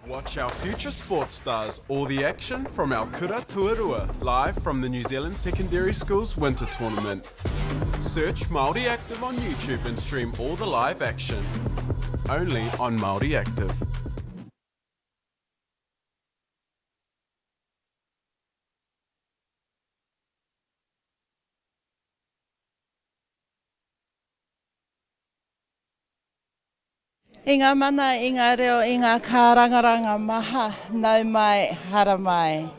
Watch our future sports stars, all the action from our Kura Tuarua, live from the New Zealand Secondary Schools Winter Tournament. Search Māori Active on YouTube and stream all the live action. Only on Māori Active. I ngā mana, i ngā reo, i ngā kārangaranga maha, nau mai, hara mai.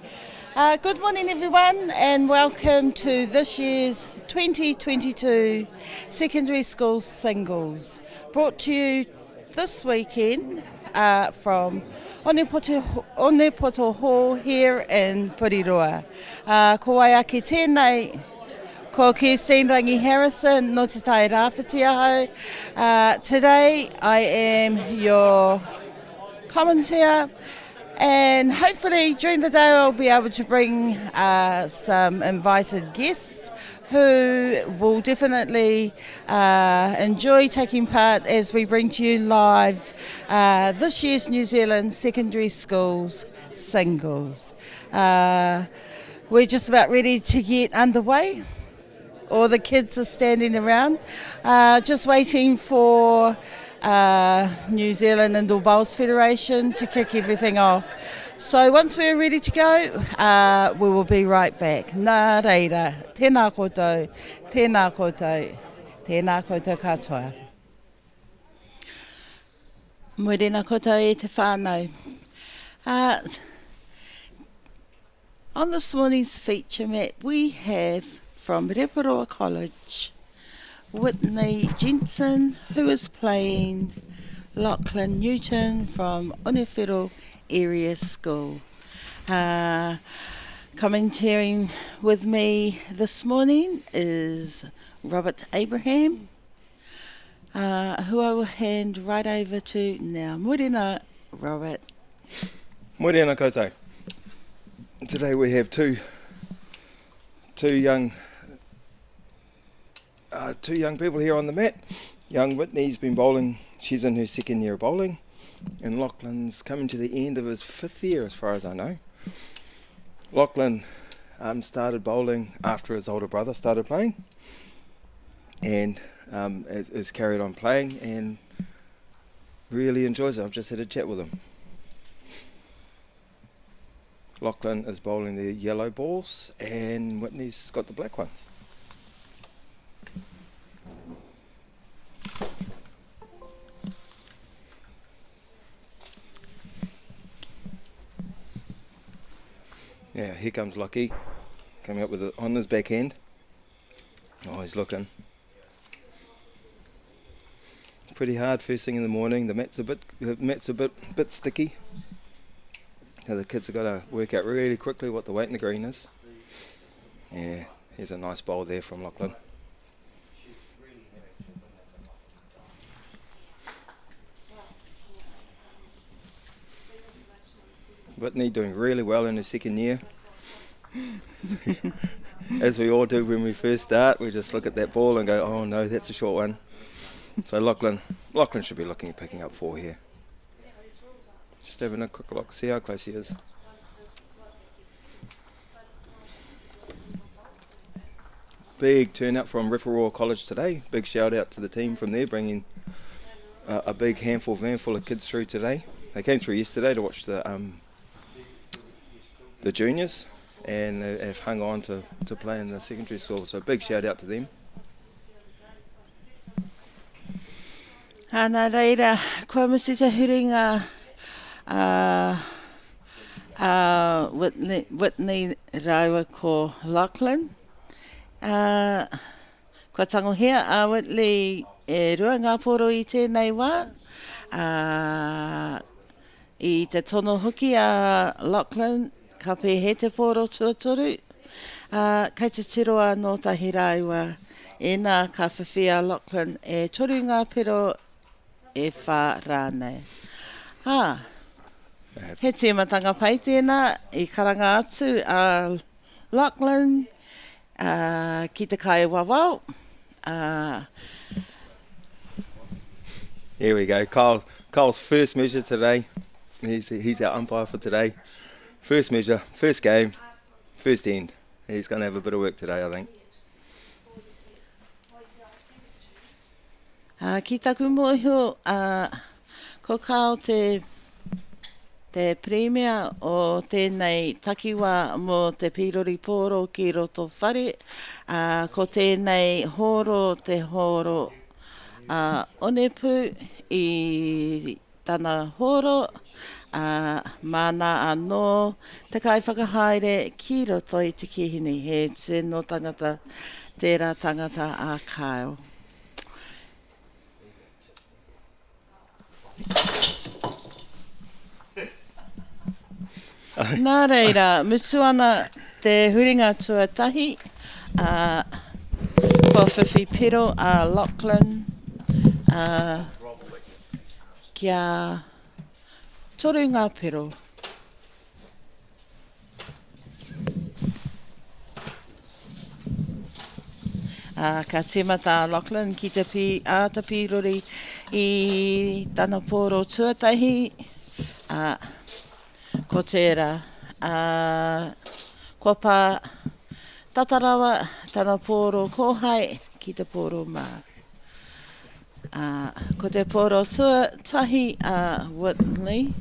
Good morning everyone and welcome to this year's 2022 Secondary School Singles. Brought to you this weekend from Onepoto Hall here in Porirua. Ko ai ake tēnei, ko Kirstine Rangi Harrison, no Titahi rāwhiti ahau. Today I am your commentator and hopefully during the day I'll be able to bring some invited guests who will definitely enjoy taking part as we bring to you live this year's New Zealand Secondary Schools Singles. We're just about ready to get underway. All the kids are standing around, just waiting for New Zealand Indoor Bowls Federation to kick everything off. So once we're ready to go, we will be right back. Nā reira, tēnā koutou, tēnā koutou, tēnā koutou katoa. Morena koutou e te whānau. On this morning's feature map, we have from Reparoa College, Whitney Jensen, who is playing Lachlan Newton from Onewhiro Area School. Commentating with me this morning is Robert Abraham, who I will hand right over to now. Morena, Robert. Morena koutou. Today we have two young people here on the mat. Young Whitney's been bowling, she's in her second year of bowling, and Lachlan's coming to the end of his fifth year as far as I know. Lachlan started bowling after his older brother started playing, and has carried on playing and really enjoys it. I've just had a chat with him. Lachlan is bowling the yellow balls and Whitney's got the black ones. Yeah, here comes Lucky, coming up with it on his backhand. Oh, he's looking. It's pretty hard first thing in the morning. The mat's a bit sticky. So the kids have got to work out really quickly what the weight in the green is. Yeah, here's a nice bowl there from Lachlan. Whitney doing really well in her second year. As we all do when we first start, we just look at that ball and go, oh no, that's a short one. So Lachlan should be looking at picking up 4 here. Just having a quick look, see how close he is. Big turnout from Reparoa College today. Big shout out to the team from there, bringing a big van full of kids through today. They came through yesterday to watch the juniors, and have hung on to play in the secondary school. So big shout out to them. Ana reira, kua musita huringa Whitney rauā ko Lachlan. Kua tangohea, Whitney e rua ngā poro i tēnei wā. I te tono hoki a Lachlan, ka pēhe te poro tuatoru. Kei te tiroa no tahi rauā, e nā ka whiwhia Lachlan e toru ngā pero e whā rānei. He tīmatanga pai tēnā, i karanga atu a Lachlan, ki te kai wawau. Here we go, Kyle's first measure today. He's our umpire for today. First measure, first game, first end. He's going to have a bit of work today, I think. Ki taku mōhio, ko kao te premier o tēnei takiwā mō te pirori pōro ki roto whare. Ko tēnei horo te horo onepu i tana horo. Mana anō te kai whakahaere ki roto i te kihini he tēnō tangata, tērā tangata a Kyle. Nā reira, mutu ana te huringa tuatahi, ko whiwhi pero a Lachlan, kia toru ngā pero. Ka tīmata Lachlan ki te pirori i tana pōro tuatahi. Ko tērā, ko pā tatarawa tana pōro kōhai ki te pōro mā. Ko te pōro tuatahi Whitney.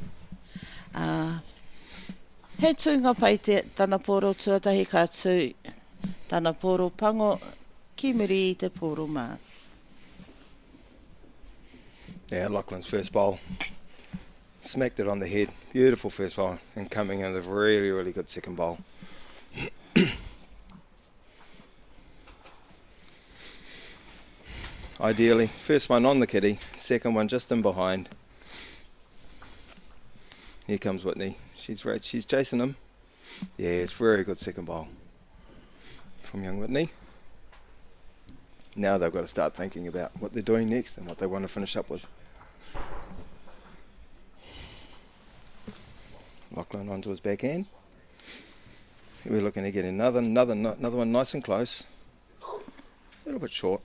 He tūnga pai tana pōro tuatahi ka tū tana pōro pango ki muri i te pōro mā. Yeah, Lachlan's first bowl. Smacked it on the head. Beautiful first bowl. And coming in with a really, really good second bowl. Ideally, first one on the kitty, second one just in behind. Here comes Whitney. She's chasing him. Yeah, it's very good second bowl from young Whitney. Now they've got to start thinking about what they're doing next and what they want to finish up with. Lachlan onto his backhand. We're looking to get another one nice and close. A little bit short.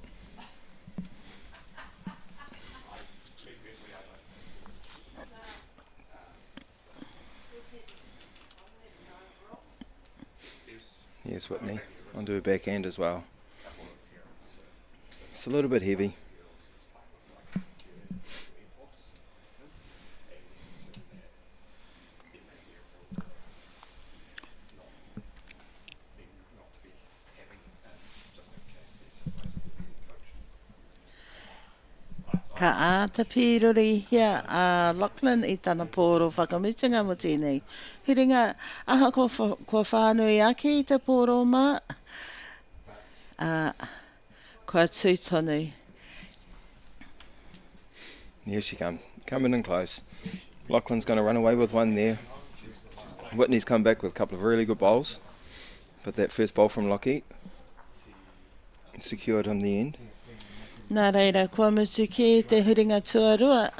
Here's Whitney onto her backhand as well. It's a little bit heavy. Ka āta pīrori hia a Lachlan i tana pōro whakamutunga mo tēnei. Huringa, aha ko whānui ake i te pōro mā. Kua tūtonu. Here she comes, coming in close. Lachlan's going to run away with one there. Whitney's come back with a couple of really good bowls. But that first bowl from Lockie secured him the end. Nā reira, kua mutu ki te huringa tuarua.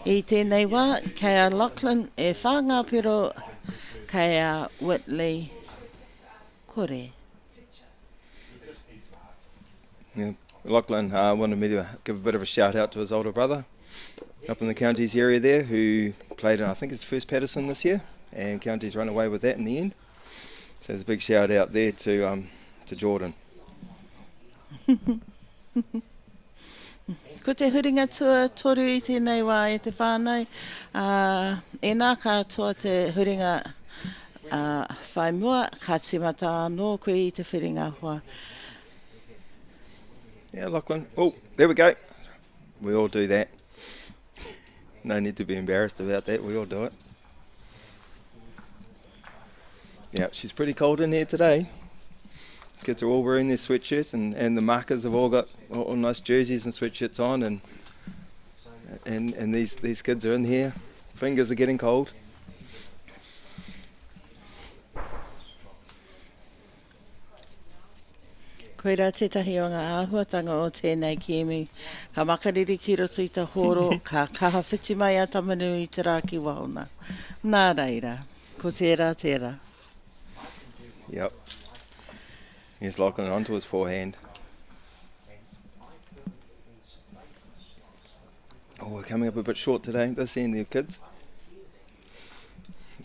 I tēnei wā, kei a Lachlan e whāngā pero, kei a Whitney kore. Yeah. Lachlan wanted me to give a bit of a shout out to his older brother up in the counties area there who played in, I think, his first Patterson this year, and counties run away with that in the end. So there's a big shout out there to Jordan. Ko te huringa toru i tēnei wā e te whānau, e nā katoa te huringa whai mua, ka tīmata anō koe i te whiringa hoa. Yeah, Lachlan. Oh, there we go. We all do that. No need to be embarrassed about that. We all do it. Yeah, she's pretty cold in here today. Kids are all wearing their sweatshirts, and the markers have all got all nice jerseys and sweatshirts on, and these kids are in here. Fingers are getting cold. Koira tētahi o ngā āhuatanga o tēnei kiemi. Ka makariri ki roto i te horo, ka kaha whiti mai a tamanu i te rā ki waona. Nā reira, ko tērā. Yep. He's locking it onto his forehand. Oh, we're coming up a bit short today. This end there, kids.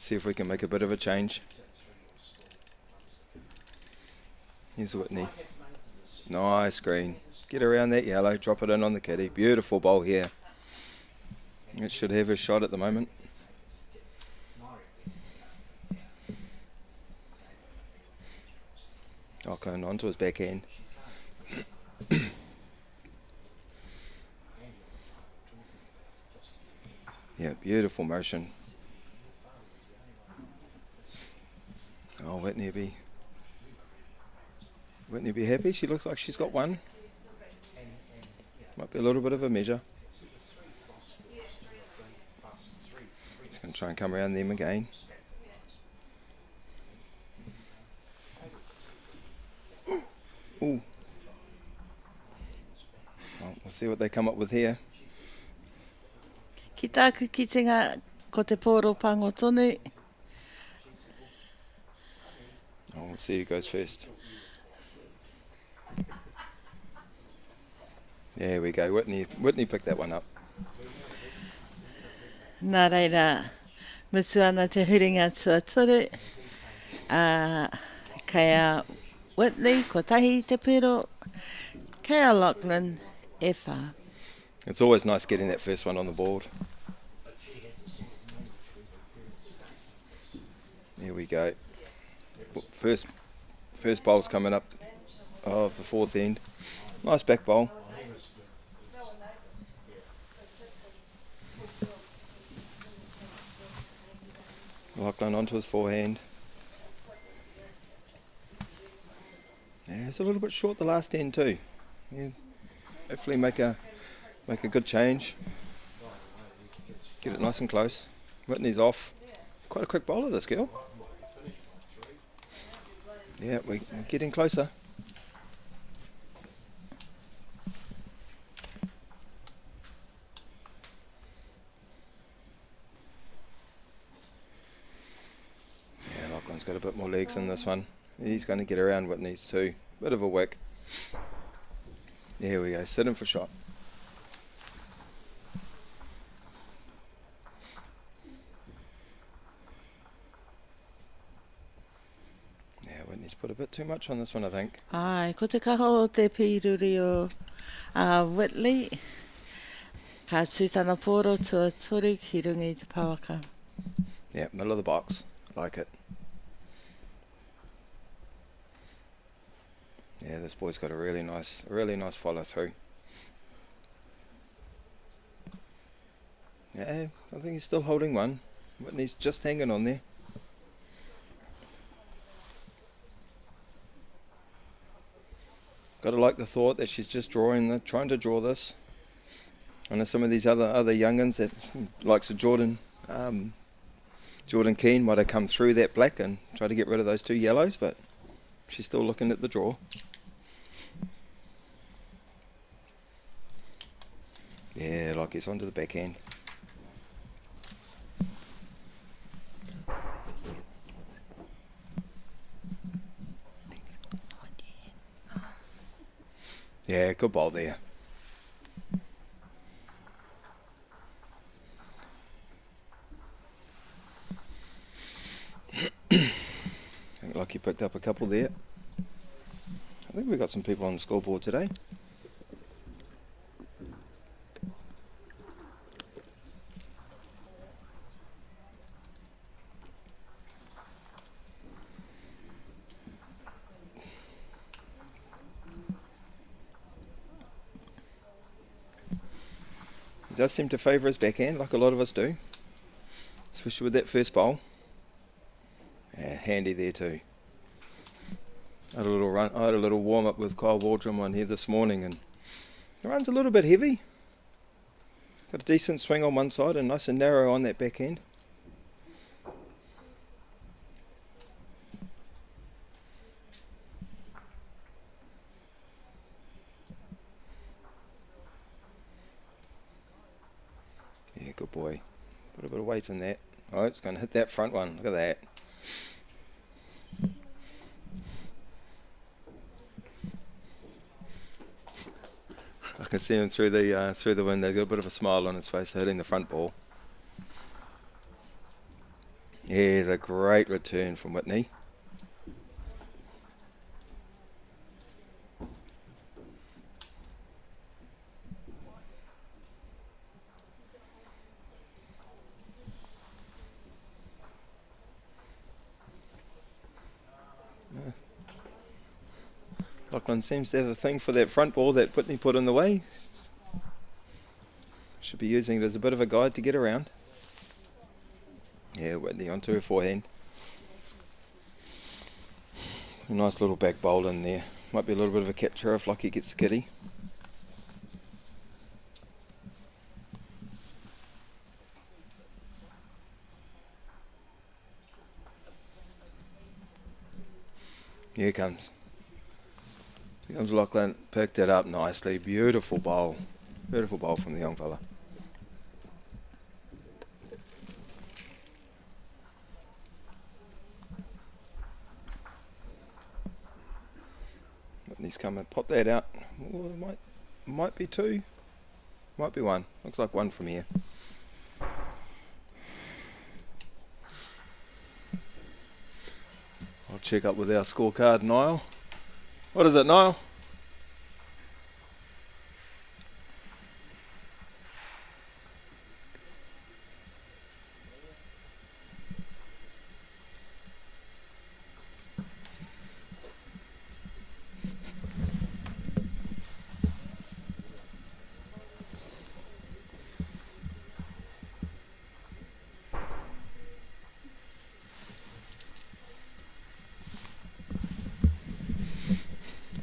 see if we can make a bit of a change. Here's Whitney. Nice green. Get around that yellow, drop it in on the kitty. Beautiful bowl here. It should have a shot at the moment. Lachlan onto his backhand. Yeah, beautiful motion. Oh, Whitney be happy. She looks like she's got one. Might be a little bit of a measure. Just going to try and come around them again. Ooh. Well, we'll see what they come up with here. Ki tāku kitenga ko te pōro pango tonu. Oh, we'll see who goes first. There we go. Whitney picked that one up. Nā reira, musu ana te huringa tuatoru. Kaya Whitney, ko tahi te piro. Kaya Lachlan, e whā. It's always nice getting that first one on the board. There we go. First bowl's coming up of the fourth end. Nice back bowl. Lachlan onto his forehand. Yeah, it's a little bit short the last end too. Yeah, hopefully make a good change. Get it nice and close. Whitney's off. Quite a quick bowler, this girl. Yeah, we're getting closer. Yeah, Lachlan's got a bit more legs in this one. He's going to get around Whitney's too. Bit of a wick. There we go, sit in for shot. Yeah, Whitney's put a bit too much on this one, I think. Ai, ko te kaho o te pīruri o Whitney. Ka tūtana pōro tuatoru ki runga i te pāwaka. Yeah, middle of the box. Like it. Yeah, this boy's got a really nice follow through. Yeah, I think he's still holding one. Whitney's just hanging on there. Got to like the thought that she's just trying to draw this. I know some of these other young'uns that likes of Jordan Keane might have come through that black and try to get rid of those two yellows, but she's still looking at the draw. Yeah, like he's onto the backhand. Yeah, good ball there. Like he picked up a couple there. I think we've got some people on the scoreboard today. He does seem to favour his backhand, like a lot of us do, especially with that first bowl. Yeah, handy there too. I had a little warm up with Kyle Waldron on here this morning, and the run's a little bit heavy. Got a decent swing on one side and nice and narrow on that backhand. Yeah, good boy. Put a bit of weight in that. Oh, it's going to hit that front one. Look at that. I can see him through the window. He's got a bit of a smile on his face, hitting the front ball. Yeah, Here's a great return from Whitney. Lachlan seems to have a thing for that front ball that Whitney put in the way. Should be using it as a bit of a guide to get around. Yeah, Whitney onto her forehand. A nice little back bowl in there. Might be a little bit of a catcher if Lockie gets the kitty. Here it comes. Here comes Lachlan. Picked it up nicely. Beautiful bowl. Beautiful bowl from the young fella. Whitney's come and pop that out. Oh, might be two. Might be one. Looks like one from here. I'll check up with our scorecard, Nile. What is it, Nile?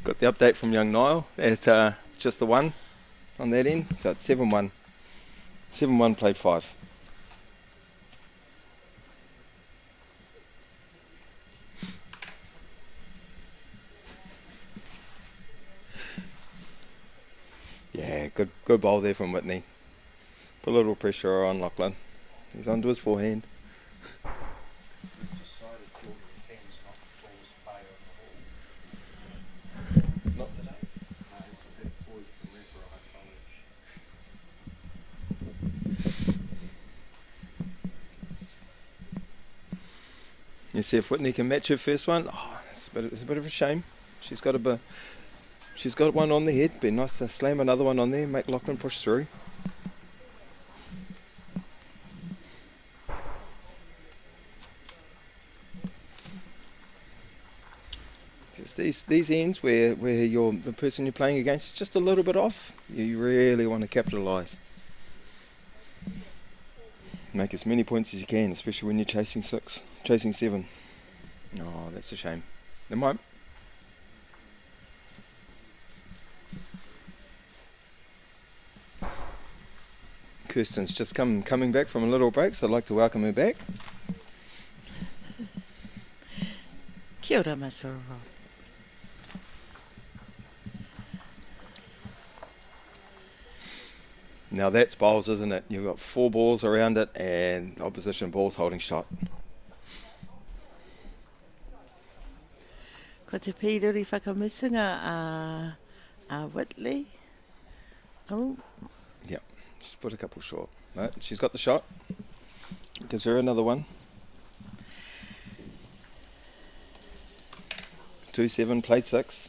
Got the update from young Nile at just the one on that end, so it's 7-1. 7-1 played 5. Yeah, good bowl there from Whitney. Put a little pressure on Lachlan. He's onto his forehand. You see if Whitney can match her first one. Oh, it's a bit of a shame. She's got one on the head. Be nice to slam another one on there, make Lachlan push through. Just these ends where the person you're playing against is just a little bit off. You really want to capitalise. Make as many points as you can, especially when you're chasing 7. Oh, that's a shame. They might. Kirsten's just coming back from a little break, so I'd like to welcome her back. Kia ora, Masoro. Now that's bowls, isn't it? You've got 4 balls around it and opposition balls holding shot. Ko te pīruri whakamisinga a Whitley. Oh. Yeah, just put a couple short. No, she's got the shot. Gives her another one. 2-7, played 6.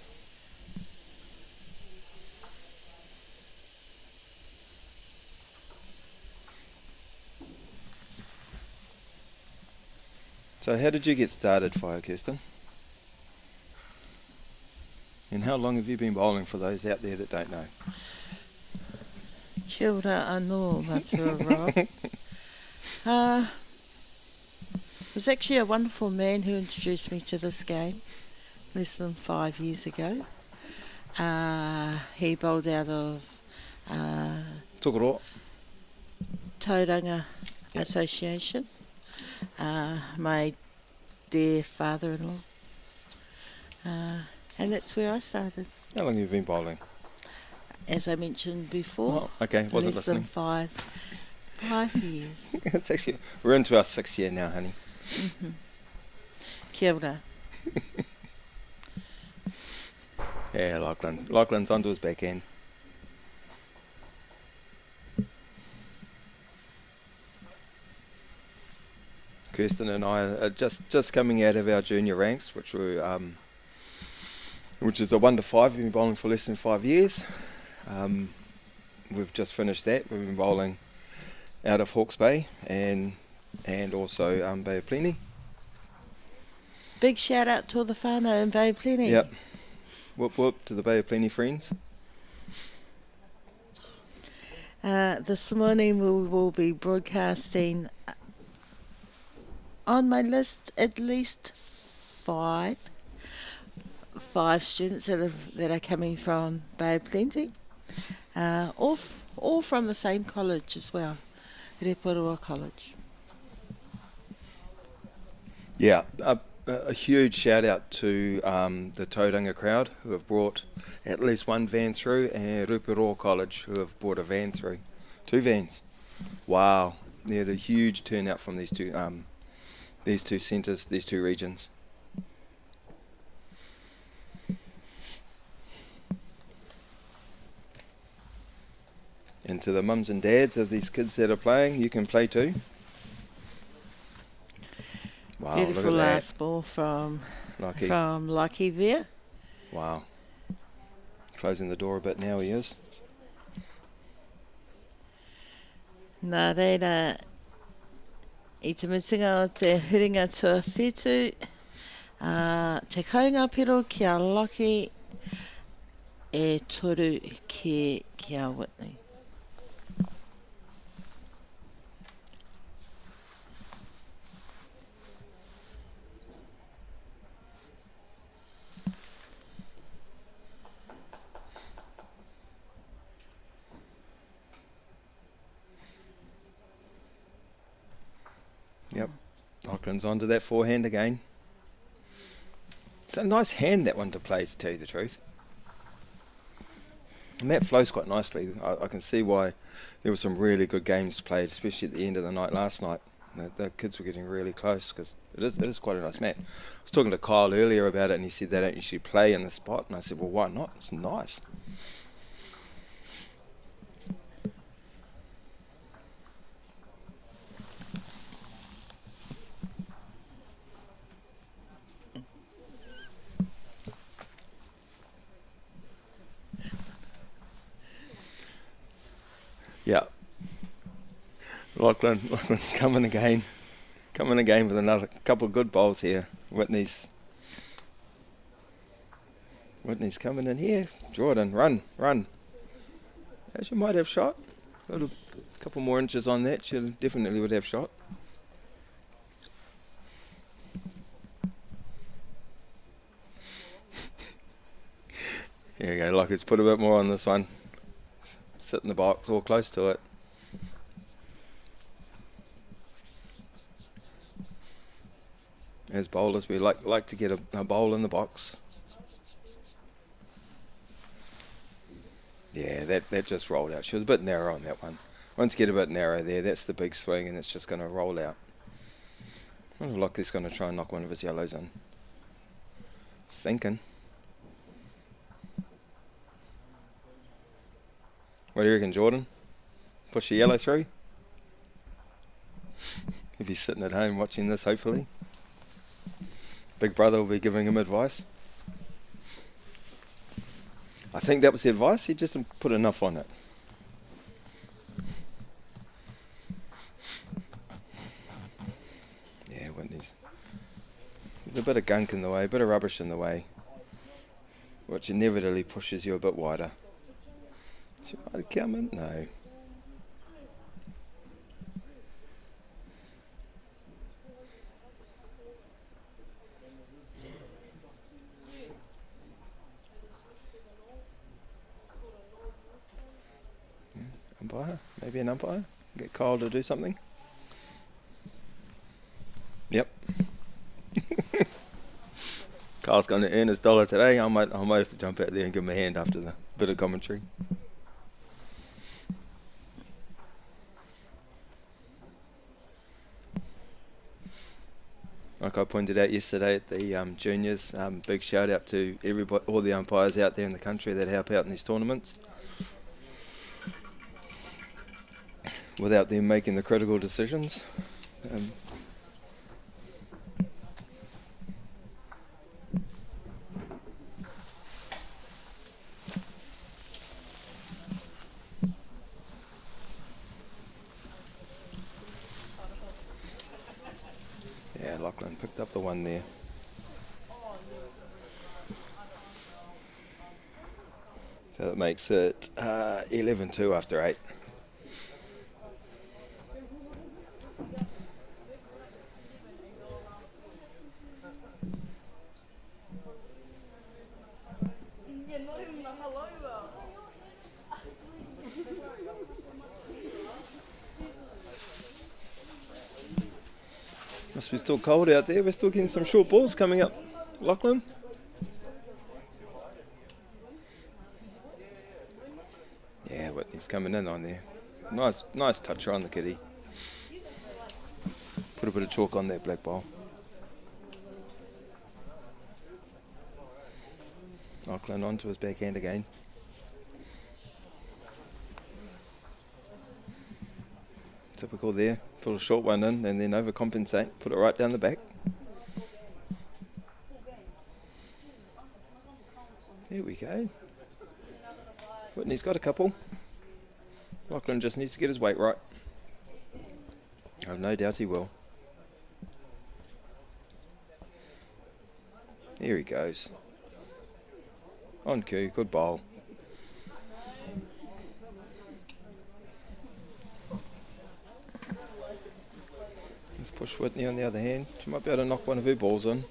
So how did you get started, Fire Kirsten? And how long have you been bowling, for those out there that don't know? Kia ora anō, Matua Rob. It was actually a wonderful man who introduced me to this game less than 5 years ago. He bowled out of Tokoro. Tauranga Association. My dear father-in-law. And that's where I started. How long have you been bowling? As I mentioned before, Oh, okay, wasn't less listening. than 5 years. It's actually, we're into our 6th year now, honey. Mm-hmm. Kia ora. Yeah, Lachlan. Lachlan's onto his backhand. Kirsten and I are just coming out of our junior ranks, which is a 1 to 5. We've been bowling for less than 5 years. We've just finished that. We've been bowling out of Hawke's Bay and also Bay of Plenty. Big shout out to all the whānau in Bay of Plenty. Yep. Whoop whoop to the Bay of Plenty friends. This morning we will be broadcasting on my list at least five students that are coming from Bay of Plenty, all from the same college as well, Reporua College. Yeah, a huge shout out to the Tauranga crowd who have brought at least one van through, and Reporua College who have brought a van through. 2 vans. Wow. Yeah, the huge turnout from these two centres, these 2 regions. And to the mums and dads of these kids that are playing, you can play too. Wow, Beautiful look at that. last ball from Lucky. Lucky there. Wow. Closing the door a bit now, he is. Nā reira, i te mutinga o te huringa tua whetū, te kaunga piro kia Lucky e toru kia Whitney. Yep, Lachlan's onto that forehand again. It's a nice hand, that one, to play, to tell you the truth. And that flows quite nicely. I can see why there were some really good games played, especially at the end of the night last night. The kids were getting really close because it is quite a nice mat. I was talking to Kyle earlier about it and he said they don't usually play in the spot, and I said, well, why not? It's nice. Yeah. Lachlan coming again with another couple of good bowls here. Whitney's coming in here. Jordan, run. As you might have shot. A couple more inches on that, she definitely would have shot. Here we go, let's put a bit more on this one. Sit in the box or close to it. As bowlers, we like to get a bowl in the box. Yeah, that just rolled out. She was a bit narrow on that one. Once you get a bit narrow there, that's the big swing, and it's just going to roll out. I wonder if Lockie's going to try and knock one of his yellows in. Thinking. What do you reckon, Jordan? Push the yellow through? He'll be sitting at home watching this, hopefully. Big brother will be giving him advice. I think that was the advice. He just didn't put enough on it. Yeah, Whitney's. There's a bit of gunk in the way, a bit of rubbish in the way, which inevitably pushes you a bit wider. She might have come in? No. Umpire? Maybe an umpire? Get Kyle to do something? Yep. Kyle's going to earn his dollar today. I might have to jump out there and give him a hand after the bit of commentary. Like I pointed out yesterday at the juniors, big shout out to everybody, all the umpires out there in the country that help out in these tournaments. Without them making the critical decisions, So that makes it 11-2 after 8. Must be still cold out there. We're still getting some short balls coming up. Lachlan. Yeah, Whitney's coming in on there. Nice toucher on the kitty. Put a bit of chalk on that black ball. Lachlan onto his backhand again. Typical there. Put a short one in and then overcompensate. Put it right down the back. There we go. Whitney's got a couple. Lachlan just needs to get his weight right. I've no doubt he will. Here he goes. On cue, good bowl. Let's push Whitney on the other hand. She might be able to knock one of her balls in.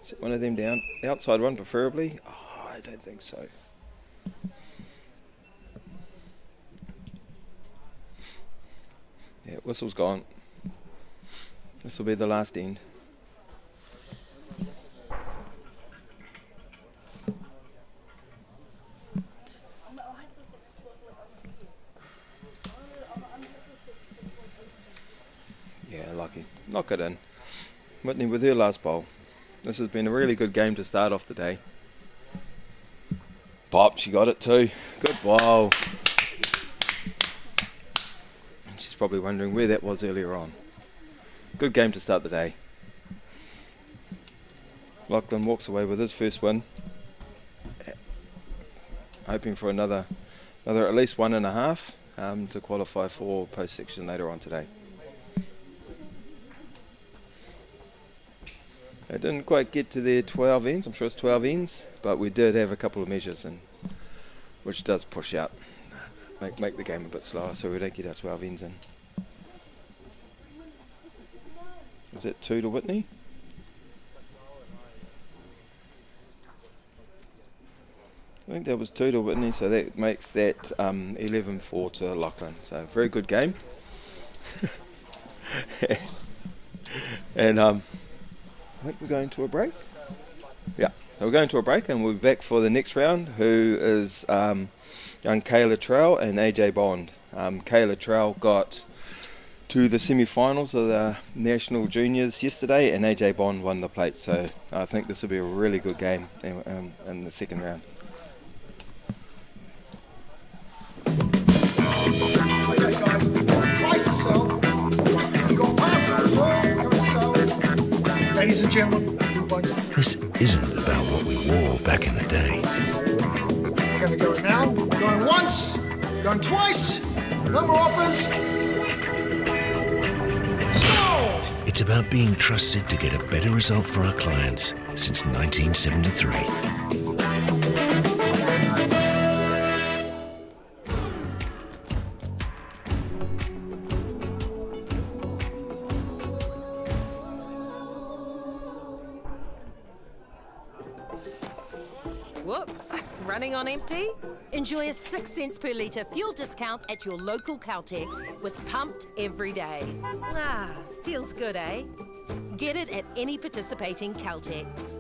Set one of them down. The outside one preferably. Oh, I don't think so. Yeah, whistle's gone. This will be the last end. Yeah, lucky. Knock it in. Whitney with her last bowl. This has been a really good game to start off the day. Pop, she got it too. Good bowl. She's probably wondering where that was earlier on. Good game to start the day. Lachlan walks away with his first win. Hoping for another at least 1.5 to qualify for post-section later on today. They didn't quite get to their 12 ends, I'm sure it's 12 ends, but we did have a couple of measures, which does push out, make the game a bit slower, so we don't get our 12 ends in. Was that 2 to Whitney? I think that was 2 to Whitney, so that makes that 11-4 to Lachlan. So very good game. And I think we're going to a break. Yeah, so we're going to a break and we'll be back for the next round, who is young Kayla Trowell and AJ Bond. Kayla Trowell got to the semi-finals of the National Juniors yesterday, and AJ Bond won the plate. So I think this will be a really good game in the second round. Ladies and gentlemen, this isn't about what we wore back in the day. We're going to go now. Going once, going twice. No more offers. Sold! It's about being trusted to get a better result for our clients since 1973. Whoops, running on empty? Enjoy a 6 cents per litre fuel discount at your local Caltex with Pumped every day. Ah, feels good, eh? Get it at any participating Caltex.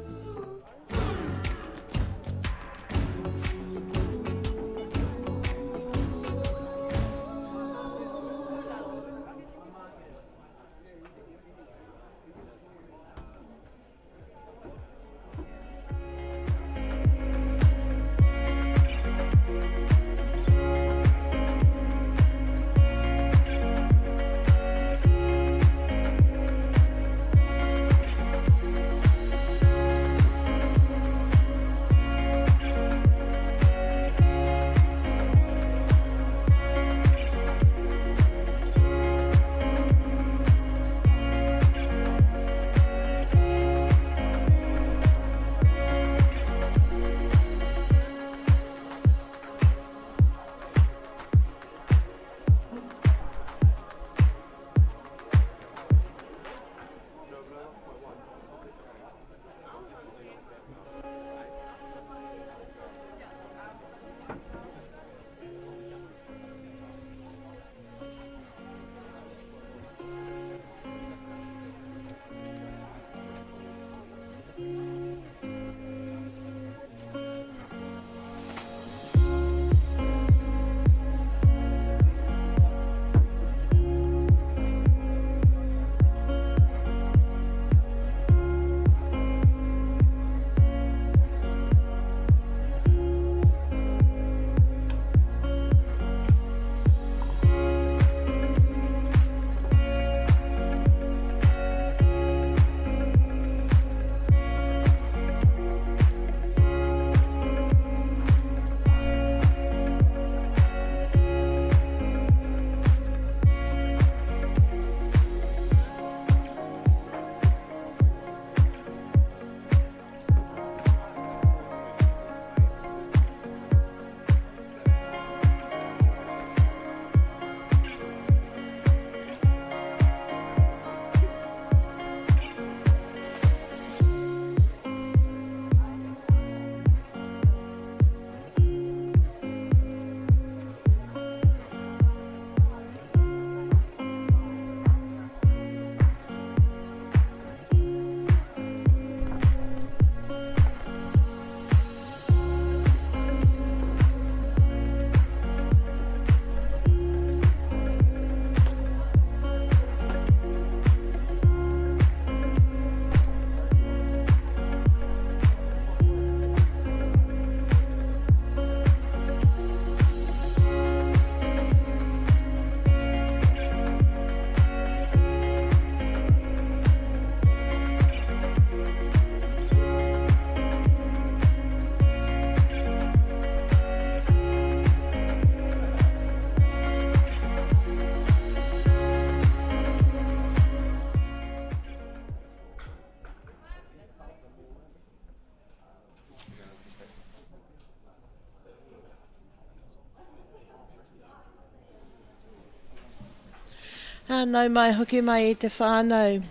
Nau mai hoki mai I te whānau.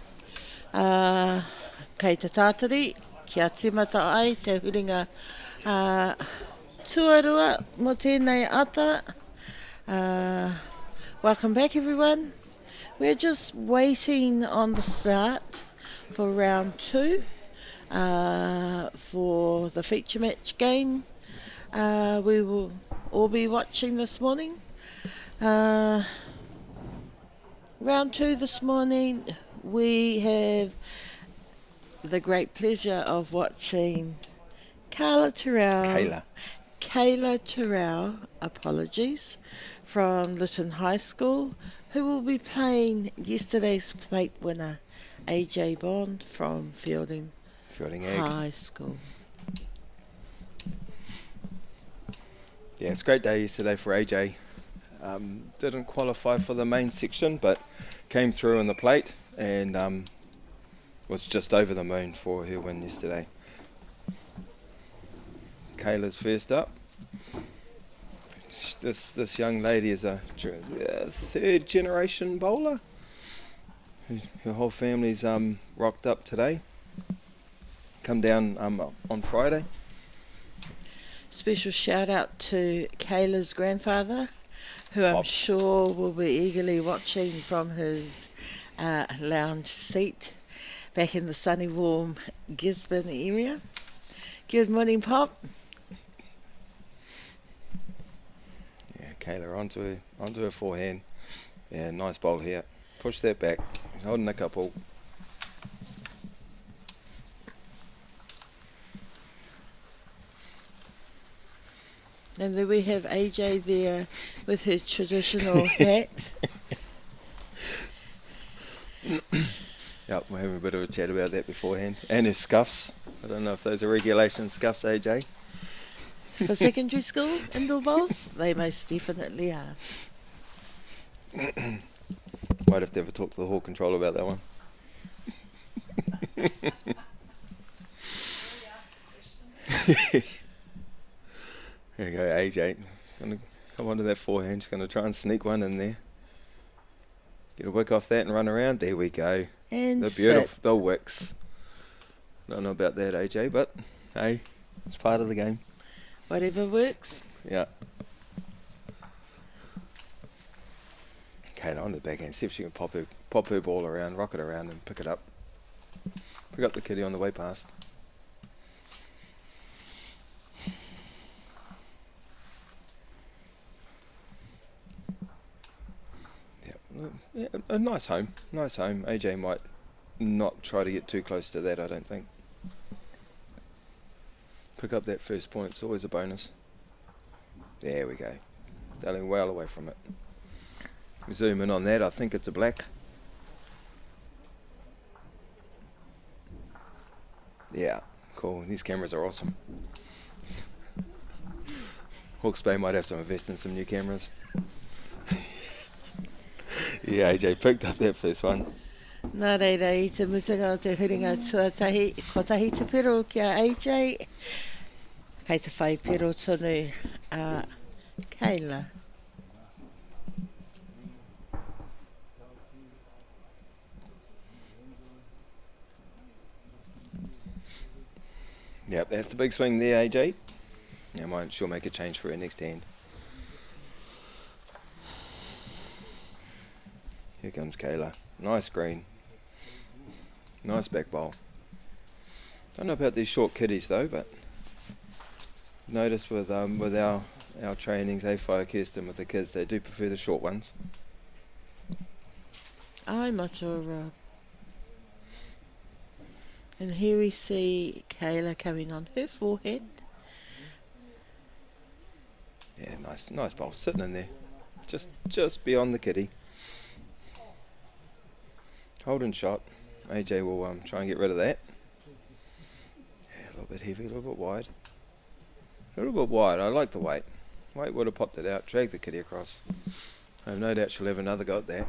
Kei te tātari, kia timata ai, te huringa tuarua mo tēnei ata. Welcome back everyone. We're just waiting on the start for round 2 for the feature match game. We will all be watching this morning. Round 2 this morning, we have the great pleasure of watching Kayla Terrell, apologies, from Lytton High School, who will be playing yesterday's plate winner, AJ Bond from Fielding High School. Yeah, it's a great day yesterday for AJ. Didn't qualify for the main section, but came through in the plate and was just over the moon for her win yesterday. Kayla's first up. This young lady is a third generation bowler. Her whole family's rocked up today. Come down on Friday. Special shout out to Kayla's grandfather, who I'm sure will be eagerly watching from his lounge seat back in the sunny, warm Gisborne area. Good morning, Pop. Yeah, Kayla onto her forehand. Yeah, nice bowl here. Push that back, holding a couple. And then we have AJ there with her traditional hat. Yep, we're having a bit of a chat about that beforehand. And her scuffs. I don't know if those are regulation scuffs, AJ. For secondary school indoor bowls, they most definitely are. Might have to ever talk to the hall control about that one. There you go, AJ. Gonna come onto that forehand. She's gonna try and sneak one in there. Get a wick off that and run around. There we go. And they're beautiful. The wicks. Don't know about that, AJ, but hey, it's part of the game. Whatever works. Yeah. Kayla on the backhand. See if she can pop her ball around, rock it around, and pick it up. Pick up the kitty on the way past. Yeah, a nice home. Nice home. AJ might not try to get too close to that, I don't think. Pick up that first point. It's always a bonus. There we go. Darling well away from it. Zoom in on that. I think it's a black. Yeah, cool. These cameras are awesome. Hawke's Bay might have to invest in some new cameras. Yeah, AJ picked up that first one. Nā reira I te musanga o te huringa tuatahi, kotahi te pero kia AJ. Kei te whai pero tonu Kayla. Yep, that's the big swing there, AJ. Yeah, might sure make a change for her next hand. Here comes Kayla. Nice green. Nice back bowl. Don't know about these short kiddies though, but notice with our trainings, AFI Kirsten with the kids, they do prefer the short ones. Ai matua. And here we see Kayla coming on her forehead. Yeah, nice bowl sitting in there, just beyond the kitty. Holding shot. AJ will try and get rid of that. Yeah, a little bit heavy, a little bit wide. A little bit wide. I like the weight. Weight would have popped it out, dragged the kitty across. I have no doubt she'll have another go at that.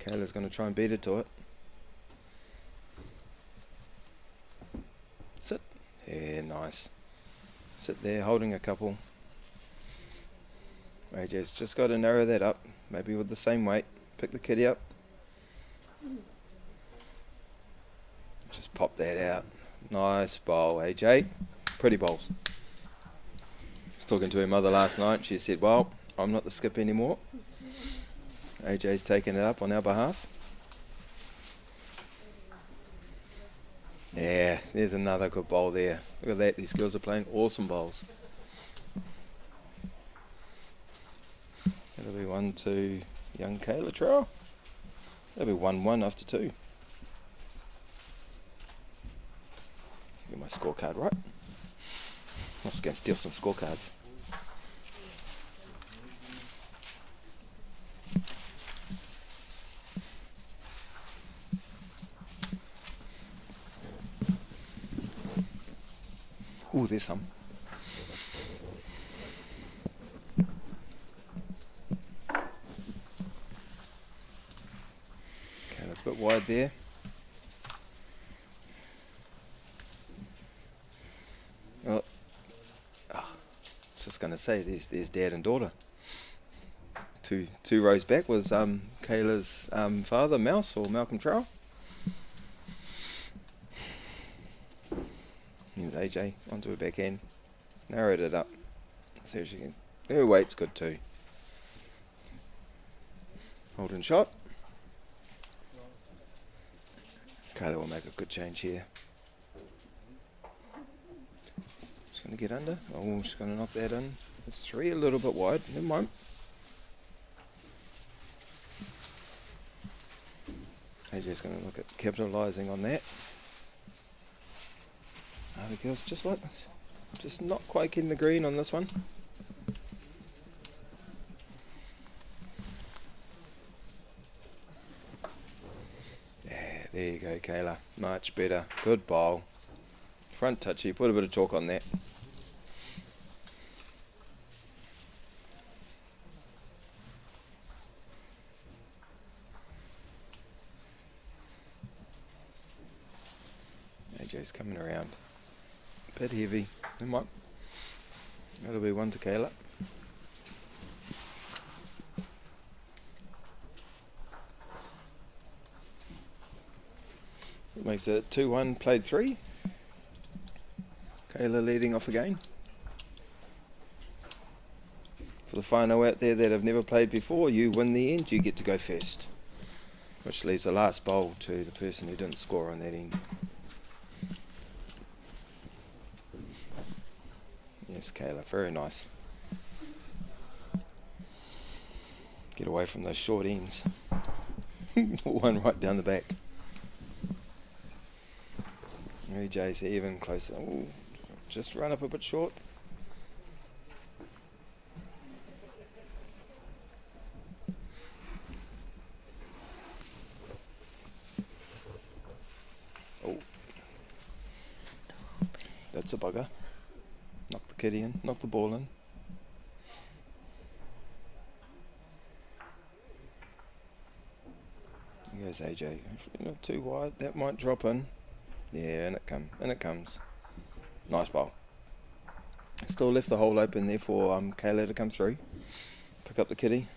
Kayla's going to try and beat it to it. Sit. Yeah, nice. Sit there, holding a couple. AJ's just got to narrow that up. maybe with the same weight. Pick the kitty up. Just pop that out. Nice bowl, AJ. Pretty bowls. I was talking to her mother last night. She said, well, I'm not the skip anymore. AJ's taking it up on our behalf. Yeah, there's another good bowl there. Look at that. These girls are playing awesome bowls. That'll be 1-2 young Kayla Trow. That'll be 1-1 after 2. Get my scorecard right. I'm just going to steal some scorecards. Ooh, there's some. Okay, that's a bit wide there. Well, I was just going to say, there's dad and daughter. Two rows back was Kayla's father, Mouse, or Malcolm Trow. Here's AJ onto her backhand. Narrowed it up. See if she can. Her weight's good too. Holding shot. Kayla will make a good change here. She's going to get under. Oh, she's going to knock that in. It's 3 a little bit wide. Never mind. AJ's going to look at capitalising on that. The girls just not quite getting the green on this one. Yeah, there you go, Kayla. Much better. Good bowl. Front touchy. Put a bit of chalk on that. AJ's coming around. Bit heavy. Never mind. That'll be 1 to Kayla. It makes it 2-1, played 3. Kayla leading off again. For the whānau out there that have never played before, you win the end, you get to go first. Which leaves the last bowl to the person who didn't score on that end. Yes, Kayla, very nice. Get away from those short ends. One right down the back. AJ's even closer. Ooh, just run up a bit short. Oh, that's a bugger. Knock the kitty in, knock the ball in. Here goes AJ. Not too wide, that might drop in. Yeah, and it comes. Nice ball. Still left the hole open there for Kayla to come through. Pick up the kitty.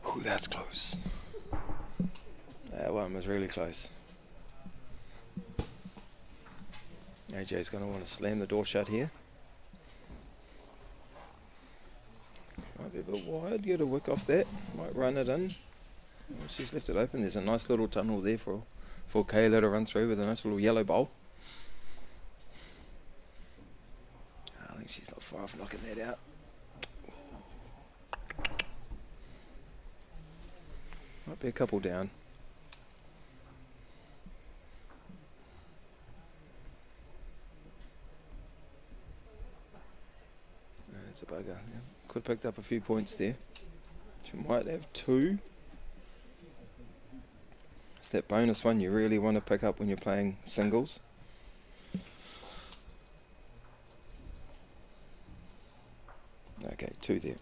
Ooh, that's close. That one was really close. AJ's going to want to slam the door shut here. Might be a bit wide, get a wick off that. Might run it in. Oh, she's left it open. There's a nice little tunnel there for Kayla to run through with a nice little yellow bowl. I think she's not far off knocking that out. Might be a couple down. That's a bugger. Yeah. Could have picked up a few points there. She might have 2. It's that bonus one you really want to pick up when you're playing singles. Okay, 2 there.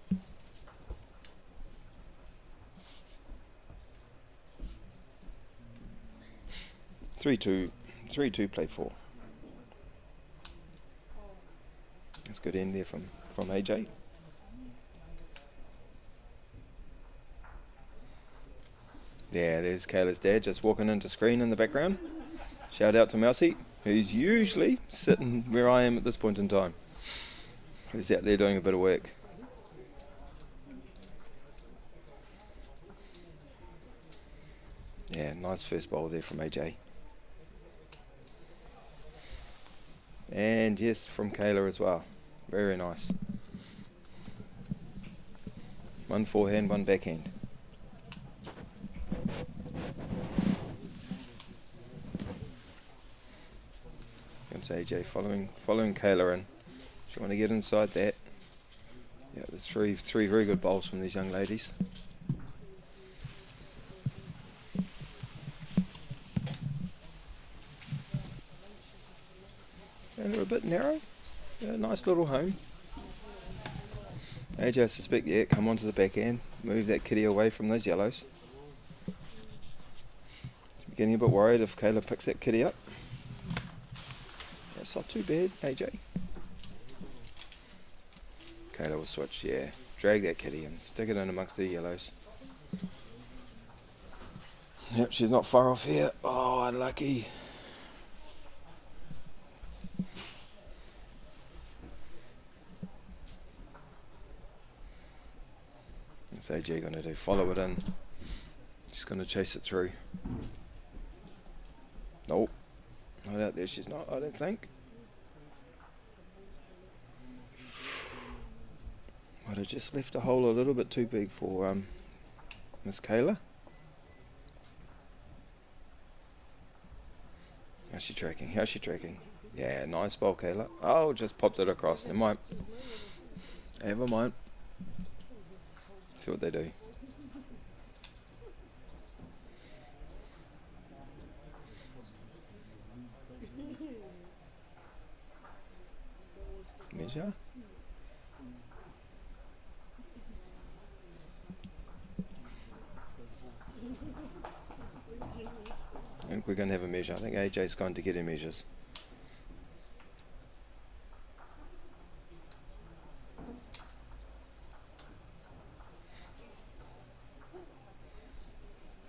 3-2, 3-2, play 4. That's good end there from AJ. Yeah, there's Kayla's dad just walking into screen in the background. Shout out to Mousy, who's usually sitting where I am at this point in time. He's out there doing a bit of work. Yeah, nice first bowl there from AJ. And yes, from Kayla as well. Very nice. One forehand, one backhand. Comes AJ following Kayla in. She want to get inside that. Yeah, there's three very good bowls from these young ladies. And they're a bit narrow. Yeah, nice little home. AJ, I suspect, yeah, come onto the backhand. Move that kitty away from those yellows. Getting a bit worried if Kayla picks that kitty up. That's not too bad, AJ. Kayla will switch, yeah. Drag that kitty and stick it in amongst the yellows. Yep, she's not far off here. Oh, unlucky. What's AJ going to do? Follow it in. She's going to chase it through. Nope. Not out there, she's not, I don't think. Might have just left a hole a little bit too big for Miss Kayla. How's she tracking? How's she tracking? Yeah, nice ball, Kayla. Oh, just popped it across. Never mind. Never mind. See what they do. Measure. I think we're going to have a measure. I think AJ's going to get her measures.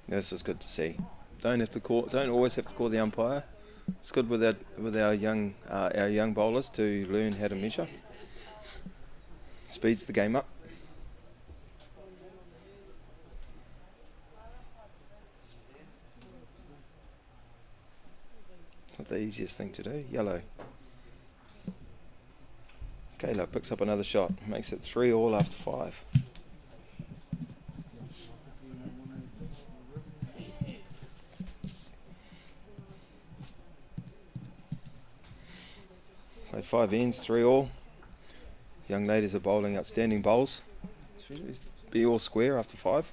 This is good to see. Don't always have to call the umpire. It's good with our young bowlers to learn how to measure. Speeds the game up. Not the easiest thing to do. Yellow. Kayla picks up another shot. Makes it 3-all after 5. Played 5 ends, 3-all. Young ladies are bowling outstanding bowls. Be all square after 5.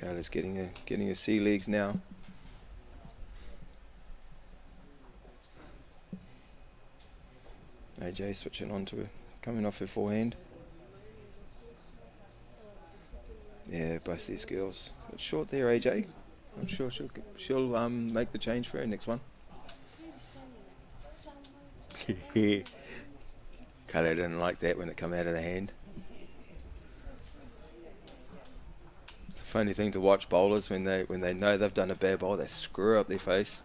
Kayla's getting her sea legs now. AJ switching on to her, coming off her forehand. Yeah, both these girls. A bit short there, AJ. I'm sure she'll make the change for her next one. Kayla didn't like that when it come out of the hand. It's a funny thing to watch bowlers when they know they've done a bad bowl, they screw up their face.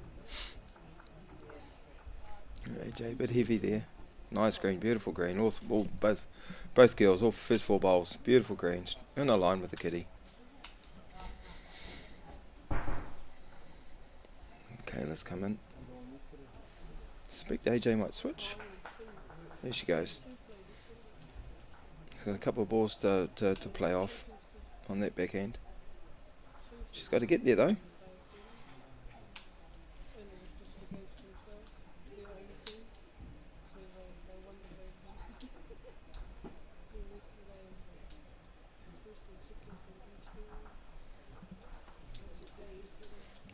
AJ, a bit heavy there. Nice green, beautiful green. Both girls, all first 4 bowls, beautiful greens, in a line with the kitty. Kayla's come in. Suspect AJ might switch. There she goes. She's got a couple of balls to play off on that backhand. She's got to get there though.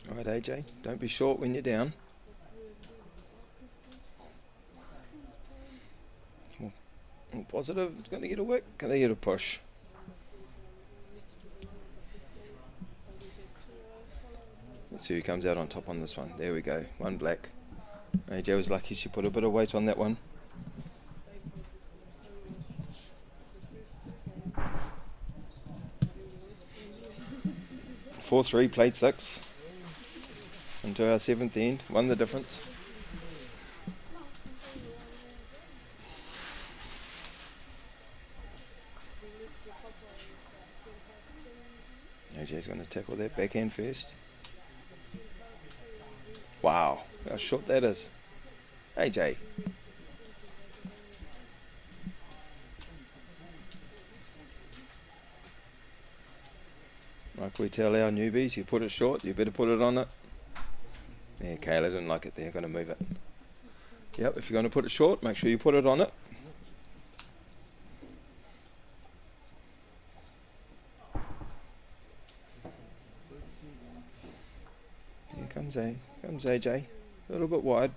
Alright AJ, don't be short when you're down. More positive, it's going to get a wick, can they get a push? Let's see who comes out on top on this one. There we go. One black. AJ was lucky she put a bit of weight on that one. 4-3, played 6. Into our 7th end. Won the difference. AJ's going to tackle that backhand first. Wow, how short that is. AJ. Like we tell our newbies, you put it short, you better put it on it. Yeah, Kayla didn't like it there, going to move it. Yep, if you're going to put it short, make sure you put it on it. Here comes AJ, a little bit wide.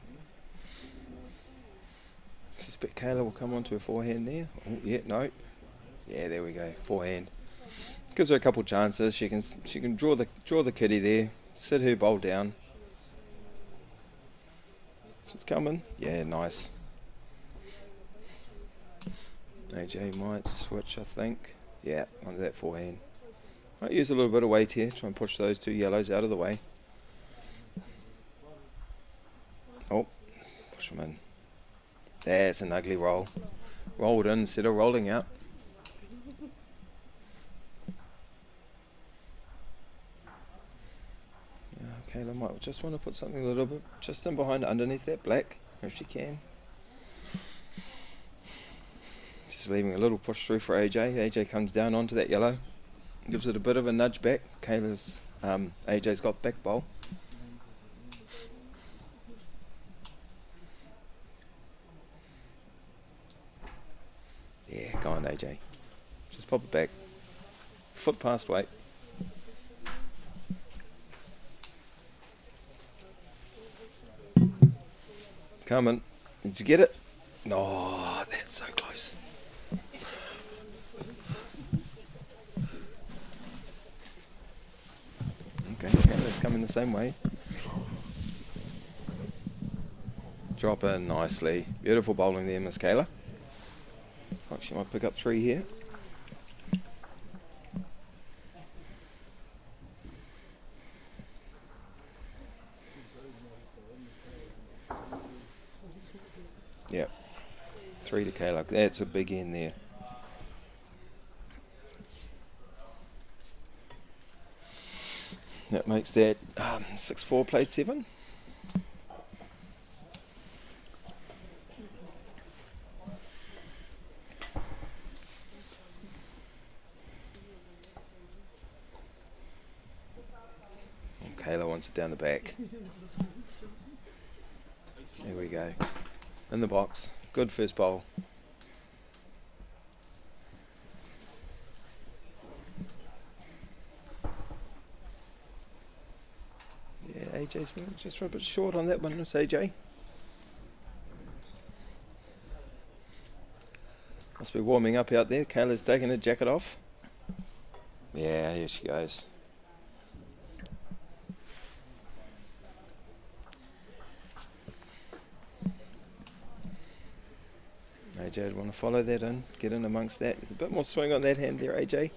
I suspect Kayla will come onto her forehand there. Oh, yeah, no. Yeah, there we go, forehand. Gives her a couple chances. She can draw the kitty there, sit her bowl down. It's coming. Yeah, nice. AJ might switch, I think. Yeah, onto that forehand. Might use a little bit of weight here, try and push those 2 yellows out of the way. Oh, push them in. That's an ugly roll. Rolled in instead of rolling out. Kayla might just want to put something a little bit just in behind underneath that black, if she can. Just leaving a little push through for AJ. AJ comes down onto that yellow, gives it a bit of a nudge back. AJ's got back bowl. Yeah, go on AJ. Just pop it back. Foot past weight. Coming. Did you get it? No, that's so close. Okay, Kayla's coming the same way. Drop in nicely. Beautiful bowling there, Miss Kayla. Looks like she might pick up 3 here. Yep, 3 to Kayla. That's a big end there. That makes that 6-4, played 7. And Kayla wants it down the back. There we go. In the box. Good first bowl. Yeah, AJ's just a bit short on that one, Miss AJ. Must be warming up out there. Kayla's taking her jacket off. Yeah, here she goes. AJ would want to follow that in, get in amongst that. There's a bit more swing on that hand there, AJ.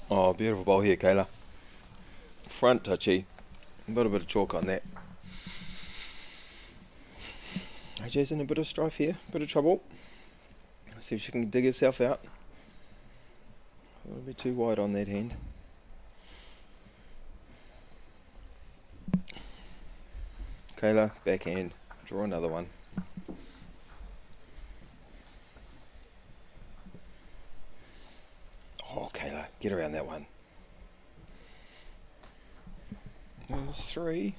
Oh, beautiful ball here, Kayla. Front touchy. A little bit of chalk on that. AJ's in a bit of strife here, bit of trouble. Let's see if she can dig herself out. A little bit too wide on that hand. Kayla, backhand. Draw another one. Oh, Kayla, get around that one. There's 3.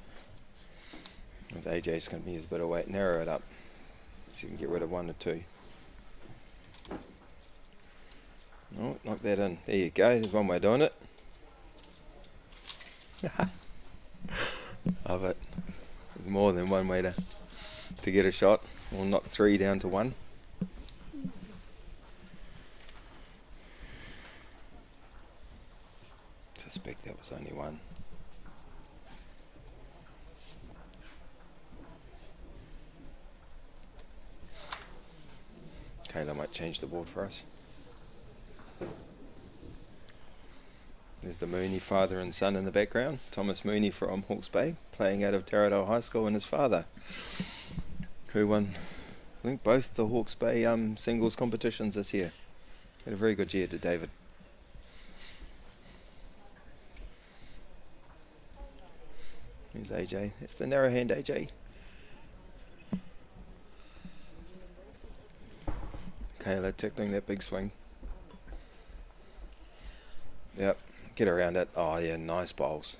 With AJ's going to use a bit of weight, narrow it up. So you can get rid of 1 or 2. Oh, knock that in. There you go. There's one way of doing it. Love it. There's more than one way to to get a shot, or knock 3 down to 1. Suspect that was only 1. Kayla might change the board for us. There's the Mooney father and son in the background. Thomas Mooney from Hawke's Bay, playing out of Taradale High School, and his father, who won, I think, both the Hawke's Bay singles competitions this year. Had a very good year to David. Here's AJ. It's the narrow hand AJ. Kayla tickling that big swing. Yep, get around it. Oh yeah, nice bowls.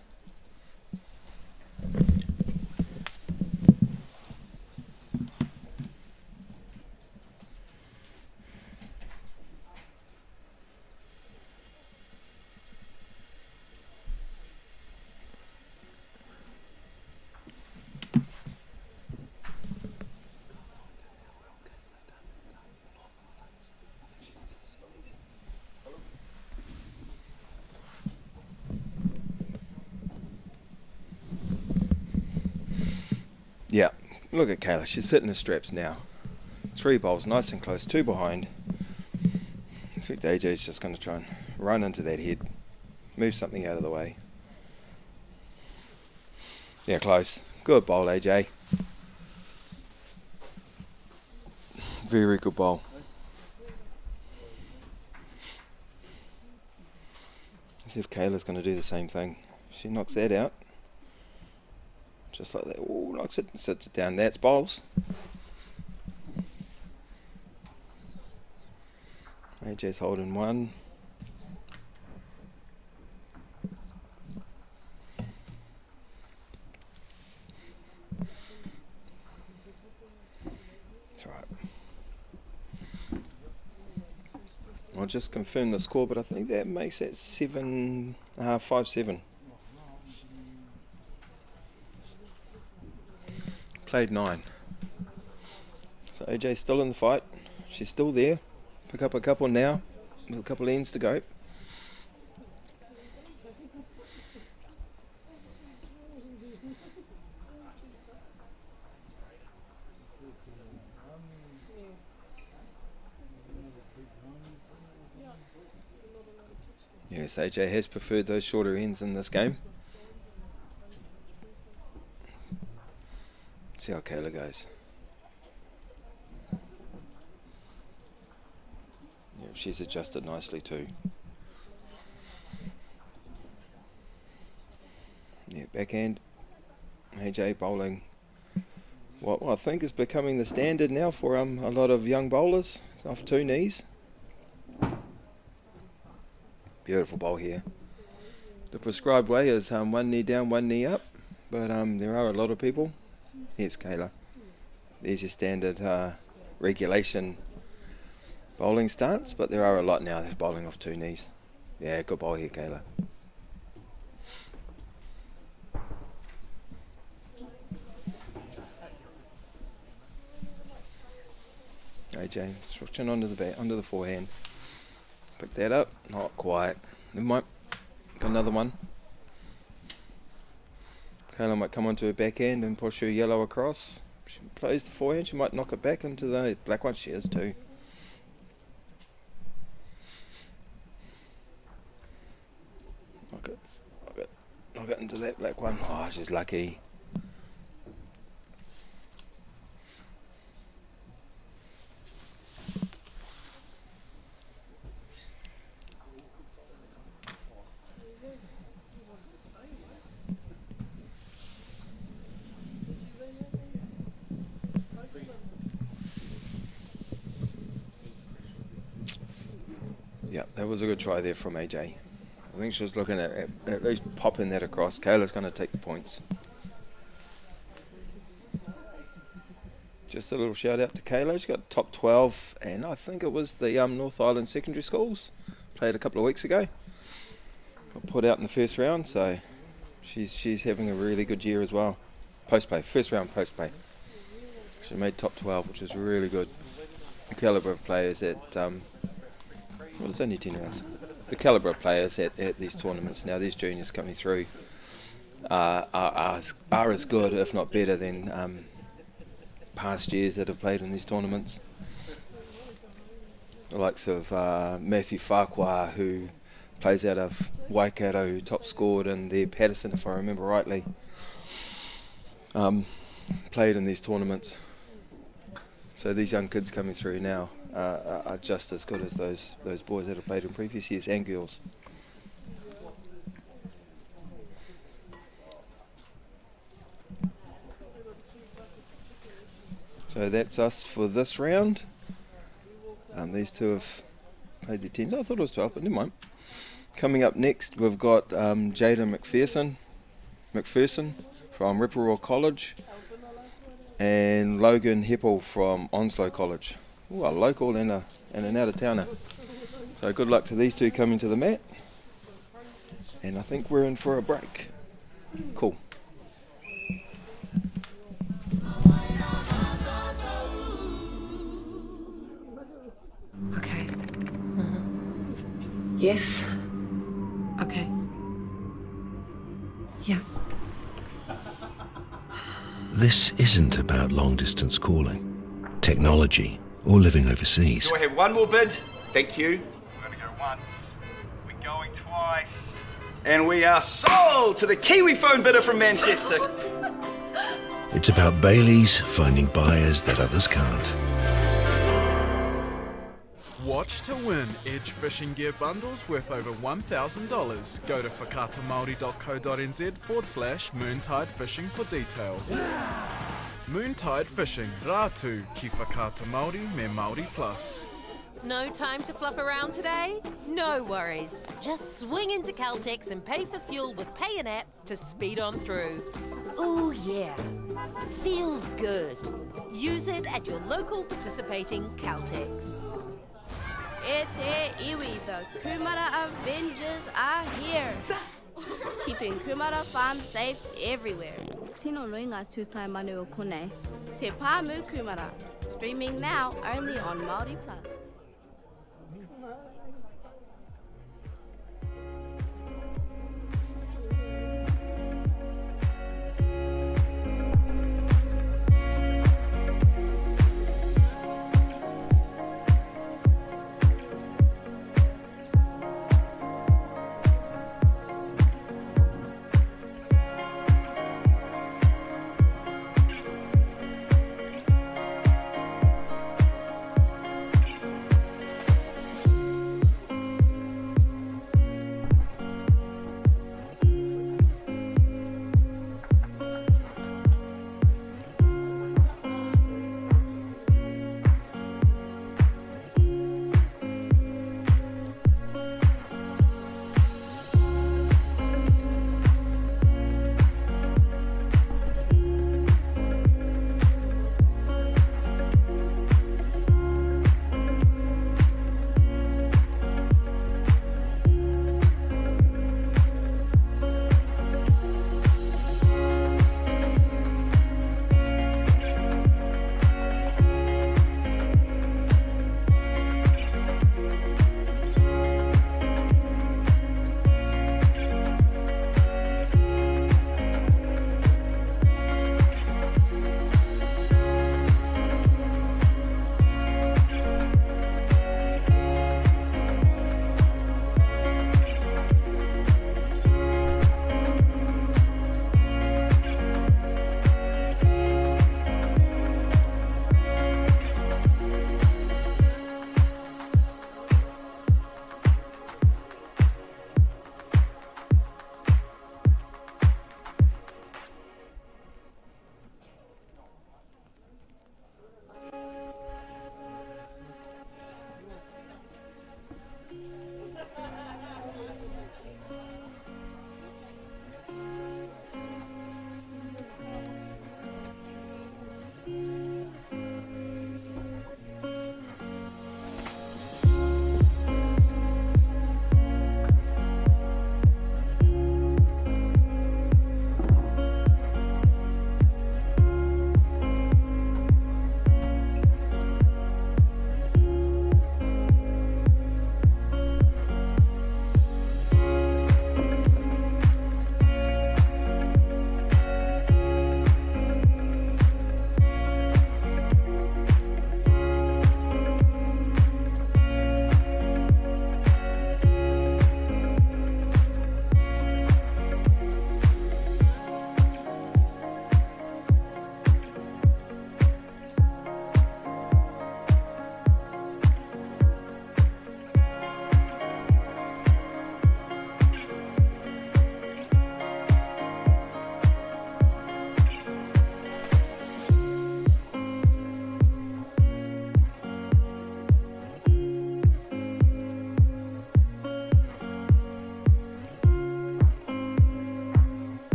Yeah, look at Kayla. She's hitting the straps now. 3 bowls, nice and close, 2 behind. I think AJ's just going to try and run into that head, move something out of the way. Yeah, close. Good bowl, AJ. Very good bowl. Let's see if Kayla's going to do the same thing. She knocks that out. Just like that. Oh, knocks it and sits it down. That's bowls. AJ's holding 1. That's right. I'll just confirm the score, but I think that makes it 7, 5-7. Played 9. So AJ's still in the fight. She's still there. Pick up a couple now, with a couple ends to go. Yes, AJ has preferred those shorter ends in this game. See how Kayla goes. Yeah, she's adjusted nicely too. Yeah, backhand. AJ bowling what I think is becoming the standard now for a lot of young bowlers. It's off 2 knees. Beautiful bowl here. The prescribed way is 1 knee down, 1 knee up, but there are a lot of people. Here's Kayla. There's your standard regulation bowling stance, but there are a lot now that's bowling off 2 knees. Yeah, good bowl here, Kayla. AJ switching onto the back, onto the forehand. Pick that up. Not quite. Never mind. Got another one. Kayla might come onto her backhand and push her yellow across. She plays the forehand. She might knock it back into the black one. She is too. Knock it into that black one. Oh, she's lucky. Yeah, that was a good try there from AJ. I think she was looking at least popping that across. Kayla's going to take the points. Just a little shout out to Kayla. She got top 12, and I think it was the North Island Secondary Schools. Played a couple of weeks ago. Got put out in the first round, so she's having a really good year as well. Post play, first round post play. She made top 12, which is really good. The calibre of players at, well, it's only 10 hours. The calibre of players at these tournaments now, these juniors coming through, are as good, if not better, than past years that have played in these tournaments. The likes of Matthew Farquhar, who plays out of Waikato, who top scored in the Patterson, if I remember rightly, played in these tournaments. So these young kids coming through now are just as good as those boys that have played in previous years, and girls. So that's us for this round. These two have played their 10s. I thought it was 12, but never mind. Coming up next, we've got Jaden McPherson from Ripperell College and Logan Heppel from Onslow College. Ooh, a local and an out-of-towner. So good luck to these two coming to the mat. And I think we're in for a break. Cool. Okay. Yes. Okay. Yeah. This isn't about long-distance calling, technology, or living overseas. Do I have one more bid? Thank you. We're going to go once. We're going twice. And we are sold to the Kiwi phone bidder from Manchester. It's about Bailey's finding buyers that others can't. Watch to win Edge fishing gear bundles worth over $1,000. Go to whakatamaori.co.nz/Moontide Fishing for details. Moontide Fishing, rātu ki whakata Māori me Māori Plus. No time to fluff around today? No worries. Just swing into Caltex and pay for fuel with Pay an App to speed on through. Ooh yeah, feels good. Use it at your local participating Caltex. E te iwi, the Kumara Avengers are here. Keeping Kumara Farm safe everywhere. Tino loinga tūtai manu o konei. Te Pāmu Kumara. Streaming now only on Māori Plus.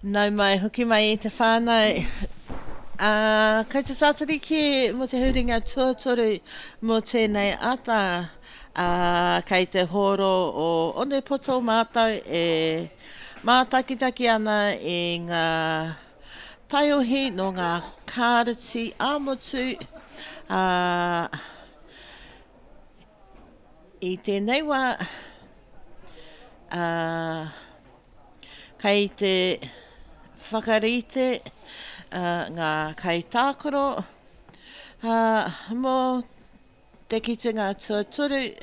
Nau mai, hoki mai I te whānau. Kei te sātariki mo te huringa tuatoru mo tēnei ata. Kei te horo o one poto mātau e mātakitaki ana I ngā taiohi no ngā kāreti āmotu. I tēnei wā, kei te whakarite ngā kaitākoro mo te kitunga tuatoru.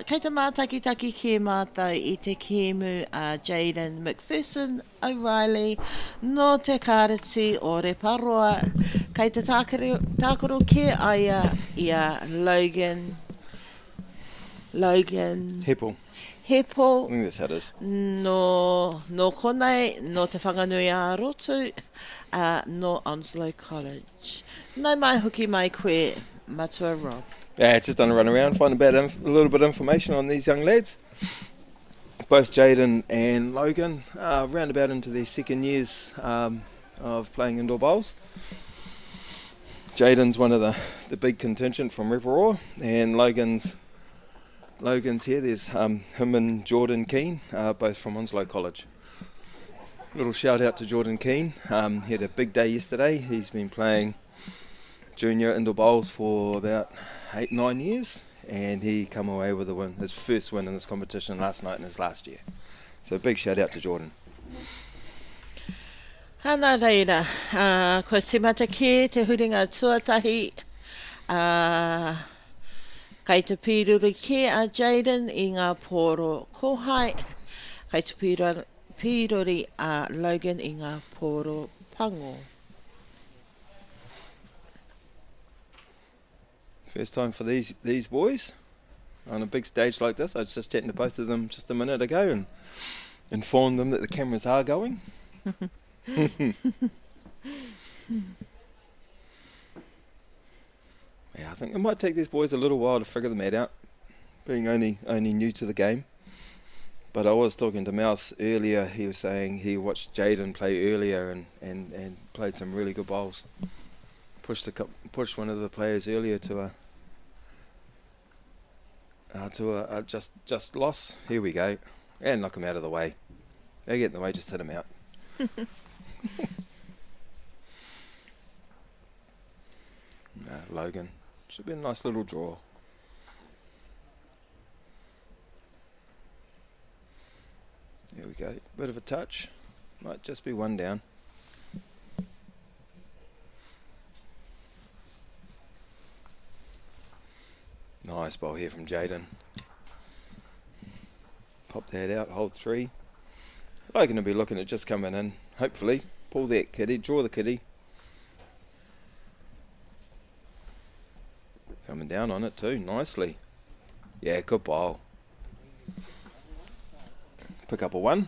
Kei te mātakitaki ki mātou I te kimu Jaden McPherson O'Reilly no te kāreti o Reparoa. Kei te tākoro ki aia ia Logan Heppel. Heppel. I think that's how it is. No konei, no te whanganui a rotu, no Onslow College. Nau mai hoki mai koe matua Rob. Yeah, just done a run around, find a little bit of information on these young lads. Both Jaden and Logan are round about into their second years of playing indoor bowls. Jaden's one of the big contingent from Reparoa, and Logan's here. There's him and Jordan Keane, both from Onslow College. Little shout out to Jordan Keane. He had a big day yesterday. He's been playing junior indoor bowls for about 8-9 years, and he come away with a win, his first win in this competition last night in his last year. So big shout out to Jordan. Hana reira, ko simata ki te huringa tuatahi, kei te pīruri ki a Jaden I ngā pōro kohai, kei te pīruri a Logan I ngā pōro pango. First time for these boys on a big stage like this. I was just chatting to both of them just a minute ago and informed them that the cameras are going. Yeah, I think it might take these boys a little while to figure the mat out, being only new to the game. But I was talking to Mouse earlier. He was saying he watched Jaden play earlier and played some really good bowls. Pushed one of the players earlier to a just loss. Here we go, and knock him out of the way. They get in the way, just hit him out. Logan, should be a nice little draw. There we go, bit of a touch, might just be one down. Nice ball here from Jaden. Pop that out, hold 3. Logan will be looking at just coming in, hopefully. Pull that kitty, draw the kitty. Coming down on it too, nicely. Yeah, good ball. Pick up a 1.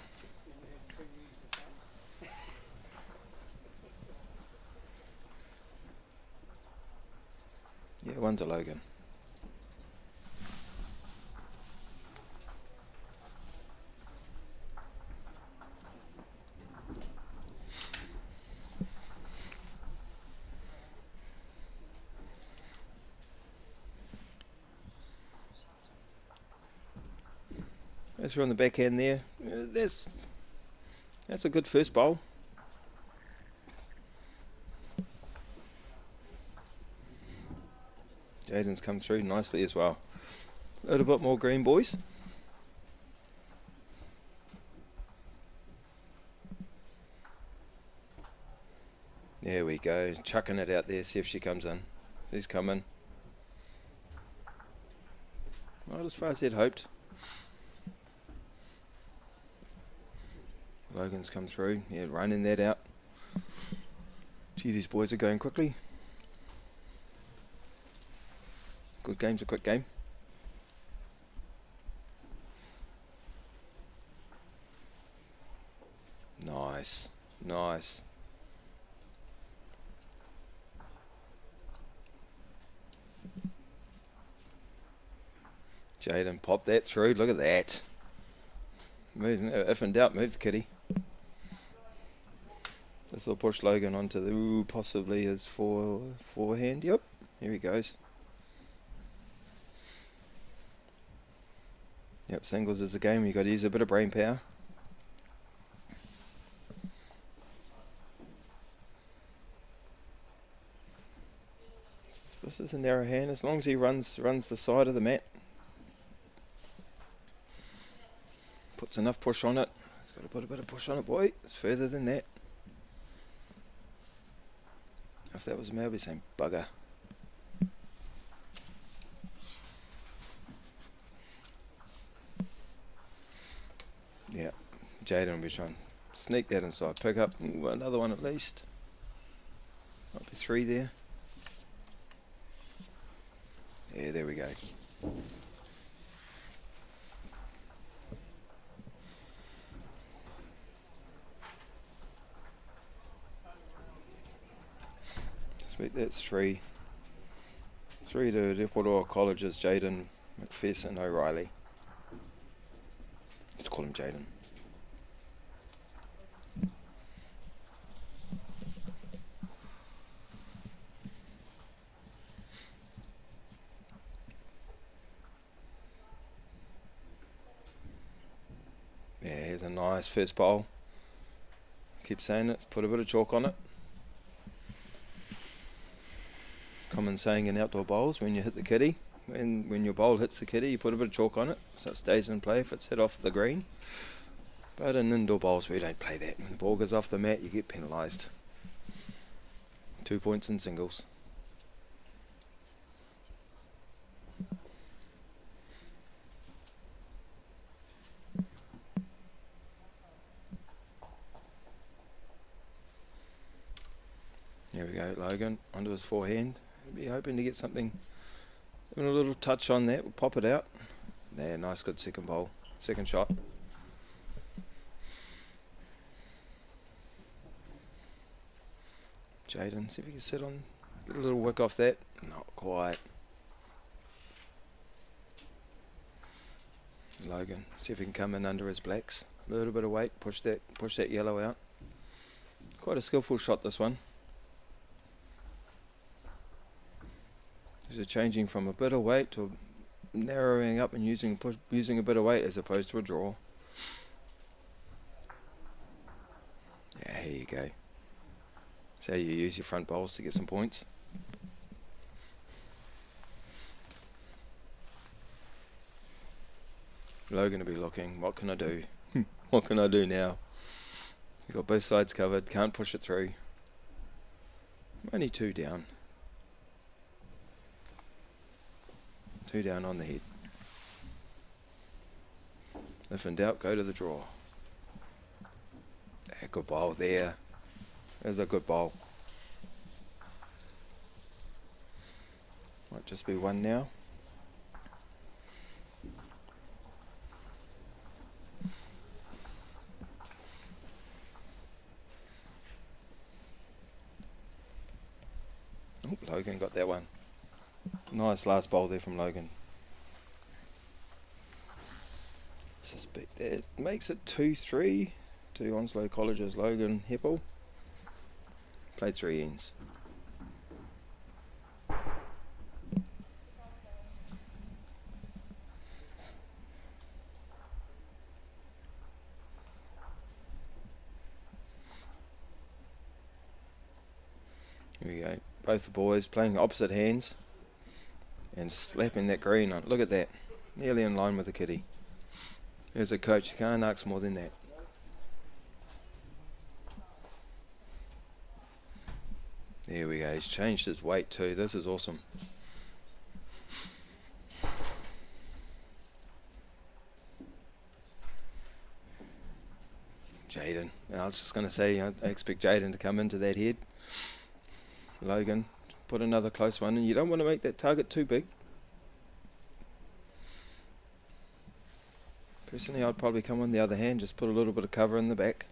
Yeah, 1 to Logan. That's on the backhand there. That's a good first bowl. Jaden's come through nicely as well. A little bit more green, boys. There we go. Chucking it out there. See if she comes in. She's coming. Not as far as he'd hoped. Logan's come through, yeah, running that out. Gee, these boys are going quickly. Good game's a quick game. Nice, nice. Jaden, pop that through, look at that. Move, if in doubt, move the kitty. This will push Logan onto the possibly his forehand. Yep, here he goes. Yep, singles is the game. You got to use a bit of brain power. This is a narrow hand. As long as he runs the side of the mat, puts enough push on it. He's got to put a bit of push on it, boy. It's further than that. If that was me, I'd be saying bugger. Yeah, Jaden will be trying to sneak that inside. Pick up another one at least. Might be 3 there. Yeah, there we go. Sweet, that's 3. 3 to Ecuador College's Jaden, McPherson, O'Reilly. Let's call him Jaden. Yeah, here's a nice first bowl. Keep saying it, put a bit of chalk on it. Common saying in outdoor bowls, when you hit the kitty, when your bowl hits the kitty, you put a bit of chalk on it so it stays in play if it's hit off the green. But in indoor bowls we don't play that. When the ball goes off the mat, you get penalised. 2 points in singles. Here we go, Logan onto his forehand. He'll be hoping to get something, even a little touch on that. We'll pop it out. There, nice, good second bowl, second shot. Jaden, see if he can sit on, get a little wick off that. Not quite. Logan, see if he can come in under his blacks. A little bit of weight, push that yellow out. Quite a skillful shot, this one. These are changing from a bit of weight to narrowing up and using a bit of weight as opposed to a draw. Yeah, here you go. That's how you use your front bowls to get some points. Logan will be looking, what can I do? What can I do now? You've got both sides covered, can't push it through. Only 2 down. 2 down on the head. If in doubt, go to the draw. Yeah, good bowl there. There's a good bowl. Might just be 1 now. Oh, Logan got that one. Nice last bowl there from Logan. Suspect that makes it 2-3 to Onslow College's Logan Heppel. Played 3 ends. Here we go. Both the boys playing opposite hands and slapping that green on. Look at that. Nearly in line with the kitty. As a coach, you can't ask more than that. There we go. He's changed his weight too. This is awesome. Jaden. I was just going to say, I expect Jaden to come into that head. Logan, put another close one, and you don't want to make that target too big. Personally, I'd probably come on the other hand, just put a little bit of cover in the back.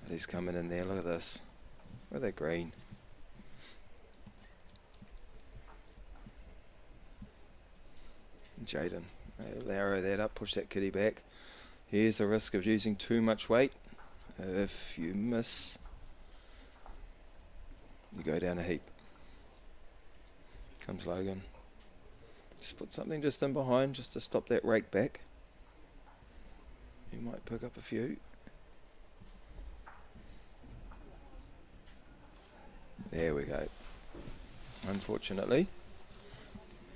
But he's coming in there, look at this. Look at that green. Jaden, arrow that up, push that kitty back. Here's the risk of using too much weight. If you miss, you go down a heap. Comes Logan. Just put something just in behind just to stop that rake back. You might pick up a few. There we go. Unfortunately,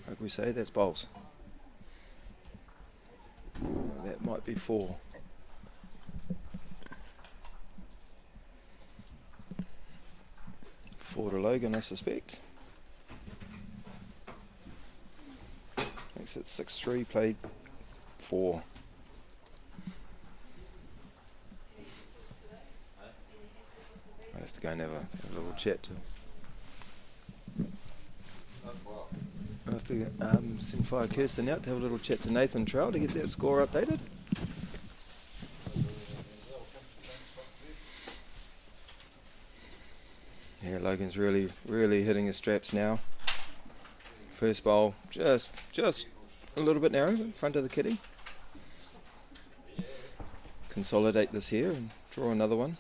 like we say, that's bowls. That might be 4. Four to Logan, I suspect. Makes it 6-3, played 4. I have to go and have a little chat to. I have to send Fire Kirsten out to have a little chat to Nathan Trowell to get that score updated. Yeah, Logan's really hitting his straps now. First bowl, just a little bit narrow in front of the kitty. Consolidate this here and draw another one.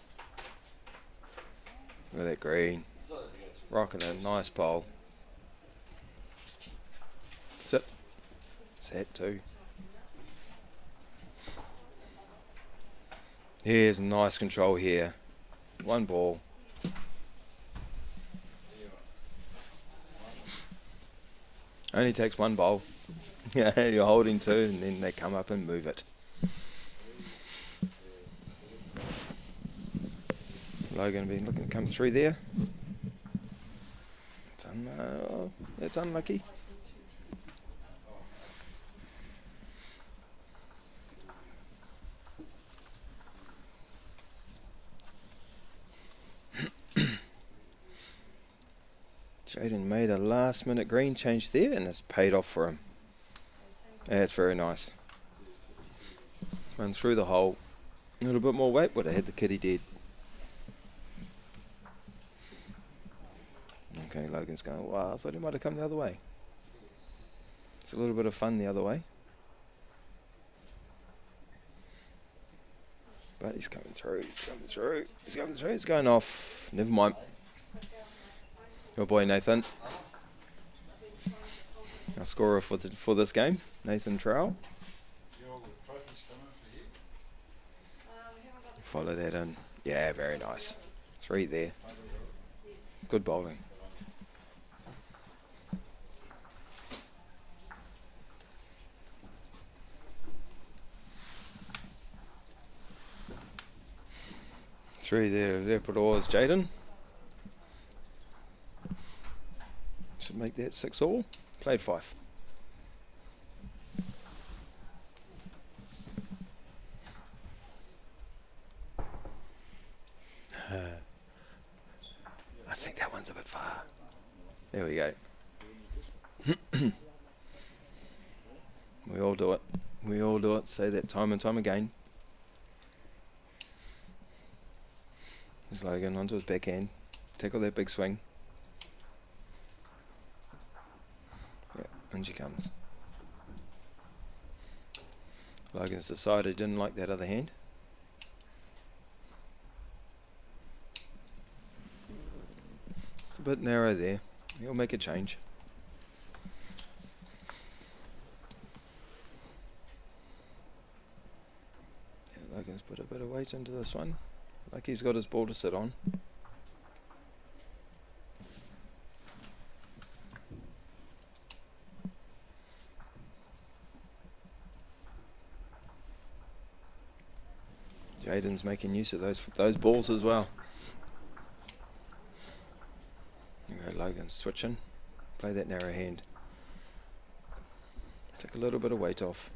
Look at that green. Rocking a nice bowl. Sit. Sat 2. Here's nice control here. 1 ball. Only takes 1 bowl. Yeah, you're holding 2 and then they come up and move it. Logan been looking to come through there. It's unlucky. Jaden made a last minute green change there and it's paid off for him. That's very nice. Run through the hole. A little bit more weight would have had the kitty dead. Okay, Logan's going, wow, I thought he might have come the other way. It's a little bit of fun the other way. But he's coming through, he's going off. Never mind. Your boy Nathan. Our scorer for this game, Nathan Trowell. Follow that in. Yeah, very nice. 3 there. Good bowling. Three there put oars, Jaden. Should make that 6 all. Played 5. I think that one's a bit far. There we go. We all do it. We all do it. Say that time and time again. There's Logan onto his backhand. Tackle that big swing. Yeah, and she comes. Logan's decided he didn't like that other hand. It's a bit narrow there. He'll make a change. Yeah, Logan's put a bit of weight into this one. Like he's got his ball to sit on. Jaden's making use of those balls as well. There you go, Logan's switching. Play that narrow hand. Take a little bit of weight off.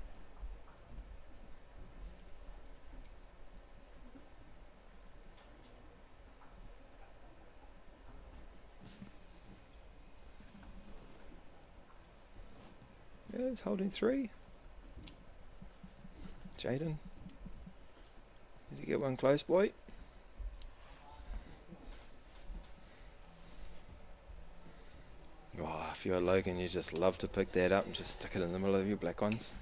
Yeah, he's holding 3. Jaden. Did you get one close, boy? Oh, if you're Logan, you just love to pick that up and just stick it in the middle of your black ones.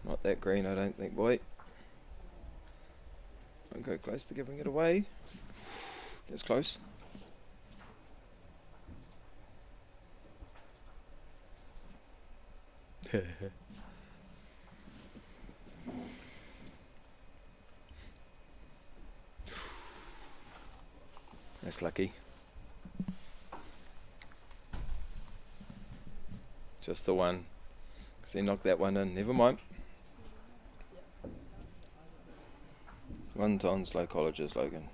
Not that green, I don't think, boy. Don't go close to giving it away. That's close. That's lucky. Just the one. Because he knocked that one in. Never mind. One's on slow colleges, Logan.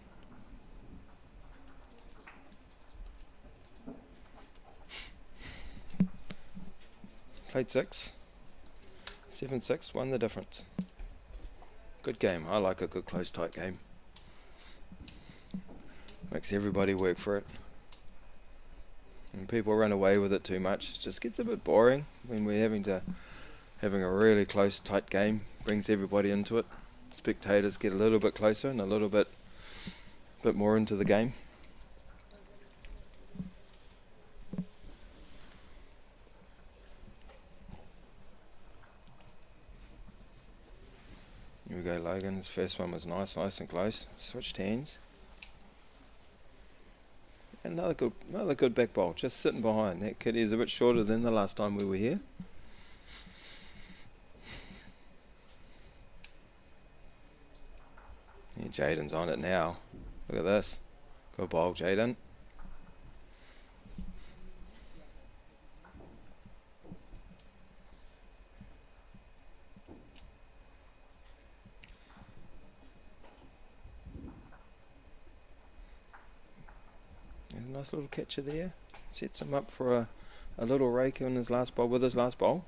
Played 6. 7-6. Won the difference. Good game. I like a good close tight game. Makes everybody work for it. When people run away with it too much, it just gets a bit boring. When we're having a really close tight game, brings everybody into it. Spectators get a little bit closer and a little bit more into the game. Here we go, Logan. His first one was nice and close. Switched hands. Another good back bowl, just sitting behind. That kid is a bit shorter than the last time we were here. Yeah, Jaden's on it now. Look at this. Good bowl, Jaden. There's a nice little catcher there. Sets him up for a little rake on his last bowl with his last bowl.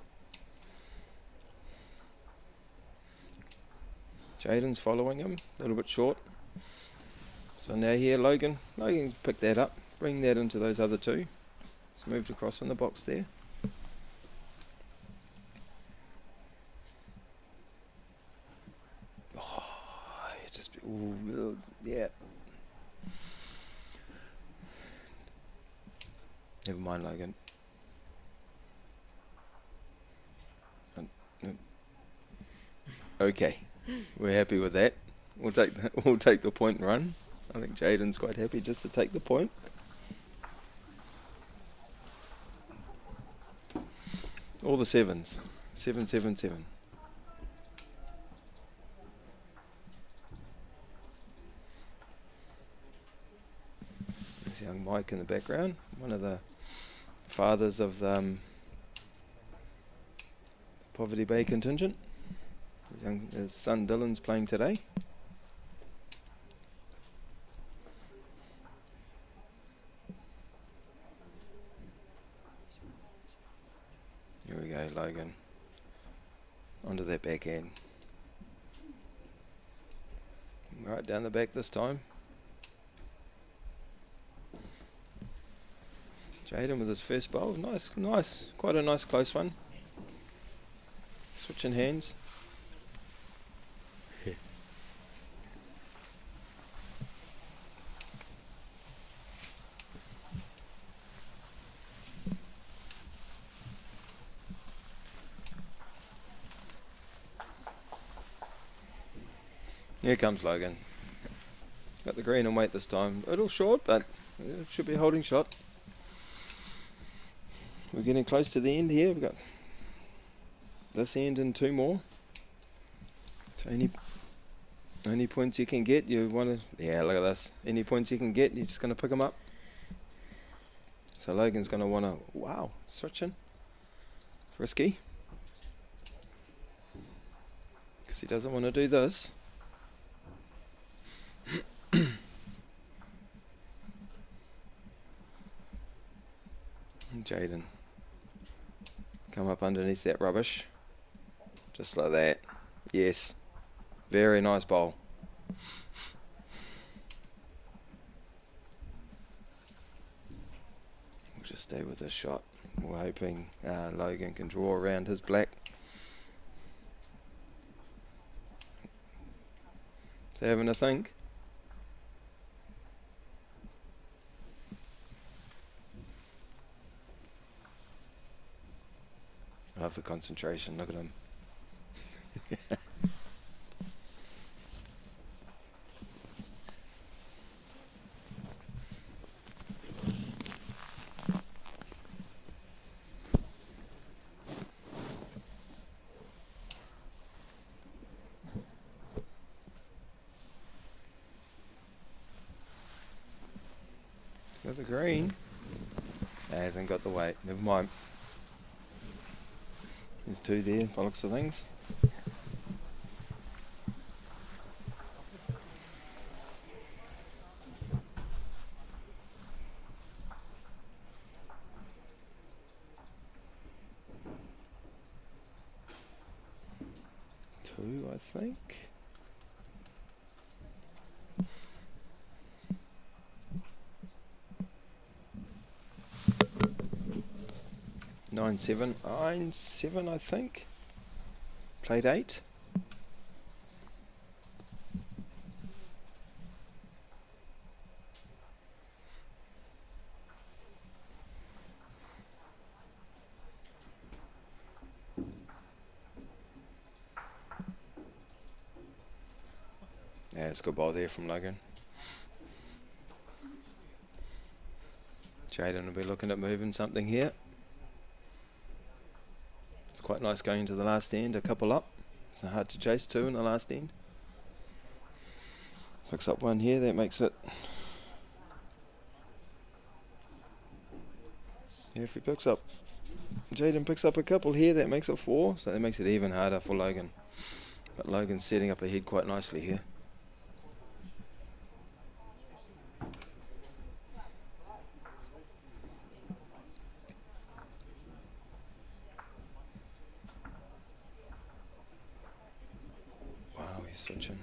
Jaden's following him, a little bit short. So now here, Logan pick that up, bring that into those other two. It's moved across in the box there. Oh, just, ooh, yeah. Never mind, Logan. Okay. We're happy with that. We'll take the point and run. I think Jaden's quite happy just to take the point. All the 7s. 7, 7, 7. There's young Mike in the background. One of the fathers of the Poverty Bay contingent. His son Dylan's playing today. Here we go, Logan. Onto that backhand. Right down the back this time. Jaden with his first bowl. Nice. Quite a nice close one. Switching hands. Here comes Logan. Got the green and weight this time. A little short, but it should be a holding shot. We're getting close to the end here. We've got this end and 2 more. So any points you can get, you want to... Yeah, look at this. Any points you can get, you're just going to pick them up. So Logan's going to want to... Wow, switching. Risky. Because he doesn't want to do this. Jaden, come up underneath that rubbish, just like that. Yes, very nice bowl. We'll just stay with this shot. We're hoping Logan can draw around his black. Is he having a think? I love the concentration, look at him. green. Hasn't got the weight. Never mind. There's 2 there by the looks of things. Two, I think. Nine, seven, I think. Played 8. Yeah, it's a good ball there from Logan. Jaden will be looking at moving something here. It's quite nice going to the last end, a couple up. It's hard to chase 2 in the last end. Picks up 1 here, that makes it. Yeah, if he picks up, Jaden picks up a couple here, that makes it 4, so that makes it even harder for Logan. But Logan's setting up ahead quite nicely here. Wow, he's switching.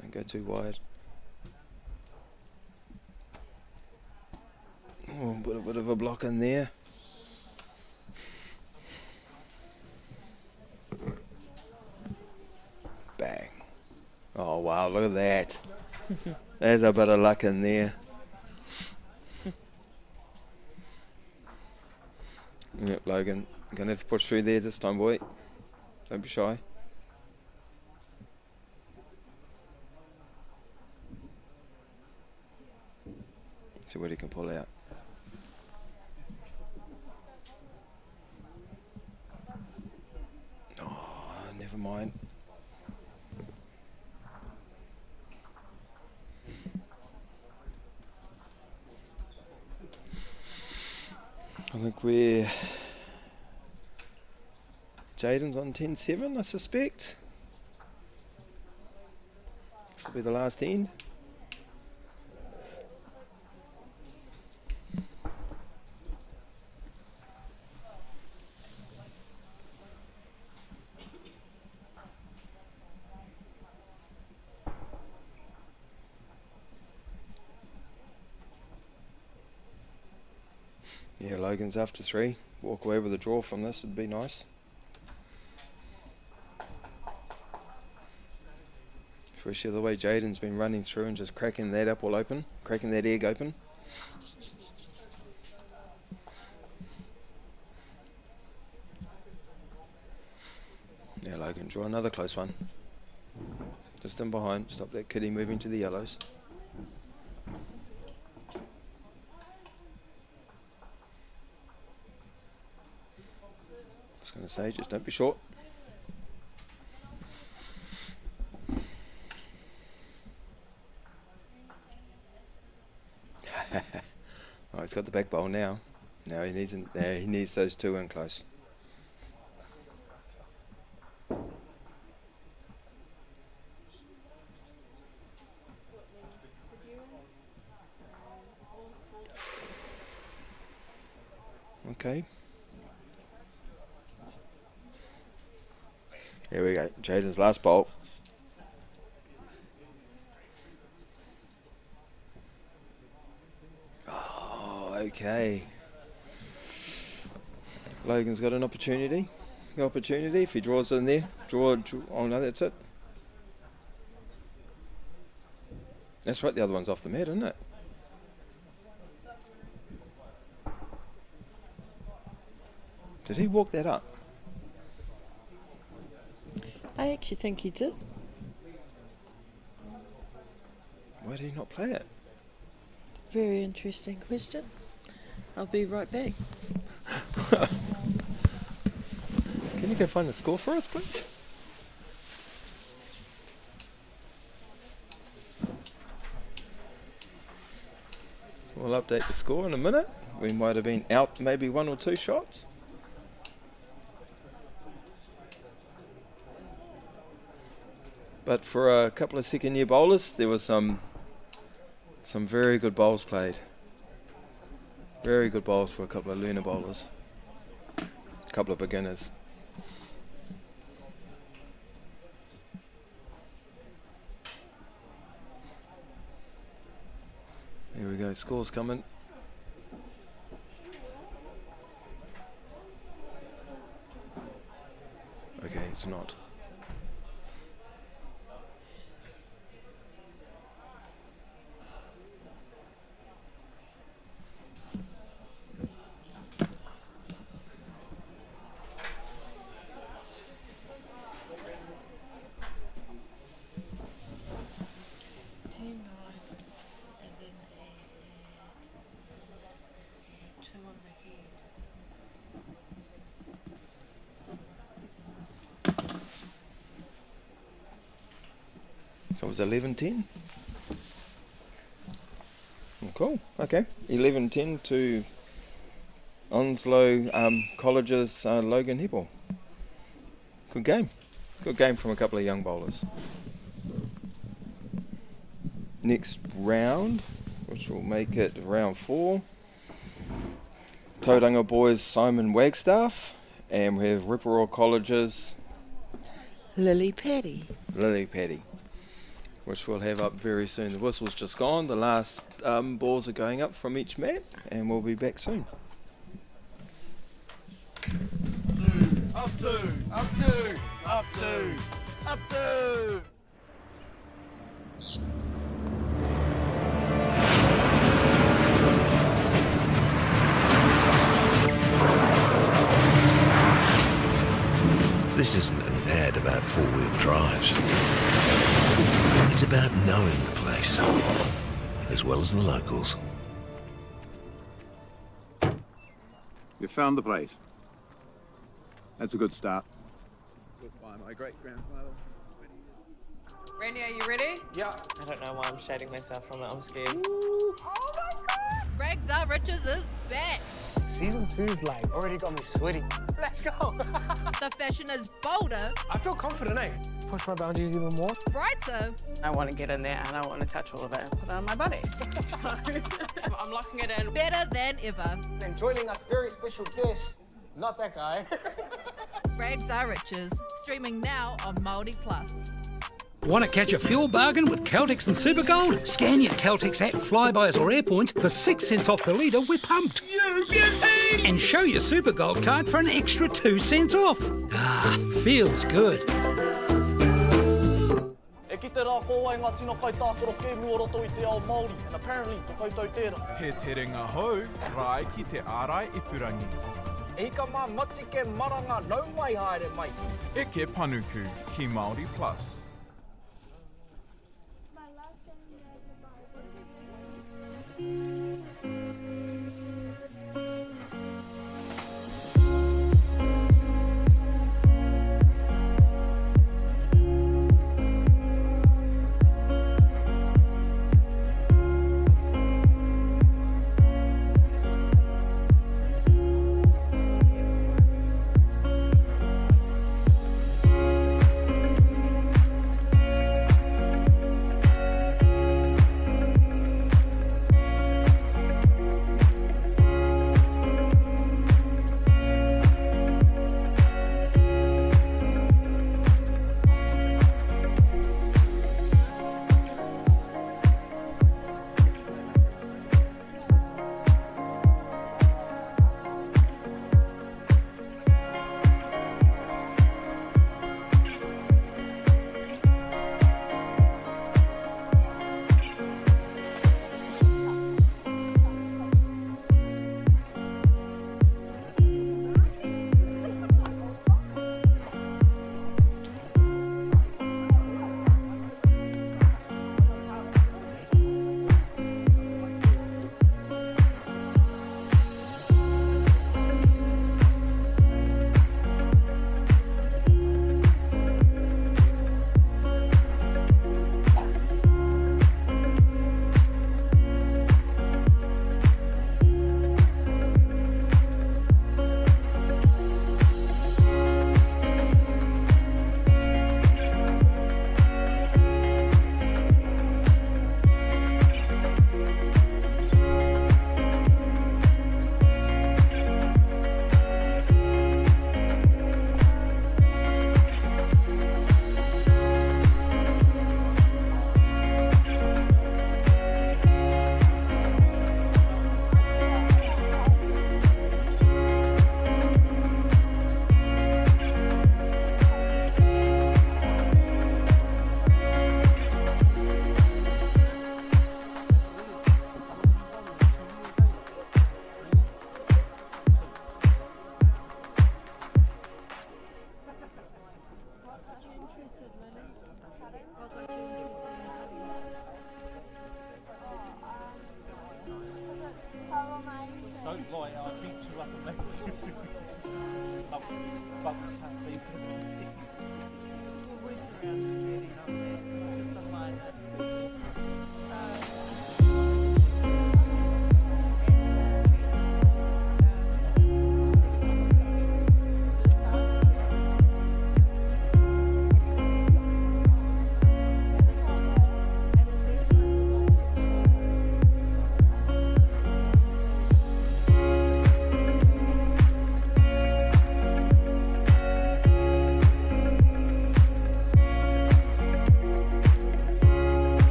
Don't go too wide. Oh, put a bit of a block in there. Bang. Oh wow, look at that. There's a bit of luck in there. Yep, Logan, gonna have to push through there this time, boy. Don't be shy. See what he can pull out. Oh, never mind. I think we're Jaden's on 10-7, I suspect. This will be the last end. Yeah, Logan's after 3. Walk away with a draw from this would be nice. Especially the way Jaden's been running through and just cracking that apple open, cracking that egg open. Yeah, Logan, draw another close one. Just in behind, stop that kitty moving to the yellows. Just going to say, just don't be short. Oh, he's got the back bowl now. Now he needs those 2 in close. Okay. Here we go. Jaden's last bowl. Oh, okay. Logan's got an opportunity. If he draws in there. Draw. Oh no, that's it. That's right, the other one's off the mat, isn't it? Did he walk that up? I actually think he did. Why did he not play it? Very interesting question. I'll be right back. Can you go find the score for us, please? We'll update the score in a minute. We might have been out maybe 1 or 2 shots. But for a couple of second-year bowlers, there was some very good bowls played. Very good bowls for a couple of learner bowlers. A couple of beginners. Here we go, scores coming. Okay, it's not. So it was 11-10. Cool. Okay. 11-10 to Onslow College's Logan Hebel. Good game. Good game from a couple of young bowlers. Next round, which will make it round 4. Tauranga boys Simon Wagstaff, and we have Ripperall College's Lily Paddy. Which we'll have up very soon. The whistle's just gone. The last balls are going up from each mat, and we'll be back soon. Up two. This isn't an ad about four-wheel drives. It's about knowing the place, as well as the locals. You found the place. That's a good start. Goodbye, my great-grandfather. Randy, are you ready? Yeah. I don't know why I'm shading myself from it. I'm scared. Oh my God! Rags Are Riches is back. Season 2's like already got me sweaty. Let's go. The fashion is bolder. I feel confident, eh? Push my boundaries even more. Brighter. I want to get in there and I want to touch all of it and put it on my body. I'm locking it in. Better than ever. And joining us, very special guest, not that guy. Rags Are Riches, streaming now on Māori Plus. Want to catch a fuel bargain with Caltex and Supergold? Scan your Caltex app, Flybuys or Airpoints for 6 cents off per litre with Pumped. You get me! And show your Supergold card for an extra 2 cents off. Ah, feels good. E ki te rā koa i ngā tino kai tākoro ke muoroto I te ao Māori, and apparently te koutou tērā. He tere ngā hou, rai ki te ārai ipurangi. E ka mā mati ke maranga nau mai haere mai. E ke panuku ki Māori Plus.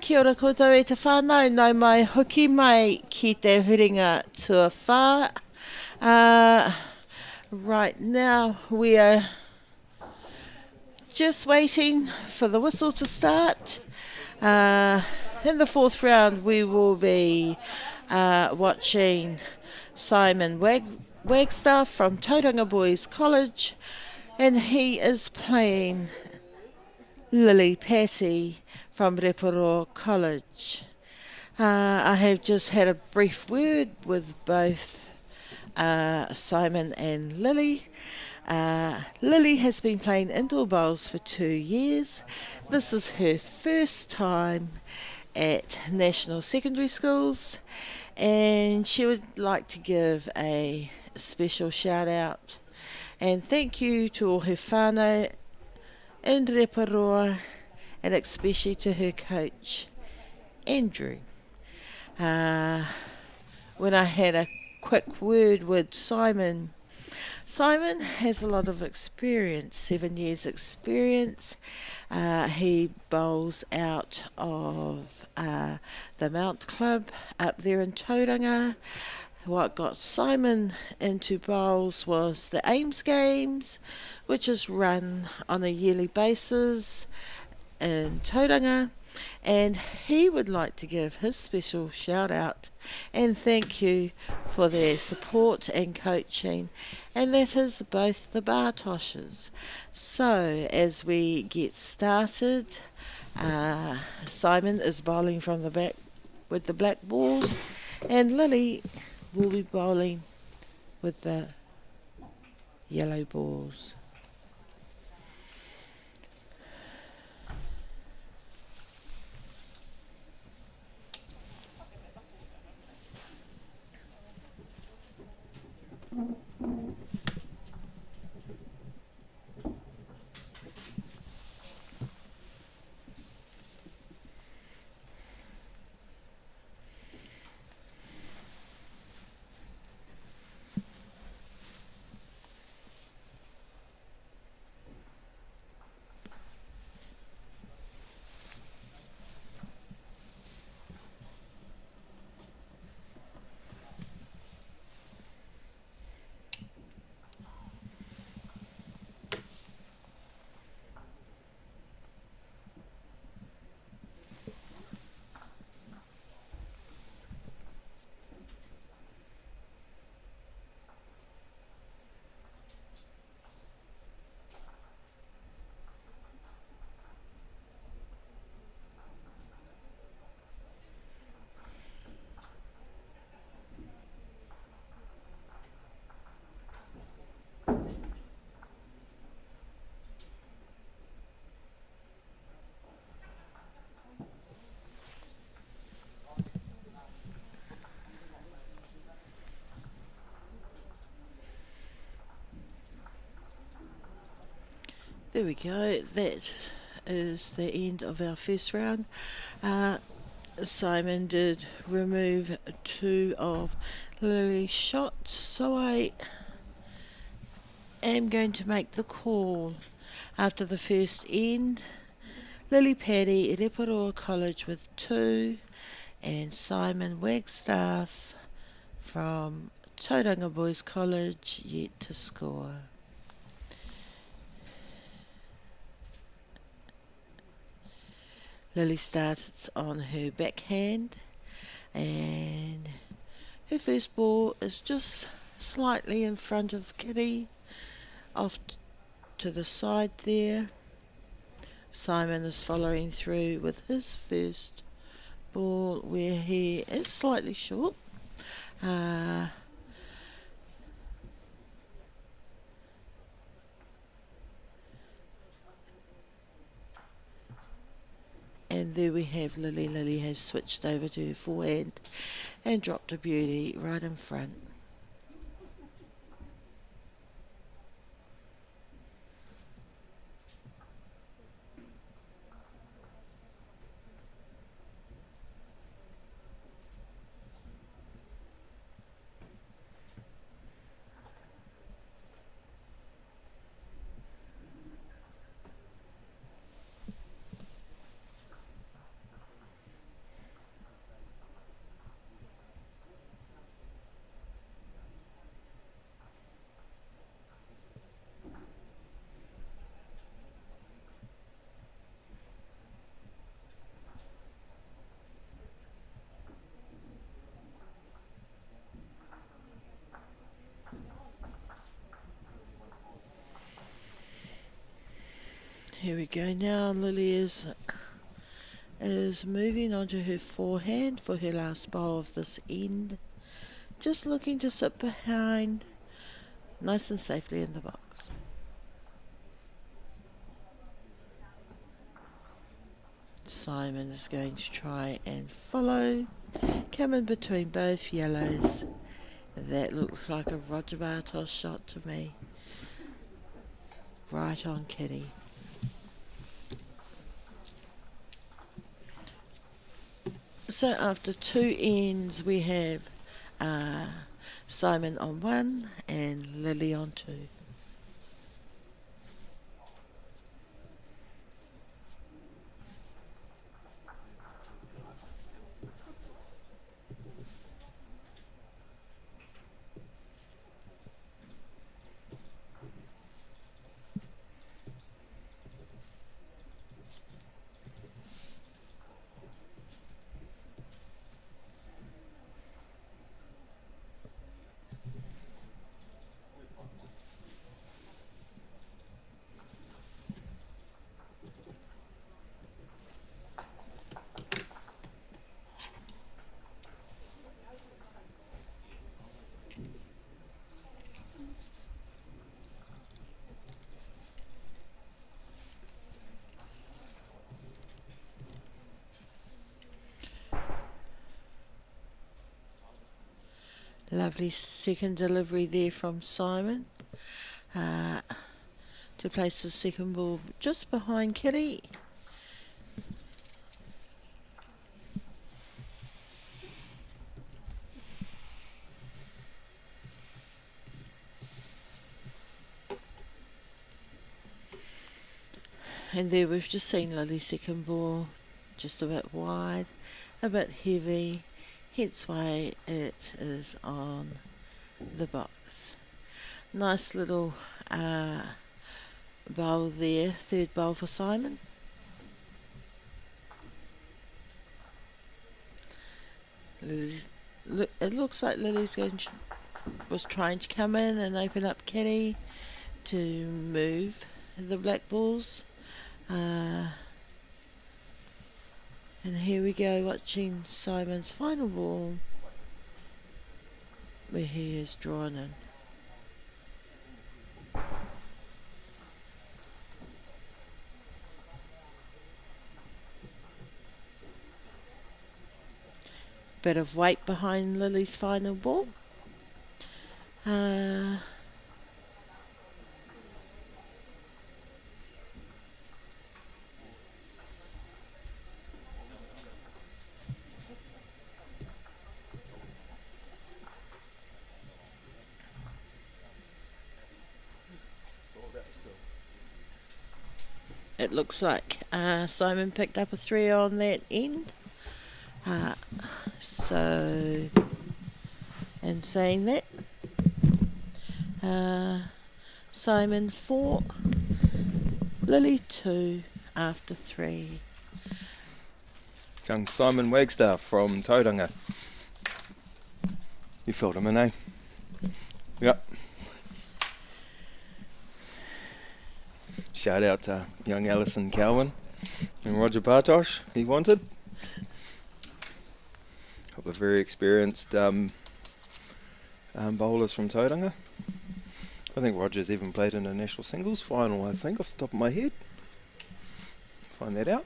Kia ora koutou e te whānau, nau mai hoki mai ki te huringa tua whā. Right now we are just waiting for the whistle to start. In the fourth round we will be watching Simon Wagstaff from Tauranga Boys College, and he is playing Lily Passy from Reparo College. I have just had a brief word with both Simon and Lily. Lily has been playing indoor bowls for 2 years. This is her first time at national secondary schools, and she would like to give a special shout out and thank you to all her whānau in Reparoa, and especially to her coach, Andrew. When I had a quick word with Simon has a lot of experience, 7 years experience. He bowls out of the Mount Club up there in Tauranga. What got Simon into bowls was the Ames Games, which is run on a yearly basis in Tauranga, and he would like to give his special shout out and thank you for their support and coaching, and that is both the Bartoshes. So as we get started, Simon is bowling from the back with the black balls, and Lily will be bowling with the yellow balls. There we go. That is the end of our first round. Simon did remove 2 of Lily's shots, so I am going to make the call after the first end. Lily Paddy, Reparoa College with 2, and Simon Wagstaff from Tauranga Boys College yet to score. Lily starts on her backhand, and her first ball is just slightly in front of Kitty, off to the side there. Simon is following through with his first ball, where he is slightly short. And there we have Lily. Lily has switched over to her forehand and dropped a beauty right in front. Here we go now. Lily is moving onto her forehand for her last bowl of this end. Just looking to sit behind, nice and safely in the box. Simon is going to try and follow, come in between both yellows. That looks like a Roger Bartos shot to me. Right on Kitty. So after 2 ends we have Simon on 1 and Lily on 2. Lovely second delivery there from Simon to place the second ball just behind Kitty. And there we've just seen Lily's second ball, just a bit wide, a bit heavy, hence why it is on the box. Nice little bowl there, third bowl for Simon. It looks like Lily's was trying to come in and open up Kitty to move the black balls. And here we go, watching Simon's final ball, where he is drawn in. Bit of weight behind Lily's final ball. it looks like Simon picked up a 3 on that end. So, in saying that, Simon 4, Lily 2 after 3. Young Simon Wagstaff from Tauranga. You filled him in, eh? Yep. Shout out to young Alison Cowan and Roger Bartosh, he wanted. A couple of very experienced bowlers from Tauranga. I think Roger's even played in a national singles final, I think, off the top of my head. Find that out.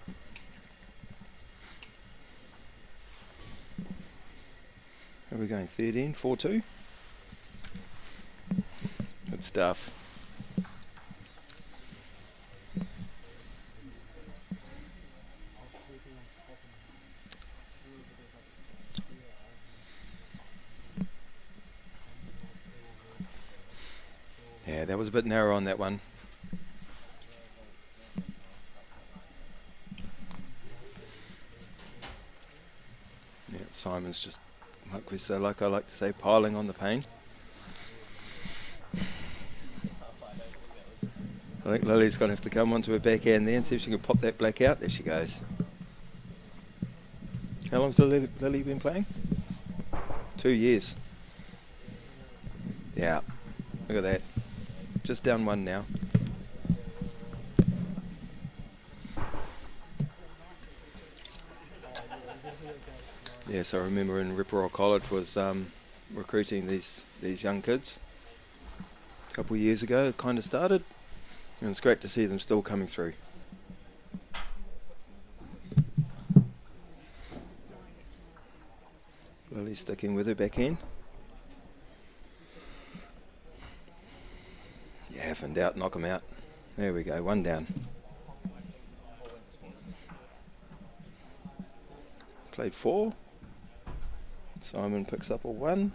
How are we going? 13, 4-2. Good stuff. Yeah, that was a bit narrow on that one. Yeah, Simon's just, like I like to say, piling on the pain. I think Lily's going to have to come onto her backhand there and see if she can pop that black out. There she goes. How long's Lily been playing? 2 years. Yeah, look at that. Just down 1 now. Yes, I remember in Ripper College was recruiting these young kids a couple of years ago. It kind of started, and it's great to see them still coming through. Lily's sticking with her backhand. Yeah, if in doubt, knock them out. There we go, 1 down. Played 4. Simon picks up a 1.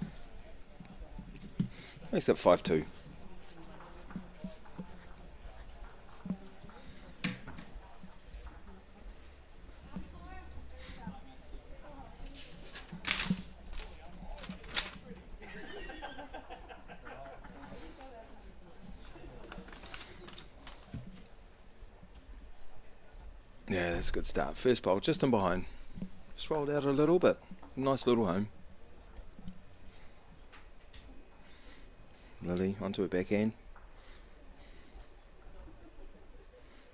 Makes it 5-2. Yeah, that's a good start. First bowl, just in behind. Just rolled out a little bit. Nice little home. Lily onto her backhand.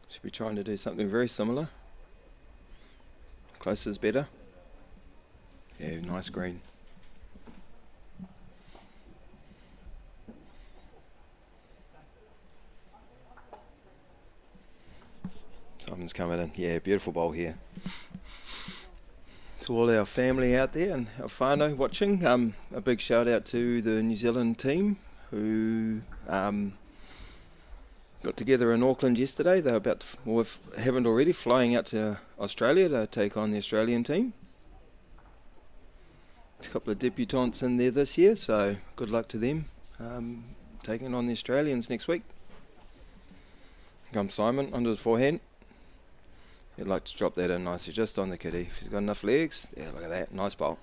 Should be trying to do something very similar. Close is better. Yeah, nice green. Simon's coming in. Yeah, beautiful bowl here. To all our family out there and our whānau watching, a big shout out to the New Zealand team who got together in Auckland yesterday. They're about to, or haven't already, flying out to Australia to take on the Australian team. There's a couple of debutants in there this year, so good luck to them taking on the Australians next week. Here comes Simon under the forehand. He'd like to drop that in nicely, just on the kitty. If he's got enough legs, yeah, look at that, nice bowl.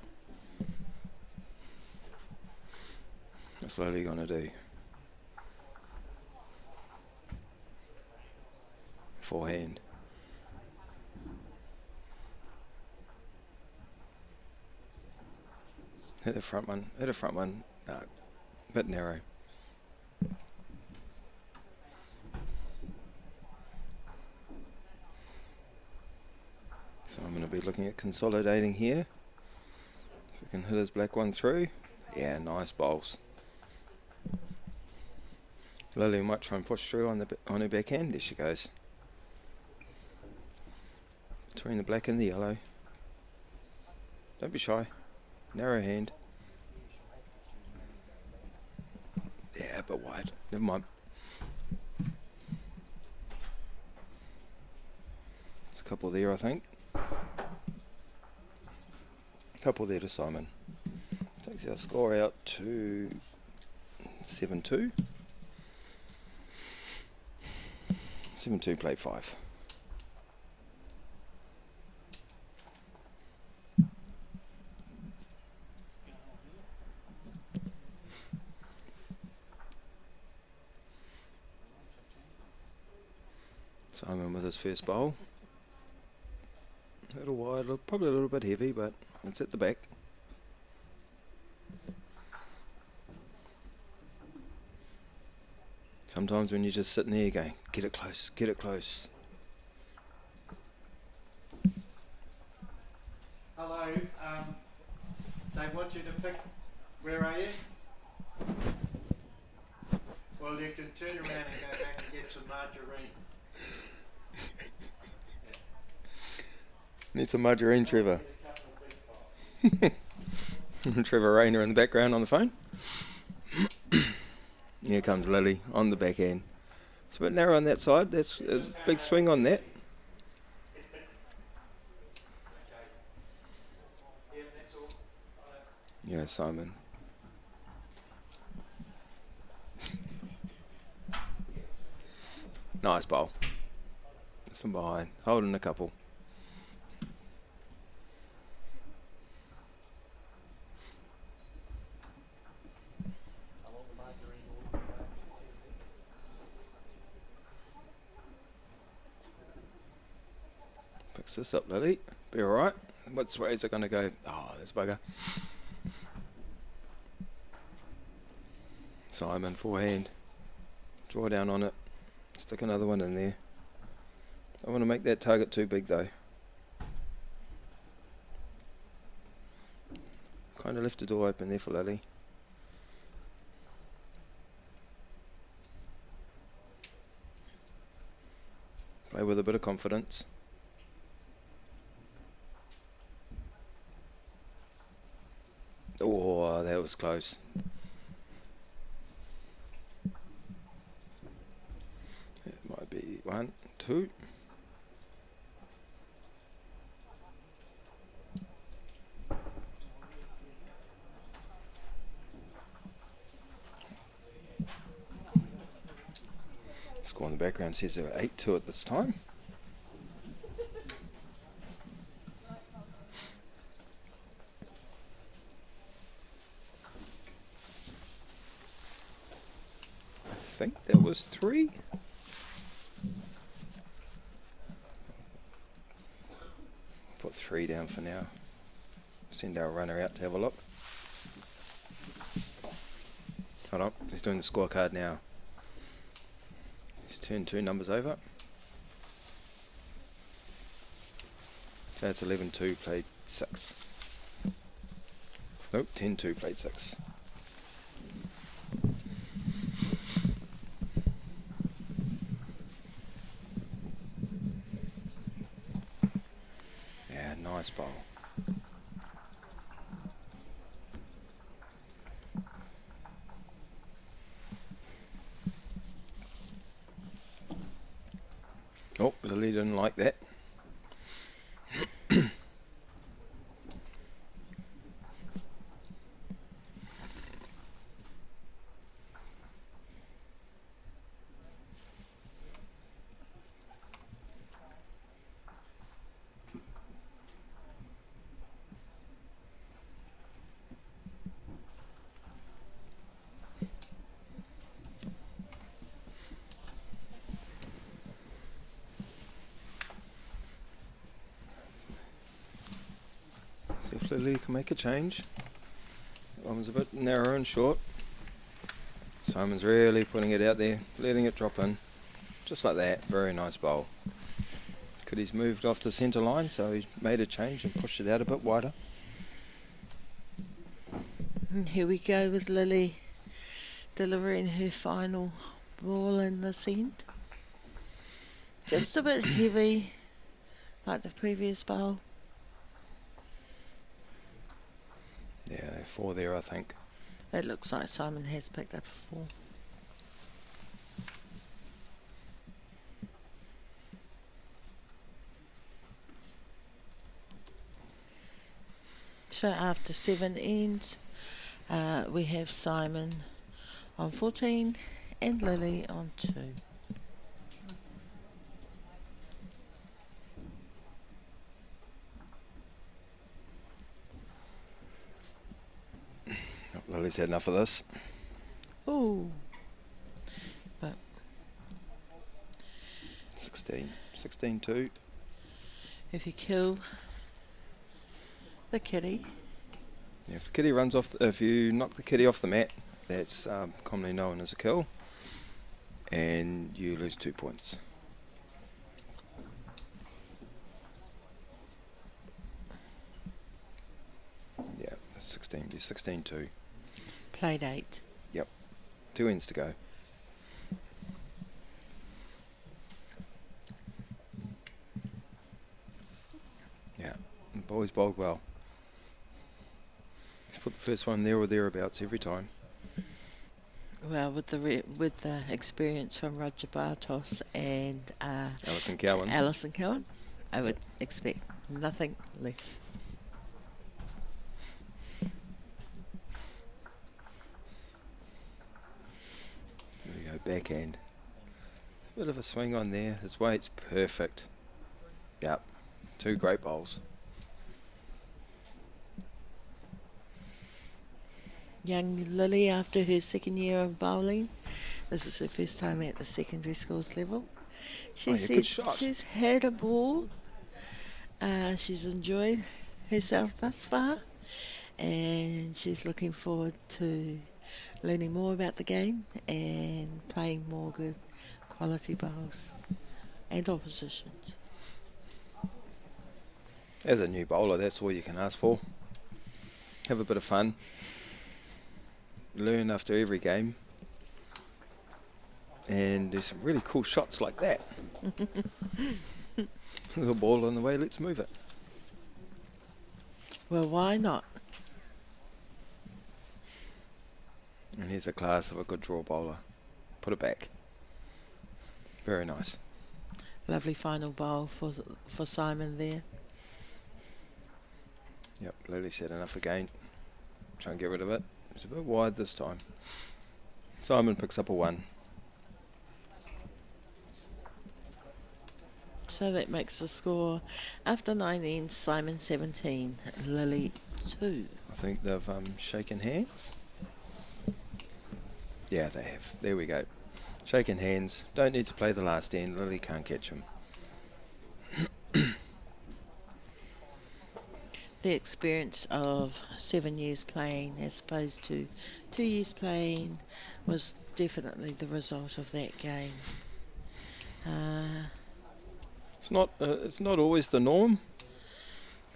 That's slowly going to do. Forehand. Hit the front one, hit a front one. No, a bit narrow. So I'm going to be looking at consolidating here. If we can hit his black one through. Yeah, nice bowls. Lily might try and push through on her backhand. There she goes. Between the black and the yellow. Don't be shy. Narrow hand. Yeah, but wide. Never mind. There's a couple there, I think. Couple there to Simon. Takes our score out to 7-2. 7-2, play 5. Simon with his first bowl. A little wide, probably a little bit heavy, but it's at the back. Sometimes when you're just sitting there, you go, get it close, get it close. Hello, they want you to pick, where are you? Well, you can turn around and go back and get some margarine. Need some margarine, Trevor. Trevor Rayner in the background on the phone. Here comes Lily on the back end. It's a bit narrow on that side. That's a big swing on that. Yeah, Simon. Nice bowl. Some behind. Holding a couple. Picks this up, Lily. Be alright. Which way is it going to go? Oh, there's a bugger. Simon, forehand. Draw down on it. Stick another one in there. I want to make that target too big though. Kind of left the door open there for Lily. Play with a bit of confidence. Oh, that was close. It might be 1, 2. Score in the background says there are 8-2 at this time. I think that was 3. Put 3 down for now. Send our runner out to have a look. Hold on, he's doing the scorecard now. He's turned 2 numbers over. So it's 11-2, played 6. Nope, 10-2, played 6. Yeah, nice bowl. Oh, Lily didn't like that. See if Lily can make a change. That one was a bit narrow and short. Simon's really putting it out there, letting it drop in. Just like that, very nice bowl. Could he's moved off the centre line, so he made a change and pushed it out a bit wider. And here we go with Lily delivering her final ball in this end. Just a bit heavy, like the previous bowl. Yeah, 4 there, I think. It looks like Simon has picked up a 4. So after 7 ends, we have Simon on 14 and Lily on 2. Lily's had enough of this. Ooh. But 16. 16-2. If you kill the kitty. Yeah, if the kitty runs off, if you knock the kitty off the mat, that's commonly known as a kill, and you lose 2 points. Yeah, 16-2. Played 8. Yep, 2 ends to go. Yeah, the boys bowled well. Let's put the first one there or thereabouts every time. Well, with the experience from Roger Bartos and Alison Cowan, I would expect nothing less. There we go, backhand. Bit of a swing on there. His weight's perfect. Yep, 2 great bowls. Young Lily, after her second year of bowling, this is her first time at the secondary schools level. She said good shot. she's had a ball. She's enjoyed herself thus far, and she's looking forward to learning more about the game and playing more good quality bowls and oppositions. As a new bowler, that's all you can ask for. Have a bit of fun. Learn after every game. And there's some really cool shots like that. There's a ball on the way, let's move it. Well, why not? And here's a class of a good draw bowler. Put it back. Very nice. Lovely final bowl for Simon there. Yep, Lily said enough again. Try and get rid of it. It's a bit wide this time. Simon picks up a 1. So that makes the score, after 9 ends, Simon 17, Lily 2. I think they've shaken hands. Yeah, they have. There we go. Shaking hands. Don't need to play the last end. Lily can't catch him. The experience of 7 years playing as opposed to 2 years playing was definitely the result of that game. It's not always the norm.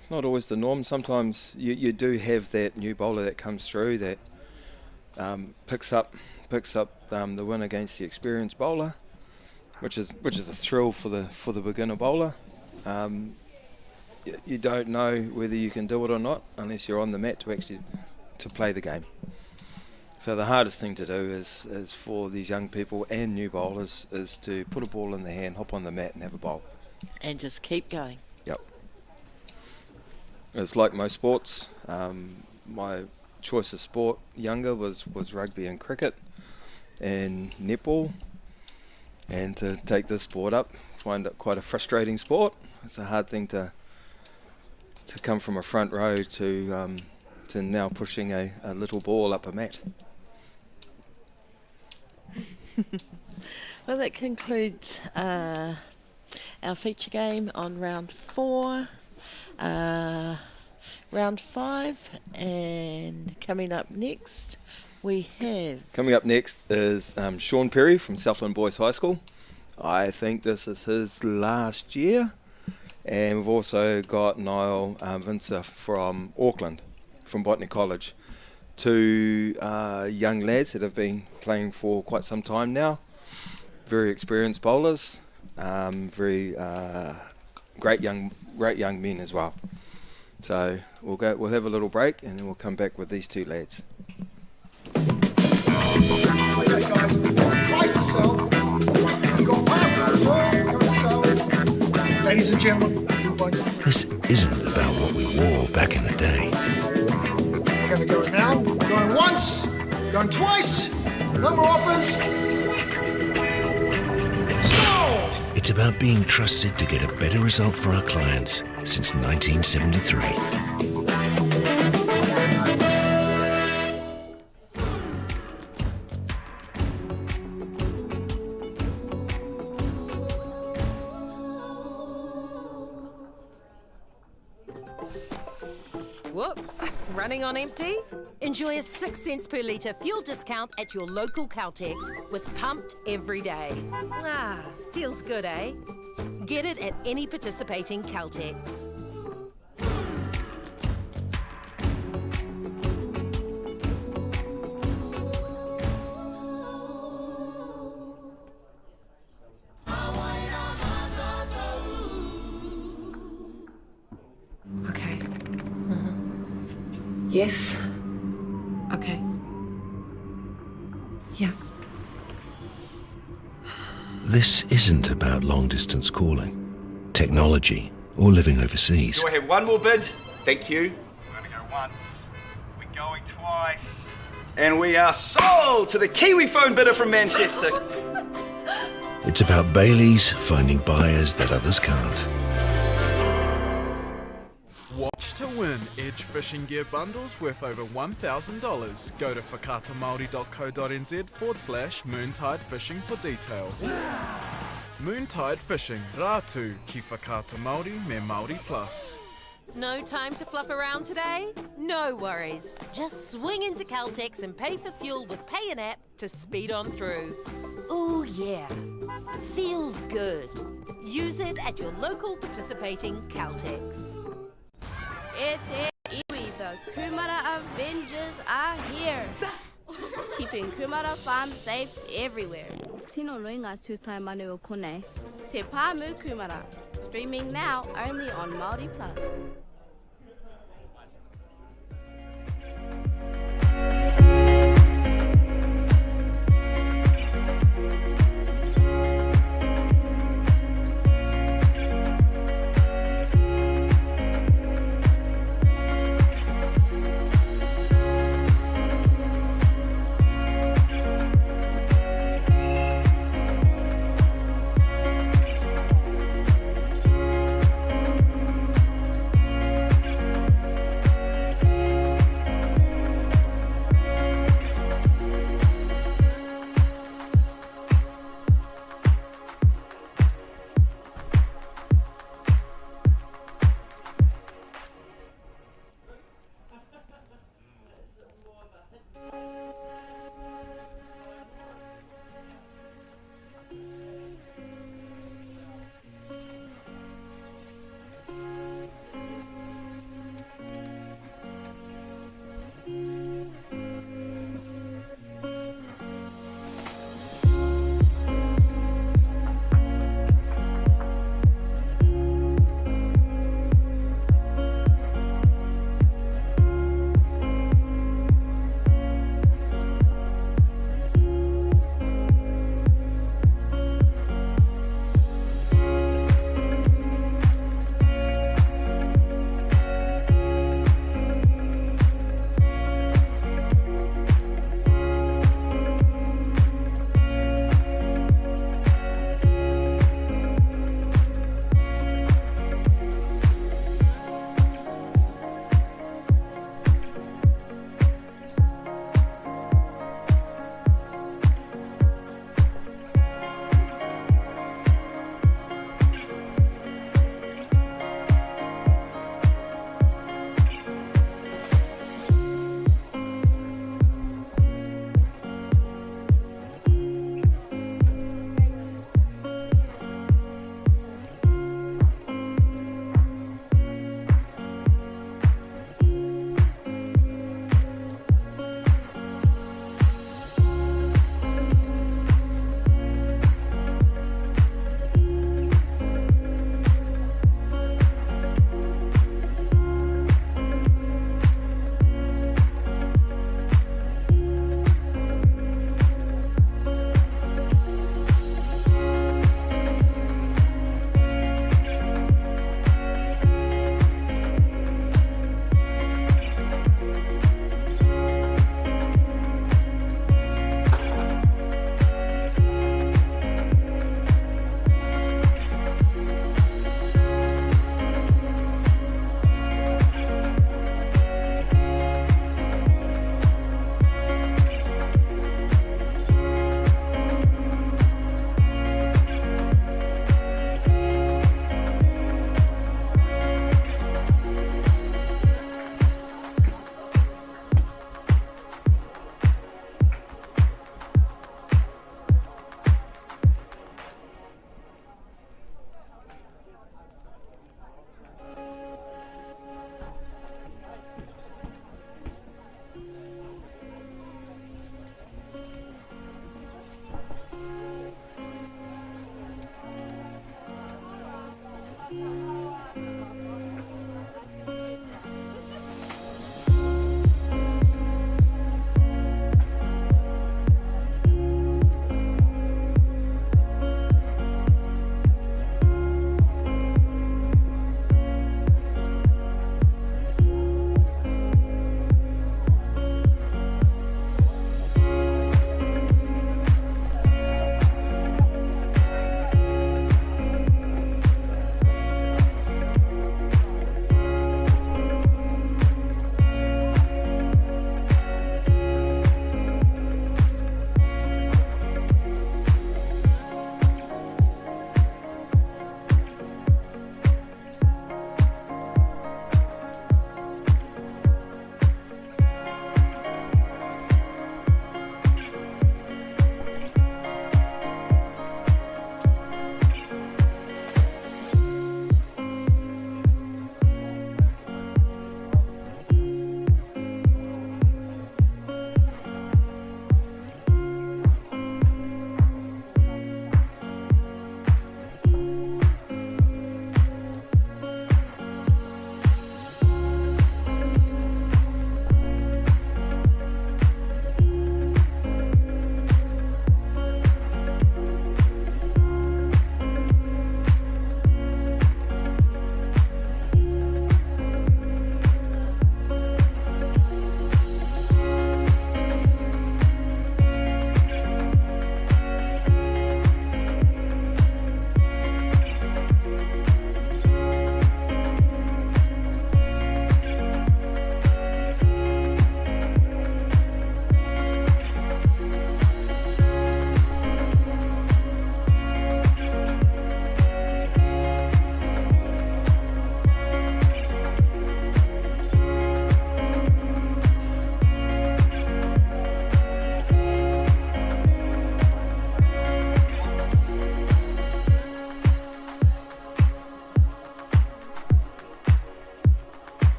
It's not always the norm. Sometimes you do have that new bowler that comes through that picks up the win against the experienced bowler, which is a thrill for the beginner bowler. You don't know whether you can do it or not unless you're on the mat to play the game. So the hardest thing to do is for these young people and new bowlers is to put a ball in the hand, hop on the mat and have a bowl. And just keep going. Yep. It's like most sports. My choice of sport younger was rugby and cricket and netball. And to take this sport up, find it quite a frustrating sport. It's a hard thing to come from a front row to now pushing a little ball up a mat. Well, that concludes our feature game on round 4. Round 5, and coming up next we have... Coming up next is Sean Perry from Southland Boys High School. I think this is his last year. And we've also got Nile Vincer from Auckland, from Botany College. 2 young lads that have been playing for quite some time now. Very experienced bowlers. Very great young men as well. So we'll have a little break and then we'll come back with these 2 lads. Okay, guys, twice the cell. Go past the cell. Go to cell. Ladies and gentlemen, this isn't about what we wore back in the day. we're going to go now. Going once, going twice. No more offers. Sold! It's about being trusted to get a better result for our clients since 1973. running on empty? Enjoy a 6 cents per litre fuel discount at your local Caltex with Pumped every day. Ah, feels good, eh? Get it at any participating Caltex. Okay. Yes. Okay. Yeah. This isn't about long-distance calling, technology, or living overseas. Do I have one more bid? Thank you. We're gonna go once. We're going twice. And we are sold to the Kiwi phone bidder from Manchester. It's about Bailey's finding buyers that others can't. Watch to win Edge fishing gear bundles worth over $1,000. Go to whakatamaori.co.nz/Moontide Fishing for details. Moontide Fishing, rātu ki whakata Māori me Māori Plus. No time to fluff around today? No worries. Just swing into Caltex and pay for fuel with Pay an App to speed on through. Ooh yeah, feels good. Use it at your local participating Caltex. E te iwi, the Kumara Avengers are here. Keeping Kumara Farm safe everywhere. Tino roinga tūtai manu o konei. Te Pāmu Kumara. Streaming now only on Māori Plus.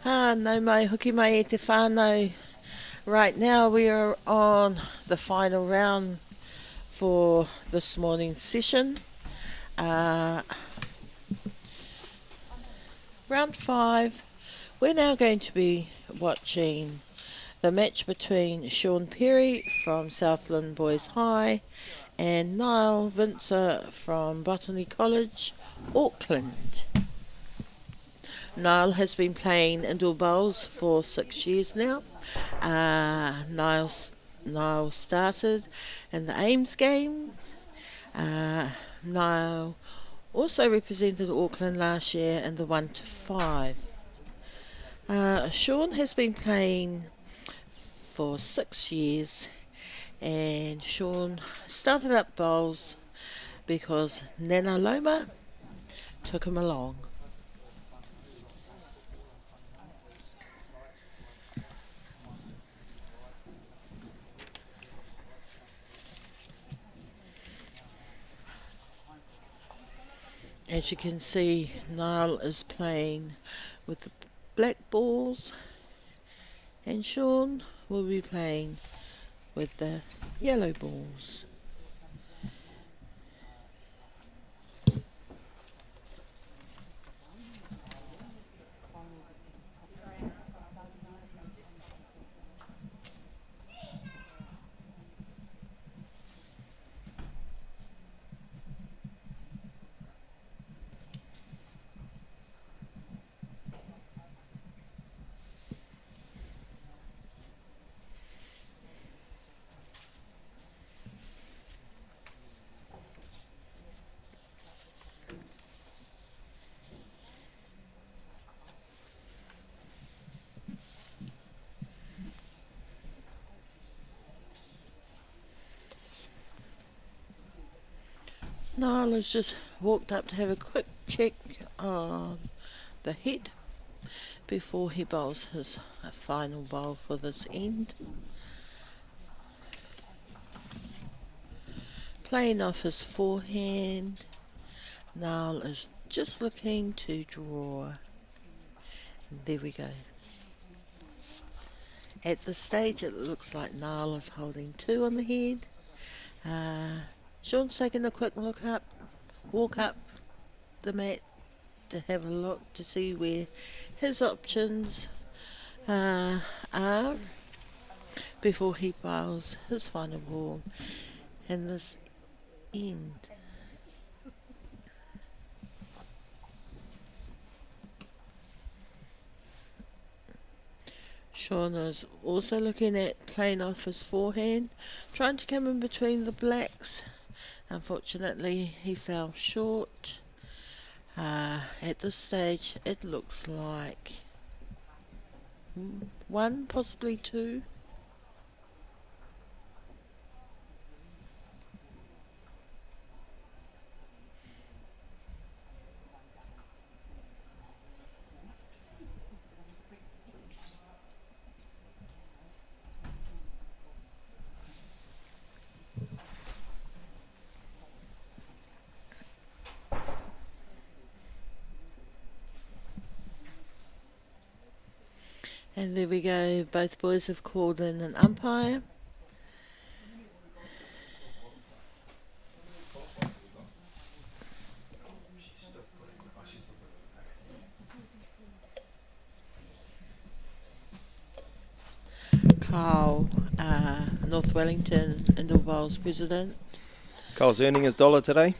No mai hoki mai e te whānau. Right now we are on the final round for this morning's session. Round 5. We're now going to be watching the match between Sean Perry from Southland Boys High and Nile Vincer from Botany College, Auckland. Nile has been playing indoor bowls for 6 years now. Nile started in the Ames Games. Nile also represented Auckland last year in the 1 to 5. Sean has been playing for 6 years, and Sean started up bowls because Nana Loma took him along. As you can see, Nile is playing with the black balls and Sean will be playing with the yellow balls. Nile has just walked up to have a quick check on the head before he bowls his final bowl for this end. Playing off his forehand, Nile is just looking to draw. There we go. At this stage it looks like Nile is holding 2 on the head. Sean's taking a quick walk up the mat to have a look to see where his options are before he bowls his final ball in this end. Sean is also looking at playing off his forehand, trying to come in between the blacks. Unfortunately, he fell short. At this stage, it looks like 1, possibly 2. And there we go, both boys have called in an umpire. Kyle, North Wellington Indoor Bowls president. Kyle's earning his dollar today.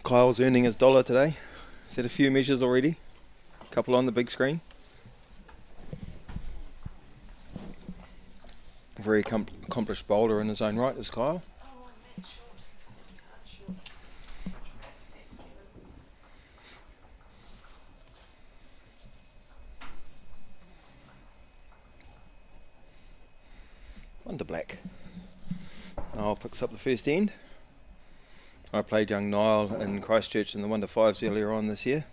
Kyle's earning his dollar today. Set a few measures already, a couple on the big screen. Very accomplished bowler in his own right is Kyle. Wonder black. Nile picks up the first end. I played young Nile in Christchurch in the 1 to 5s earlier on this year.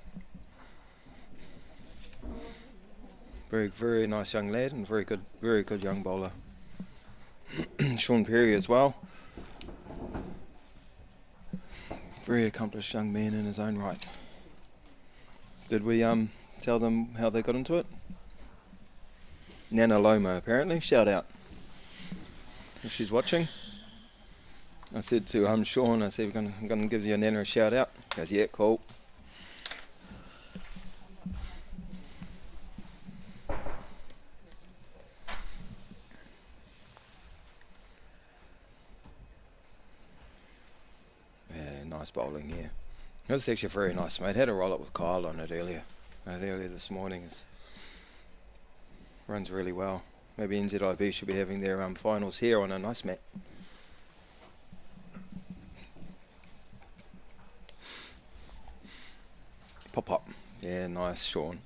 Very nice young lad and very good young bowler. Sean Perry as well. Very accomplished young man in his own right. Did we tell them how they got into it? Nana Loma, apparently. Shout out if she's watching. I said to Sean, I said, I'm going to give your Nana a shout out. He goes, yeah, cool. Yeah, nice bowling here. It was actually very nice, mate. Had a roll up with Kyle on it earlier this morning. Runs really well. Maybe NZIB should be having their finals here on a nice mat. Pop. Yeah, nice, Sean.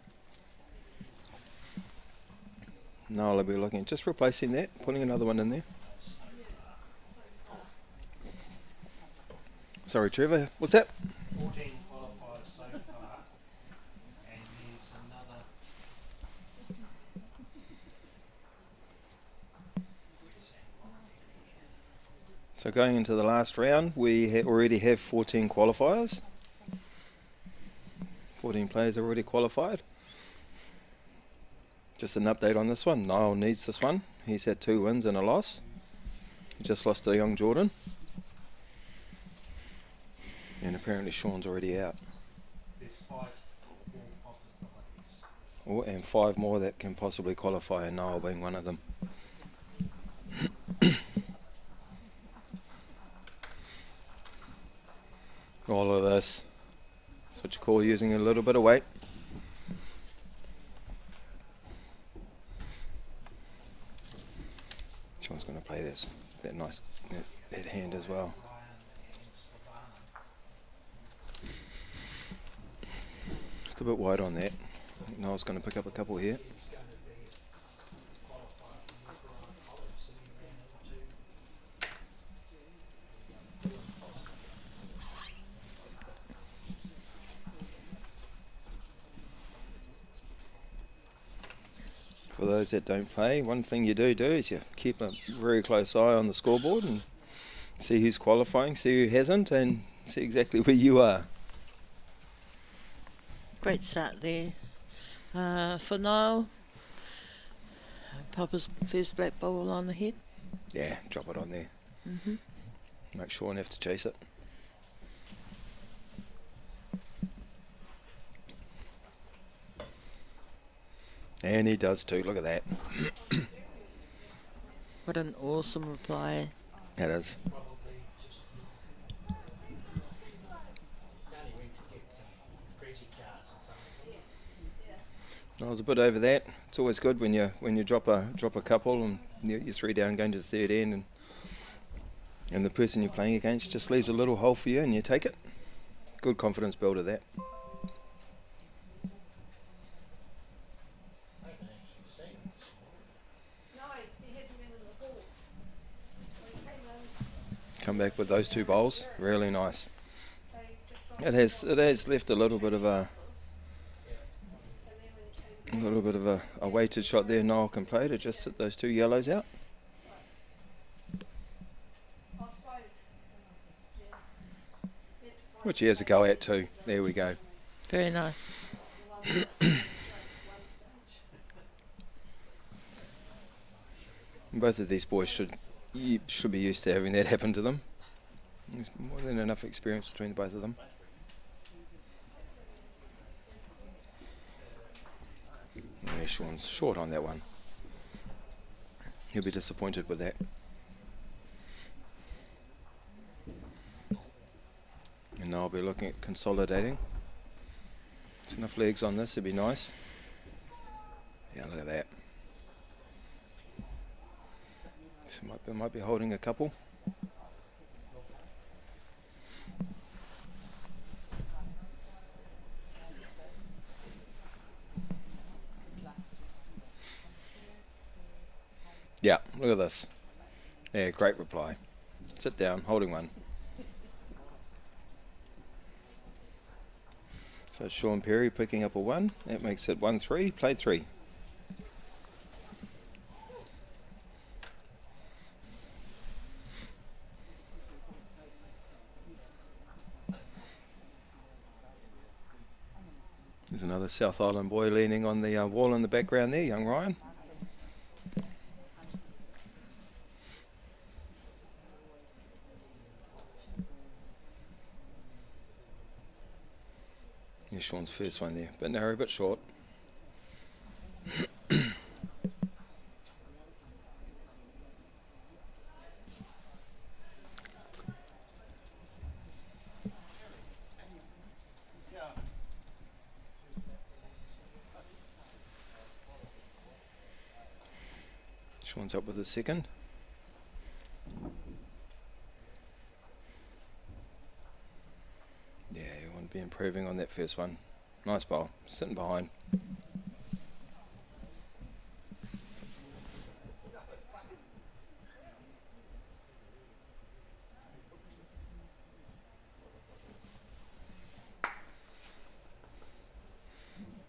Nile will be looking at just replacing that, putting another one in there. Sorry, Trevor, what's that? 14 qualifiers so far, and there's another. So going into the last round, we already have 14 qualifiers. 14 players are already qualified. Just an update on this one. Nile needs this one. He's had 2 wins and a loss. He just lost to young Jordan. And apparently Sean's already out. There's 5 more possibilities. Oh, and 5 more that can possibly qualify, and Nile being one of them. All of this. That's what you call using a little bit of weight. Sean's going to play this. That nice that hand as well. Just a bit wide on that. I think Niall's going to pick up a couple here. For those that don't play, one thing you do is you keep a very close eye on the scoreboard and see who's qualifying, see who hasn't, and see exactly where you are. Great start there for Nile. Papa's first black ball on the head. Yeah, drop it on there. Make Sean have to chase it. And he does too, look at that. What an awesome reply. It is. I was a bit over that. It's always good when you drop a couple and you're 3 down going to the third end, and the person you're playing against just leaves a little hole for you and you take it. Good confidence builder that. Come back with those 2 bowls, really nice. It has left a little bit of a weighted shot there. Nile can play to just sit those 2 yellows out. Which he has a go at too. There we go. Very nice. Both of these boys should be used to having that happen to them. There's more than enough experience between the both of them. Yeah, Sean's short on that one. He'll be disappointed with that. And now I'll be looking at consolidating. There's enough legs on this, it'd be nice. Yeah, look at that. So might be holding a couple. Yeah, look at this. Yeah, great reply. Sit down, holding one. So Sean Perry picking up a 1. That makes it 1-3, played 3. There's another South Island boy leaning on the wall in the background there, young Ryan. Here's Sean's first one there, bit narrow, bit short. Sean's up with the second. Yeah, you want to be improving on that first one. Nice bowl, sitting behind.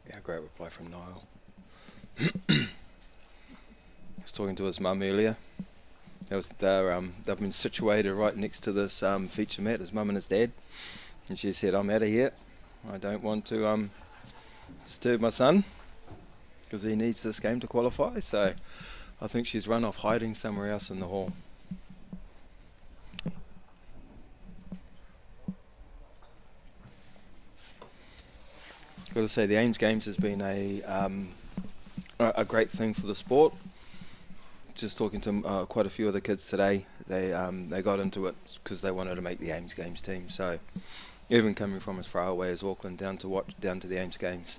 Yeah, great reply from Nile. I was talking to his mum earlier. They've been situated right next to this feature mat, his mum and his dad. And she said, I'm out of here. I don't want to disturb my son because he needs this game to qualify. So I think she's run off hiding somewhere else in the hall. Got to say, the Ames Games has been a great thing for the sport. Just talking to quite a few of the kids today, they got into it because they wanted to make the Ames Games team. So even coming from as far away as Auckland down to the Ames Games,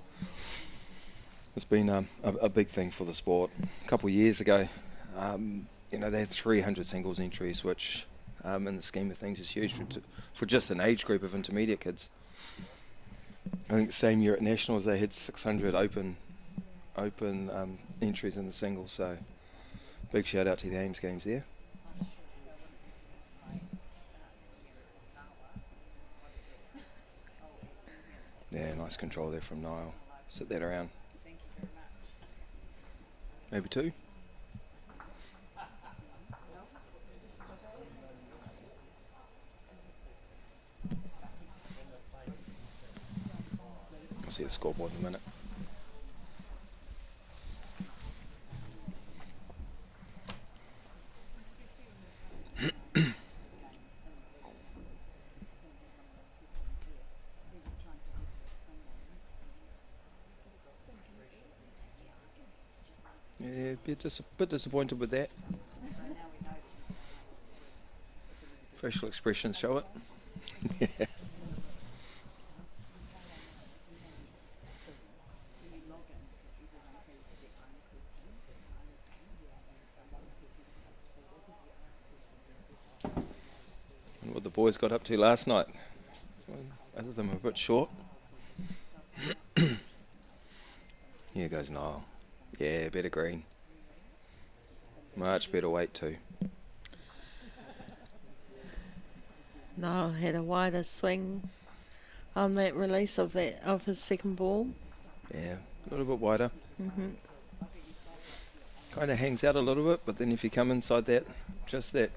it's been a big thing for the sport. A couple of years ago, they had 300 singles entries, which in the scheme of things is huge for just an age group of intermediate kids. I think the same year at Nationals they had 600 open entries in the singles. So big shout out to the Ames Games there. Yeah, nice control there from Nile. Sit that around. Thank you very much. Maybe two. I'll see the scoreboard in a minute. Yeah, bit disappointed with that. Facial expressions show it. Yeah. And what the boys got up to last night. Both of them are a bit short. Here goes Nile. Yeah, better green. Much better weight too. Nile had a wider swing on that release of his second ball. Yeah, a little bit wider. Mm-hmm. Kind of hangs out a little bit, but then if you come inside that, just that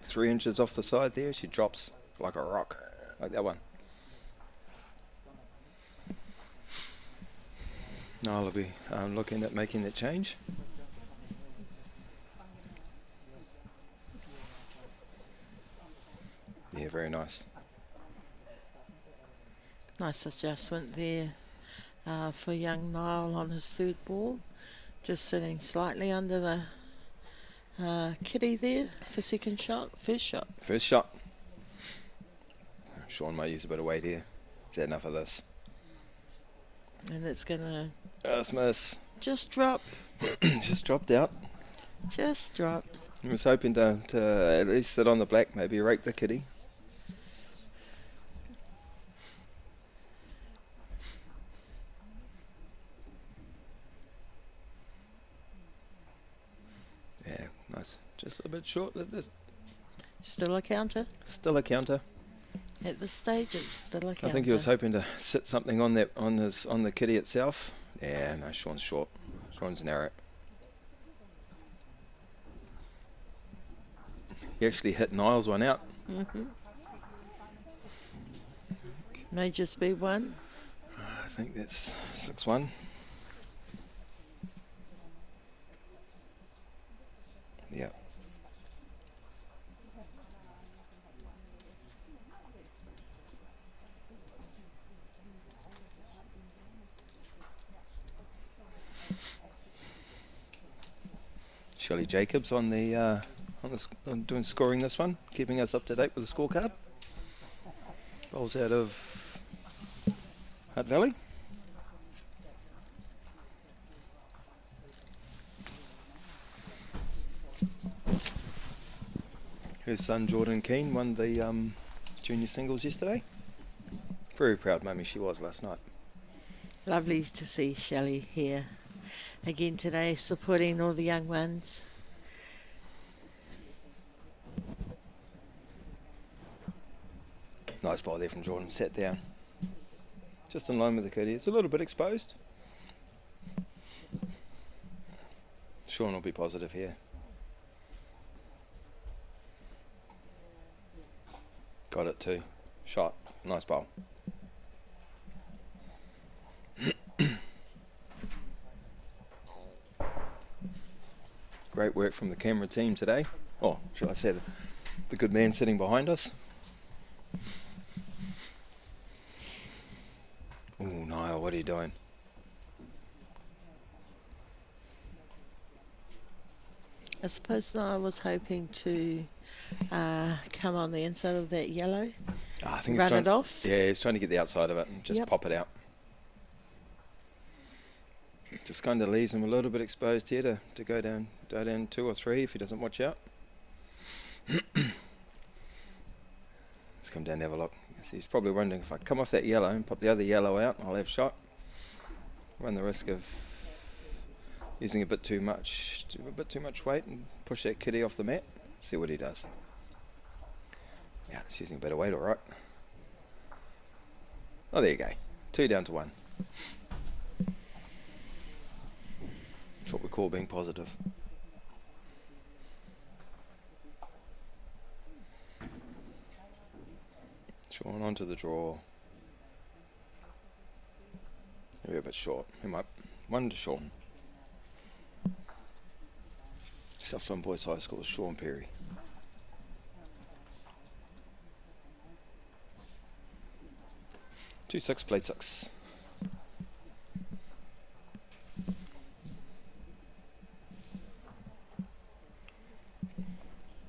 3 inches off the side there, she drops like a rock, like that one. Now I'll be looking at making that change. Yeah, very nice. Nice adjustment there for young Nile on his third ball. Just sitting slightly under the kitty there for second shot, first shot. First shot. Sean might use a bit of weight here. Is that enough of this? And it's gonna miss. Just drop. Just dropped out. Just dropped. I was hoping to at least sit on the black, maybe rake the kitty. Yeah, nice. Just a bit short of this. Still a counter? Still a counter. At this stage, it's still a counter. I think he was hoping to sit something on that on the kitty itself. Yeah, no, Sean's short. Sean's narrow. He actually hit Nile's one out. Mm-hmm. May just be one. I think that's 6-1. Yeah. Shelley Jacobs on doing scoring this one, keeping us up to date with the scorecard. Bowls out of Hutt Valley. Her son Jordan Keane won the junior singles yesterday. Very proud mummy she was last night. Lovely to see Shelley here again today, supporting all the young ones. Nice ball there from Jordan, sat down. Just in line with the kitty. It's a little bit exposed. Sean will be positive here. Got it too. Shot. Nice bowl. Great work from the camera team today. Oh, shall I say the good man sitting behind us. Oh, Nile, what are you doing? I suppose I was hoping to come on the inside of that yellow, I think run it off. Yeah, he's trying to get the outside of it and just pop it out. Just kind of leaves him a little bit exposed here to go down 2 or 3 if he doesn't watch out. Let's come down and have a look. He's probably wondering if I come off that yellow and pop the other yellow out, I'll have shot. Run the risk of using a bit too much weight and push that kitty off the mat. See what he does. Yeah, it's using a bit of weight, all right. Oh, there you go. 2 down to 1. That's what we call being positive. Sean onto the draw. Maybe a bit short. He might. 1 to Sean. Southland Boys High School, Sean Perry. Two 6, played 6.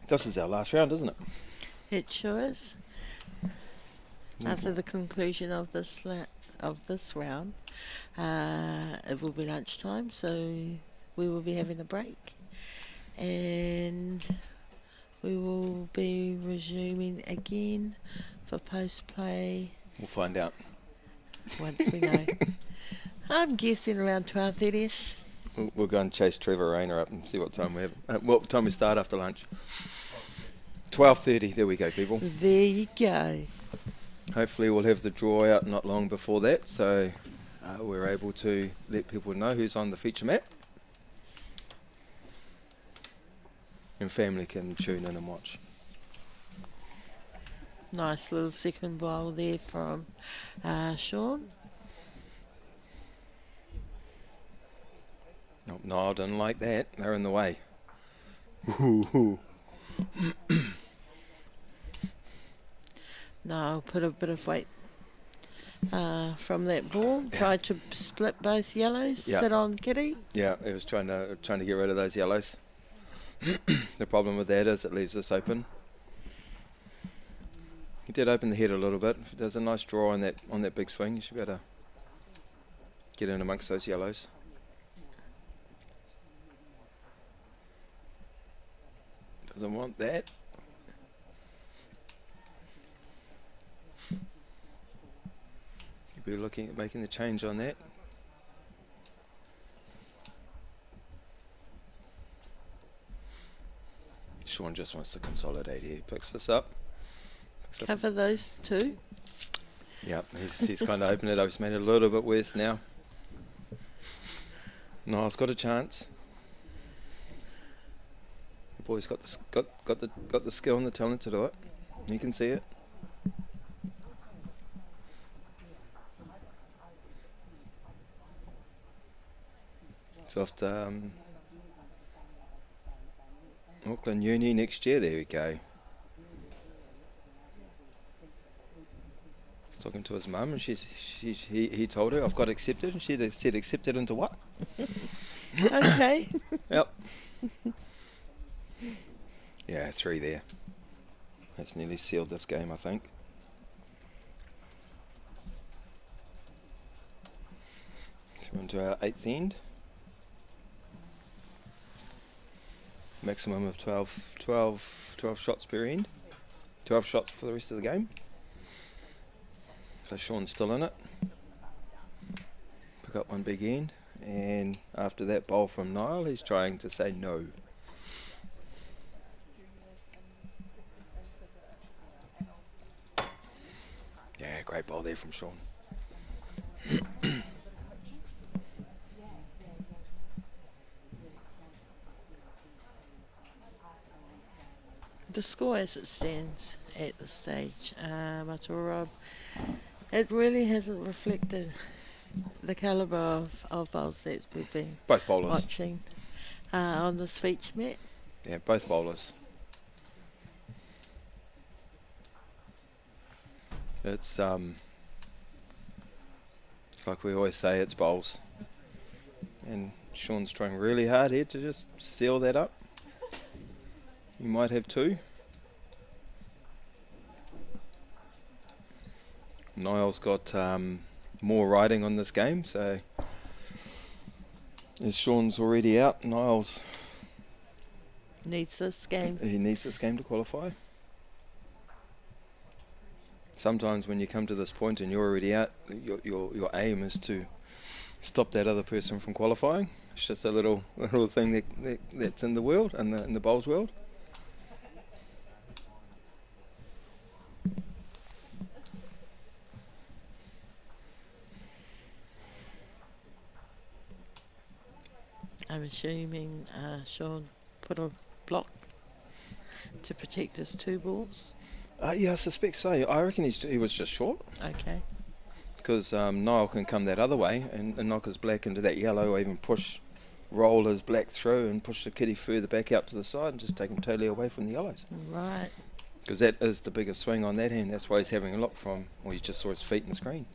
This is our last round, isn't it? It sure is. After the conclusion of this round, it will be lunchtime, so we will be having a break, and we will be resuming again for post-play. We'll find out once we know. I'm guessing around 12:30ish. We'll go and chase Trevor Rayner up and see what time we have. What time we start after lunch? 12:30. There we go, people. There you go. Hopefully we'll have the draw out not long before that, so we're able to let people know who's on the feature map. And family can tune in and watch. Nice little second bowl there from Sean. No, I didn't like that. They're in the way. No, put a bit of weight from that ball. Tried to split both yellows. Sit on kitty. Yeah, he was trying to get rid of those yellows. The problem with that is it leaves us open. He did open the head a little bit. If there's a nice draw on that big swing, you should be able to get in amongst those yellows. Doesn't want that. You'll be looking at making the change on that. Sean just wants to consolidate here. He picks this up. Cover those two. Yep, he's kind of opened it up. He's made it a little bit worse now. Nile's got a chance. The boy's got the skill and the talent to do it. You can see it. It's off to Auckland Uni next year. There we go. He's talking to his mum, and he told her, I've got accepted, and she said, accepted into what? Okay. Yep. Yeah, 3 there. That's nearly sealed this game, I think. So we're into our 8th end. Maximum of 12 shots per end. 12 shots for the rest of the game. So Sean's still in it. Pick up one big end. And after that bowl from Nile, he's trying to say no. Yeah, great bowl there from Sean. The score as it stands at this stage, Rob, it really hasn't reflected the calibre of bowls that we've been Both bowlers watching on this feature mat. Yeah, both bowlers. It's like we always say, it's bowls. And Sean's trying really hard here to just seal that up. You might have 2. Nile's got more riding on this game, so as Sean's already out, Nile's needs this game. He needs this game to qualify. Sometimes when you come to this point and you're already out, your aim is to stop that other person from qualifying. It's just a little thing that's in the world, in the bowls world. I'm assuming Sean put a block to protect his 2 balls. Yeah, I suspect so. I reckon he was just short. Okay. Because Nile can come that other way and knock his black into that yellow, or even roll his black through and push the kitty further back out to the side and just take him totally away from the yellows. Right. Because that is the biggest swing on that hand. That's why he's having a look from, well, you just saw his feet in the screen.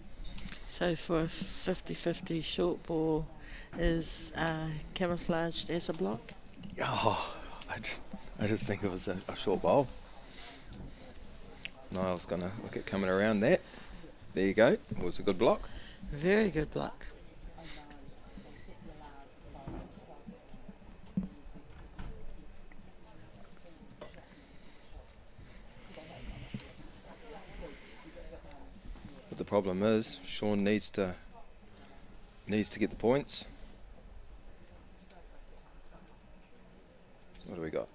So for a 50-50 short ball, is camouflaged as a block? Oh, I just think it was a short bowl. Nile's going to look at coming around that. There you go. It was a good block. Very good block. But the problem is, Sean needs to get the points. What do we got?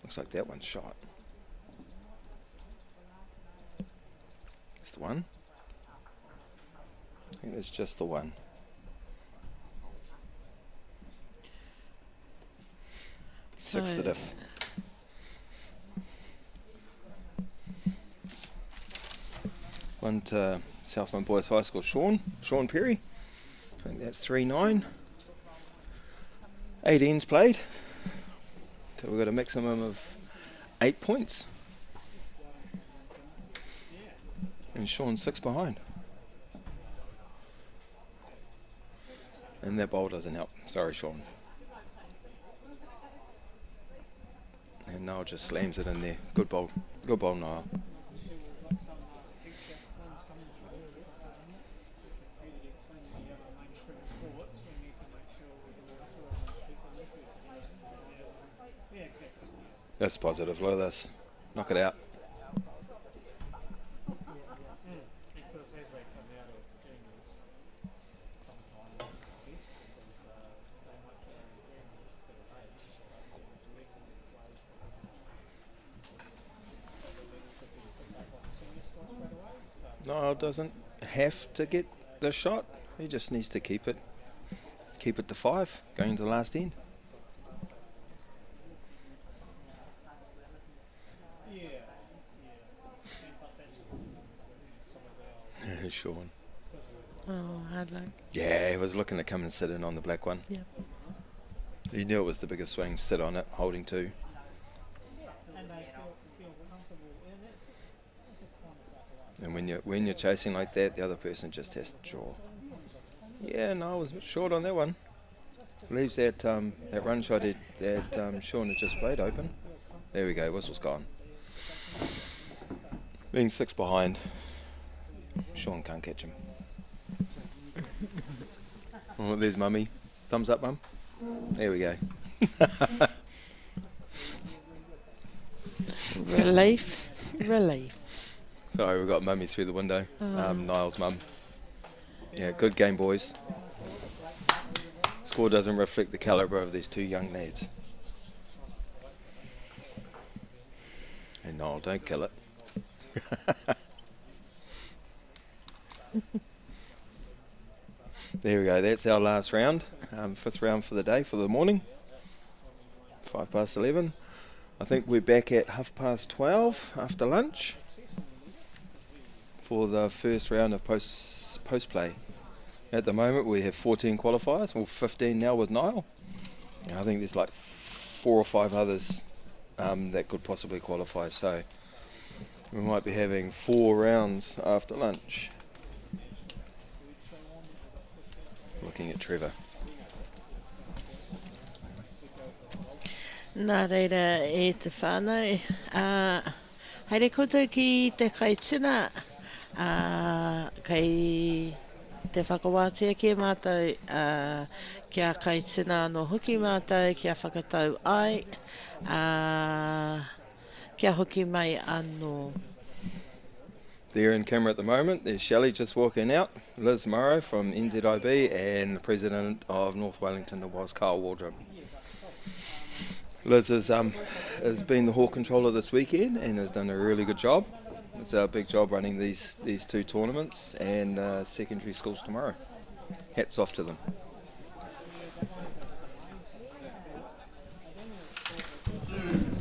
Looks like that one's shot. It's the one. I think it's just the one. So 6 to diff. One to Southland Boys High School, Sean Perry. I think that's 3-9. 8 ends played. So we've got a maximum of 8 points. And Sean's 6 behind. And that bowl doesn't help. Sorry, Sean. And Nile just slams it in there. Good bowl, Nile. That's positive. Look at this. Knock it out. Nile doesn't have to get the shot. He just needs to keep it to 5 going to the last end. Sean. Oh, hard luck. Yeah, he was looking to come and sit in on the black one. Yeah. He knew it was the biggest swing, sit on it, holding two. And when you're chasing like that, the other person just has to draw. Yeah, no, I was a bit short on that one. Leaves that that run shot that Sean had just played open. There we go, whistle's gone. Being 6 behind, Sean can't catch him. Oh, there's Mummy. Thumbs up, Mum. There we go. Relief. Relief. Sorry, we've got Mummy through the window. Nile's mum. Yeah, good game, boys. Score doesn't reflect the calibre of these two young lads. And Nile, don't kill it. There we go, that's our last round. 5th round for the day, for the morning. 11:05. I think we're back at 12:30 after lunch for the first round of post play. At the moment we have 14 qualifiers, or 15 now with Nile. I think there's like 4 or 5 others that could possibly qualify, so we might be having 4 rounds after lunch. Looking at Trevor. Nā reira e te whānau. Haere koutou ki te kaitina. Kei te whakawātea ki mātou. Kia kaitina no hoki mātou, kia whakatau ai. Kia hoki mai anō. There in camera at the moment, there's Shelley just walking out, Liz Morrow from NZIB, and the President of North Wellington was Carl Waldron. Liz has been the hawk controller this weekend and has done a really good job. It's our big job running these 2 tournaments and secondary schools tomorrow. Hats off to them.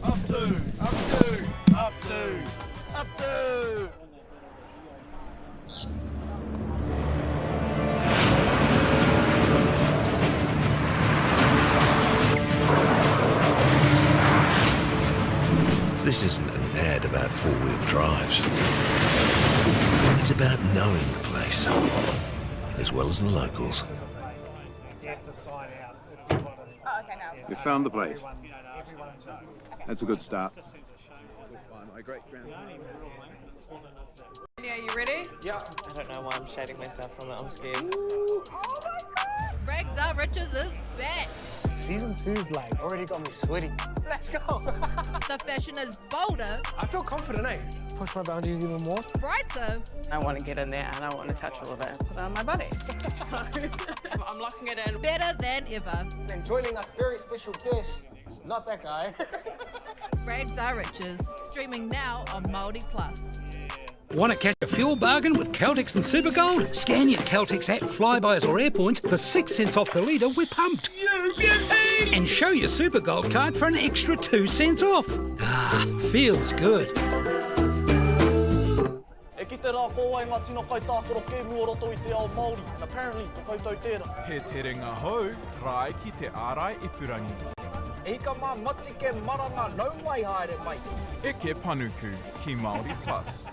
Up two, up two, up two, up two. This isn't an ad about 4-wheel drives. It's about knowing the place, as well as the locals. You found the place. That's a good start. Are you ready? Yeah. I don't know why I'm shading myself from it. I'm scared. Oh my God! Braggs Are Riches is back. Season 2's like already got me sweaty. Let's go. The fashion is bolder. I feel confident, eh? Push my boundaries even more. Brighter. I want to get in there and I want to touch all of it. Put it on my body. I'm locking it in. Better than ever. And joining us, very special guest. Not that guy. Braggs Are Riches. Streaming now on Māori Plus. Want to catch a fuel bargain with Caltex and Supergold? Scan your Caltex app, Flybuys or Airpoints for 6 cents off per litre with Pumped. And show your Supergold card for an extra 2 cents off. Ah, feels good. E ki te rā kōwai ngā tino kai tākoro ke muoroto I te ao Māori, and apparently ko koutou tērā. He tere ngā hou, rai ki te ārai ipurangi. E ka mā mati ke maranga nau mai haere mai. E ke panuku ki Māori Plus.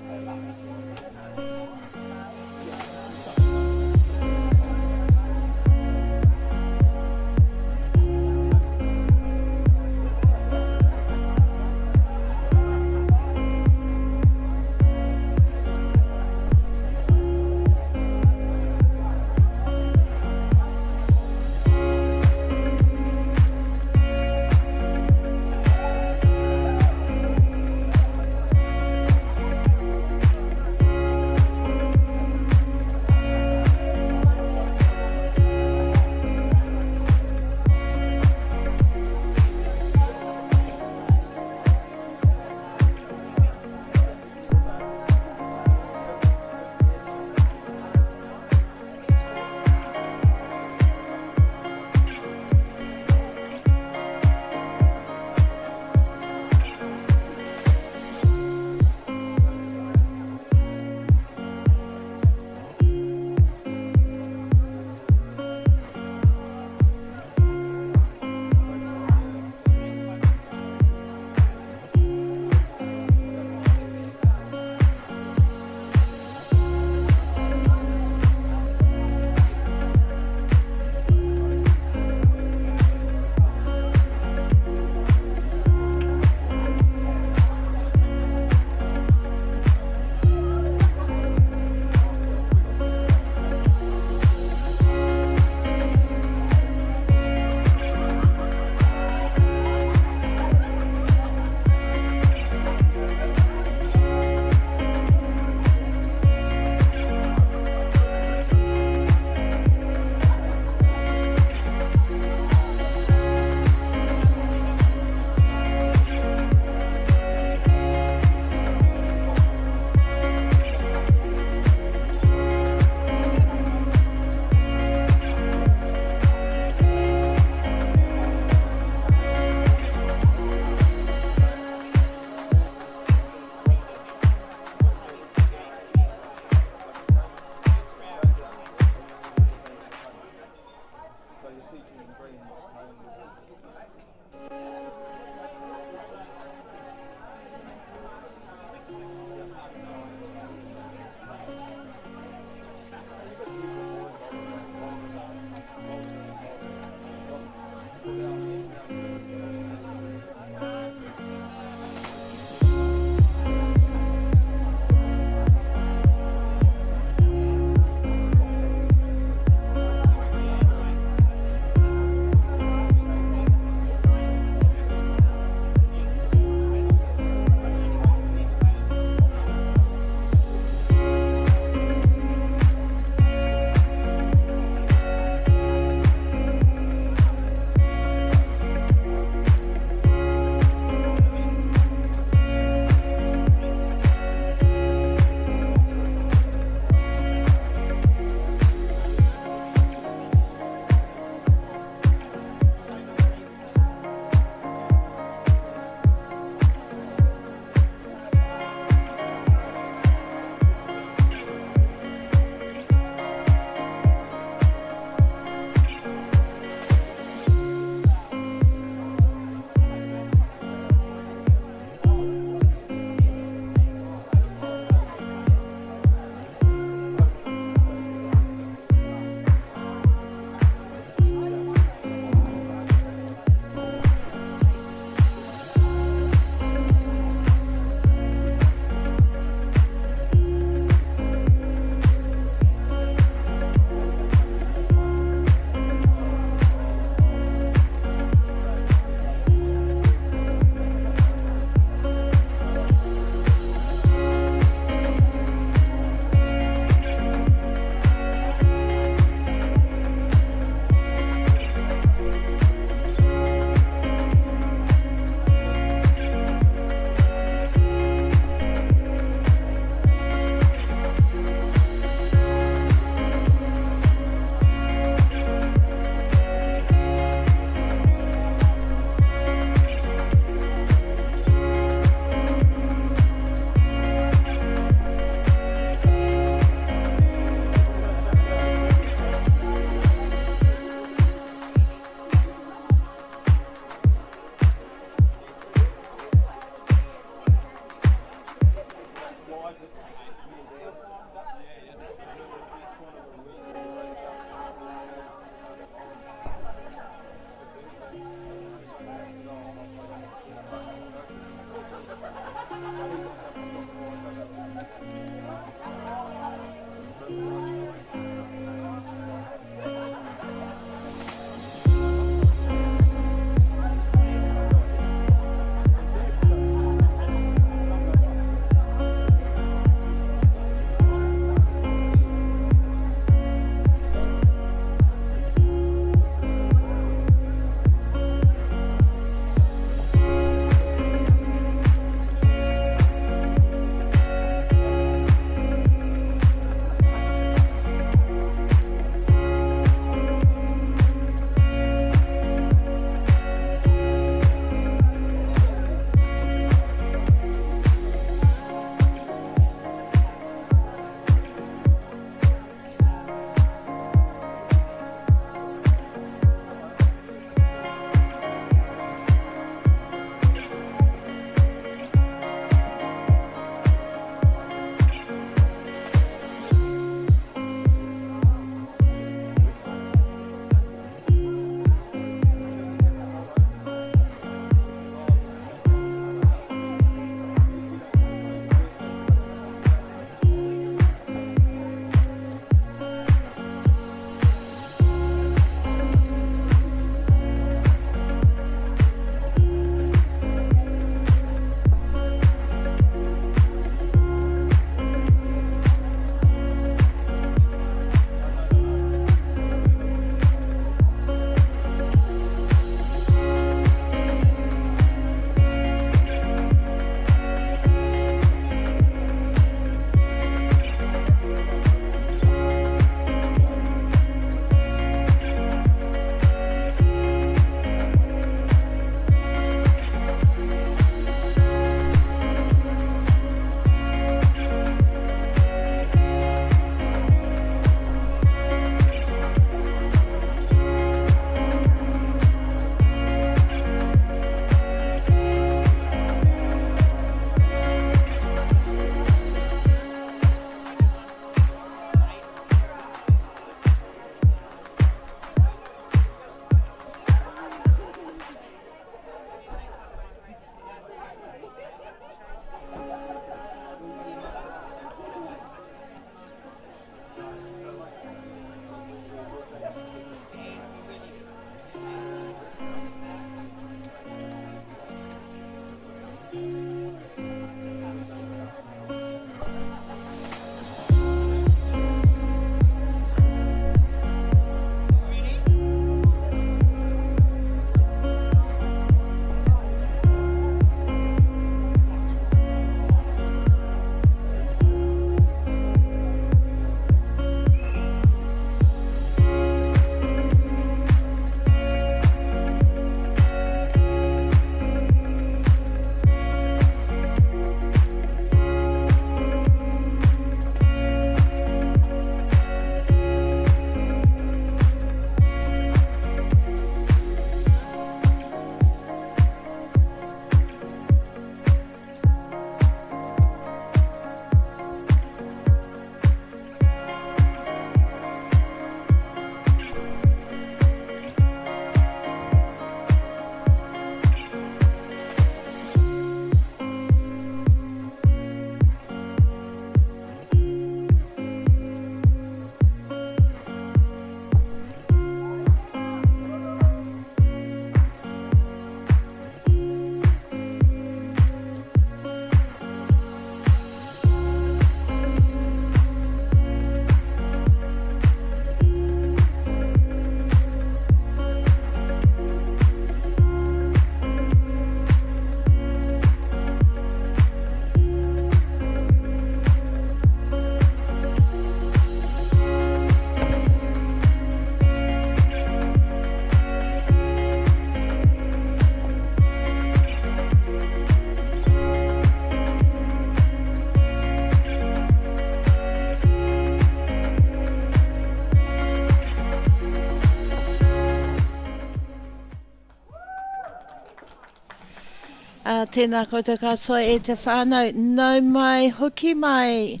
Tēnā koutou katoa e te whānau, nau mai, hoki mai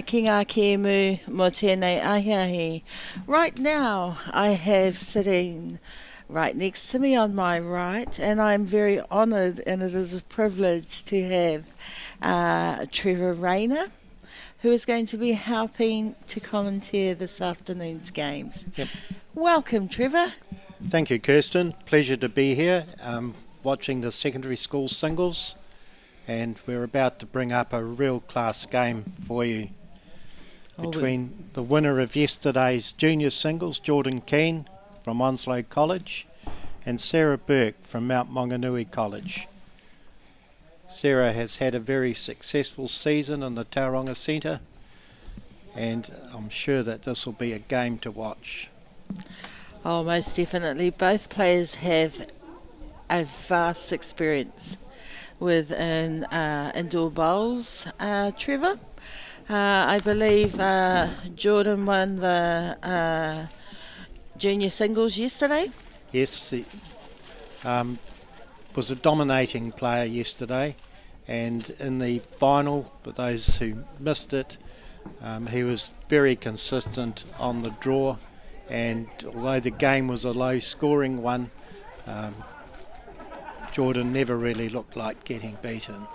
ki ngā kēmu mō tēnei ahiahi. Right now, I have sitting right next to me on my right, and I'm very honoured, and it is a privilege to have Trevor Rayner, who is going to be helping to commentate this afternoon's games. Yep. Welcome, Trevor. Thank you, Kirsten. Pleasure to be here, watching the secondary school singles, and we're about to bring up a real class game for you between the winner of yesterday's junior singles, Jordan Keane from Onslow College, and Sarah Burke from Mount Maunganui College. Sarah has had a very successful season in the Tauranga Centre, and I'm sure that this will be a game to watch. Oh, most definitely. Both players have a vast experience within indoor bowls. Trevor, I believe Jordan won the junior singles yesterday. Yes, he was a dominating player yesterday, and in the final, for those who missed it, he was very consistent on the draw. And although the game was a low scoring one, Jordan never really looked like getting beaten.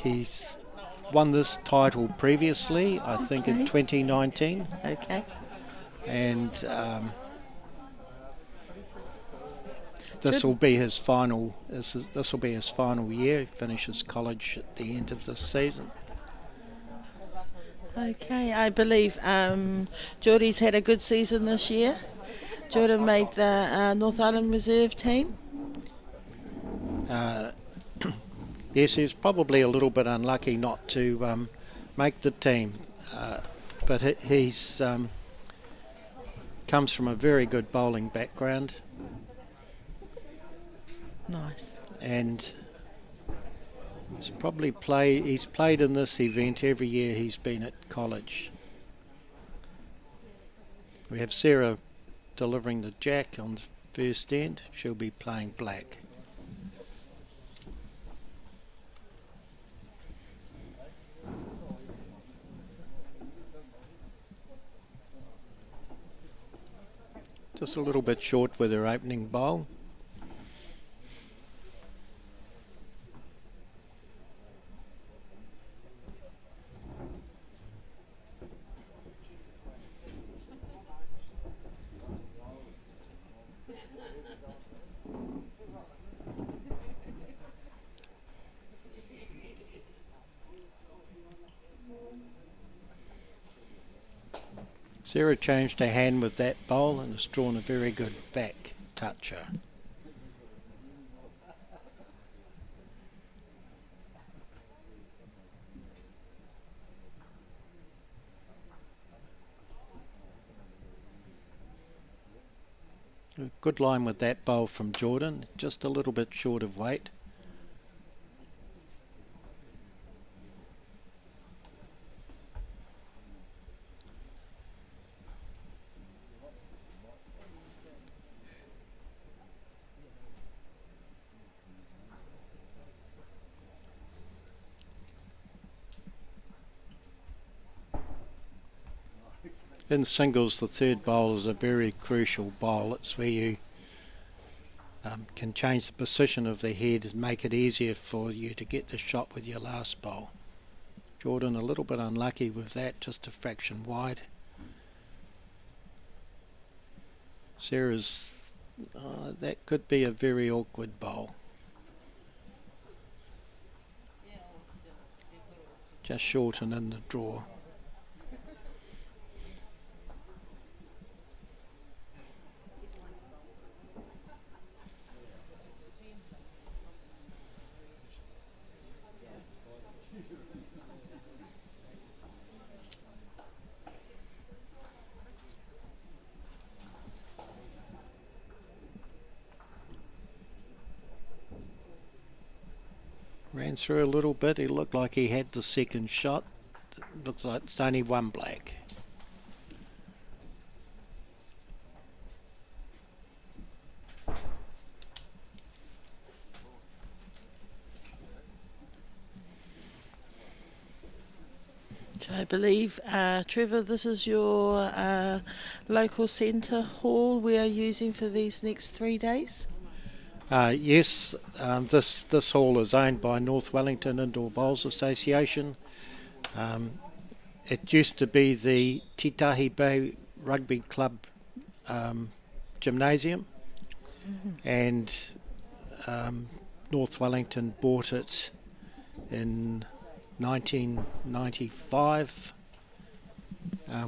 He's won this title previously, I think in 2019. Okay. And this will be his final. This will be his final year. He finishes college at the end of this season. Okay, I believe Geordie's had a good season this year. Jordan made the North Island reserve team. Yes, he was probably a little bit unlucky not to make the team, but he's comes from a very good bowling background. Nice. And he's played in this event every year he's been at college. We have Sarah delivering the jack on the first end. She'll be playing black. Just a little bit short with her opening bowl. Sarah changed her hand with that bowl and has drawn a very good back toucher. A good line with that bowl from Jordan, just a little bit short of weight. In singles, the third bowl is a very crucial bowl. It's where you can change the position of the head and make it easier for you to get the shot with your last bowl. Jordan a little bit unlucky with that, just a fraction wide. Sarah's, that could be a very awkward bowl. Just short and in the draw. Ran through a little bit. He looked like he had the second shot. Looks like it's only one black. believe, Trevor, this is your local centre hall we are using for these next 3 days? Yes, this hall is owned by North Wellington Indoor Bowls Association. It used to be the Titahi Bay Rugby Club gymnasium, and North Wellington bought it in 1995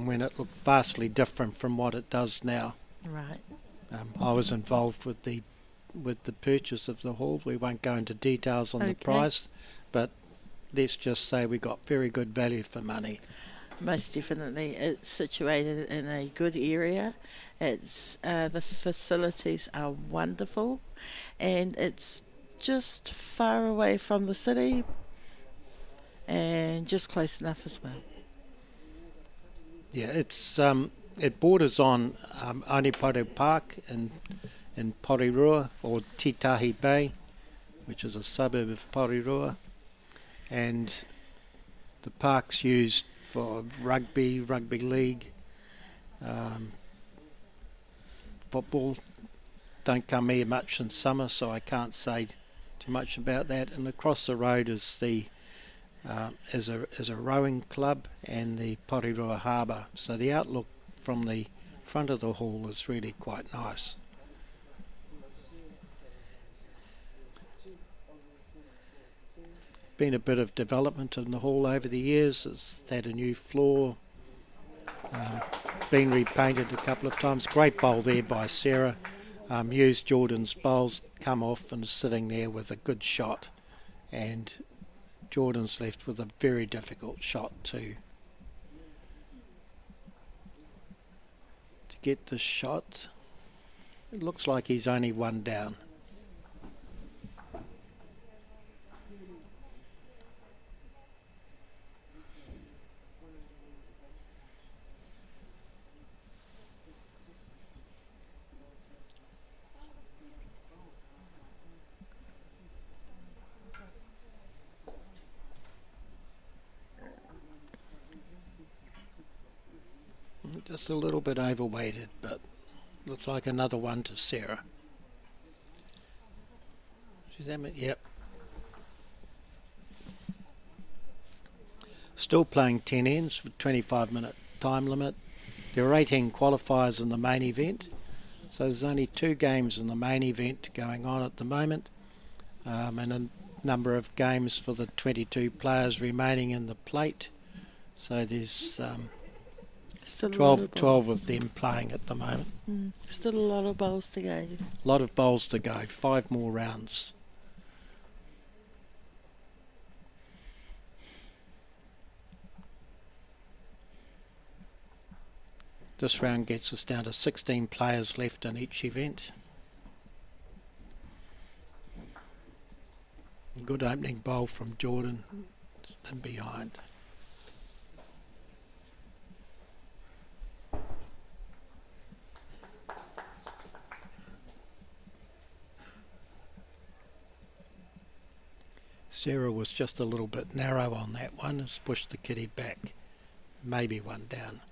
when it looked vastly different from what it does now. Right. I was involved with the purchase of the hall. We won't go into details on the price, but let's just say we got very good value for money. Most definitely. It's situated in a good area. It's the facilities are wonderful, and it's just far away from the city and just close enough as well. Yeah, it's it borders on Onipare Park in Porirua, or Titahi Bay, which is a suburb of Porirua, and the park's used for rugby league, football. Don't come here much in summer, so I can't say too much about that. And across the road is the is a rowing club and the Porirua Harbour. So the outlook from the front of the hall is really quite nice. Been a bit of development in the hall over the years. It's had a new floor, been repainted a couple of times. Great bowl there by Sarah. Used Jordan's bowls, come off and is sitting there with a good shot, and Jordan's left with a very difficult shot to get the shot. It looks like he's only one down. Just a little bit overweighted, but looks like another one to Sarah. She's yep. Still playing 10 ends with 25-minute time limit. There are 18 qualifiers in the main event, so there's only 2 games in the main event going on at the moment, and a number of games for the 22 players remaining in the plate. So there's 12 of them playing at the moment. Still a lot of bowls to go. A lot of bowls to go, 5 more rounds. This round gets us down to 16 players left in each event. Good opening bowl from Jordan and behind. Sarah was just a little bit narrow on that one, has pushed the kitty back, maybe one down.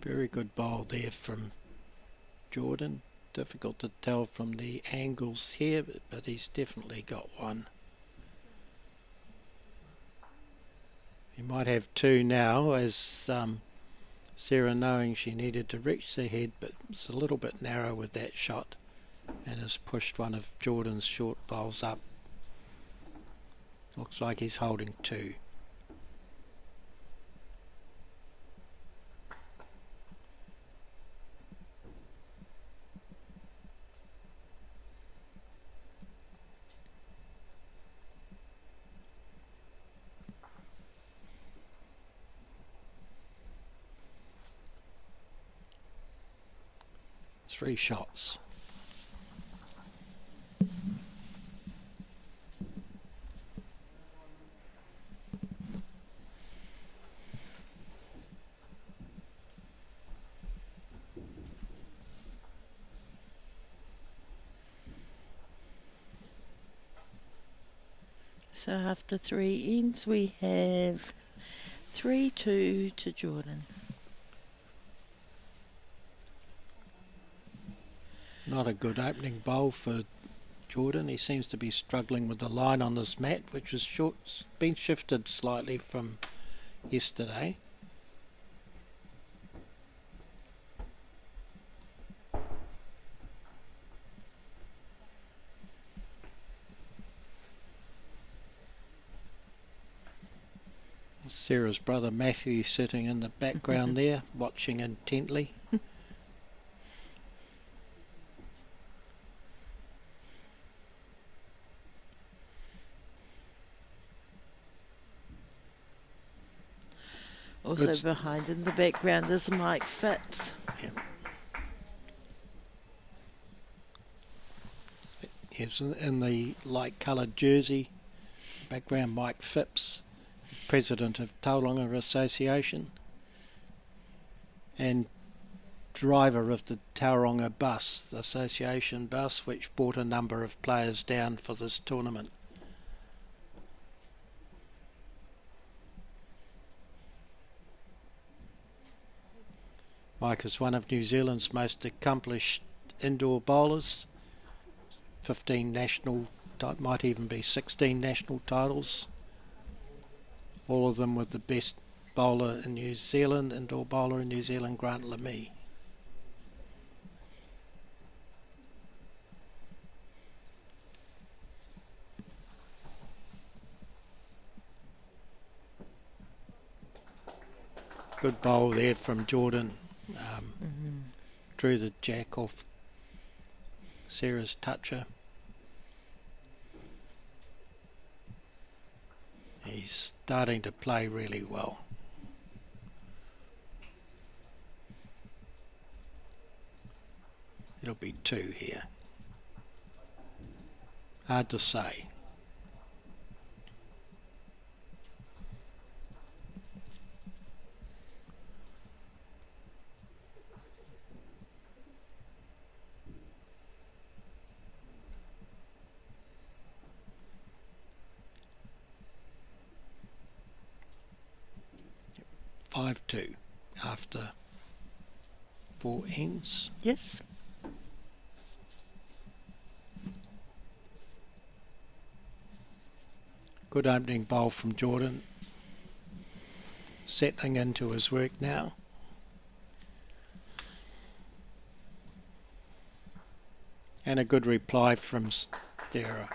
Very good bowl there from Jordan. Difficult to tell from the angles here, but he's definitely got one. He might have 2 now, as Sarah, knowing she needed to reach the head, but it's a little bit narrow with that shot, and has pushed one of Jordan's short bowls up. Looks like he's holding 2. Three shots. So after 3 ends, we have 3-2 to Jordan. Not a good opening bowl for Jordan. He seems to be struggling with the line on this mat, which has been shifted slightly from yesterday. Sarah's brother Matthew sitting in the background there, watching intently. Also behind in the background is Mike Phipps. Yeah. Yes, in the light coloured jersey, background Mike Phipps, President of Tauranga Association and driver of the Tauranga bus, the association bus, which brought a number of players down for this tournament. Mike is one of New Zealand's most accomplished indoor bowlers, 15 national, might even be 16 national titles, all of them with the best bowler in New Zealand, indoor bowler in New Zealand, Grant LeMay. Good bowl there from Jordan. Drew the jack off Sarah's toucher. He's starting to play really well. It'll be 2 here. Hard to say. Yep. 5-2 after 4 ends. Yes. Good opening bowl from Jordan. Settling into his work now. And a good reply from Sarah.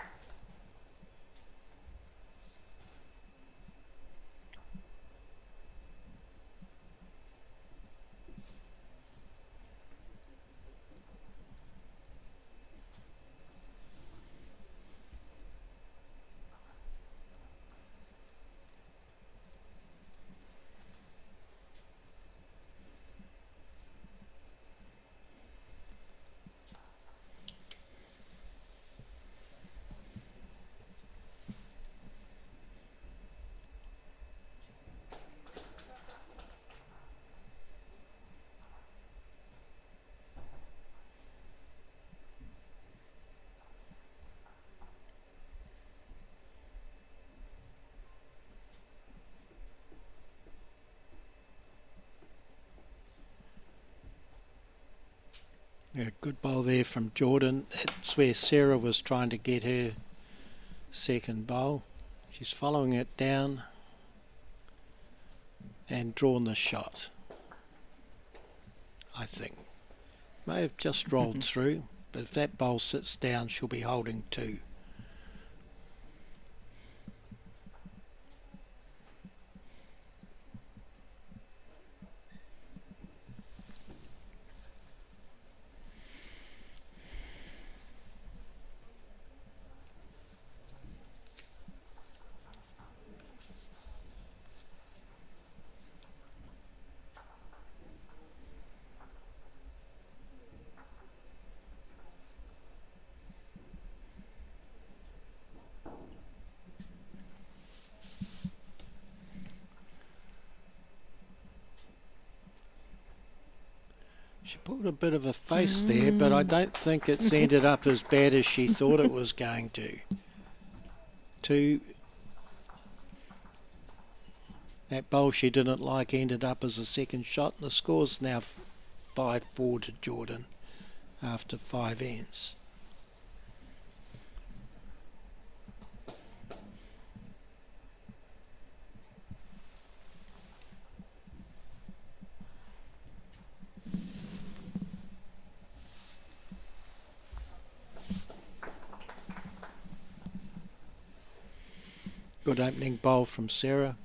Yeah, good bowl there from Jordan. It's where Sarah was trying to get her second bowl. She's following it down and drawn the shot, I think. May have just rolled through, but if that bowl sits down, she'll be holding 2. She pulled a bit of a face there, but I don't think it's ended up as bad as she thought it was going to. That bowl she didn't like ended up as a second shot, and the score's now 5-4 to Jordan after 5 ends. Good opening bowl from Sarah.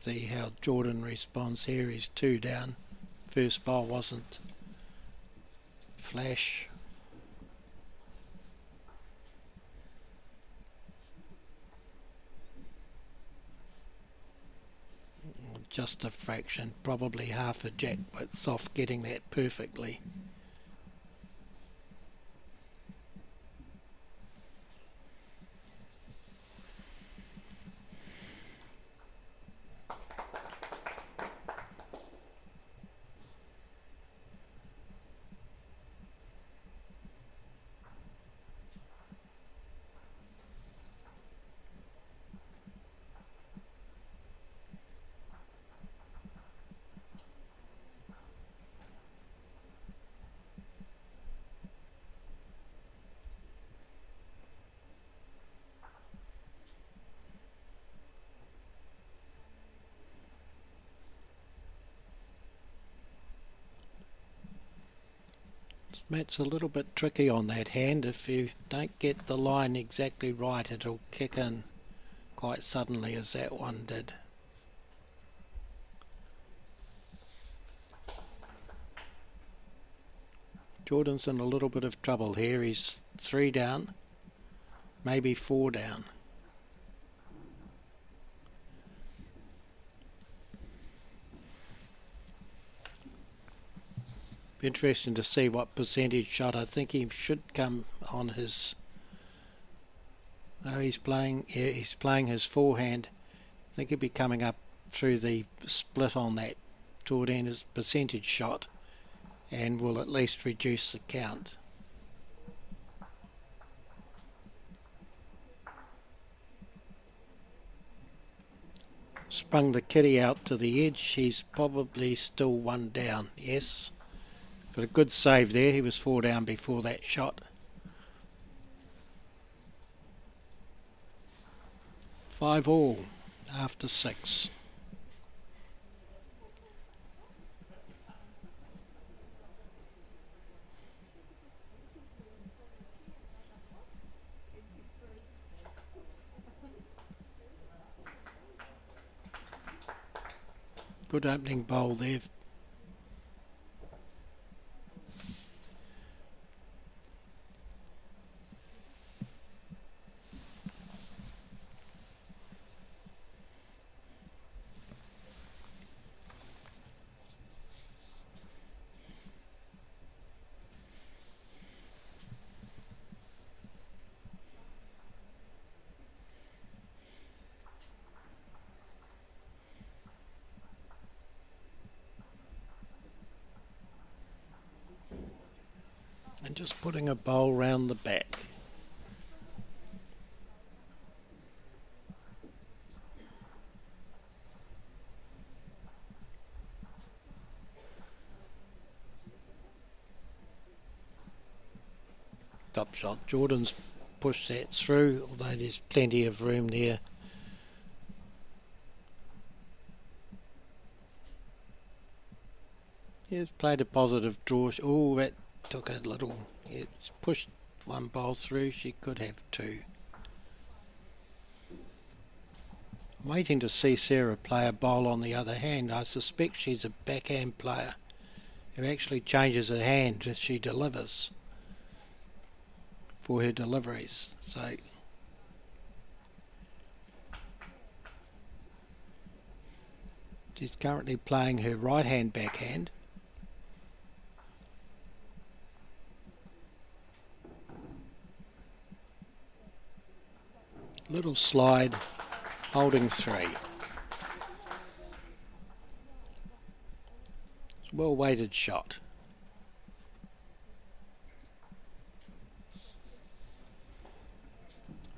See how Jordan responds here. He's 2 down. First bowl wasn't flash. Just a fraction, probably half a jack, but soft getting that perfectly. Matt's a little bit tricky on that hand. If you don't get the line exactly right, it'll kick in quite suddenly, as that one did. Jordan's in a little bit of trouble here. He's 3 down, maybe 4 down. Interesting to see what percentage shot. I think he should come on his. No, he's playing. Yeah, he's playing his forehand. I think he'll be coming up through the split on that toward end his percentage shot, and will at least reduce the count. Sprung the kitty out to the edge. He's probably still 1 down. Yes. But a good save there. He was 4 down before that shot. 5 all after 6. Good opening bowl there. And just putting a bowl round the back. Top shot. Jordan's pushed that through, although there's plenty of room there. He's played a positive draw. Oh, that took a little. It's pushed 1 bowl through. She could have 2. Waiting to see Sarah play a bowl on the other hand. I suspect she's a backhand player who actually changes her hand as she delivers for her deliveries. So she's currently playing her right hand backhand. Little slide, holding 3. It's a well weighted shot.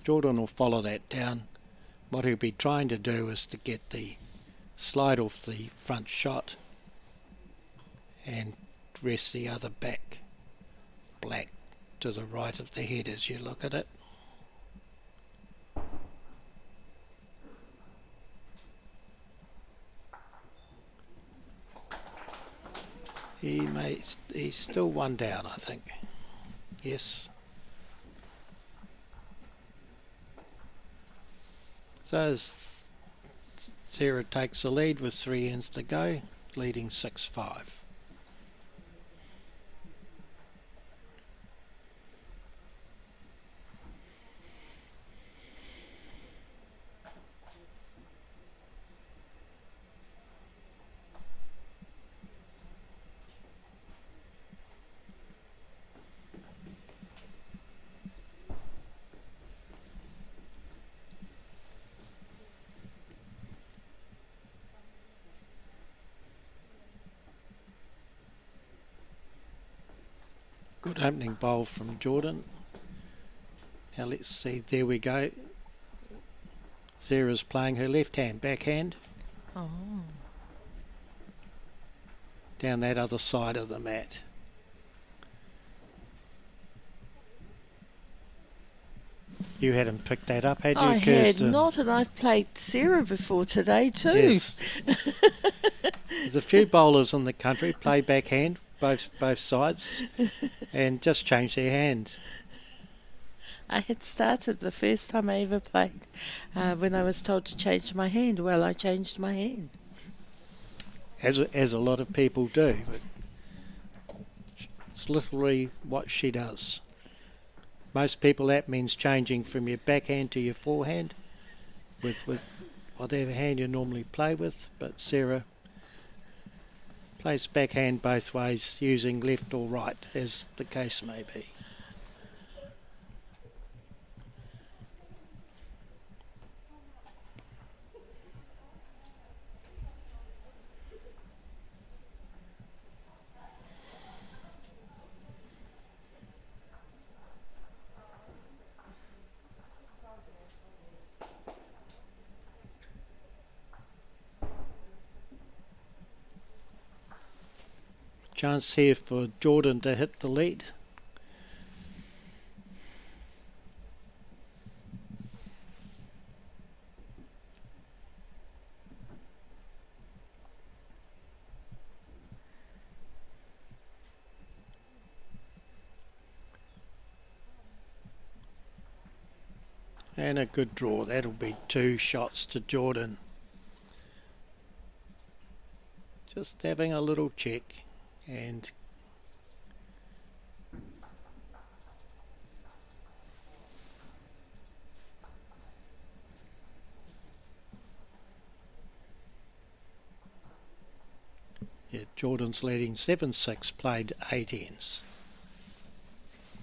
Jordan will follow that down. What he'll be trying to do is to get the slide off the front shot and rest the other back black to the right of the head as you look at it. He's still one down, I think. Yes. So as Sarah takes the lead with 3 ends to go, leading 6-5. Good opening bowl from Jordan. Now let's see, there we go. Sarah's playing her left hand backhand. Oh. Down that other side of the mat. You hadn't picked that up, had you, I Kirsten? had not, and I've played Sarah before today too. Yes. There's a few bowlers in the country play backhand, both sides, and just change their hand. I had started the first time I ever played when I was told to change my hand. Well, I changed my hand. As a lot of people do, but it's literally what she does. Most people, that means changing from your backhand to your forehand with whatever hand you normally play with, but Sarah plays backhand both ways, using left or right, as the case may be. Chance here for Jordan to hit the lead. And a good draw. That'll be 2 shots to Jordan. Just having a little check. And yeah, Jordan's leading 7-6, played 8 ends.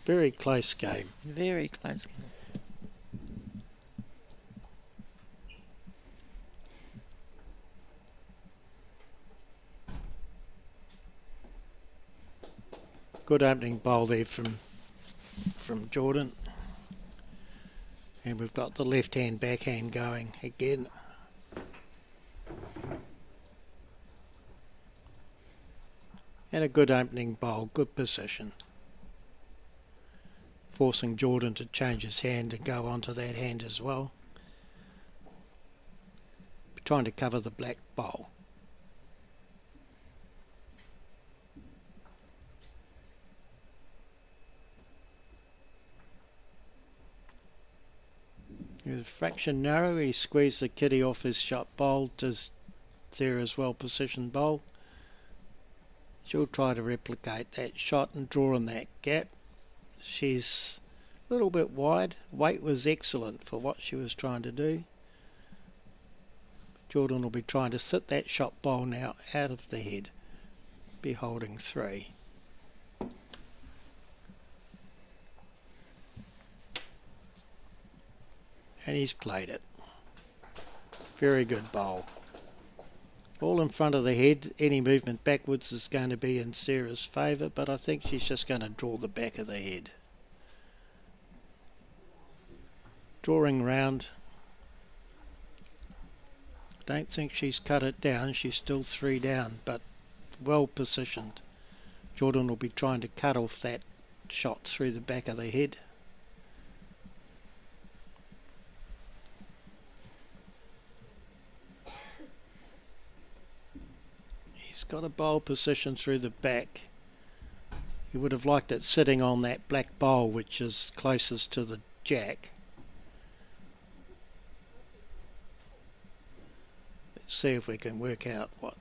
Very close game. Very close game. Good opening bowl there from Jordan. And we've got the left hand backhand going again. And a good opening bowl, good position. Forcing Jordan to change his hand and go onto that hand as well. Trying to cover the black bowl. He was a fraction narrow. He squeezed the kitty off his shot bowl to Sarah's well-positioned bowl. She'll try to replicate that shot and draw in that gap. She's a little bit wide. Weight was excellent for what she was trying to do. Jordan will be trying to sit that shot bowl now out of the head. Be holding 3. And he's played it. Very good bowl. All in front of the head. Any movement backwards is going to be in Sarah's favour, but I think she's just going to draw the back of the head. Drawing round. Don't think she's cut it down. She's still 3 down, but well positioned. Jordan will be trying to cut off that shot through the back of the head. He's got a bowl position through the back. He would have liked it sitting on that black bowl, which is closest to the jack. See if we can work out what.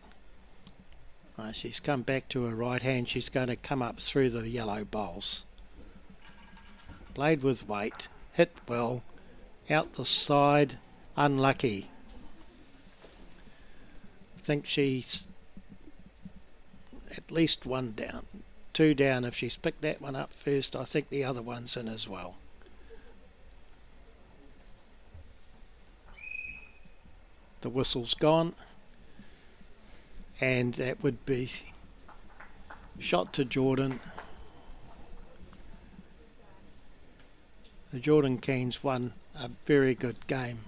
She's come back to her right hand. She's going to come up through the yellow bowls. Played with weight, hit well, out the side, unlucky. I think she's at least 1 down, 2 down. If she's picked that one up first, I think the other one's in as well. The whistle's gone, and that would be shot to Jordan. The Jordan Keynes won a very good game.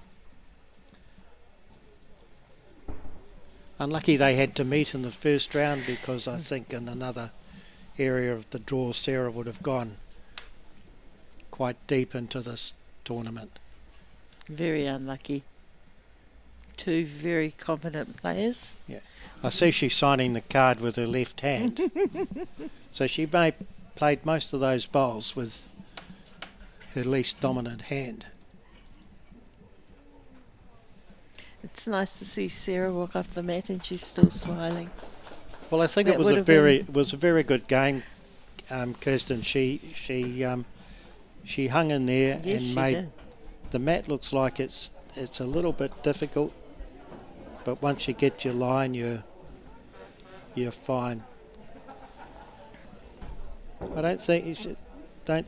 Unlucky they had to meet in the first round, because I think in another area of the draw Sarah would have gone quite deep into this tournament. Very unlucky. 2 very competent players. Yeah, I see she's signing the card with her left hand. So she may played most of those bowls with her least dominant hand. It's nice to see Sarah walk off the mat and she's still smiling. Well, I think it was a very good game, Kirsten. She hung in there, yes, and made did. The mat looks like it's a little bit difficult, but once you get your line, you're fine. I don't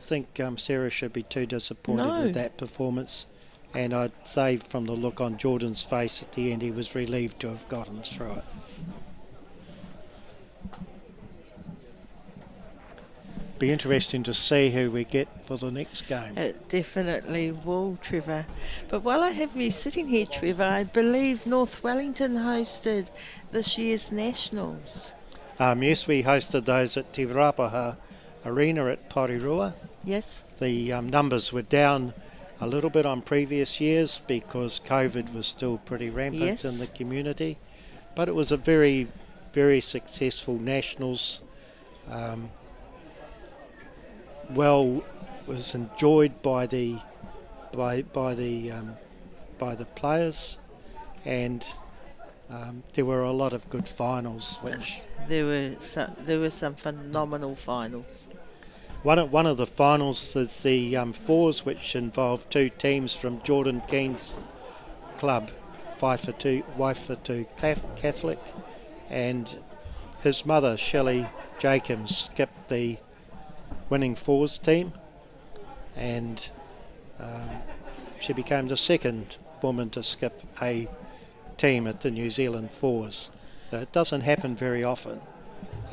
think Sarah should be too disappointed with that performance, and I'd say from the look on Jordan's face at the end, he was relieved to have gotten through it. Be interesting to see who we get for the next game. It definitely will, Trevor. But while I have you sitting here, Trevor, I believe North Wellington hosted this year's Nationals. Yes, we hosted those at Te Rapaha Arena at Porirua. Yes. The numbers were down a little bit on previous years because COVID was still pretty rampant in the community. But it was a very, very successful Nationals. Was enjoyed by the players, and there were a lot of good finals. Which there were some phenomenal finals. One of the finals is the fours, which involved 2 teams from Jordan Keynes club, Waifatu Catholic, and his mother Shelley Jacobs skipped the winning fours team, and she became the second woman to skip a team at the New Zealand fours. So it doesn't happen very often,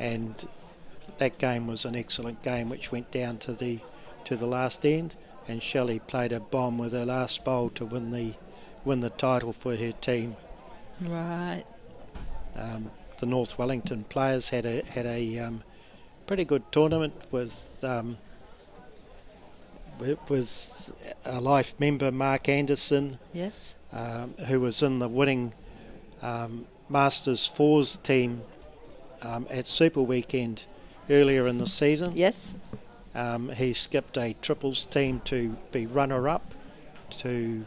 and that game was an excellent game which went down to the last end, and Shelley played a bomb with her last bowl to win the title for her team. Right. The North Wellington players had a pretty good tournament with a life member, Mark Anderson, yes, who was in the winning Masters Fours team at Super Weekend earlier in the season. Yes. He skipped a triples team to be runner-up to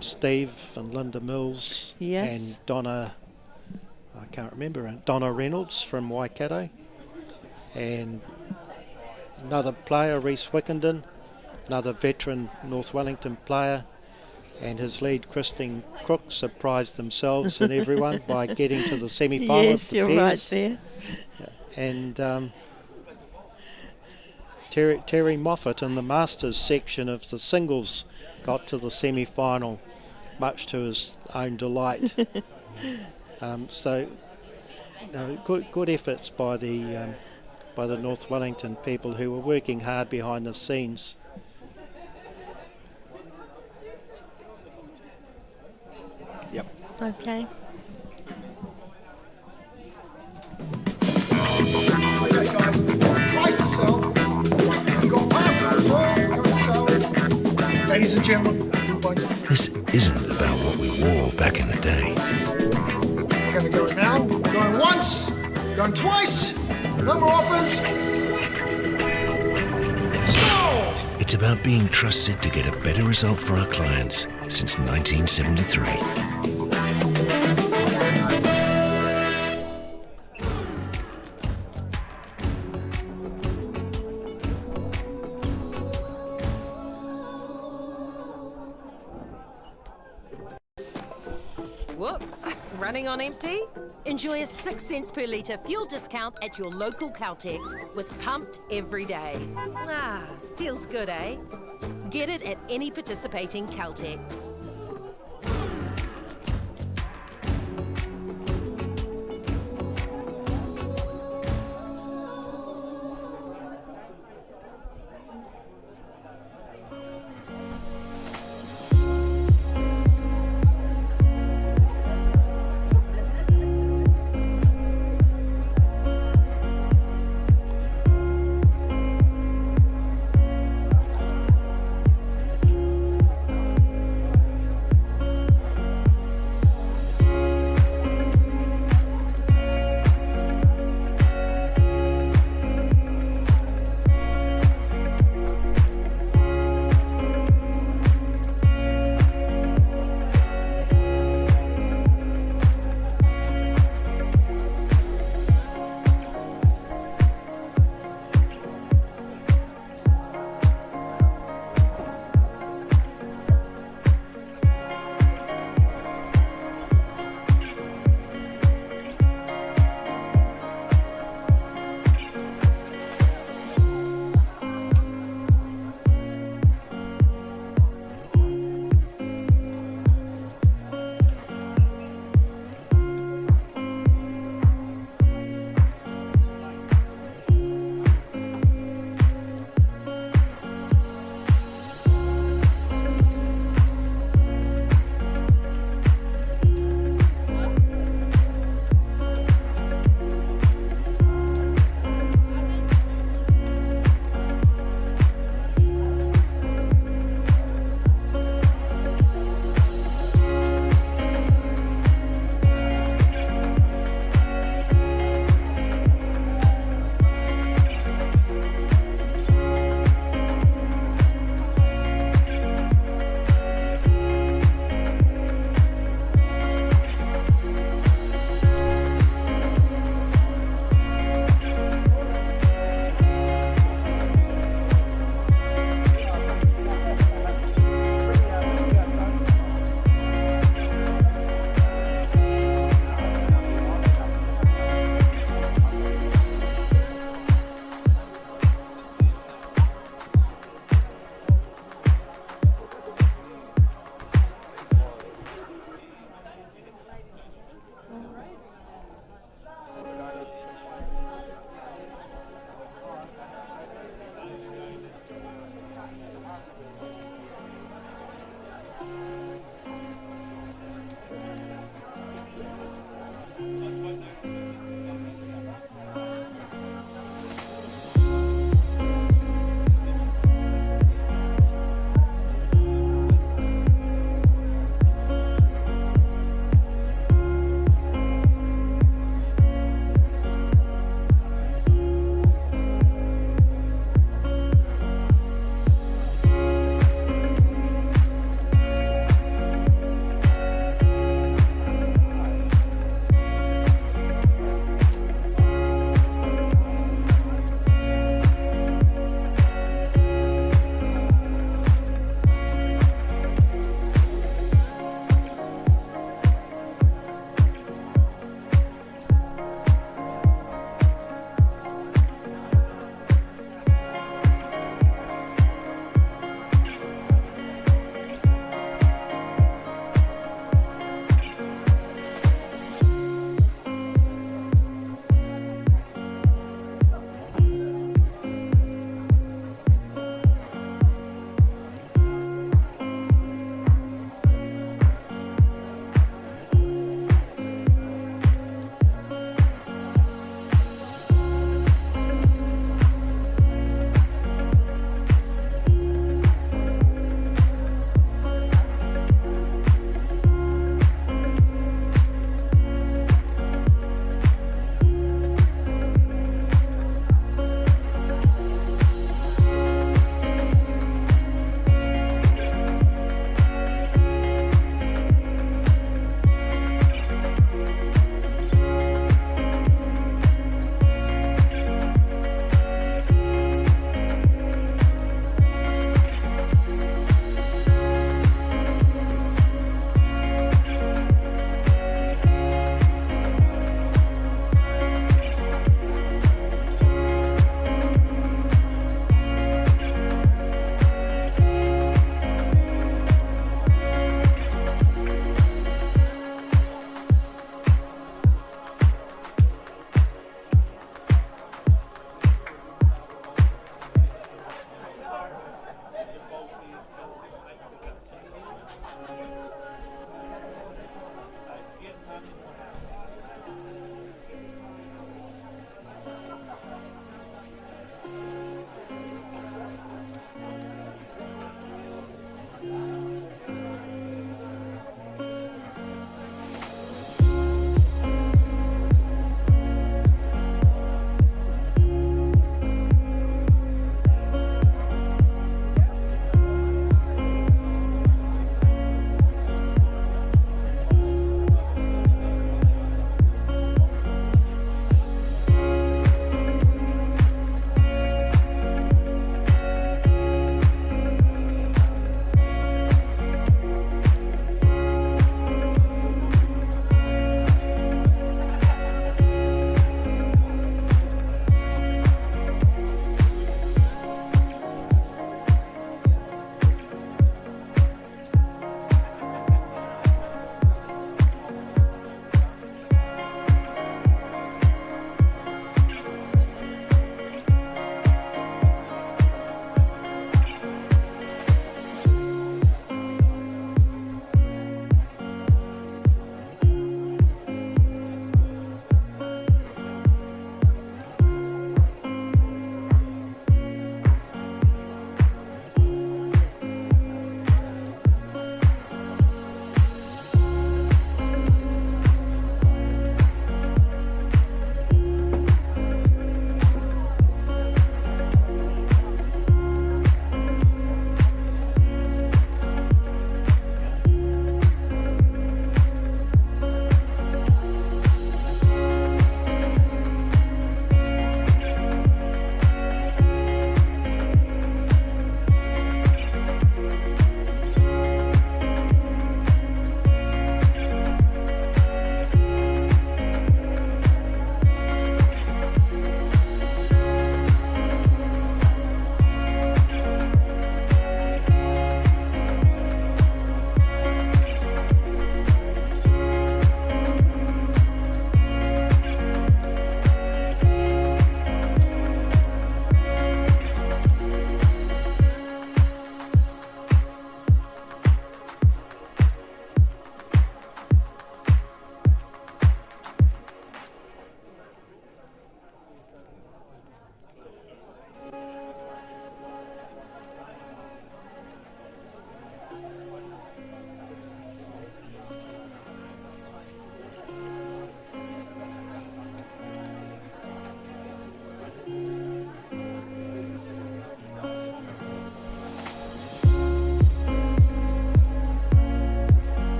Steve and Linda Mills Yes. and Donna, I can't remember, Donna Reynolds from Waikato, and another player, Reese Wickenden, another veteran North Wellington player, and his lead, Christine Crook, surprised themselves and everyone by getting to the semi-final. Yes, you're right there. And Terry Moffat in the Masters section of the singles got to the semi-final, much to his own delight. So, good efforts by the North Wellington people who were working hard behind the scenes. Yep. Okay. Okay, guys, price to sell. We've got passports, going to sell. Ladies and gentlemen, This isn't about what we wore back in the day. we're going to go now. Going once, going twice. No more offers. Sold! It's about being trusted to get a better result for our clients since 1973. Whoops, running on empty? Enjoy a 6 cents per litre fuel discount at your local Caltex with Pumped every day. Ah, feels good, eh? Get it at any participating Caltex.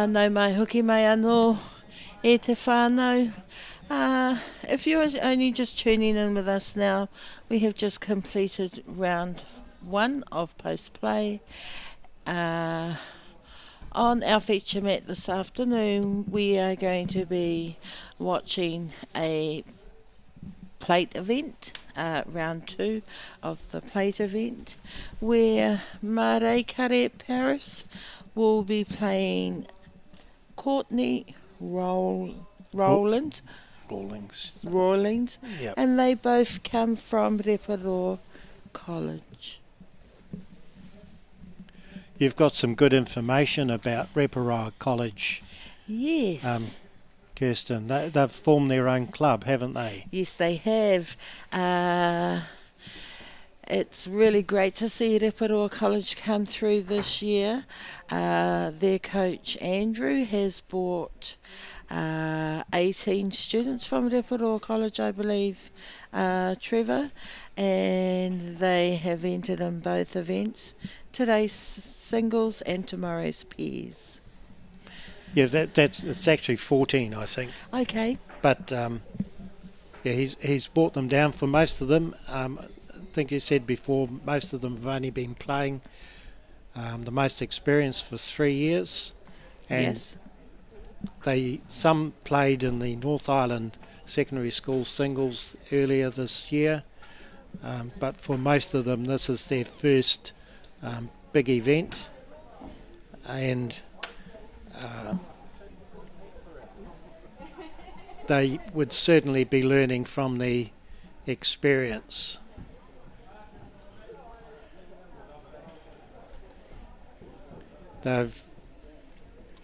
no mai hoki mai anō e te whānau. If you're only just tuning in with us now, we have just completed round 1 of post-play. On our feature mat this afternoon, we are going to be watching a plate event, round 2 of the plate event, where Mare Kare Paris will be playing Courtney Rawlings, Yep. and they both come from Reparoa College. You've got some good information about Reparoa College. Yes. Kirsten, they've formed their own club, haven't they? Yes, they have. It's really great to see Reparoa College come through this year. Their coach Andrew has brought 18 students from Reparoa College, I believe, Trevor, and they have entered in both events, today's singles and tomorrow's pairs. Yeah, it's actually 14, I think. Okay. But yeah, he's brought them down for most of them. I think you said before, most of them have only been playing the most experienced for 3 years, and yes. Some played in the North Island secondary school singles earlier this year, but for most of them this is their first big event, and they would certainly be learning from the experience. They've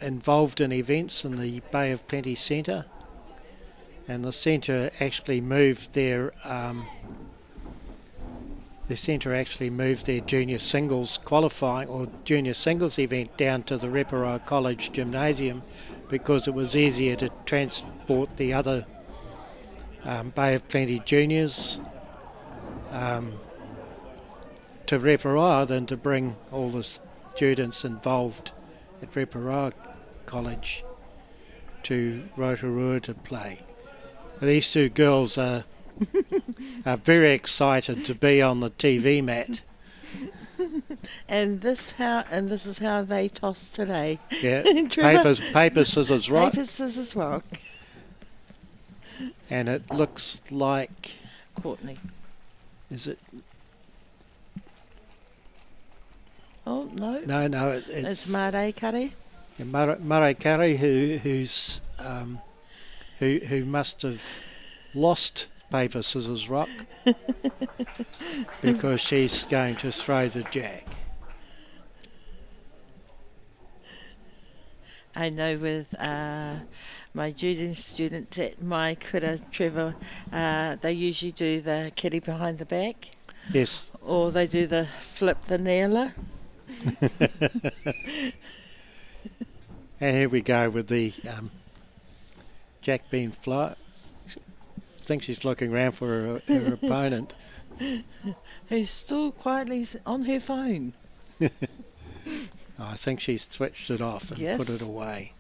involved in events in the Bay of Plenty Centre, and the centre actually moved their junior singles qualifying or junior singles event down to the Reparoa College Gymnasium because it was easier to transport the other Bay of Plenty juniors to Reparoa than to bring all the students involved at Reparoa College to Rotorua to play. These two girls are very excited to be on the TV mat. And this is how they toss today. Yeah, paper, scissors, rock. Paper, scissors, rock. And it looks like Courtney. Is it? Oh no. No, it's Mare Kare. Yeah, Mare Kare, who must have lost paper, scissors, rock because she's going to throw the jack. I know with my Jaden students at my kura, Trevor, they usually do the kitty behind the back. Yes. Or they do the flip the nailer. And here we go with the jack bean fly. I think she's looking around for her opponent. Who's still quietly on her phone. I think she's switched it off and put it away.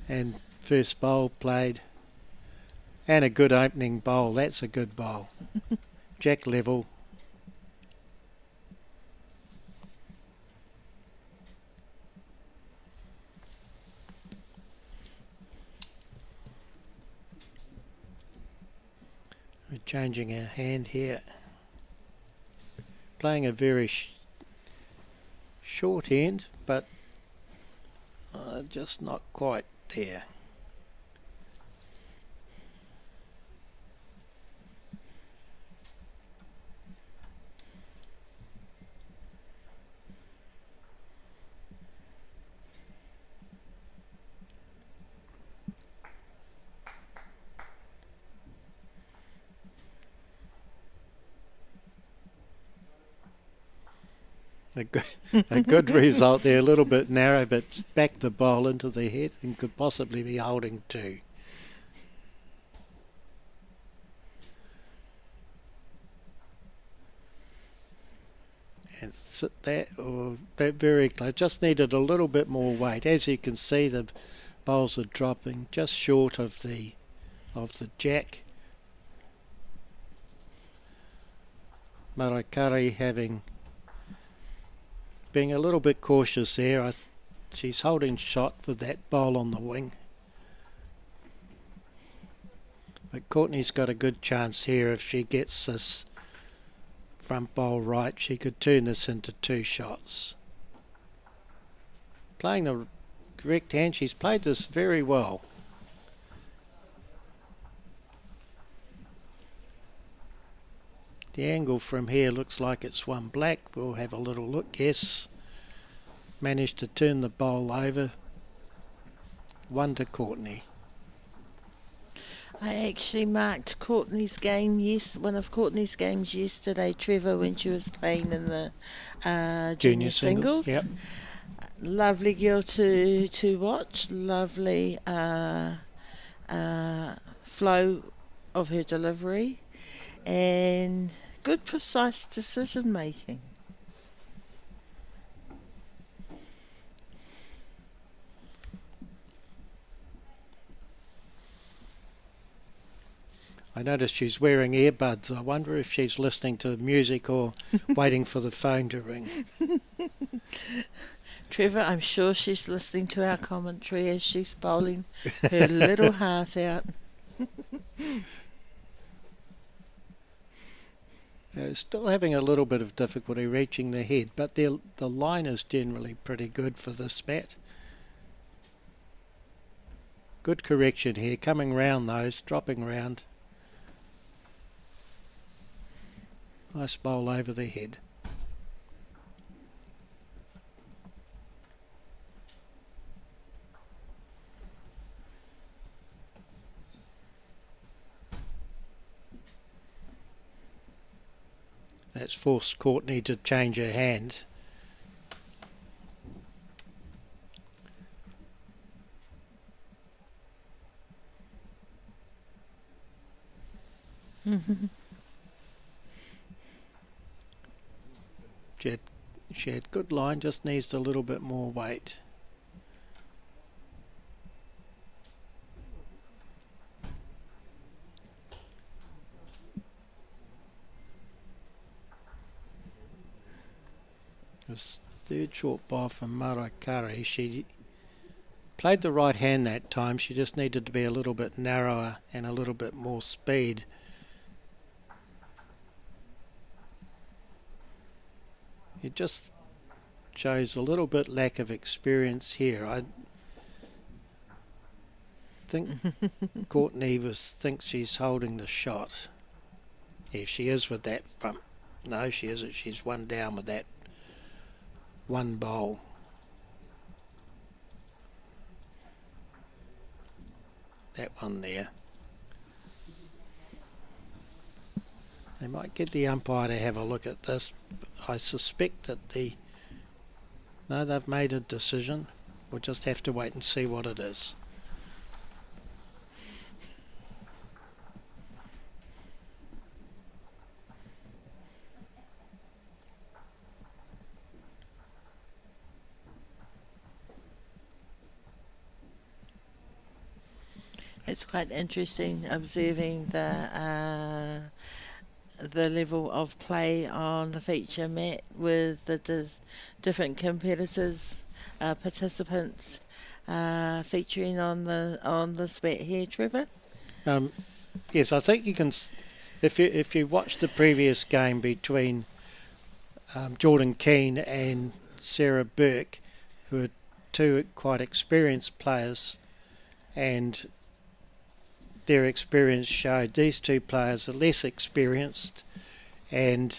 And first bowl played. And a good opening bowl. That's a good bowl. Jack level. We're changing our hand here. Playing a very short end, but just not quite there. A good result there, a little bit narrow, but backed the bowl into the head and could possibly be holding two. and sit that, or very close. Just needed a little bit more weight. As you can see, the bowls are dropping just short of the jack. Marakari being a little bit cautious there. She's holding shot with that bowl on the wing. But Courtney's got a good chance here. If she gets this front bowl right, she could turn this into 2 shots. Playing the correct hand, she's played this very well. The angle from here looks like it's one black. We'll have a little look. Yes, managed to turn the bowl over. 1 to Courtney. I actually marked Courtney's game, one of Courtney's games yesterday, Trevor, when she was playing in the junior singles. Yep. Lovely girl to watch. Lovely flow of her delivery, and good precise decision making. I noticed she's wearing earbuds. I wonder if she's listening to music or waiting for the phone to ring. Trevor, I'm sure she's listening to our commentary as she's bowling her little heart out. Still having a little bit of difficulty reaching the head, but the line is generally pretty good for this bat. Good correction here, coming round those, dropping round. Nice bowl over the head. That's forced Courtney to change her hand. She had good line, just needs a little bit more weight. This third short ball from Marakari. She played the right hand that time. She just needed to be a little bit narrower and a little bit more speed. It just shows a little bit lack of experience here. I think Courtney thinks she's holding the shot. If she is with that front. No, she isn't. She's one down with that one bowl. That one there. They might get the umpire to have a look at this. I suspect that no, they've made a decision. We'll just have to wait and see what it is. It's quite interesting observing the level of play on the feature mat with the different competitors, participants featuring on this mat here, Trevor. Yes, I think you can. If you watch the previous game between Jordan Keane and Sarah Burke, who are two quite experienced players, and their experience showed these two players are less experienced, and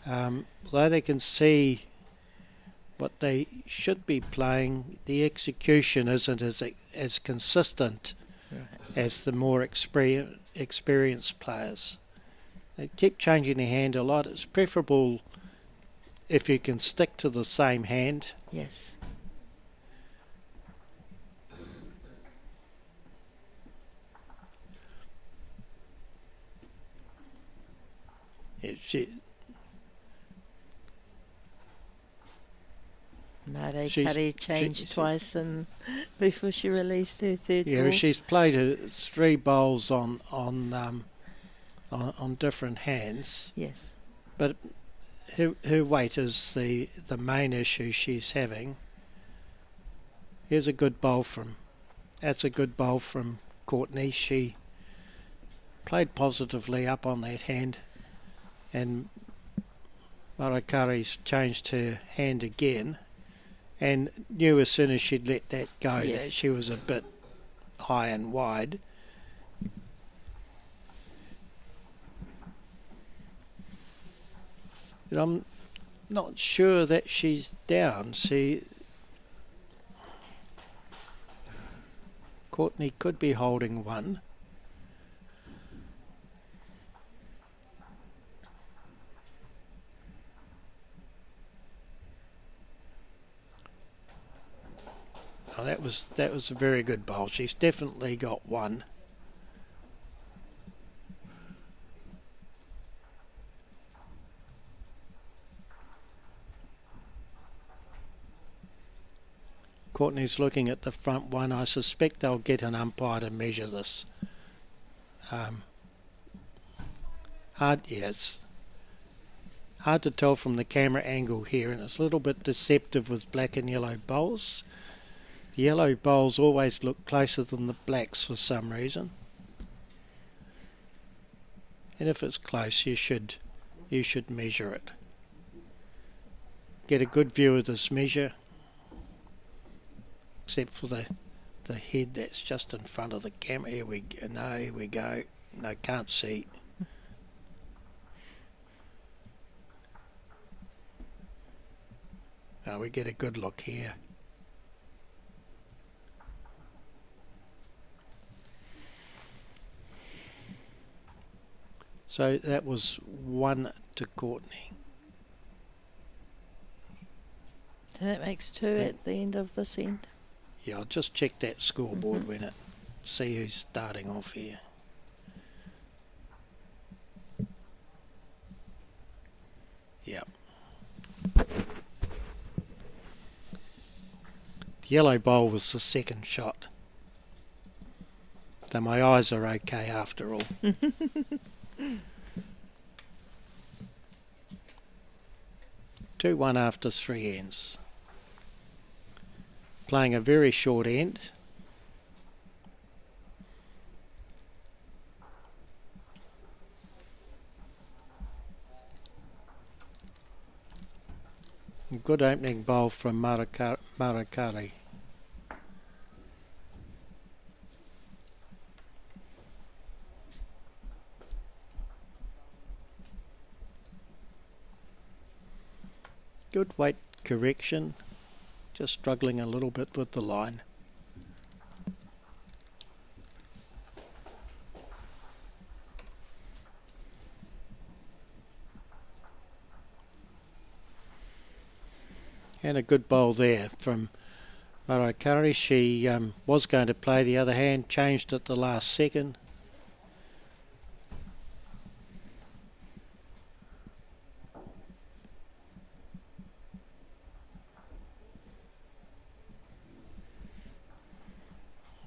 although they can see what they should be playing, the execution isn't as consistent as the more experienced players. They keep changing their hand a lot. It's preferable if you can stick to the same hand. Yes. Curry changed twice and before she released her third ball. Yeah, she's played her 3 bowls on different hands. Yes. But her weight is the main issue she's having. Here's a good bowl that's a good bowl from Courtney. She played positively up on that hand, and Marakari's changed her hand again and knew as soon as she'd let that go that she was a bit high and wide. But I'm not sure that she's down. Courtney could be holding one. Oh, that was a very good bowl. She's definitely got one. Courtney's looking at the front one. I suspect they'll get an umpire to measure this. It's hard to tell from the camera angle here, and it's a little bit deceptive with black and yellow bowls. The yellow bowls always look closer than the blacks for some reason. And if it's close, you should measure it. Get a good view of this measure, except for the head that's just in front of the camera. Here we go. No, here we go. No, can't see. Now we get a good look here. So that was 1 to Courtney. So that makes 2 at the end of this end. Yeah, I'll just check that scoreboard when see who's starting off here. Yep. The yellow bowl was the second shot. So my eyes are okay after all. 2-1 after 3 ends. Playing a very short end. Good opening bowl from Marakari. Good weight correction, just struggling a little bit with the line. And a good bowl there from Marakari. She was going to play the other hand, changed at the last second.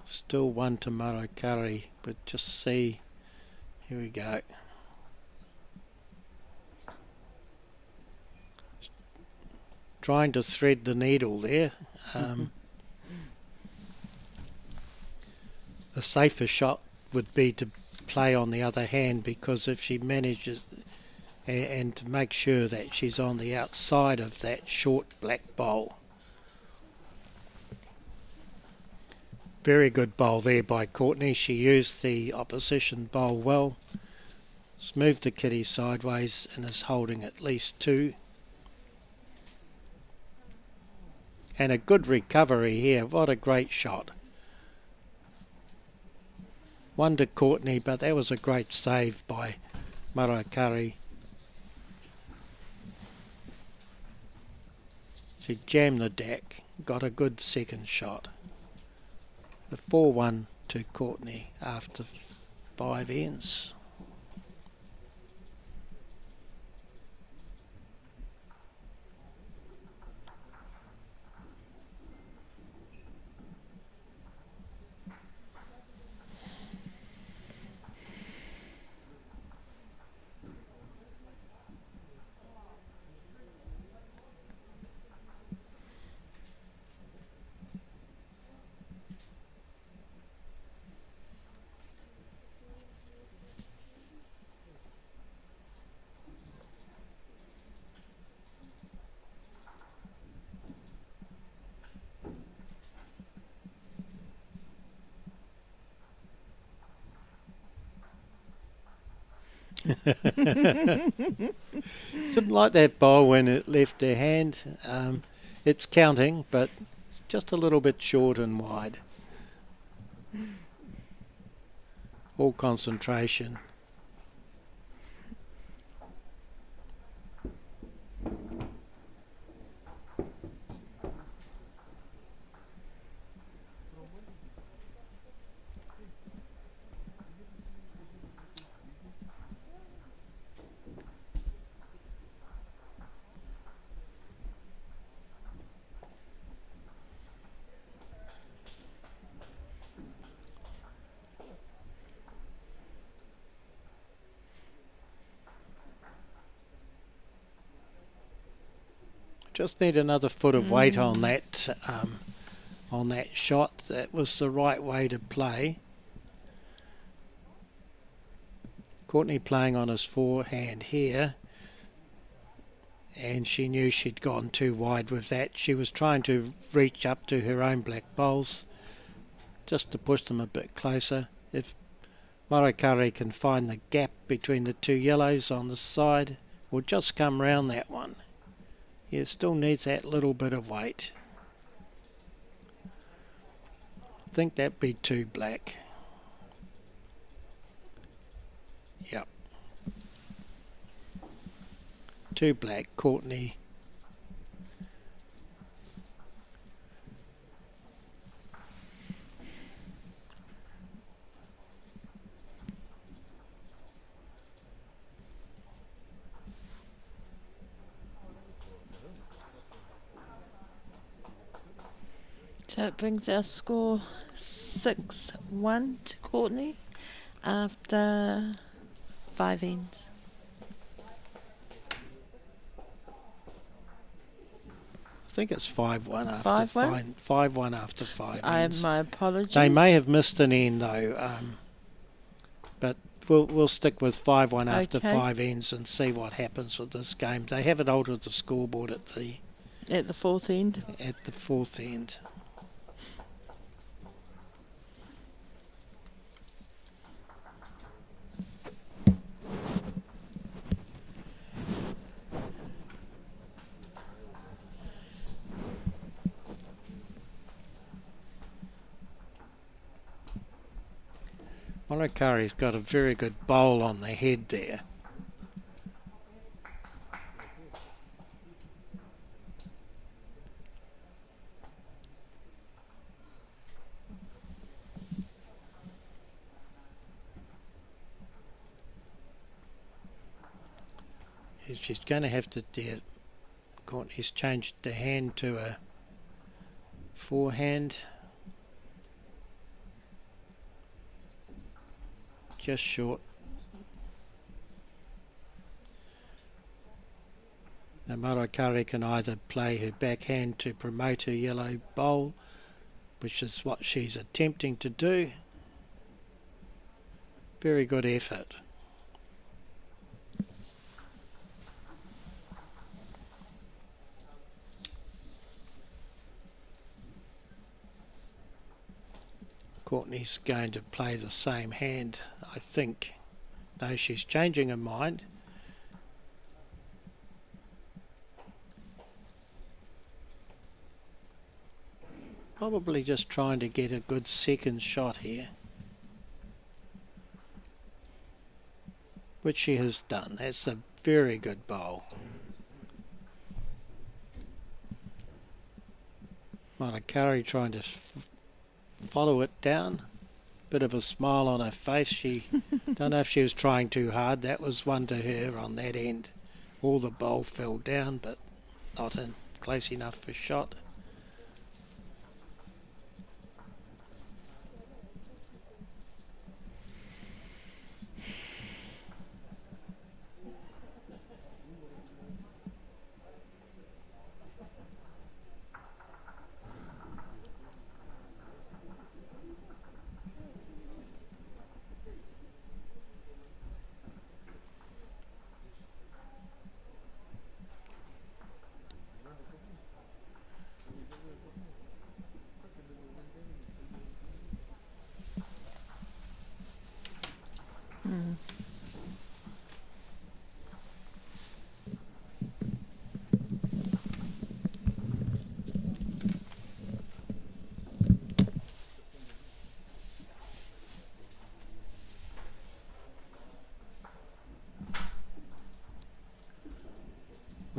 Still 1 to Marakari, but just see, here we go. Trying to thread the needle there. The safer shot would be to play on the other hand, because if she manages and to make sure that she's on the outside of that short black bowl. Very good bowl there by Courtney. She used the opposition bowl well. She's moved the kitty sideways and is holding at least 2. And a good recovery here. What a great shot. 1 to Courtney, but that was a great save by Marakari. She jammed the deck, got a good second shot. The 4-1 to Courtney after 5 ends. Didn't like that bowl when it left her hand. It's counting, but just a little bit short and wide. All concentration. Just need another foot of weight on that shot. That was the right way to play. Courtney playing on his forehand here, and she knew she'd gone too wide with that. She was trying to reach up to her own black bowls just to push them a bit closer. If Marakari can find the gap between the two yellows on the side, we'll just come round that one. It still needs that little bit of weight. I think that'd be too black. Yep. Too black, Courtney. So it brings our score 6-1 to Courtney after 5 ends. I think it's 5-1 after 5-1? 5-1 after 5 ends. My apologies. They may have missed an end though, but we'll stick with 5-1 after 5 ends and see what happens with this game. They haven't altered the scoreboard at the fourth end. At the fourth end. Marakari's got a very good bowl on the head there. She's going to have to Courtney's changed the hand to a forehand. Just short. Now Marakari can either play her backhand to promote her yellow bowl, which is what she's attempting to do. Very good effort. Courtney's going to play the same hand, I think. No, she's changing her mind. Probably just trying to get a good second shot here, which she has done. That's a very good bowl. Marakari trying to follow it down. Bit of a smile on her face. She don't know if she was trying too hard. That was one to her on that end. All the bowl fell down, but not in close enough for shot.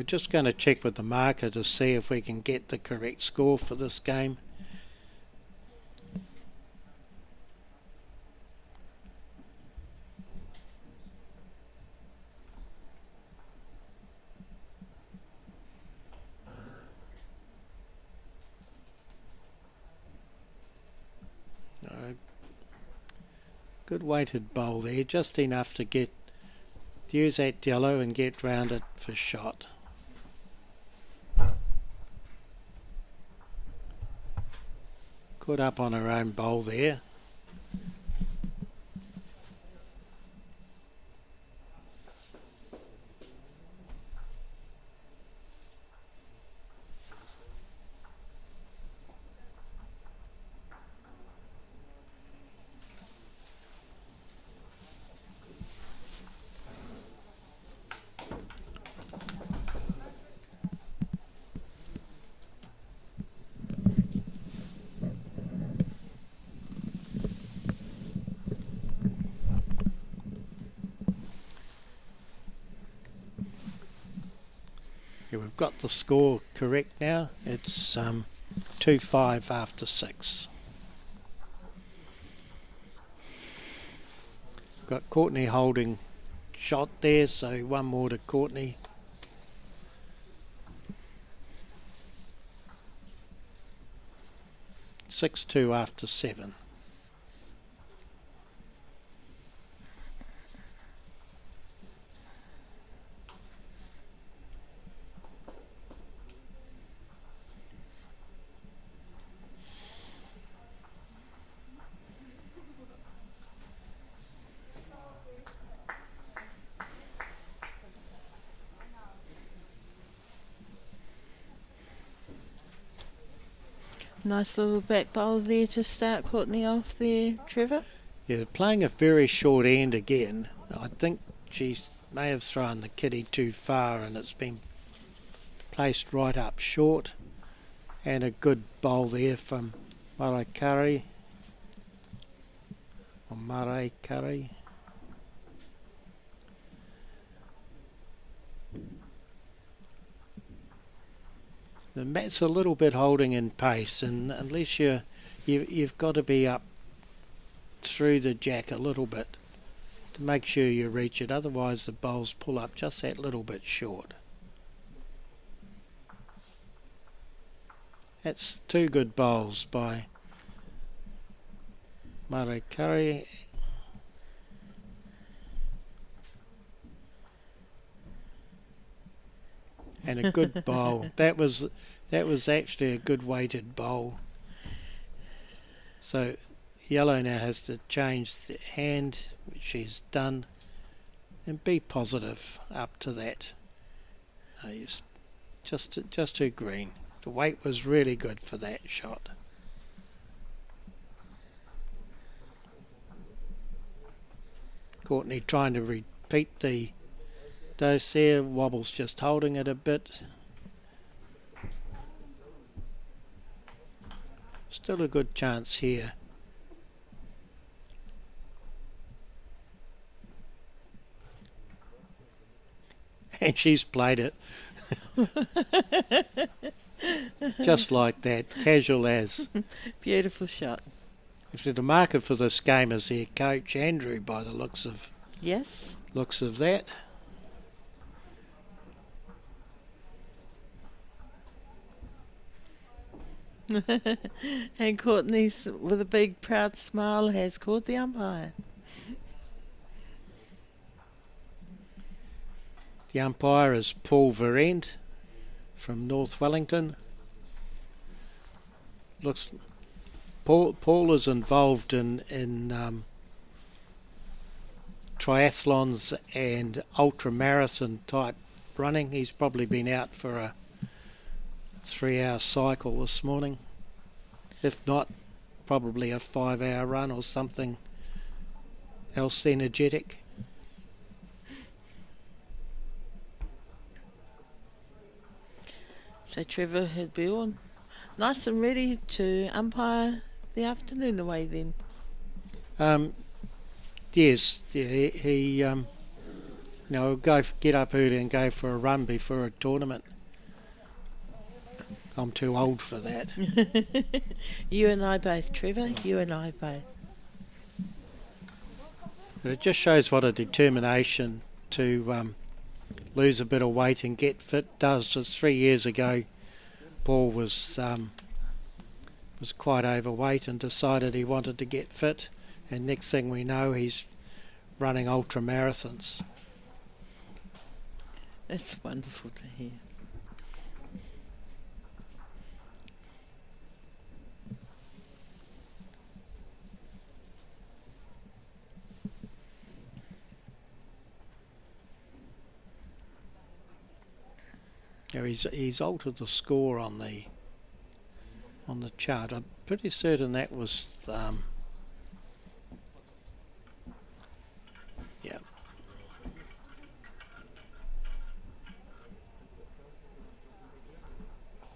We're just going to check with the marker to see if we can get the correct score for this game. Good weighted bowl there, just enough to use that yellow and get round it for shot. Good up on her own bowl there. Yeah, we've got the score correct now. It's 2-5 after 6. Got Courtney holding shot there, so one more to Courtney. (6-2) after 7. Nice little back bowl there to start Courtney off there, Trevor. Yeah, playing a very short end again. I think she may have thrown the kitty too far and it's been placed right up short. And a good bowl there from Marae Curry. The mat's a little bit holding in pace, and unless you've got to be up through the jack a little bit to make sure you reach it, otherwise the bowls pull up just that little bit short. That's 2 good bowls by Marae Curry. And a good bowl. That was actually a good weighted bowl. So yellow now has to change the hand, which she's done, and be positive up to that. Just too green. The weight was really good for that shot. Courtney trying to repeat the dose there, wobbles just holding it a bit. Still a good chance here. And she's played it. Just like that, casual as. Beautiful shot. Actually, the marker for this game is their coach Andrew, by the looks of that. And Courtney, with a big proud smile, has called the umpire. The umpire is Paul Verend from North Wellington. Paul is involved in triathlons and ultramarathon type running. He's probably been out for a 3-hour cycle this morning. If not, probably a 5-hour run or something else energetic. So Trevor had been all nice and ready to umpire the afternoon away then. Yes, yeah, he No, get up early and go for a run before a tournament. I'm too old for that. You and I both, Trevor. You and I both. But it just shows what a determination to lose a bit of weight and get fit does. Just 3 years ago, Paul was quite overweight and decided he wanted to get fit, and next thing we know, he's running ultra marathons. That's wonderful to hear. Yeah, he's altered the score on the chart. I'm pretty certain that was yeah.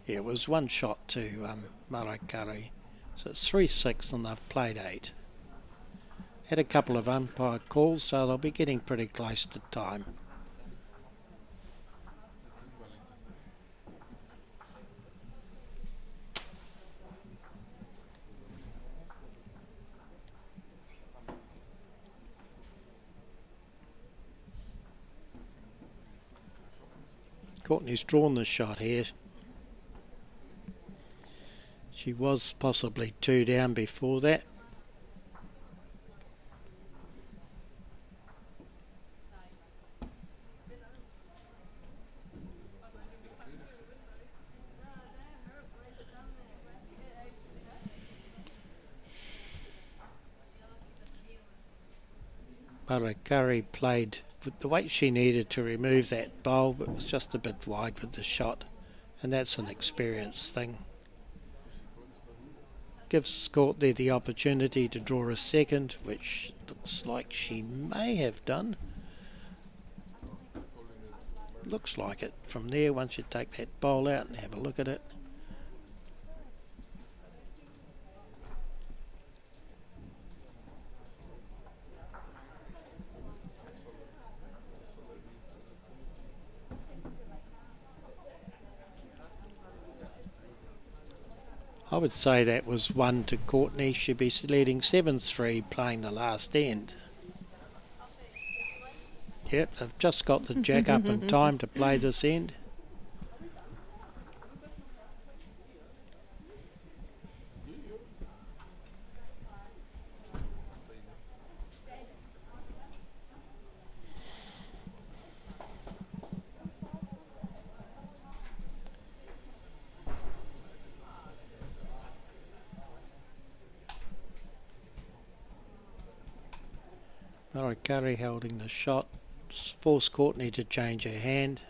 Yeah, it was one shot to Marakari. So it's 3-6 and they've played 8. Had a couple of umpire calls, so they'll be getting pretty close to time. Courtney's drawn the shot here. She was possibly 2 down before that. Marakari played with the weight she needed to remove that bowl, but was just a bit wide with the shot, and that's an experience thing. Gives Courtney the opportunity to draw a second, which looks like she may have done. Looks like it from there once you take that bowl out and have a look at it. I would say that was 1 to Courtney. She'd be leading 7-3 playing the last end. Yep, they've just got the jack up in time to play this end. Marakari holding the shot, forced Courtney to change her hand.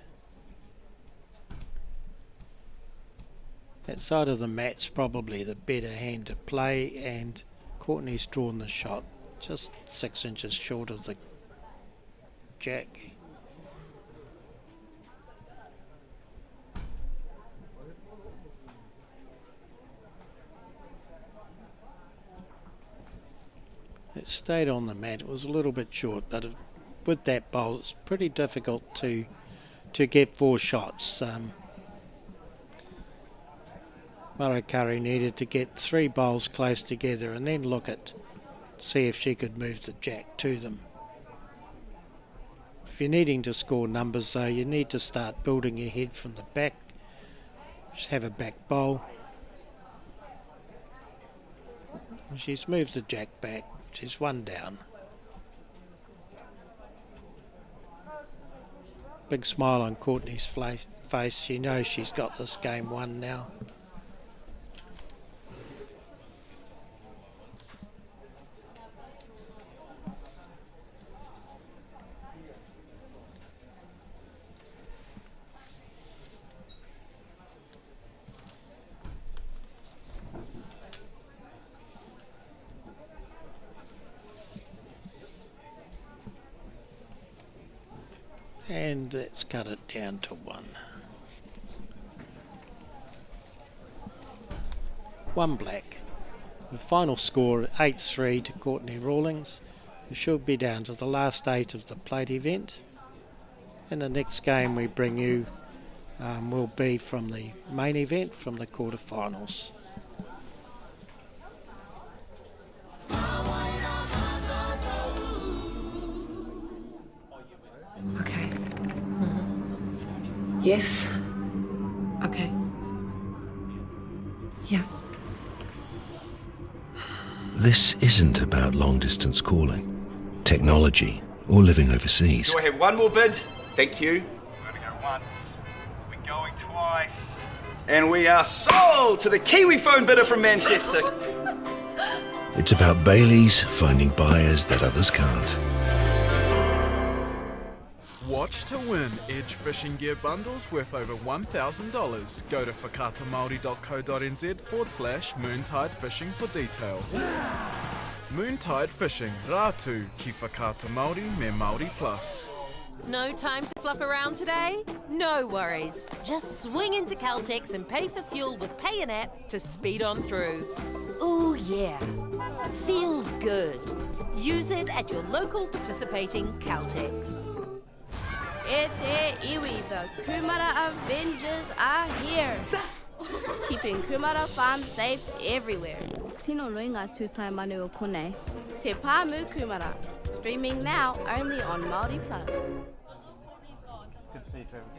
That side of the mat's probably the better hand to play, and Courtney's drawn the shot just 6 inches short of the jack. It stayed on the mat. It was a little bit short, but with that bowl it's pretty difficult to get 4 shots. Marakari needed to get 3 bowls close together and then see if she could move the jack to them. If you're needing to score numbers though, you need to start building your head from the back. Just have a back bowl. She's moved the jack back. She's 1 down. Big smile on Courtney's face. She knows she's got this game won now. And let's cut it down to 1. 1 black. The final score 8-3 to Courtney Rawlings. We should be down to the last 8 of the plate event. And the next game we bring you will be from the main event, from the quarterfinals. Okay. Yes. Okay. Yeah. This isn't about long-distance calling, technology, or living overseas. Do I have one more bid? Thank you. We're going to go once. We're going twice. And we are sold to the Kiwi phone bidder from Manchester. It's about Bailey's finding buyers that others can't. Watch to win Edge fishing gear bundles worth over $1,000. Go to whakatamaori.co.nz/Moontide Fishing for details. Moontide Fishing, rātu ki whakata Māori me Māori Plus. No time to fluff around today? No worries. Just swing into Caltex and pay for fuel with Pay an App to speed on through. Ooh yeah, feels good. Use it at your local participating Caltex. E te iwi, the Kumara Avengers are here. Keeping Kumara Farm safe everywhere. Tino roinga tūtai manu o konei. Te Pāmu Kumara. Streaming now only on Māori Plus. Good to see you, Trevor.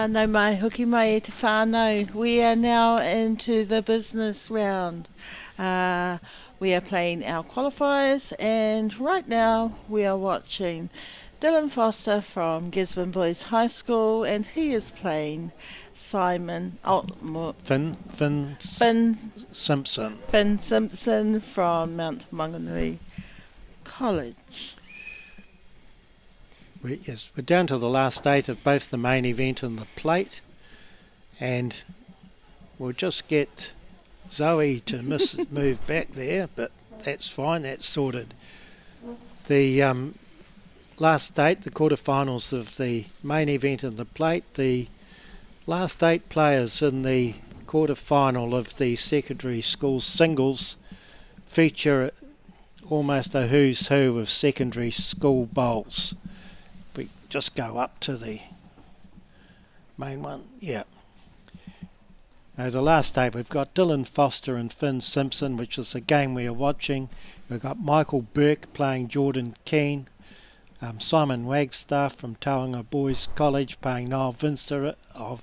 No mai, hoki mai e te whānau. We are now into the business round. We are playing our qualifiers, and right now we are watching Dylan Foster from Gisborne Boys High School, and he is playing Finn Simpson. Finn Simpson from Mount Maunganui College. We're down to the last 8 of both the main event and the plate, and we'll just get Zoe to move back there, but that's fine, that's sorted. The last 8, the quarterfinals of the main event and the plate, the last 8 players in the quarterfinal of the secondary school singles feature almost a who's who of secondary school bowls. We just go up to the main one. Yeah. Now the last 8, we've got Dylan Foster and Finn Simpson, which is the game we are watching. We've got Michael Burke playing Jordan Keane, Simon Wagstaff from Tauranga Boys College playing Nile Vinster of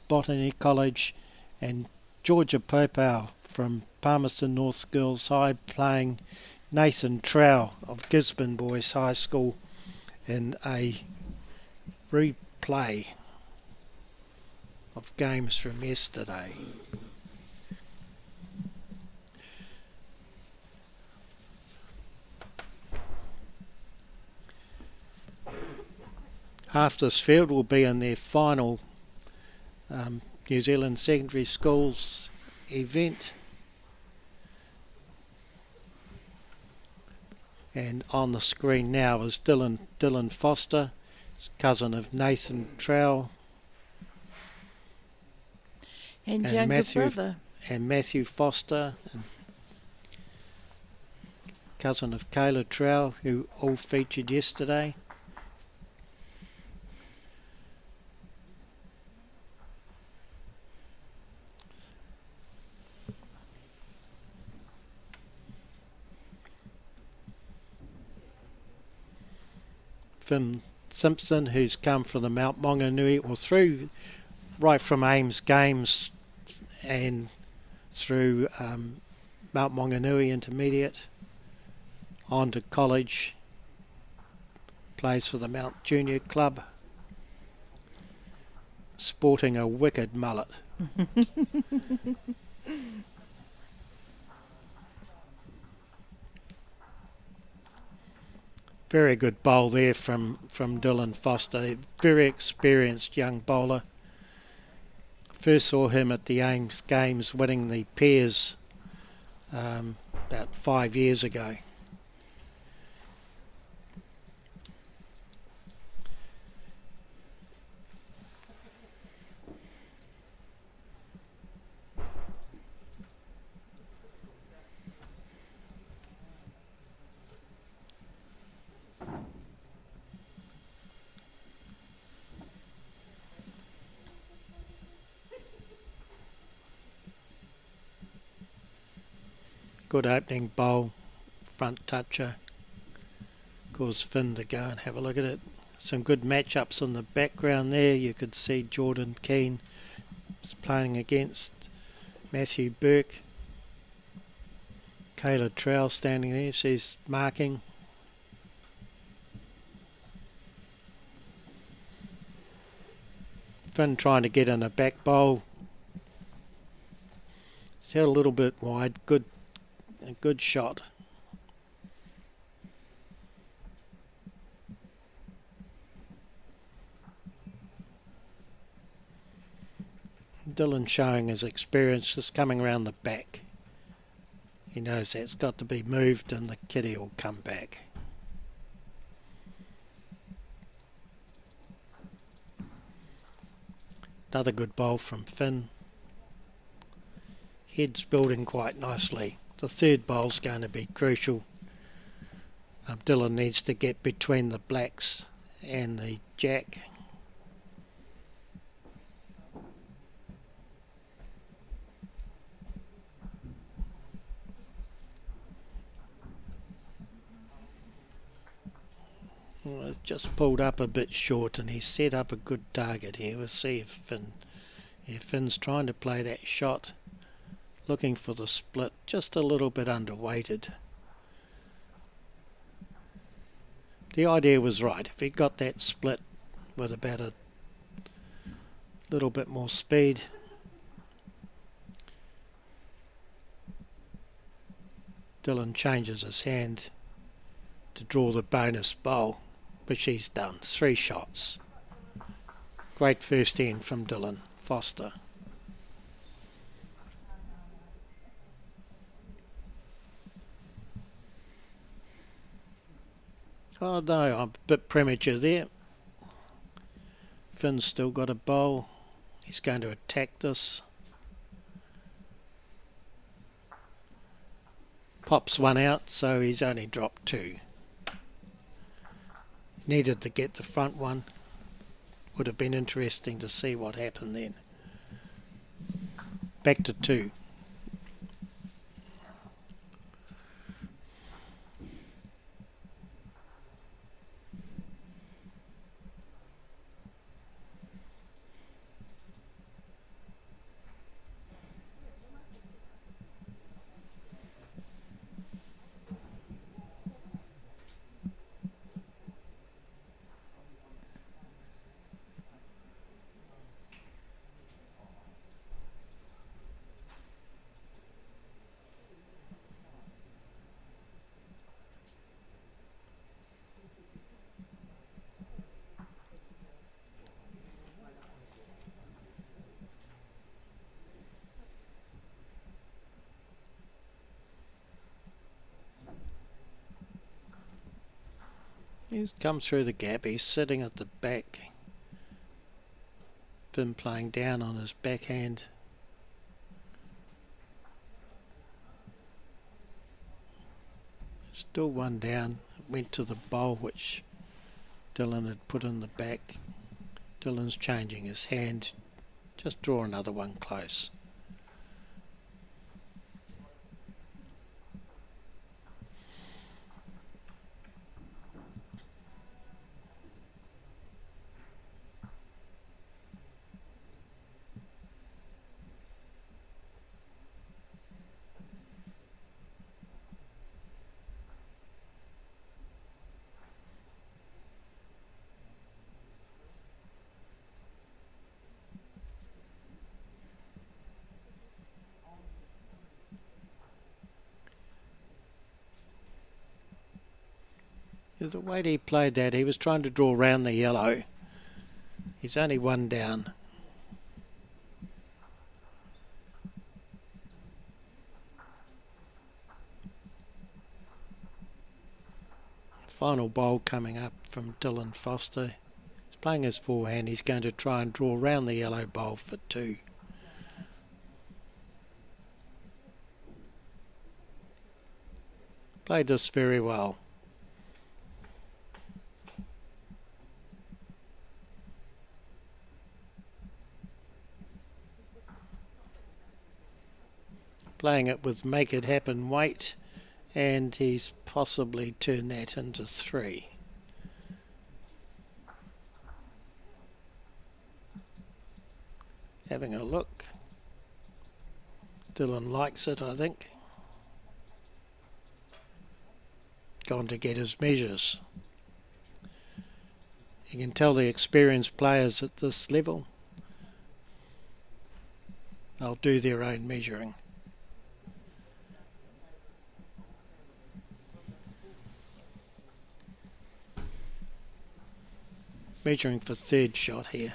Botany College, and Georgia Popau from Palmerston North Girls High playing Nathan Trow of Gisborne Boys High School in a replay of games from yesterday. Half this field will be in their final New Zealand Secondary Schools event. And on the screen now is Dylan Foster, cousin of Nathan Trow, and younger brother. And Matthew Foster, and cousin of Kayla Trow, who all featured yesterday. Finn Simpson, who's come from the Mount Maunganui, or through right from Ames Games and through Mount Maunganui Intermediate on to college, plays for the Mount Junior Club, sporting a wicked mullet. Very good bowl there from Dylan Foster, very experienced young bowler. First saw him at the Ames Games winning the pairs about 5 years ago. Good opening bowl, front toucher, cause Finn to go and have a look at it. Some good matchups in the background there. You could see Jordan Keane playing against Matthew Burke. Kayla Trow standing there, she's marking. Finn trying to get in a back bowl. It's held a little bit wide, a good shot. Dylan showing his experience, just coming around the back. He knows that's got to be moved and the kiddie will come back. Another good bowl from Finn. Head's building quite nicely. The third bowl's going to be crucial. Dylan needs to get between the blacks and the jack. Well, it's just pulled up a bit short, and he's set up a good target here. We'll see if Finn's trying to play that shot, looking for the split, just a little bit underweighted. The idea was right. If he got that split with about a little bit more speed, Dylan changes his hand to draw the bonus bowl, which he's done. 3 shots. Great first end from Dylan Foster. Oh no, I'm a bit premature there. Finn's still got a bowl. He's going to attack this. Pops one out, so he's only dropped 2. Needed to get the front one. Would have been interesting to see what happened then. Back to 2. He's come through the gap. He's sitting at the back. Finn playing down on his backhand. Still one down. Went to the bowl which Dylan had put in the back. Dylan's changing his hand. Just draw another one close. The way he played that, he was trying to draw round the yellow. He's only one down. Final bowl coming up from Dylan Foster. He's playing his forehand. He's going to try and draw round the yellow bowl for 2. Played this very well. Playing it with make it happen weight, and he's possibly turned that into 3. Having a look. Dylan likes it, I think. Gone to get his measures. You can tell the experienced players at this level, they'll do their own measuring. Measuring for 3rd shot here.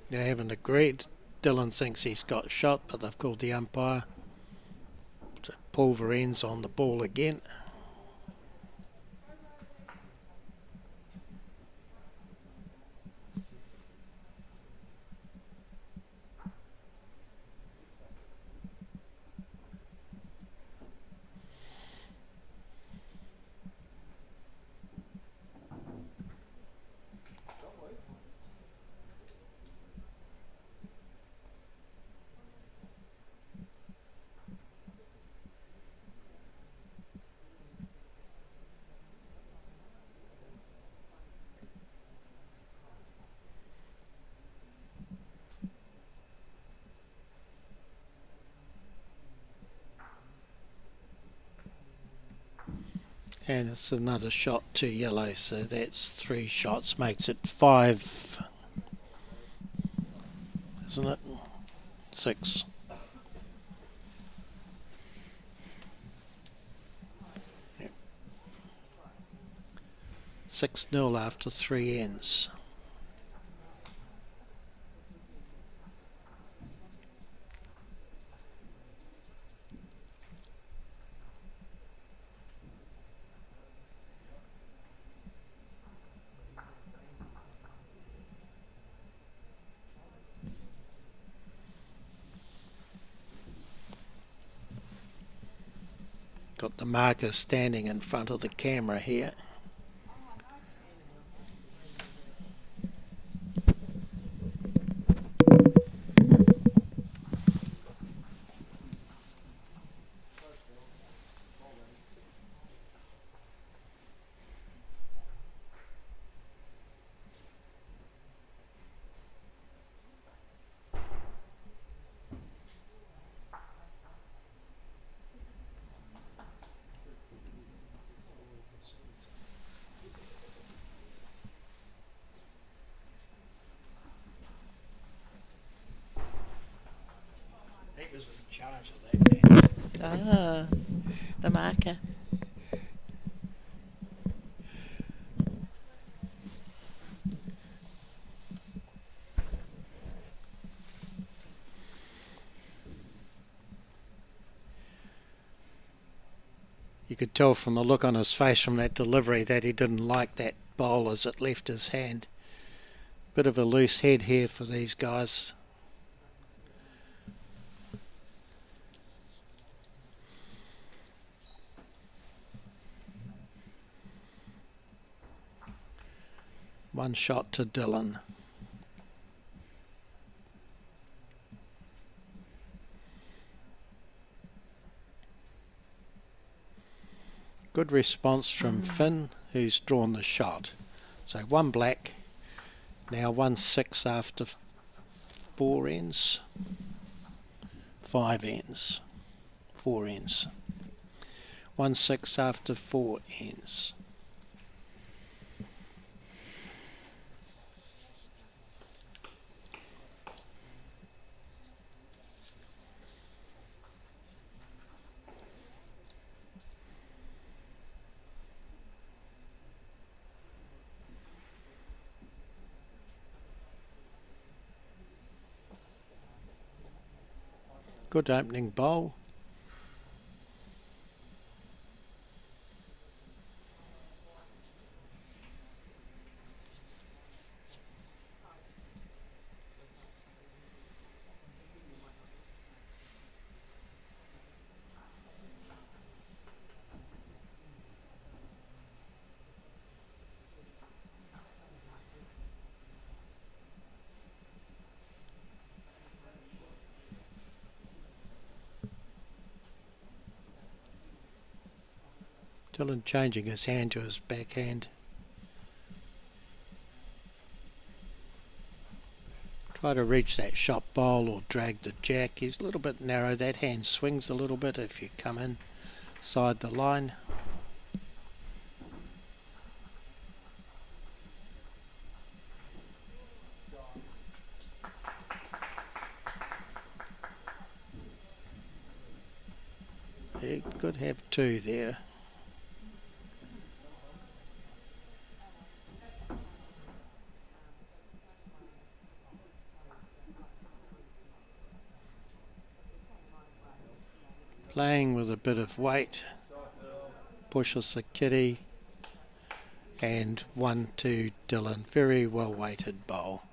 They haven't agreed. Dylan thinks he's got shot, but they've called the umpire. So Pulverines on the ball again. And it's another shot to yellow, so that's 3 shots, makes it 5, isn't it? 6. Yep. 6-0 after 3 ends. Got the marker standing in front of the camera here. He was in charge of that. Ah, the marker. You could tell from the look on his face from that delivery that he didn't like that bowl as it left his hand. Bit of a loose head here for these guys. One shot to Dylan. Good response from Finn, who's drawn the shot. So 1 black, now 1-6 after 4 ends, 5 ends, 4 ends. 1-6 after 4 ends. Good opening bowl. Dylan changing his hand to his backhand. Try to reach that shot bowl or drag the jack. He's a little bit narrow. That hand swings a little bit if you come inside the line. He could have 2 there. Playing with a bit of weight, pushes the kitty, and 1-2 Dylan. Very well weighted bowl.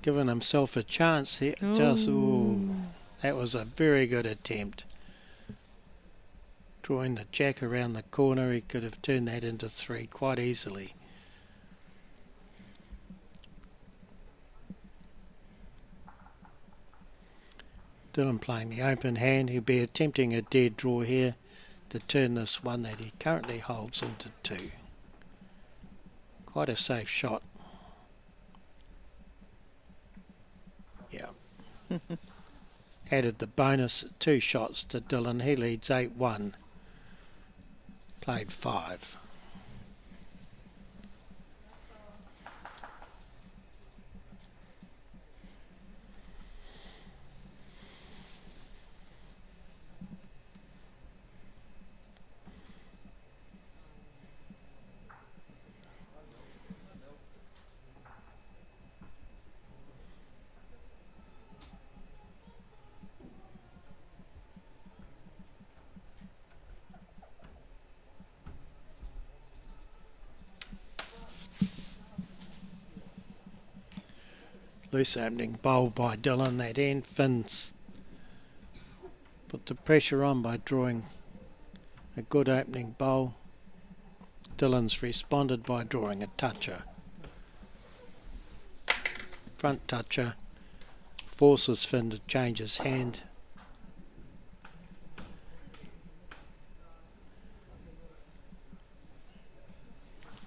Giving himself a chance here. That was a very good attempt. Drawing the jack around the corner, he could have turned that into 3 quite easily. Dylan playing the open hand. He'll be attempting a dead draw here to turn this one that he currently holds into 2. Quite a safe shot. Yeah. added the bonus 2 shots to Dylan. He leads 8-1. Played 5. Loose opening bowl by Dylan that end. Finn's put the pressure on by drawing a good opening bowl. Dylan's responded by drawing a toucher. Front toucher forces Finn to change his hand.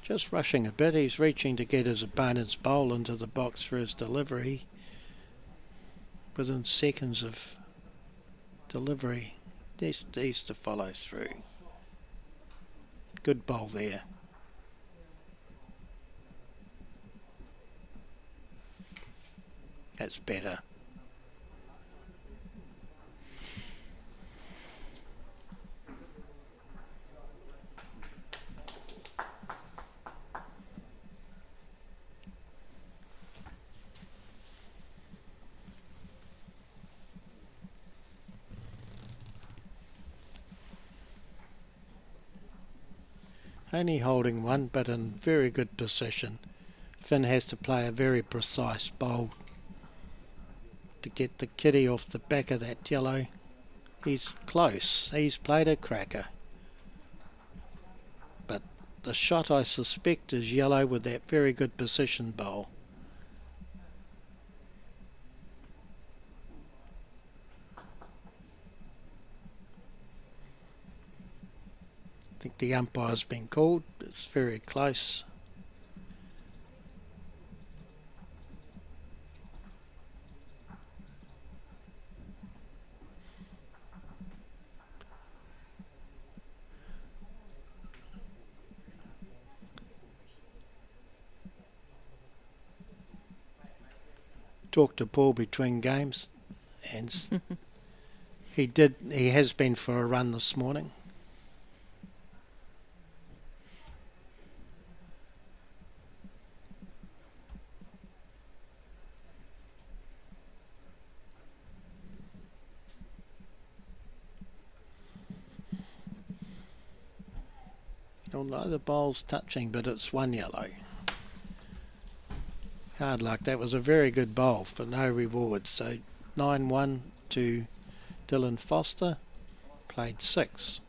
Just rushing a bit, he's reaching to get his opponent's bowl into the box for his delivery. Within seconds of delivery, needs to follow through. Good bowl there. That's better. Only holding one, but in very good position. Finn has to play a very precise bowl to get the kitty off the back of that yellow. He's close. He's played a cracker. But the shot, I suspect, is yellow with that very good position bowl. I think the umpire's been called. It's very close. Talked to Paul between games, and he has been for a run this morning. Although the bowl's touching, but it's one yellow. Hard luck. That was a very good bowl for no reward. So 9-1 to Dylan Foster. Played 6.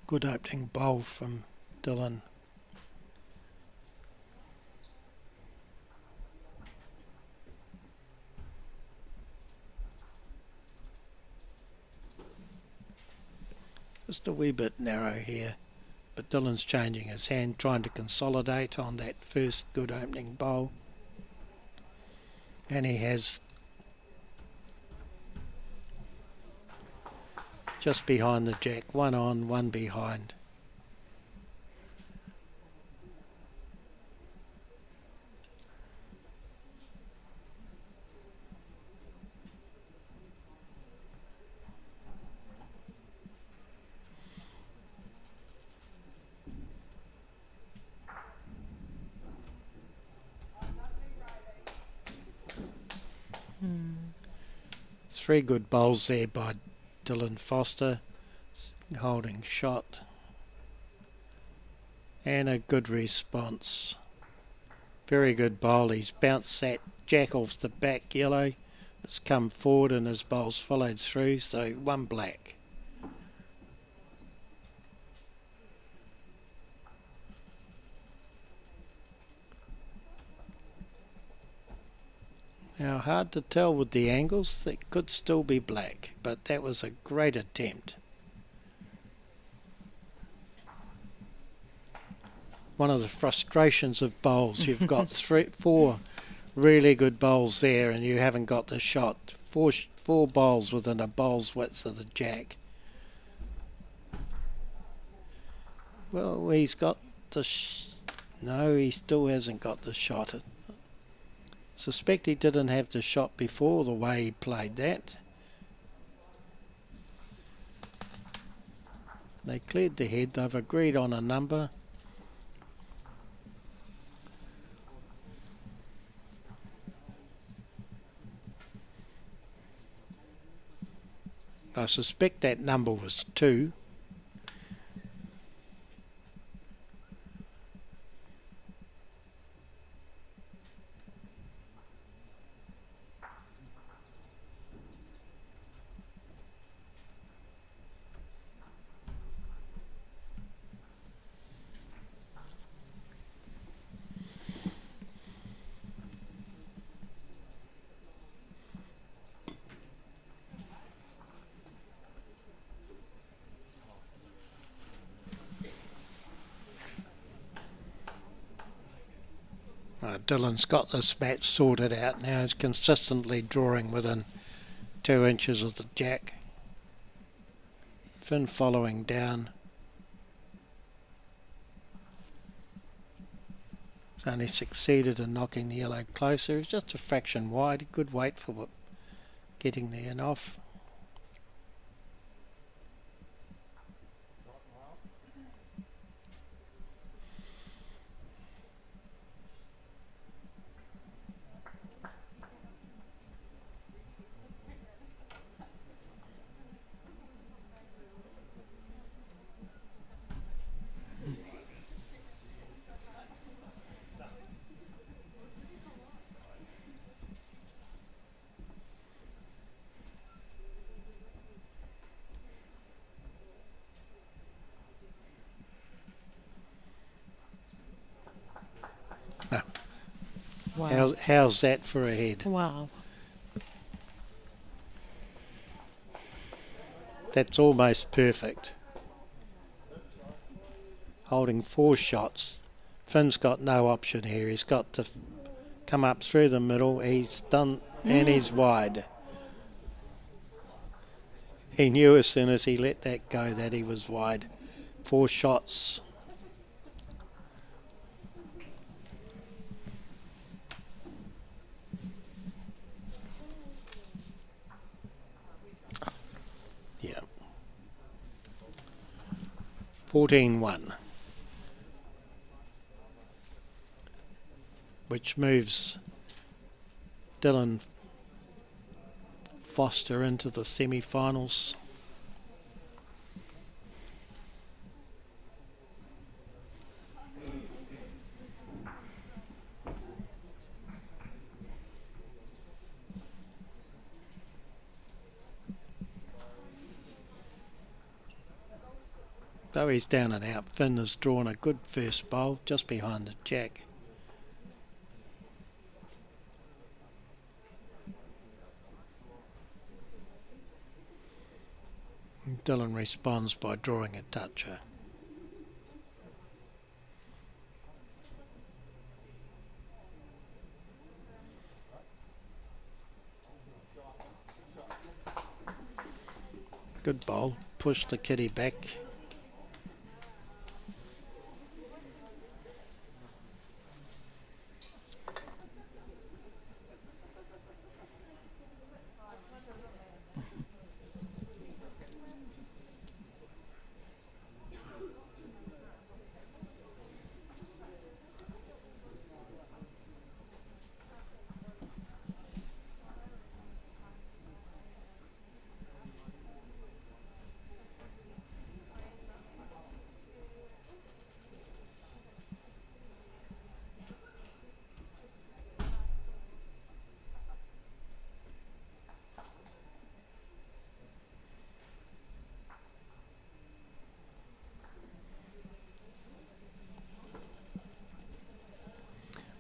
Good opening bowl from Dylan. Just a wee bit narrow here, but Dylan's changing his hand, trying to consolidate on that first good opening bowl. And he has just behind the jack, one on, one behind. Three good bowls there by Dylan Foster, holding shot, and a good response. Very good bowl. He's bounced that jack off the back yellow. It's come forward and his bowl's followed through, so one black. Now, hard to tell with the angles. It could still be black, but that was a great attempt. One of the frustrations of bowls, you've got 4 really good bowls there and you haven't got the shot. Four bowls within a bowl's width of the jack. Well, he's got the no, he still hasn't got the shot. Suspect he didn't have the shot before, the way he played that. They cleared the head, they've agreed on a number. I suspect that number was 2. Dylan's got this match sorted out now. He's consistently drawing within 2 inches of the jack. Finn following down. He's only succeeded in knocking the yellow closer. He's just a fraction wide. Good weight for getting there and off. Wow. How's that for a head? Wow. That's almost perfect. Holding 4 shots. Finn's got no option here. He's got to come up through the middle. He's done, and he's wide. He knew as soon as he let that go that he was wide. 4 shots. Yeah. 14-1. Which moves Dylan Foster into the semi-finals. Though he's down and out, Finn has drawn a good first bowl just behind the jack. And Dylan responds by drawing a toucher. Good bowl, push the kitty back.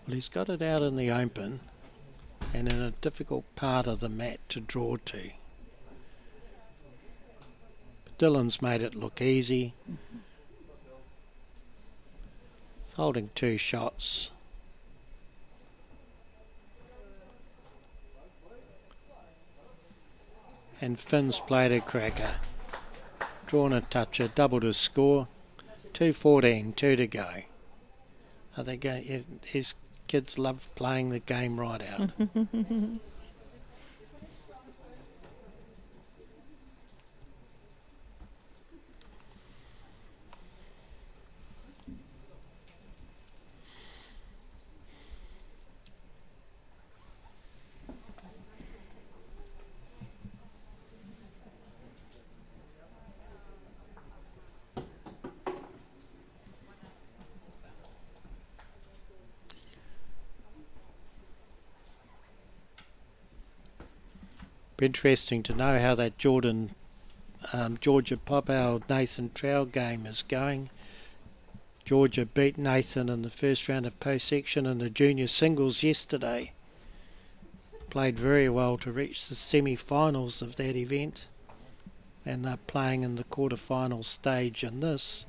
Well, he's got it out in the open. and in a difficult part of the mat to draw to. But Dylan's made it look easy. Holding 2 shots. And Finn's played a cracker. Drawn a toucher, doubled his score. 2:14, 2 to go. I think his kids love playing the game right out. Be interesting to know how that Georgia Popau Nathan Trowell game is going. Georgia beat Nathan in the first round of post-section in the junior singles yesterday. Played very well to reach the semi-finals of that event, and they're playing in the quarter-final stage in this.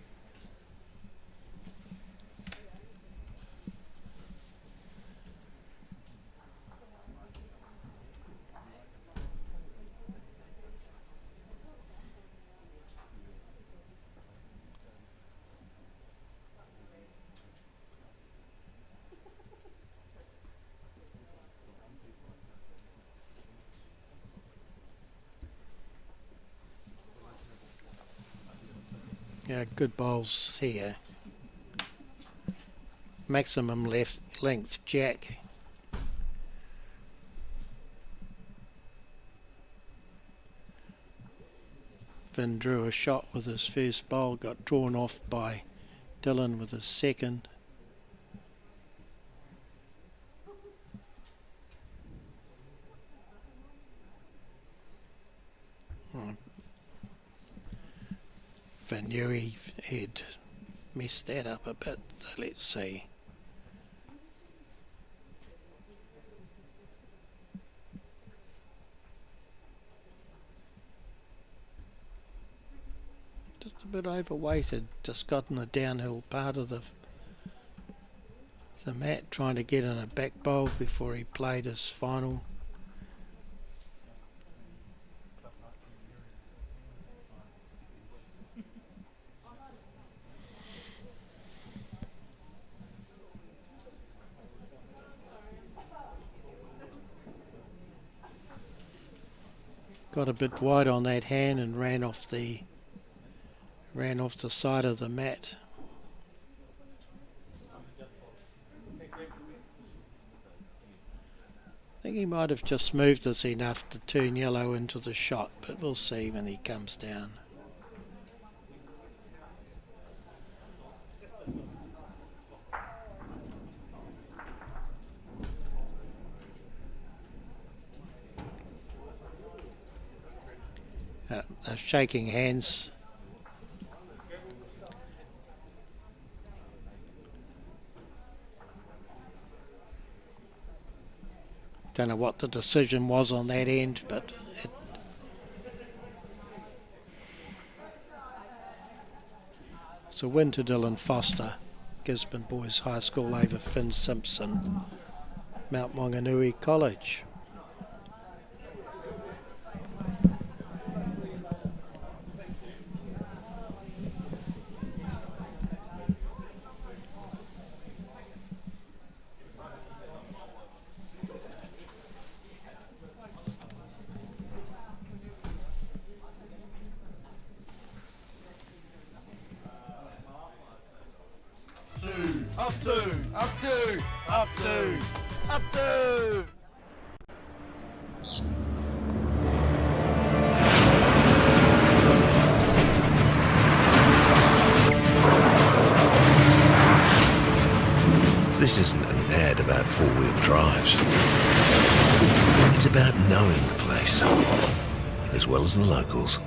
Yeah, good bowls here. Maximum length jack. Finn drew a shot with his first bowl, got drawn off by Dylan with his second. Finn knew he'd messed that up a bit, so let's see. Just a bit overweighted, just got in the downhill part of the mat, trying to get in a back bowl before he played his final. Got a bit wide on that hand and ran off the side of the mat. I think he might have just moved us enough to turn yellow into the shot, but we'll see when he comes down. Shaking hands. Don't know what the decision was on that end, but it's a win to Dylan Foster, Gisborne Boys High School over Finn Simpson, Mount Maunganui College. Up to. This isn't an ad about four-wheel drives. It's about knowing the place, as well as the locals.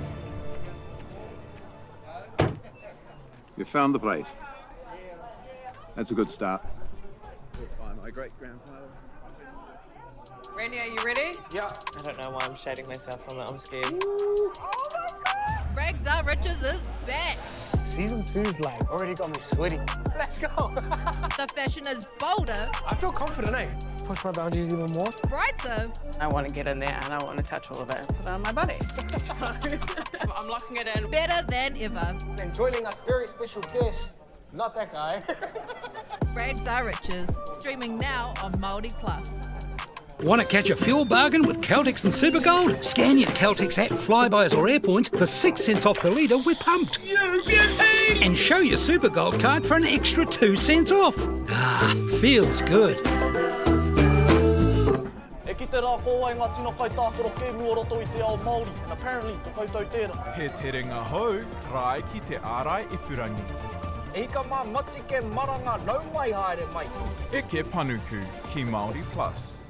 You found the place. That's a good start. By my great-grandfather. Randy, are you ready? Yeah. I don't know why I'm shading myself on that. I'm scared. Rags Are Riches is back. Season 2's like already got me sweaty. Let's go. The fashion is bolder, I feel confident, eh? Push my boundaries even more. brighter, I want to get in there and I want to touch all of it and put it on my body. I'm locking it in. better than ever. And joining us, very special guest. Not that guy. Rags Are Riches, streaming now on Māori Plus. Want to catch a fuel bargain with Caltex and Supergold? Scan your Caltex app, Flybys or Airpoints for 6 cents off per litre with Pumped. And show your Supergold card for an extra 2 cents off. Ah, feels good. E ki te rā kōwai ngā tino kai tākaro ke muoroto I te ao Māori, and apparently ko koutou tērā. He te ringa hou, rai ki te ārai ipurangi. E ka mā mati ke maranga nau mai haere mai. Eke panuku ki Māori Plus.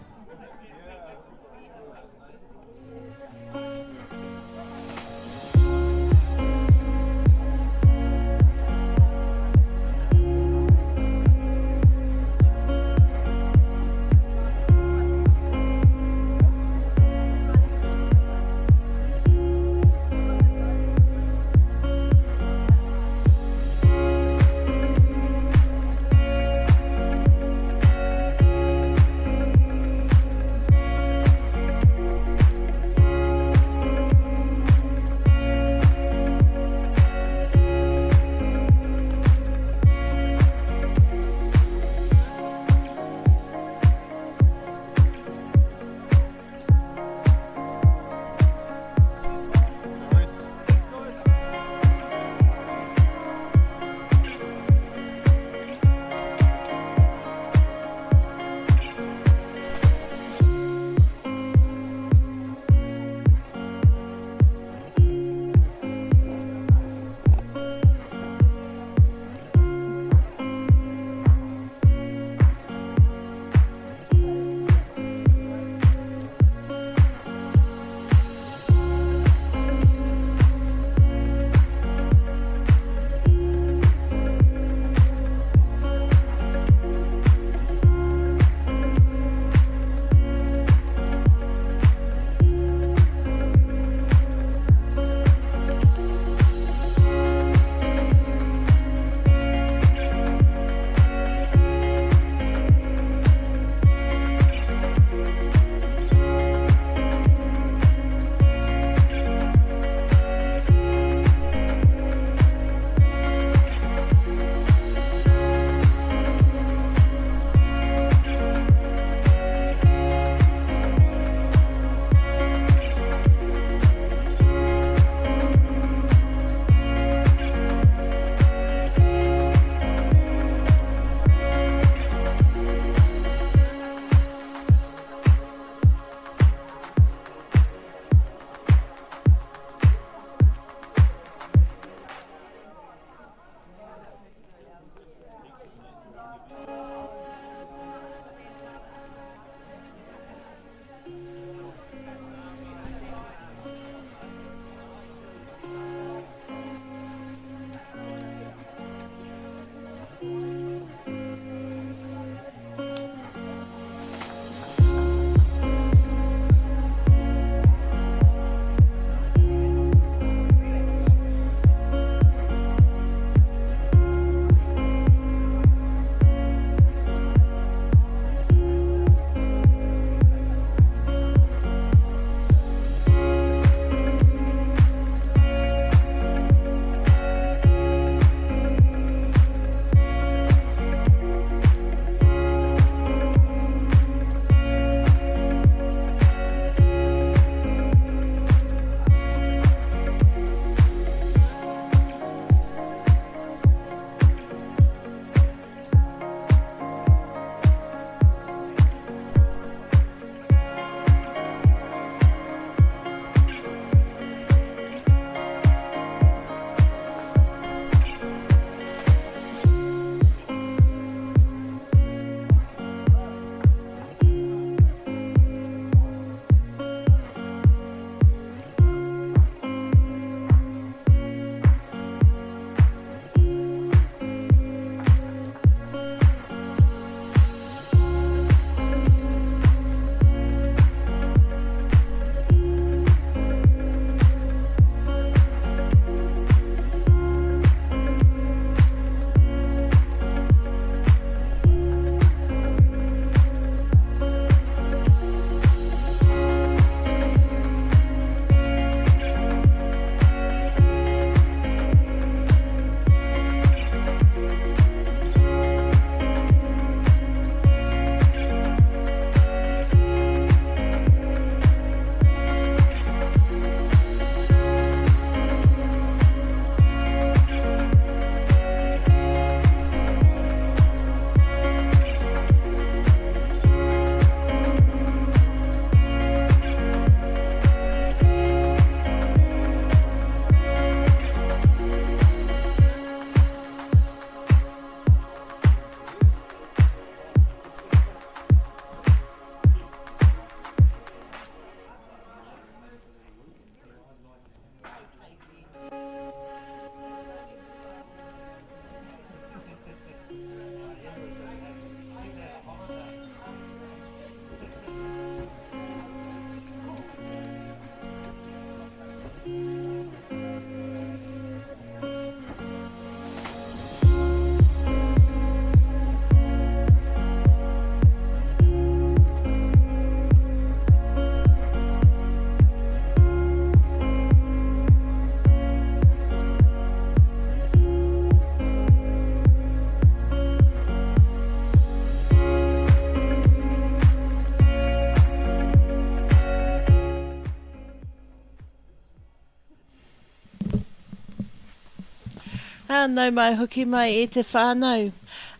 No mai hoki mai e te whānau.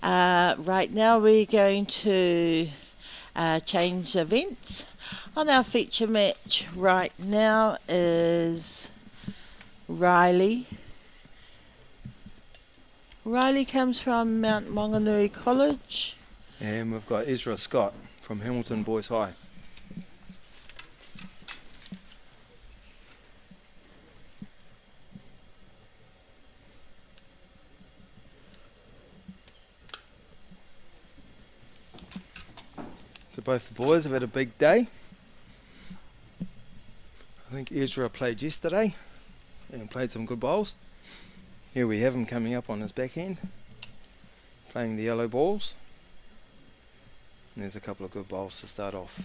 Right now we're going to change events. On our feature match right now is Riley. Riley comes from Mount Maunganui College. And we've got Ezra Scott from Hamilton Boys High. So both the boys have had a big day. I think Ezra played yesterday and played some good bowls. Here we have him coming up on his backhand, playing the yellow balls. And there's a couple of good bowls to start off.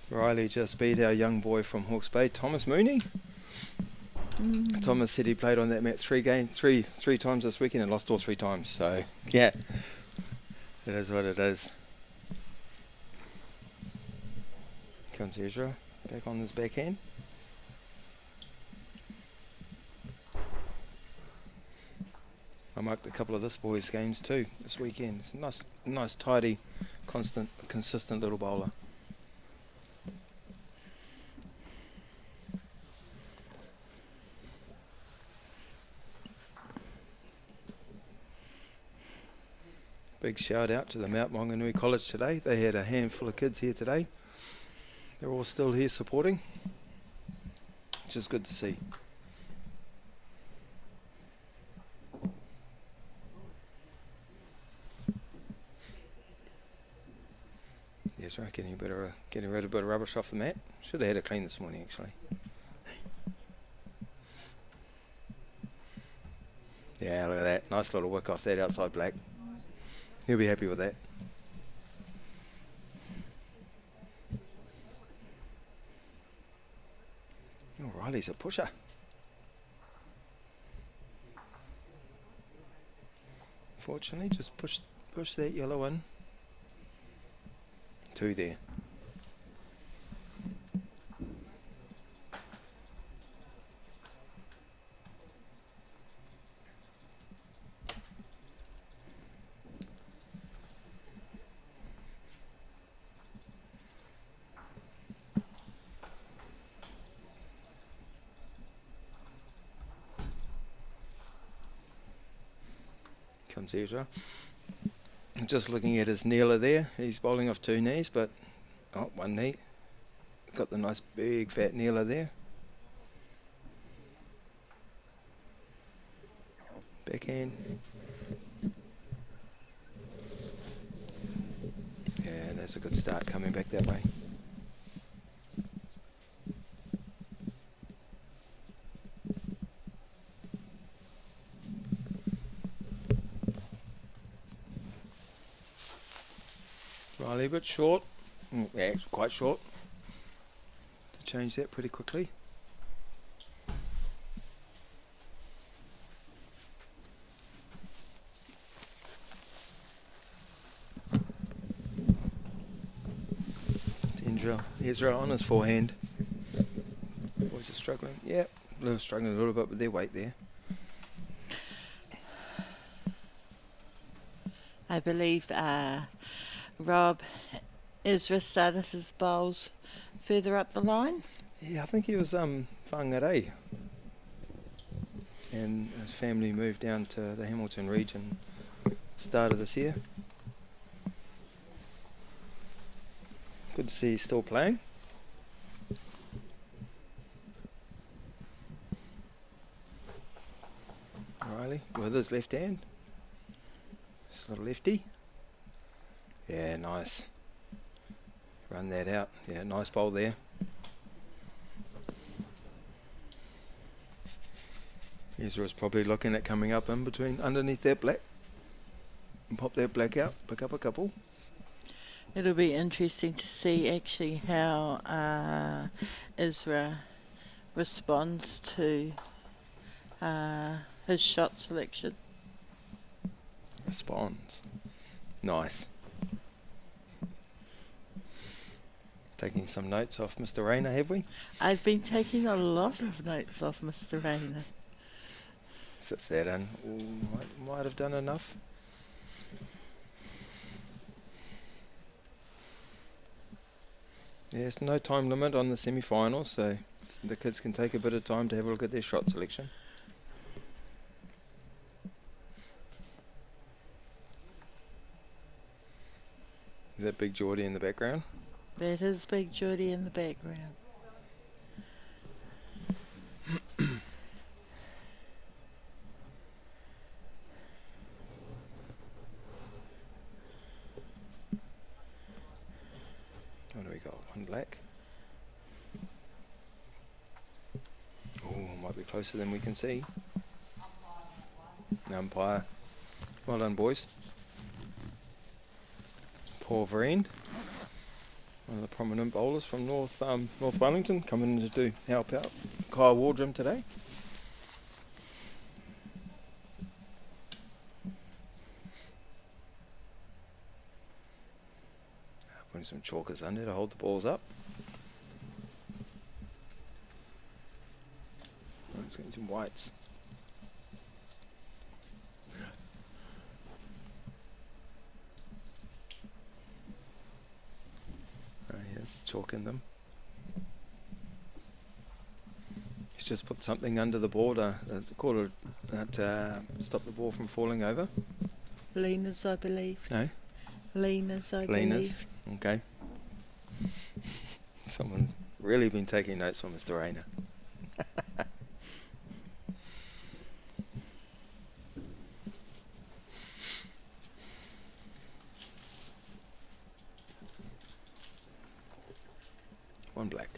Riley just beat our young boy from Hawke's Bay, Thomas Mooney. Thomas said he played on that mat three times this weekend and lost all 3 times. So yeah, it is what it is. Comes Ezra back on his backhand. I marked a couple of this boy's games too this weekend. It's a nice, tidy, consistent little bowler. Big shout out to the Mount Maunganui College today. They had a handful of kids here today. They're all still here supporting, which is good to see. Yes, right, getting rid of a bit of rubbish off the mat. Should have had it clean this morning actually. Yeah, look at that. Nice little wick off that outside black. He'll be happy with that. Oh, Riley's a pusher. Fortunately, just push that yellow in. 2 there. Comes Ezra. Just looking at his kneeler there, he's bowling off 2 knees, but 1 knee. Got the nice big fat kneeler there. Backhand. Yeah, that's a good start coming back that way. Riley a bit short, yeah, quite short, to change that pretty quickly. Ezra on his forehand. Boys are struggling, yeah, struggling a little bit with their weight there. I believe Rob Ezra started his bowls further up the line. Yeah, I think he was Whangarei, and his family moved down to the Hamilton region start of this year. Good to see he's still playing. Riley with his left hand. Sort of lefty. Yeah, nice. Run that out. Yeah, nice bowl there. Ezra's probably looking at coming up in between, underneath that black. And pop that black out, pick up a couple. It'll be interesting to see actually how Ezra responds to his shot selection. Responds. Nice. Taking some notes off Mr. Rayner, have we? I've been taking a lot of notes off Mr. Rayner. Sits that in. Might have done enough. There's no time limit on the semi-finals, so the kids can take a bit of time to have a look at their shot selection. Is that Big Geordie in the background? That is Big Geordie in the background. What do we got? One black. Oh, might be closer than we can see. Umpire. Well done, boys. Paul Verend, one of the prominent bowlers from North Wellington, coming in to help out Kyle Wardrum today. Putting some chalkers under to hold the balls up. Let's get some whites. Yes, chalking them. He's just put something under the border, that stop the ball from falling over. Leaners, I believe. No? Leaners, I Leaners. believe. Okay. Someone's really been taking notes from Mr. Rayner. One black.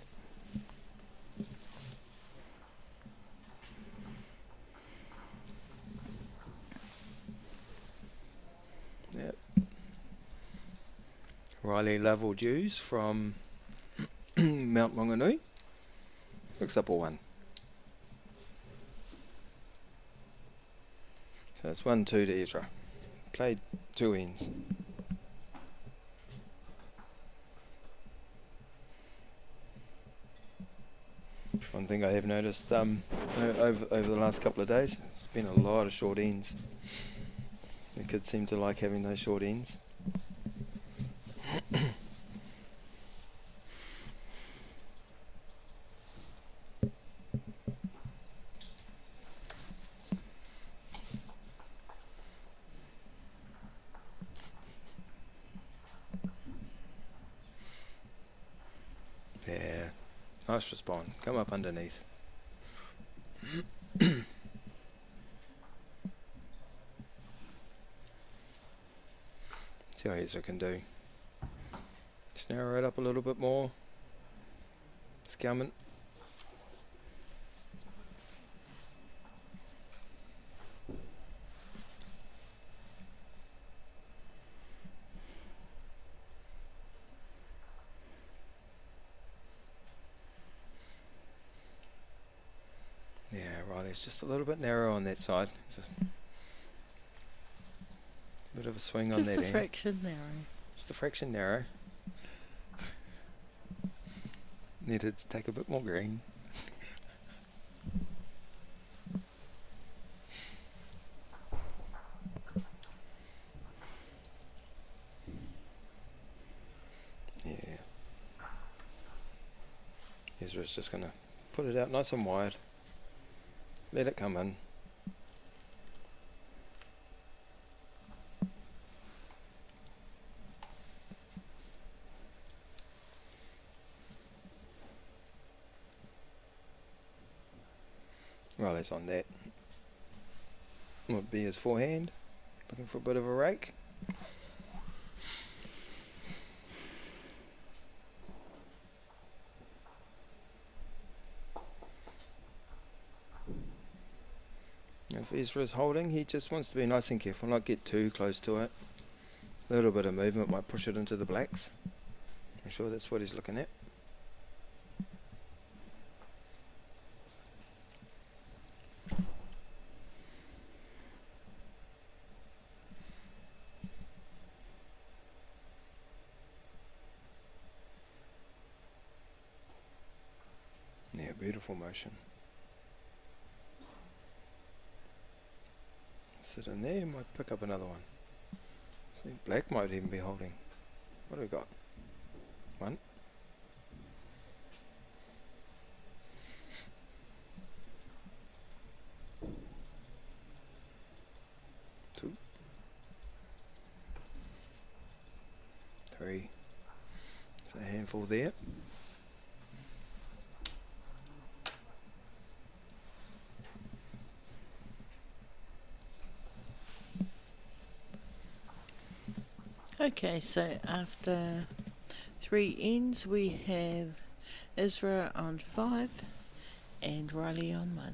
Yep. Riley Level Dews from Mount Maunganui. Looks up a 1. So it's 1-2 to Ezra. Played 2 ends. One thing I have noticed over the last couple of days, there's been a lot of short ends. The kids seem to like having those short ends. Yeah, nice respond. Come up underneath. See what Ezra can do. Just narrow it up a little bit more. It's coming. Yeah, Riley's just a little bit narrow on that side. It's a bit of a swing on that end. Just a fraction narrow. Just a fraction narrow. Needed to take a bit more green. Yeah. Ezra's just going to put it out nice and wide. Let it come in. Riley's on that. Would be his forehand. Looking for a bit of a rake. If Ezra's holding, he just wants to be nice and careful, not get too close to it. A little bit of movement might push it into the blacks. I'm sure that's what he's looking at. Beautiful motion. Sit in there, might pick up another one. See, black might even be holding. What do we got? One. Two. Three. So a handful there. Okay, so after 3 ends we have Ezra on 5 and Riley on 1.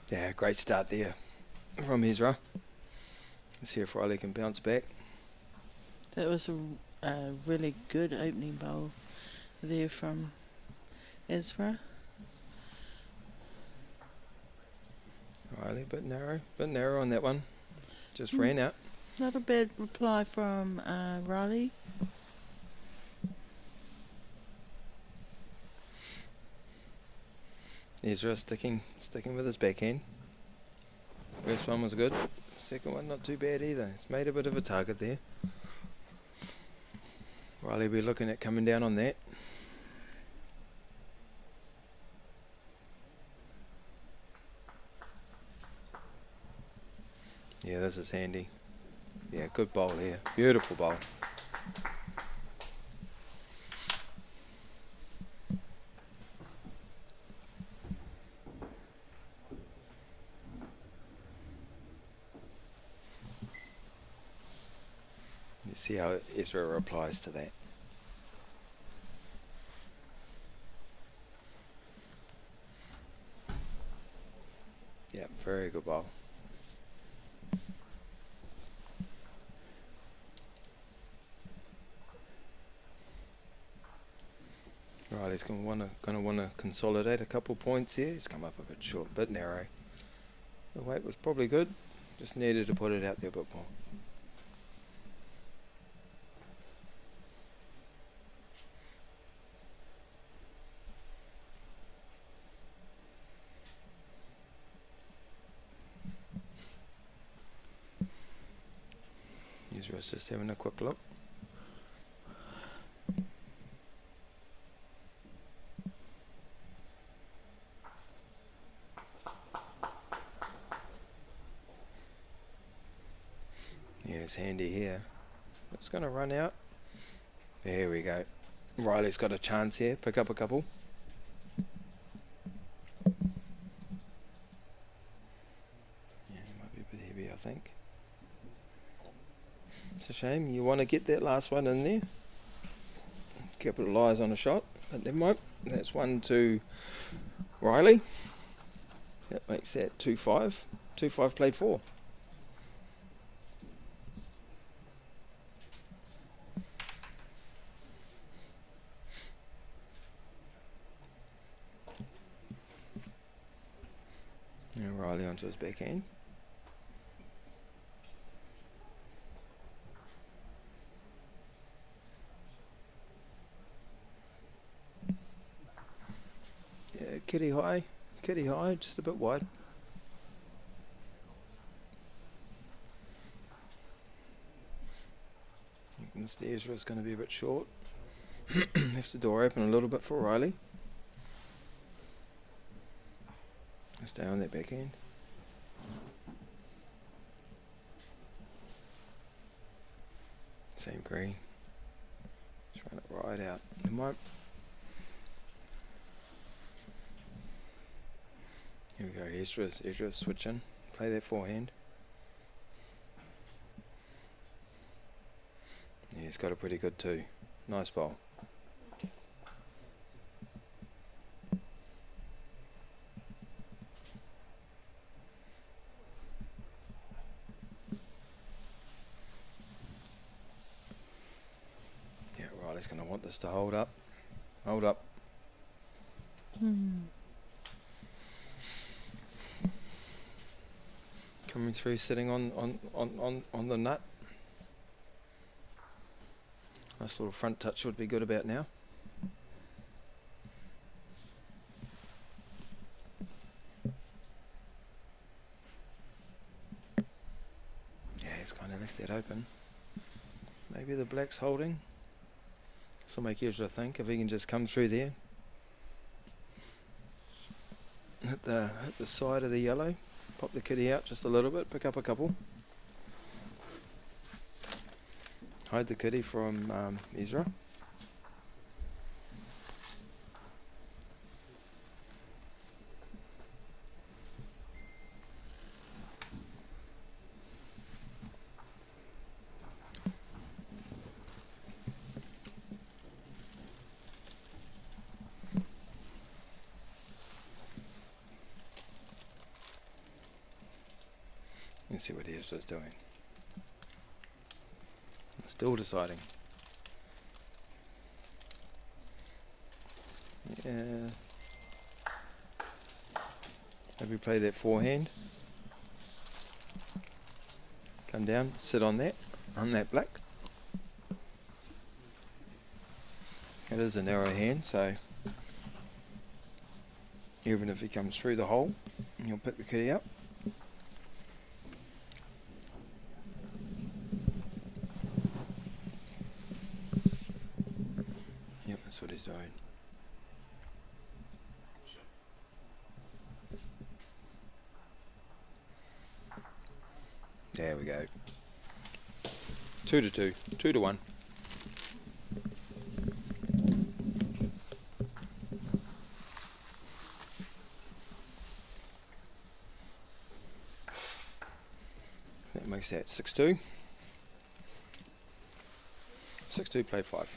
Yeah, great start there from Ezra. Let's see if Riley can bounce back. That was a really good opening bowl there from Ezra. Riley, bit narrow on that one. Just ran out. Not a bad reply from Riley. Ezra sticking with his backhand. First one was good. Second one not too bad either. He's made a bit of a target there. Riley will be looking at coming down on that. Yeah, this is handy. Yeah, good bowl here. Beautiful bowl. You see how Ezra replies to that. Yeah, very good bowl. Right, he's going to want to consolidate a couple points here. He's come up a bit short, a bit narrow. The weight was probably good. Just needed to put it out there a bit more. Ezra's just having a quick look. Yeah, it's handy here. It's going to run out. There we go. Riley's got a chance here. Pick up a couple. Yeah, it might be a bit heavy, I think. It's a shame. You want to get that last one in there. Capitalize on a shot, but never mind. That's 1 to Riley. That makes that 2-5. 2-5 played 4. And Riley onto his backhand. Yeah, kitty high, just a bit wide. This Ezra is going to be a bit short. Left the door open a little bit for Riley. Stay on that backhand. Same green. Just run it right out. It might. Here we go. Ezra's switching. Play that forehand. Yeah, he's got a pretty good 2. Nice bowl. Just to hold up. Hold up. Coming through, sitting on the nut. Nice little front touch would be good about now. Yeah, he's kind of left that open. Maybe the black's holding. This will make Ezra think if he can just come through there. Hit the side of the yellow. Pop the kitty out just a little bit. Pick up a couple. Hide the kitty from Ezra. Let's see what Ezra's doing. Still deciding. Yeah. Maybe play that forehand. Come down, sit on that black. It is a narrow hand, so even if he comes through the hole, you'll pick the kitty up. Yep, that's what he's doing. There we go. 2-2, 2-1. That makes that 6-2. 6-2, play 5.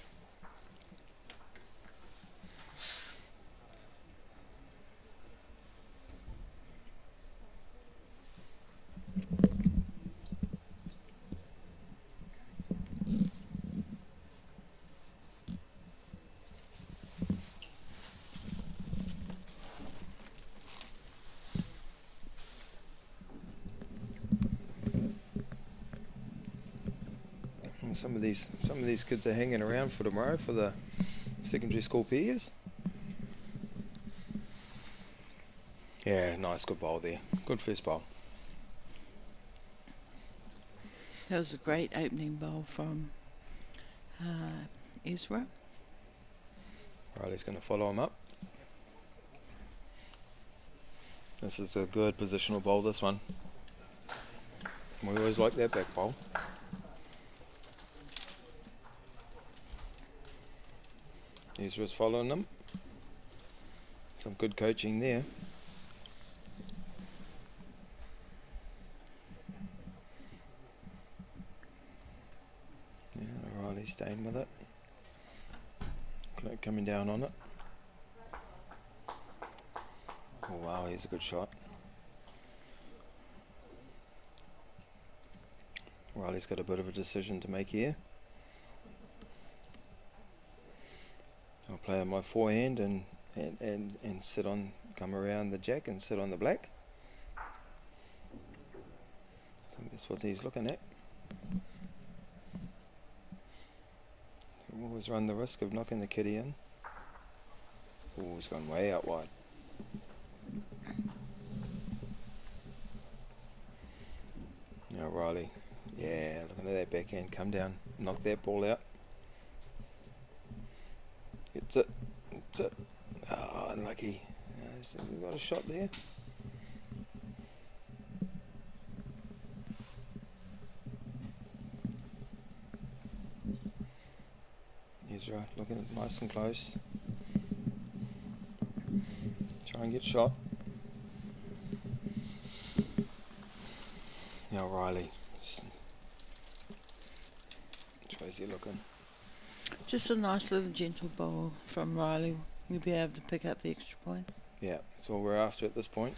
Some of these kids are hanging around for tomorrow for the secondary school peers. Yeah, nice, good bowl there. Good first bowl. That was a great opening bowl from Ezra. Riley's going to follow him up. This is a good positional bowl, this one. We always like that back bowl. Ezra's following them. Some good coaching there. Yeah, Riley's staying with it. Clerk coming down on it. Oh wow, here's a good shot. Riley's got a bit of a decision to make here. I'll play on my forehand and sit on, come around the jack and sit on the black. I think that's what he's looking at. You always run the risk of knocking the kitty in. Oh, he's gone way out wide. Now Riley, yeah, looking at that backhand, come down, knock that ball out. It's it. It's it. Oh, unlucky. We've got a shot there. Ezra looking nice and close. Try and get shot. Now Riley. Which way is he looking? Just a nice little gentle bowl from Riley. You'll be able to pick up the extra point. Yeah, that's all we're after at this point.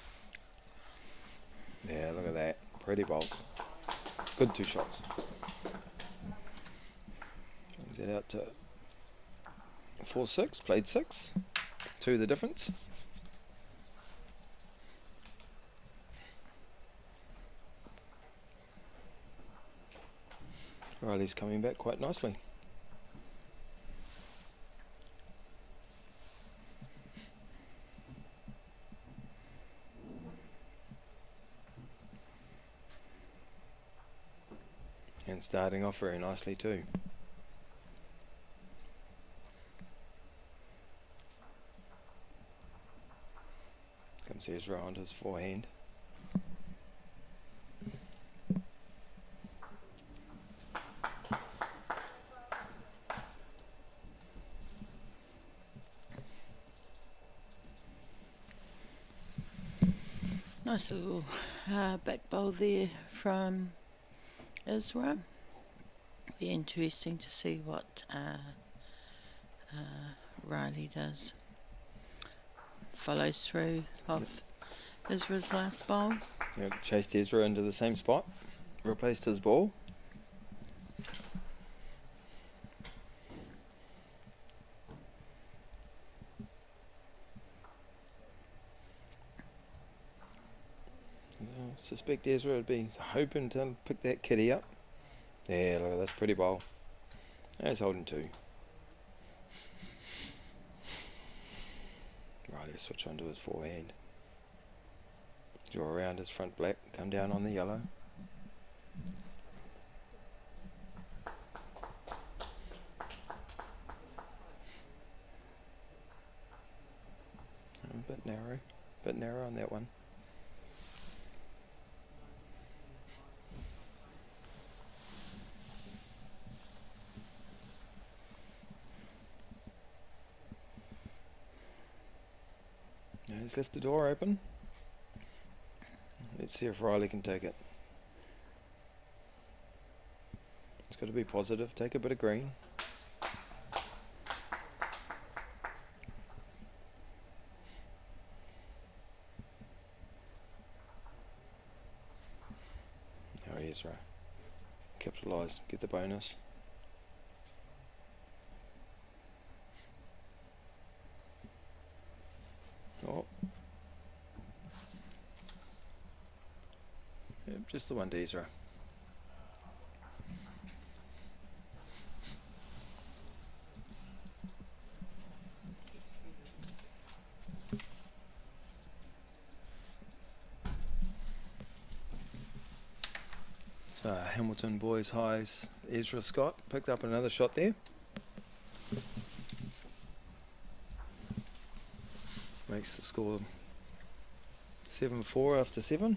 Yeah, look at that. Pretty bowls. Good 2 shots. Brings it out to 4-6, played 6. 2 the difference. Riley's coming back quite nicely. And starting off very nicely too. Comes Ezra onto his forehand. Nice little back bowl there from Ezra. Be interesting to see what Riley does. Follows through off Ezra's last bowl. Yep, chased Ezra into the same spot. Replaced his ball. I suspect Ezra would be hoping to pick that kitty up. Yeah, look at this pretty bowl. He's holding 2. Right, let's switch onto his forehand. Draw around his front black, come down on the yellow. A bit narrow on that one. Now he's left the door open. Let's see if Riley can take it. It's got to be positive, take a bit of green. Oh, Ezra. Capitalise, get the bonus. Oh. Yep, just the one to Ezra. So Hamilton boys highs Ezra Scott picked up another shot there. Makes the score 7-4 after 7.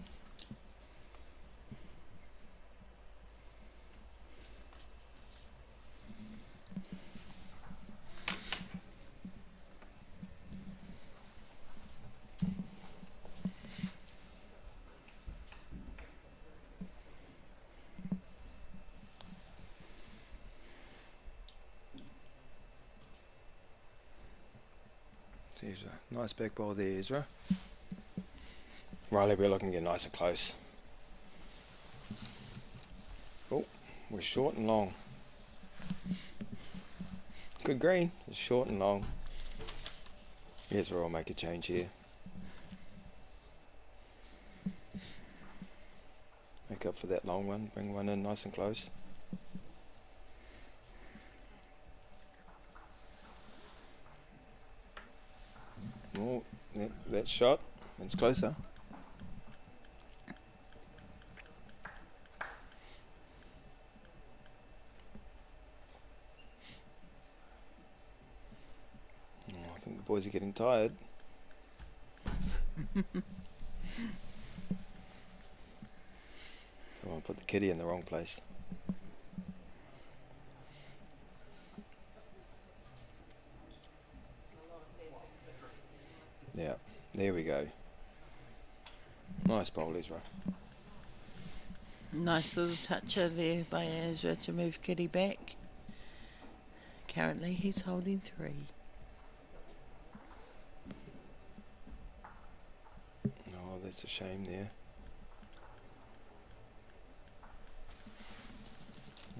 Ezra. Nice back ball there, Ezra. Riley, we're looking to get nice and close. Oh, we're short and long. Good green, it's short and long. Ezra will make a change here. Make up for that long one, bring one in nice and close. Oh, that shot, it's closer. Oh, I think the boys are getting tired. Come on, put the kitty in the wrong place. Yeah, there we go. Nice bowl, Ezra. Nice little toucher there by Ezra to move Kitty back. Currently he's holding 3. Oh, that's a shame there.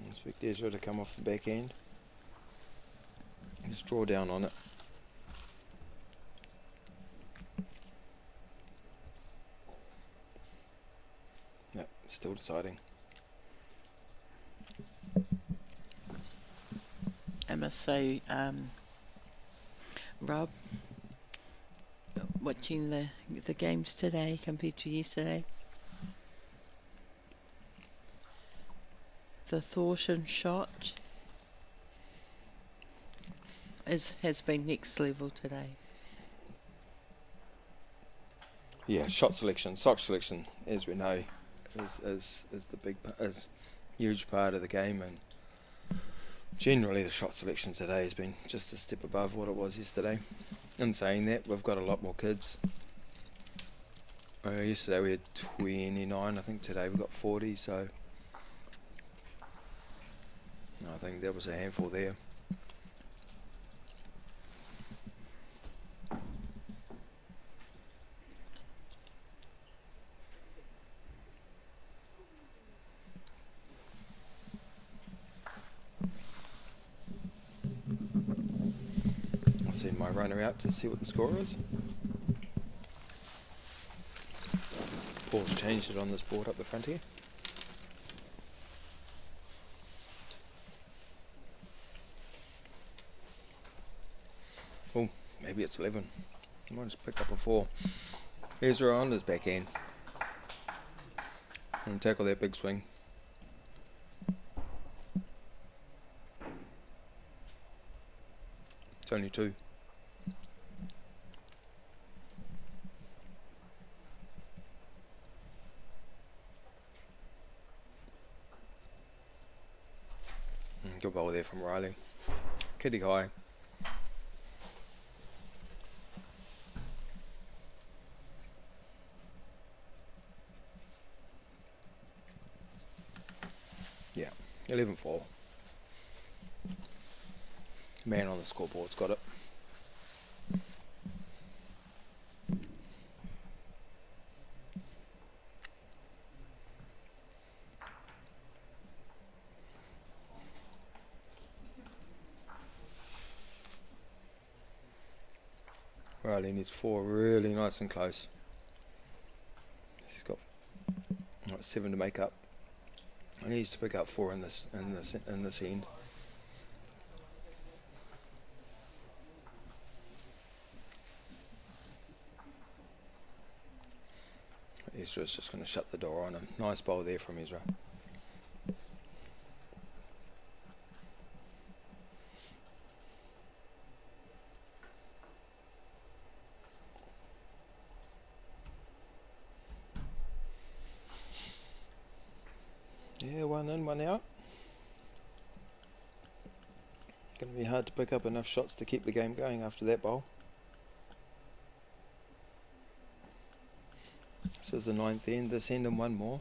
I expect Ezra to come off the back end. Just draw down on it. Yep, still deciding. I must say, Rob, watching the games today compared to yesterday, the Thornton shot has been next level today. Yeah, shot selection, sock selection, as we know, is a huge part of the game, and generally the shot selection today has been just a step above what it was yesterday. In saying that, we've got a lot more kids. Yesterday we had 29, I think today we've got 40, so I think that was a handful there. I'll send my runner out to see what the score is. Paul's changed it on this board up the front here. Oh, maybe it's 11. I might just pick up a 4. Ezra on his backhand. And tackle that big swing. It's only 2. Good ball there from Riley. Kitty high. Yeah, 11-4. Man on the scoreboard's got it. Riley needs 4 really nice and close. He's got 7 to make up. He needs to pick up 4 in this end. Ezra's just going to shut the door on him. Nice bowl there from Ezra. Yeah, 1 in, 1 out. Going to be hard to pick up enough shots to keep the game going after that bowl. This is the 9th end, this end and 1 more.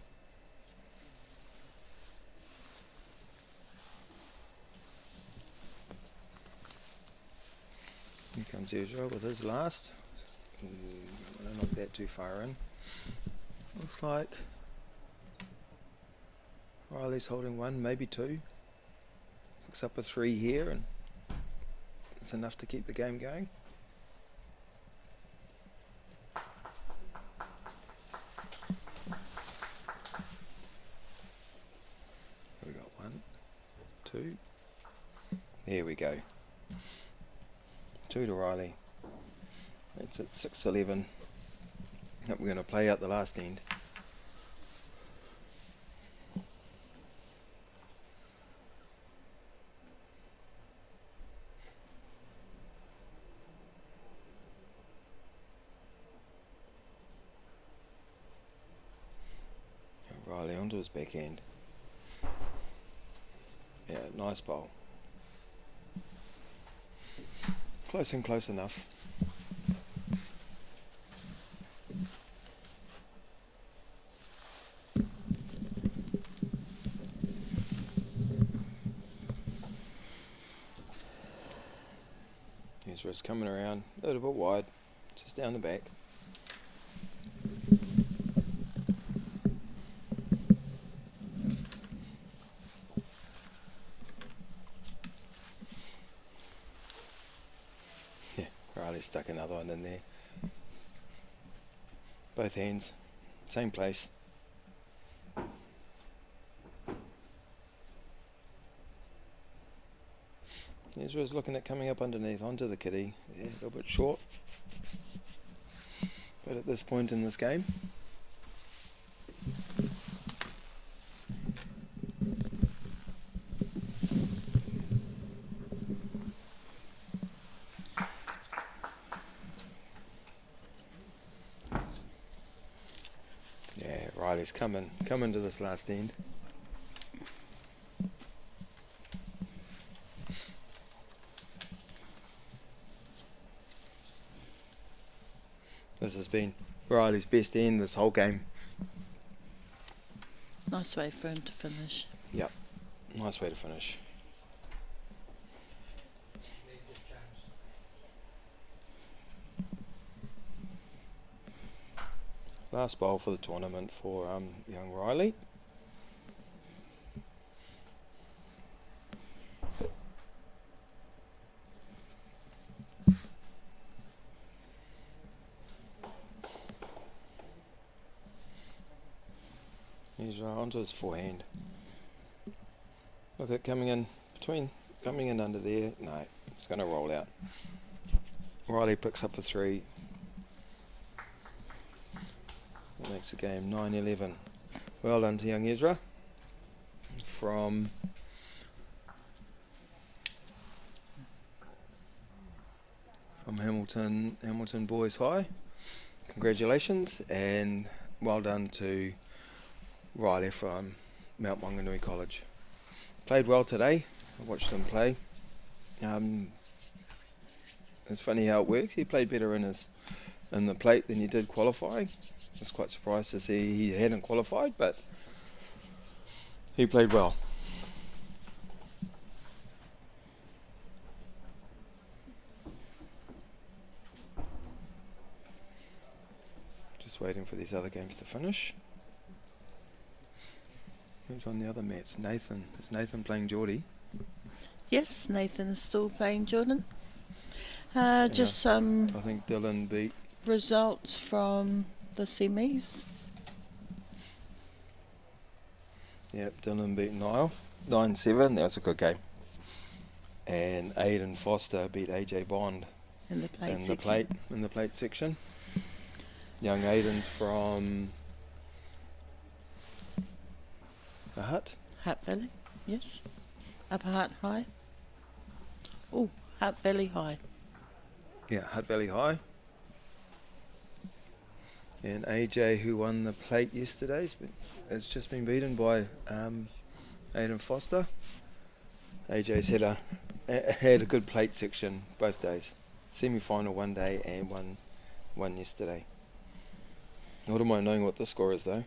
Here comes Ezra with his last. I don't knock that too far in. Looks like Riley's holding 1, maybe 2. Picks up a 3 here, and it's enough to keep the game going. We got 1, 2. There we go. 2 to Riley. It's at 6-11. We're going to play out the last end. Riley onto his backhand. Yeah, nice bowl. Close and close enough. Ezra's coming around a little bit wide, just down the back. Riley stuck another one in there. Both hands, same place. Ezra's looking at coming up underneath onto the kitty. Yeah, a little bit short. But at this point in this game, yeah, Riley's coming to this last end. This has been Riley's best end this whole game. Nice way for him to finish. Yep, nice way to finish. Last bowl for the tournament for young Riley. He's onto his forehand. Look at coming in under there. No, it's going to roll out. Riley picks up a 3. That makes the game 9-11. Well done to young Ezra from Hamilton Boys High. Congratulations, and well done to Riley from Mount Wanganui College. Played well today. I watched him play. It's funny how it works. He played better in the plate than he did qualifying. I was quite surprised to see he hadn't qualified, but he played well. Just waiting for these other games to finish. Who's on the other mats? Nathan. Is Nathan playing Geordie? Yes, Nathan is still playing Jordan. Just some I think Dylan beat results from the semis. Yep, Dylan beat Nile 9-7. That was a good game. And Aiden Foster beat AJ Bond in the plate section. Young Aiden's from the Hutt Valley, yes. Upper Hutt High. Oh, Hutt Valley High. Yeah, Hutt Valley High. And AJ, who won the plate yesterday, has just been beaten by Aiden Foster. AJ's had a good plate section both days. Semi-final one day and one yesterday. I wouldn't mind knowing what the score is though.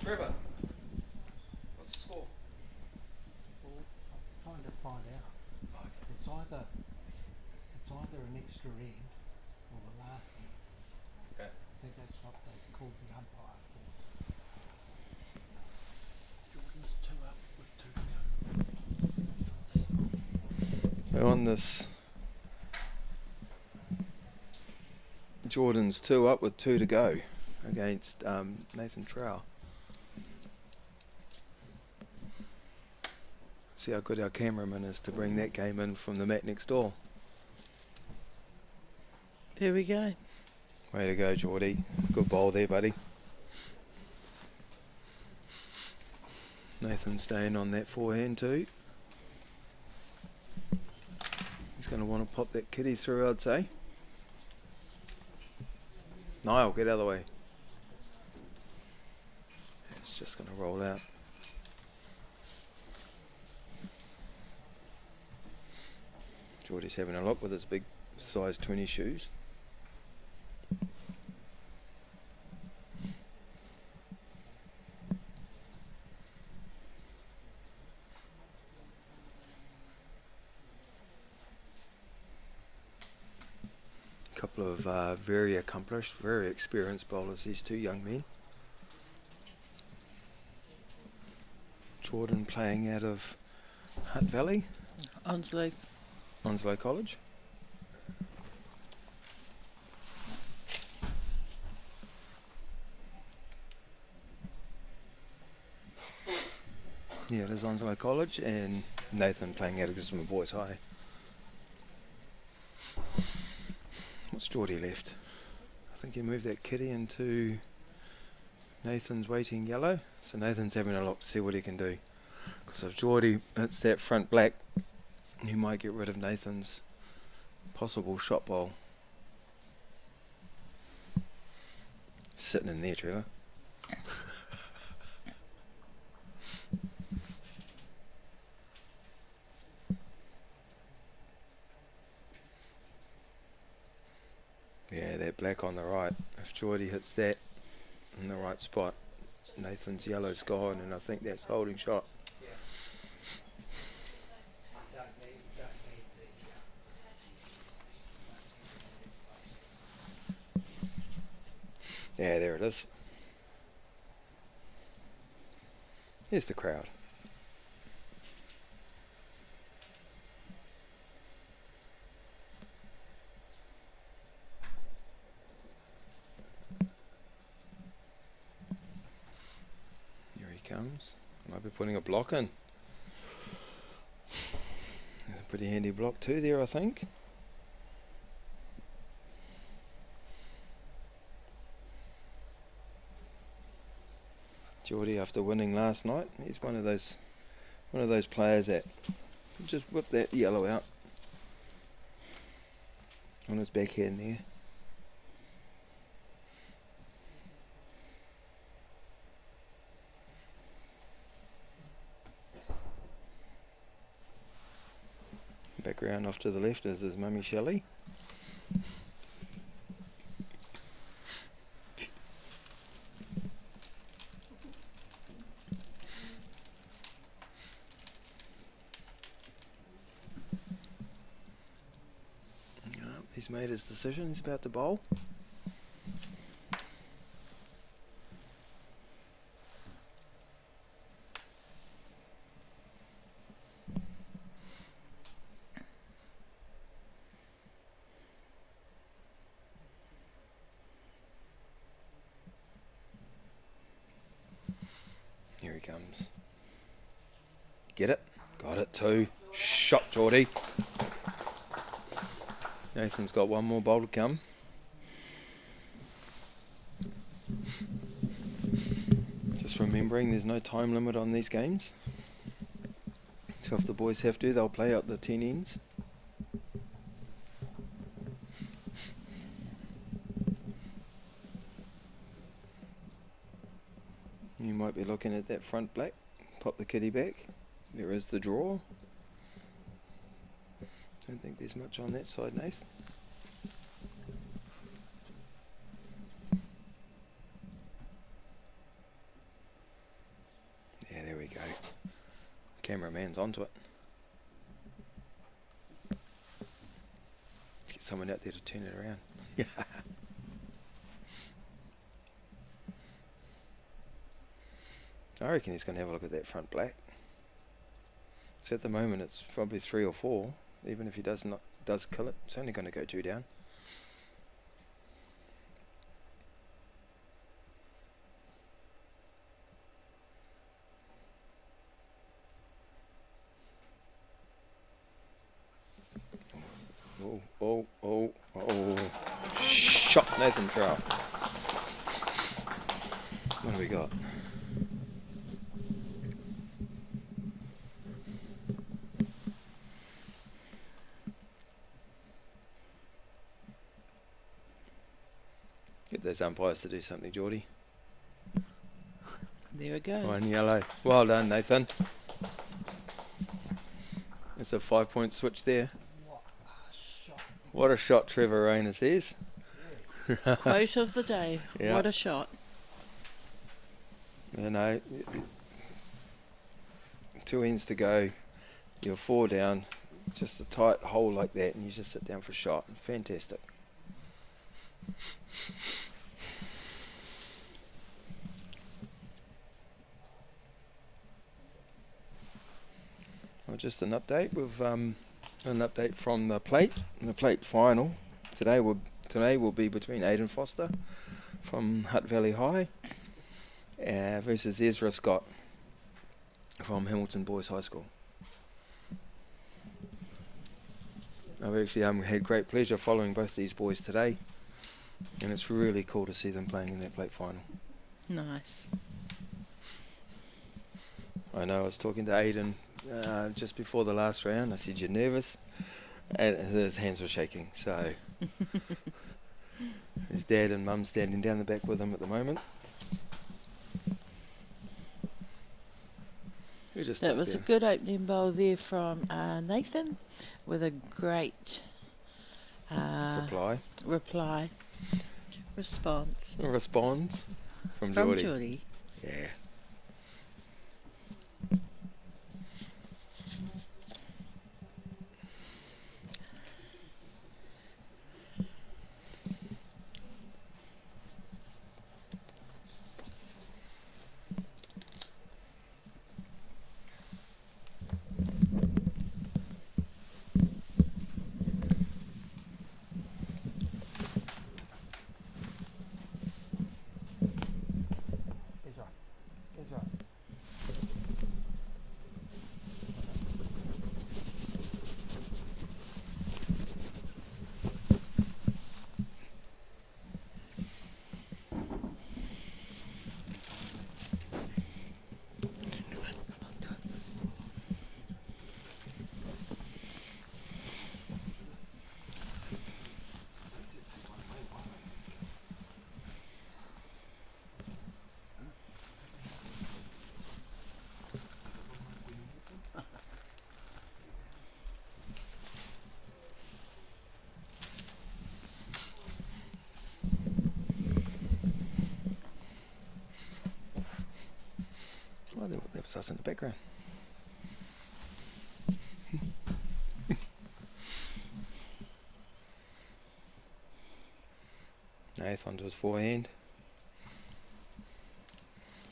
Trevor, what's the score? Well, I'm trying to find out. It's either an extra end or the last end. Okay. I think that's what they called the umpire for. Jordan's 2 up with 2 down. So on this, Jordan's 2 up with 2 to go against Nathan Trow. See how good our cameraman is to bring that game in from the mat next door. There we go. Way to go, Geordie. Good bowl there, buddy. Nathan staying on that forehand too. He's going to want to pop that kitty through, I'd say. Nile, get out of the way. It's just going to roll out. Geordie's having a look with his big size 20 shoes. Couple of very accomplished, very experienced bowlers, these two young men. Jordan playing out of Hutt Valley. Onslow. Onslow College. Yeah, it is Onslow College, and Nathan playing out of Gisborne Boys High. What's Geordie left? I think he moved that kitty into Nathan's waiting yellow, so Nathan's having a look to see what he can do. Because if Geordie hits that front black, he might get rid of Nathan's possible shot bowl. Sitting in there, Trevor. Yeah, that black on the right. If Geordie hits that in the right spot, Nathan's yellow's gone, and I think that's holding shot. Yeah, there it is. Here's the crowd. Here he comes. Might be putting a block in. There's a pretty handy block too there, I think. Geordie, after winning last night, he's one of those players that just whip that yellow out on his backhand there. Background off to the left is his mummy Shelley. He's made his decision, he's about to bowl. Here he comes. Get it? Got it too. Shot, Geordie. Nathan's got one more bowl to come. Just remembering there's no time limit on these games. So if the boys have to, they'll play out the 10 ends. You might be looking at that front black. Pop the kitty back. There is the draw. Don't think there's much on that side, Nath. Yeah, there we go. Cameraman's onto it. Let's get someone out there to turn it around. I reckon he's going to have a look at that front black. So at the moment it's probably 3 or 4. Even if he does kill it, it's only going to go 2 down. Oh. Shot Nathan Trout. What do we got? Get those umpires to do something, Geordie. There it goes. One yellow. Well done, Nathan. It's a 5-point switch there. What a shot Trevor Rayner says. Quote of the day. Yeah. What a shot. You know, 2 ends to go. You're 4 down. Just a tight hole like that, and you just sit down for a shot. Fantastic. Well, just an update with an update from the plate. The plate final today will be between Aiden Foster from Hutt Valley High versus Ezra Scott from Hamilton Boys High School. I've actually had great pleasure following both these boys today, and it's really cool to see them playing in that plate final. Nice. I know I was talking to Aiden just before the last round. I said, "You're nervous?" And his hands were shaking. So his dad and mum standing down the back with him at the moment. That was a good opening bowl there from Nathan, with a great response from Geordie. Geordie. Yeah. Oh, that was us in the background. Nathan to his forehand.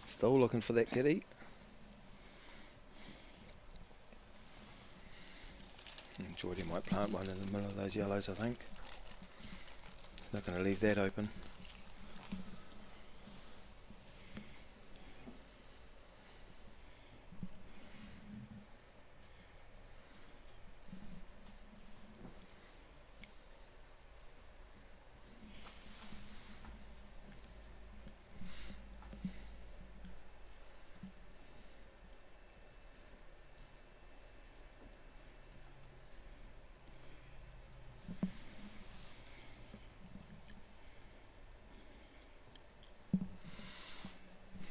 Still looking for that kitty. And Geordie might plant one in the middle of those yellows, I think. He's not going to leave that open.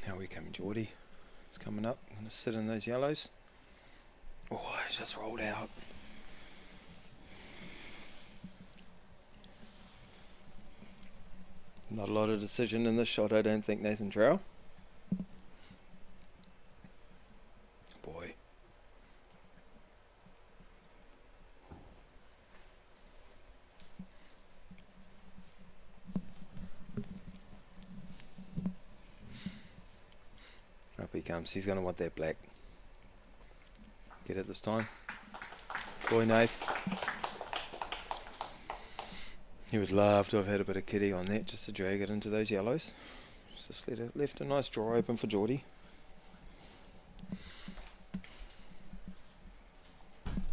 How are we coming, Geordie? It's coming up. I'm going to sit in those yellows. Oh, it's just rolled out. Not a lot of decision in this shot, I don't think, Nathan Trow. Boy. Up he comes. He's going to want that black. Get it this time. Boy, Nath. He would love to have had a bit of kitty on that, just to drag it into those yellows. Just left a nice draw open for Geordie. Have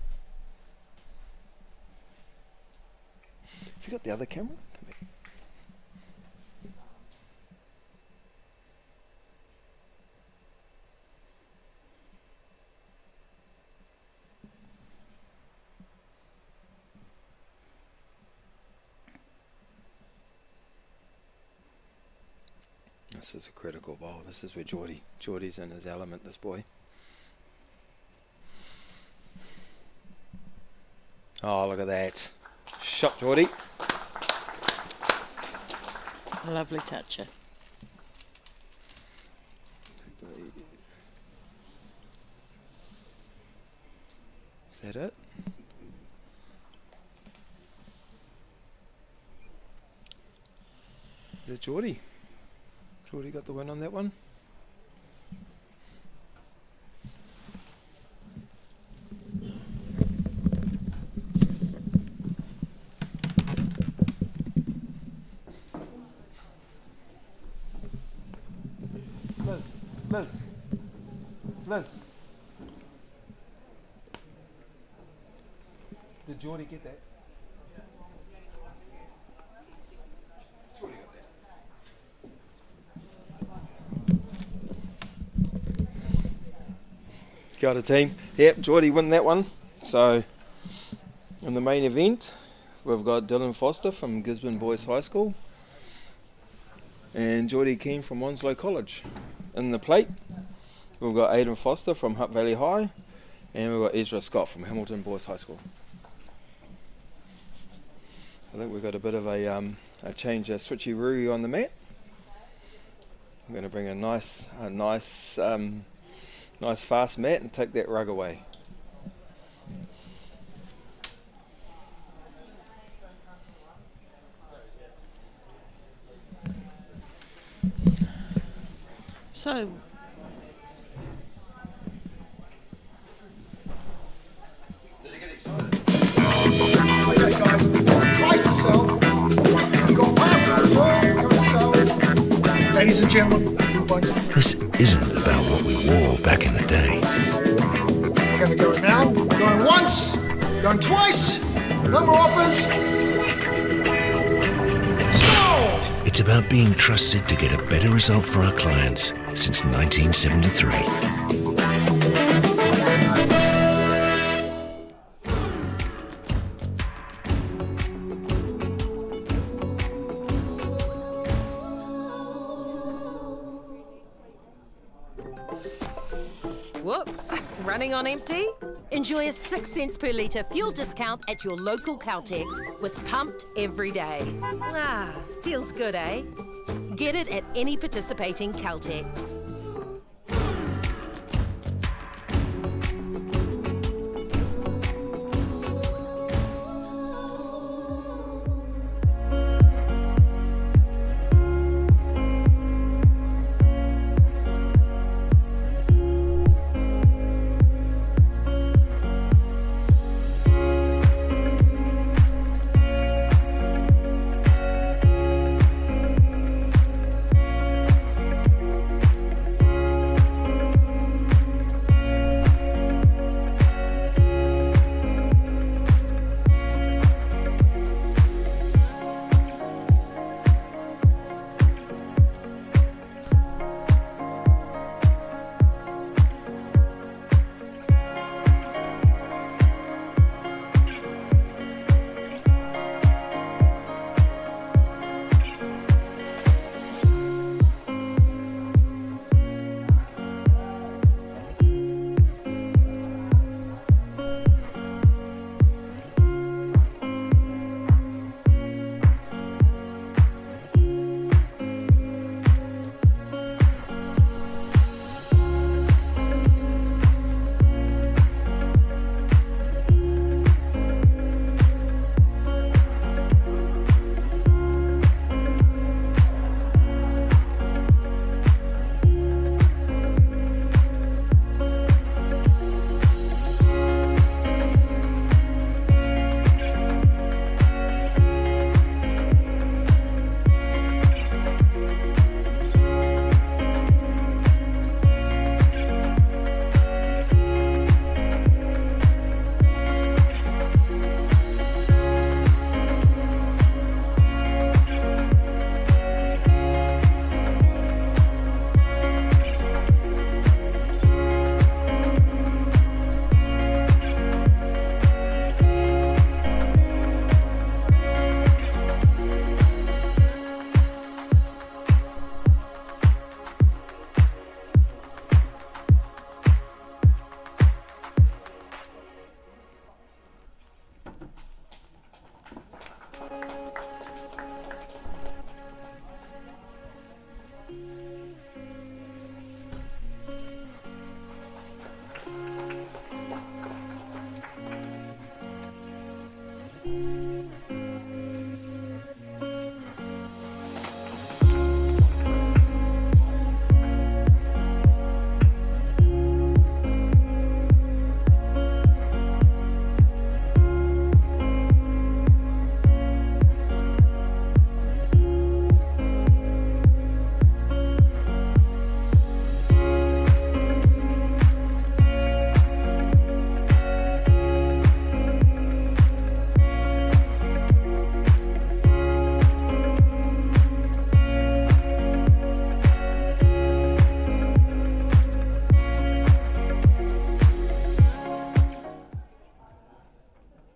you got the other camera? Come back. This is a critical ball. This is where Geordie's in his element, this boy. Oh, look at that. Shot, Geordie. A lovely toucher. Is that it? Is it Geordie? Geordie got the win on that one. Liz. Did Geordie get that? Geordie got that. Got a team. Yep, Geordie won that one. So, in the main event, we've got Dylan Foster from Gisborne Boys High School and Geordie Keane from Onslow College. In the plate, we've got Aidan Foster from Hutt Valley High and we've got Ezra Scott from Hamilton Boys High School. I think we've got a bit of a change, a switcheroo on the mat. I'm going to bring a nice fast mat and take that rug away. So, Okay, guys, price to sell. We've got pasta as well. We're going to sell. Ladies and gentlemen, This isn't about what we wore back in the day. we're going to go now. We're going once, we're going twice. No more offers. Sold! It's about being trusted to get a better result for our clients since 1973. Whoops, running on empty? Enjoy a 6 cents per litre fuel discount at your local Caltex with Pumped every day. Ah, feels good, eh? Get it at any participating Caltex.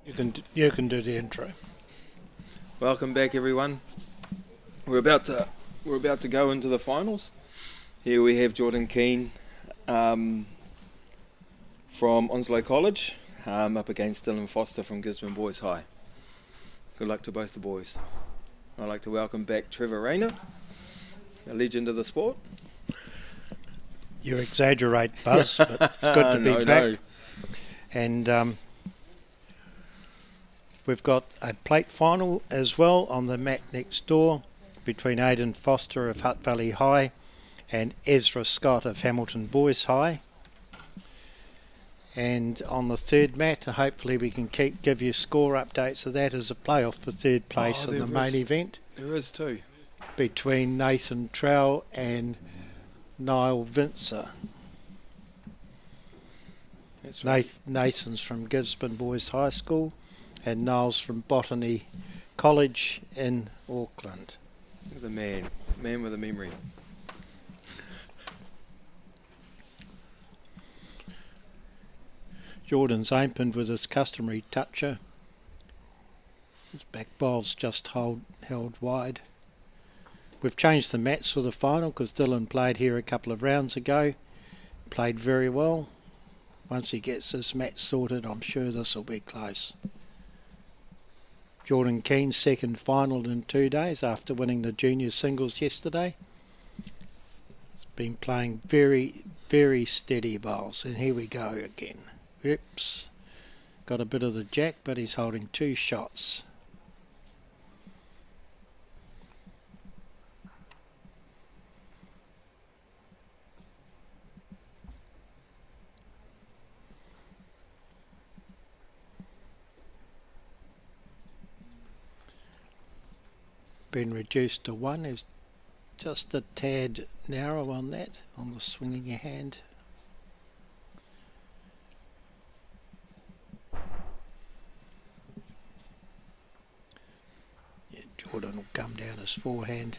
You can do the intro. Welcome back, everyone. We're about to go into the finals. Here we have Jordan Keane from Onslow College up against Dylan Foster from Gisborne Boys High. Good luck to both the boys. I'd like to welcome back Trevor Rayner, a legend of the sport. You exaggerate, Buzz, but it's good to be back. No. And we've got a plate final as well on the mat next door between Aidan Foster of Hutt Valley High and Ezra Scott of Hamilton Boys High. And on the third mat, hopefully we can give you score updates of that as a playoff for third place in the main event. There is too. Between Nathan Trowell and Nile Vincer. That's right. Nathan's from Gisborne Boys High School and Nile's from Botany College in Auckland. The man with a memory. Jordan's opened with his customary toucher. His back bowl's just held wide. We've changed the mats for the final because Dylan played here a couple of rounds ago. Played very well. Once he gets his mat sorted, I'm sure this will be close. Jordan Keane second final in 2 days after winning the junior singles yesterday. He's been playing very, very steady bowls, and here we go again. Oops, got a bit of the jack, but he's holding 2 shots. Been reduced to 1. Is just a tad narrow on that, on the swinging your hand. Yeah, Jordan will come down his forehand.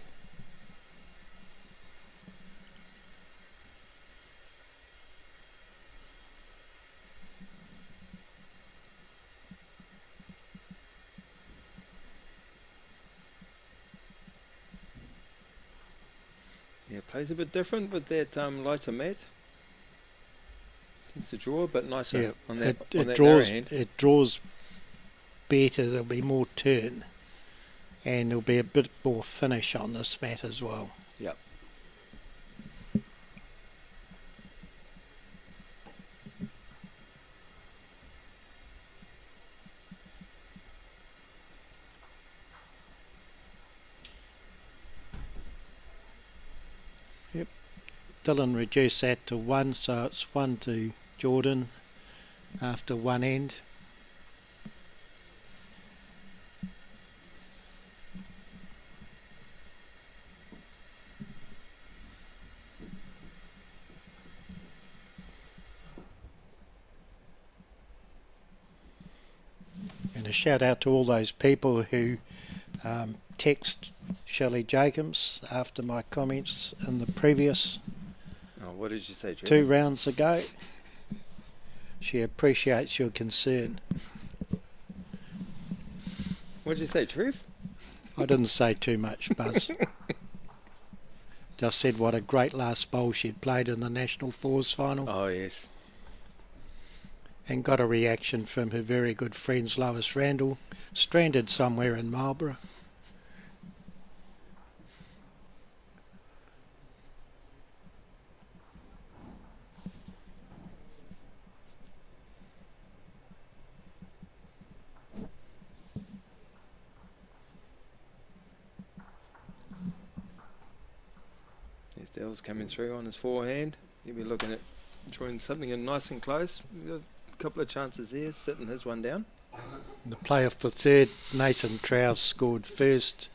Yeah, plays a bit different with that lighter mat. Tends to draw a bit nicer on that narrow hand. It draws better, there'll be more turn and there'll be a bit more finish on this mat as well. Yep. Yep. Dylan reduced that to 1, so it's 1 to Jordan after 1 end. And a shout out to all those people who text Shelley Jacobs after my comments in the previous what did you say, 2 rounds ago. She appreciates your concern. What did you say, Trev? I didn't say too much, Buzz. Just said what a great last bowl she'd played in the National Fours final. Oh, yes. And got a reaction from her very good friends Lois Randall, stranded somewhere in Marlborough. There's Dell's coming through on his forehand. He'll be looking at drawing something in nice and close. We've got a couple of chances there, sitting his one down. The player for third, Nathan Trowell, scored first.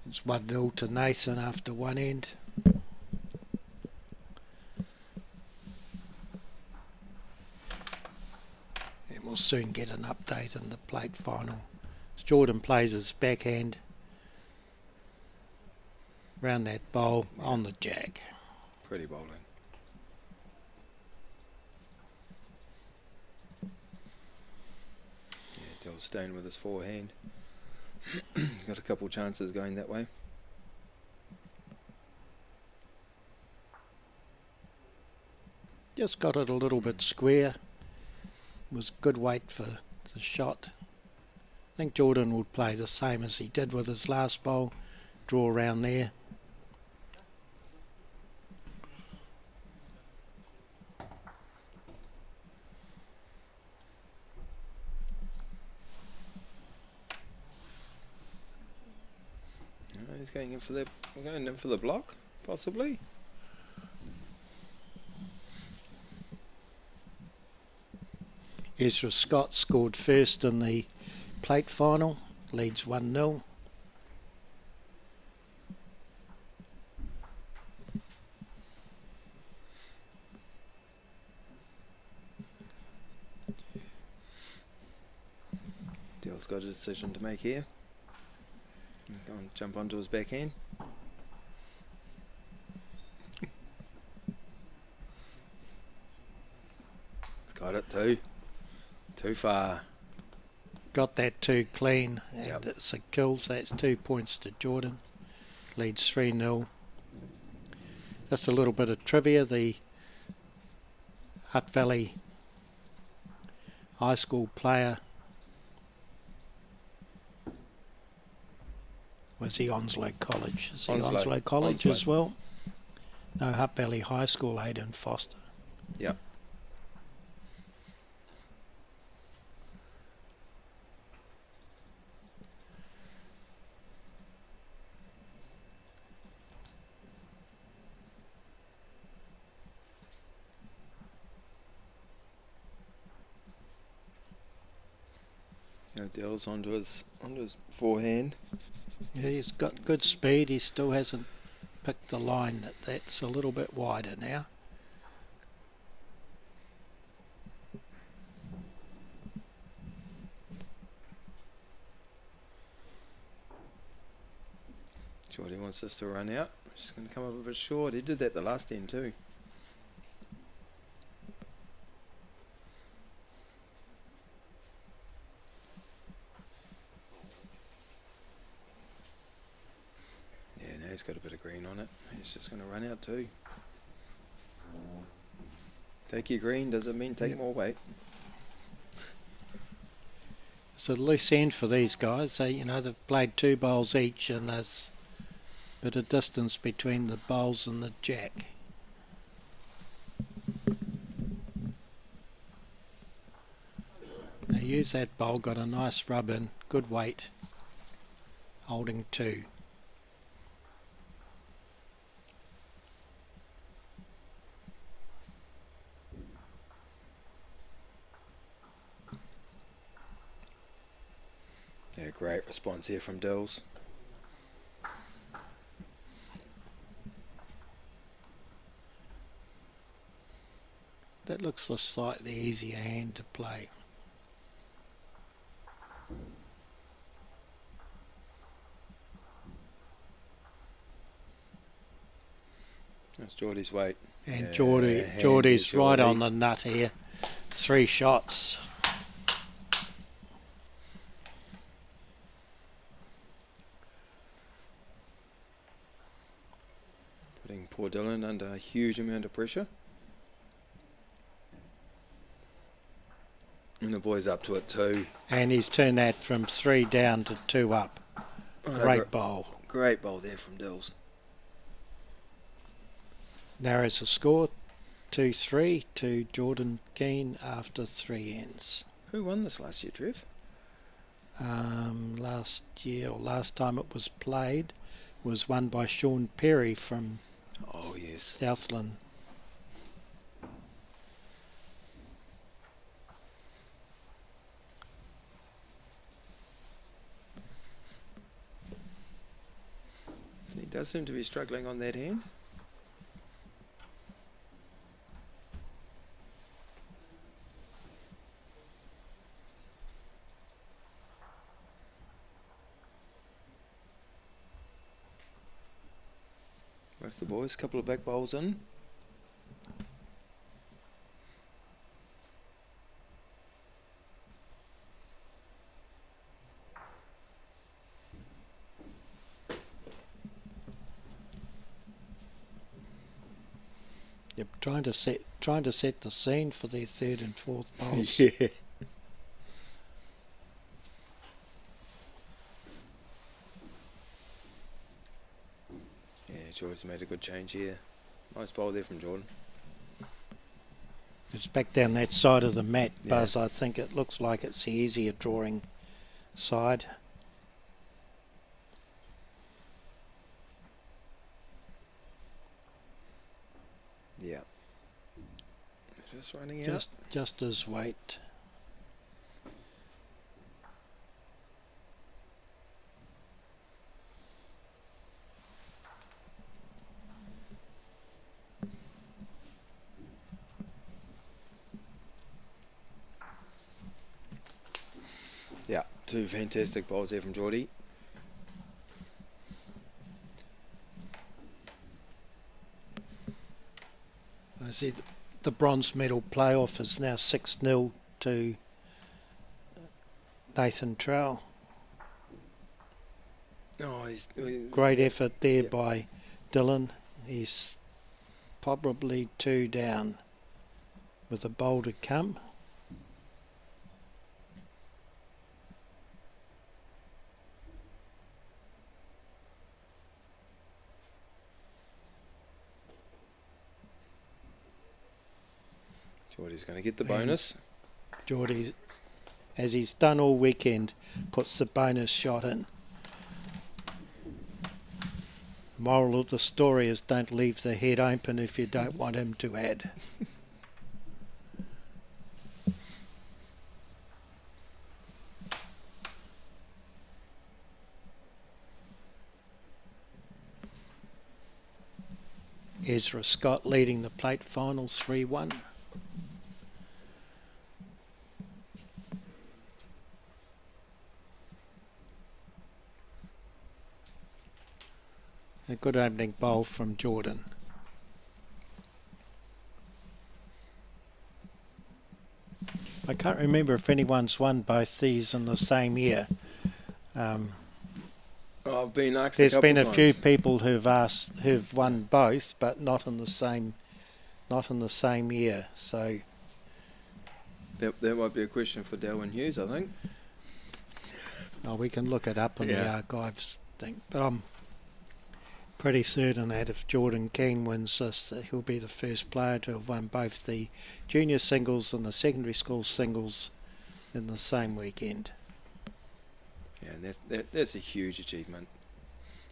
It's 1-0 to Nathan after 1 end. And we'll soon get an update in the plate final. As Jordan plays his backhand round that bowl on the jack. Pretty bowling. Still staying with his forehand. Got a couple chances going that way. Just got it a little bit square. Was good weight for the shot. I think Jordan would play the same as he did with his last bowl. Draw around there. He's going in for the block, possibly. Ezra Scott scored first in the plate final, leads 1-0. Dale's got a decision to make here. Go and jump onto his backhand. He's got it too. Too far. Got that too clean, and it's a kill, so that's 2 points to Jordan. Leads 3-0. Just a little bit of trivia. The Hutt Valley High School player was he Onslow College? Is he Onslow College as well? No, Hutt Valley High School, Hayden Foster. Yep. Dale's onto his forehand. Yeah, he's got good speed. He still hasn't picked the line. That's a little bit wider now. Jordy wants this to run out. Just going to come up a bit short. He did that the last end too. He's got a bit of green on it. He's just going to run out too. Take your green doesn't mean take more weight. It's a loose end for these guys. They've played 2 bowls each, and there's a bit of distance between the bowls and the jack. They use that bowl, got a nice rub in, good weight, holding 2. Yeah, great response here from Dills. That looks a slightly easier hand to play. That's Geordie's weight. And Geordie's right on the nut here. 3 shots. Putting poor Dylan under a huge amount of pressure. And the boy's up to it too. And he's turned that from 3 down to 2 up. Great bowl. Great bowl there from Dills. Narrows the score 2-3 to Jordan Keane after 3 ends. Who won this last year, Trev? Last time it was played was won by Sean Perry from Southland. He does seem to be struggling on that hand. Both the boys, a couple of back bowls in. trying to set the scene for their third and fourth bowls. Yeah. Yeah, Jordan's made a good change here. Nice bowl there from Jordan. It's back down that side of the mat, Yeah. Buzz. I think it looks like it's the easier drawing side. Yeah. Just running out. Just as weight. Yeah, two fantastic bowls there from Geordie. I see the bronze medal playoff is now 6-0 to Nathan Trowell. Oh, he's Great effort there by Dylan. He's probably 2 down with a bowl to come. Geordie's going to get the bonus. Geordie, as he's done all weekend, puts the bonus shot in. Moral of the story is don't leave the head open if you don't want him to add. Ezra Scott leading the plate finals 3-1. A good opening bowl from Jordan. I can't remember if anyone's won both these in the same year. I've been asked. There's been a few people who've won both, but not in the same year. So that might be a question for Darwin Hughes, I think. Oh, we can look it up in the archives thing, but I'm pretty certain that if Jordan King wins this, he'll be the first player to have won both the junior singles and the secondary school singles in the same weekend. Yeah, and that's a huge achievement,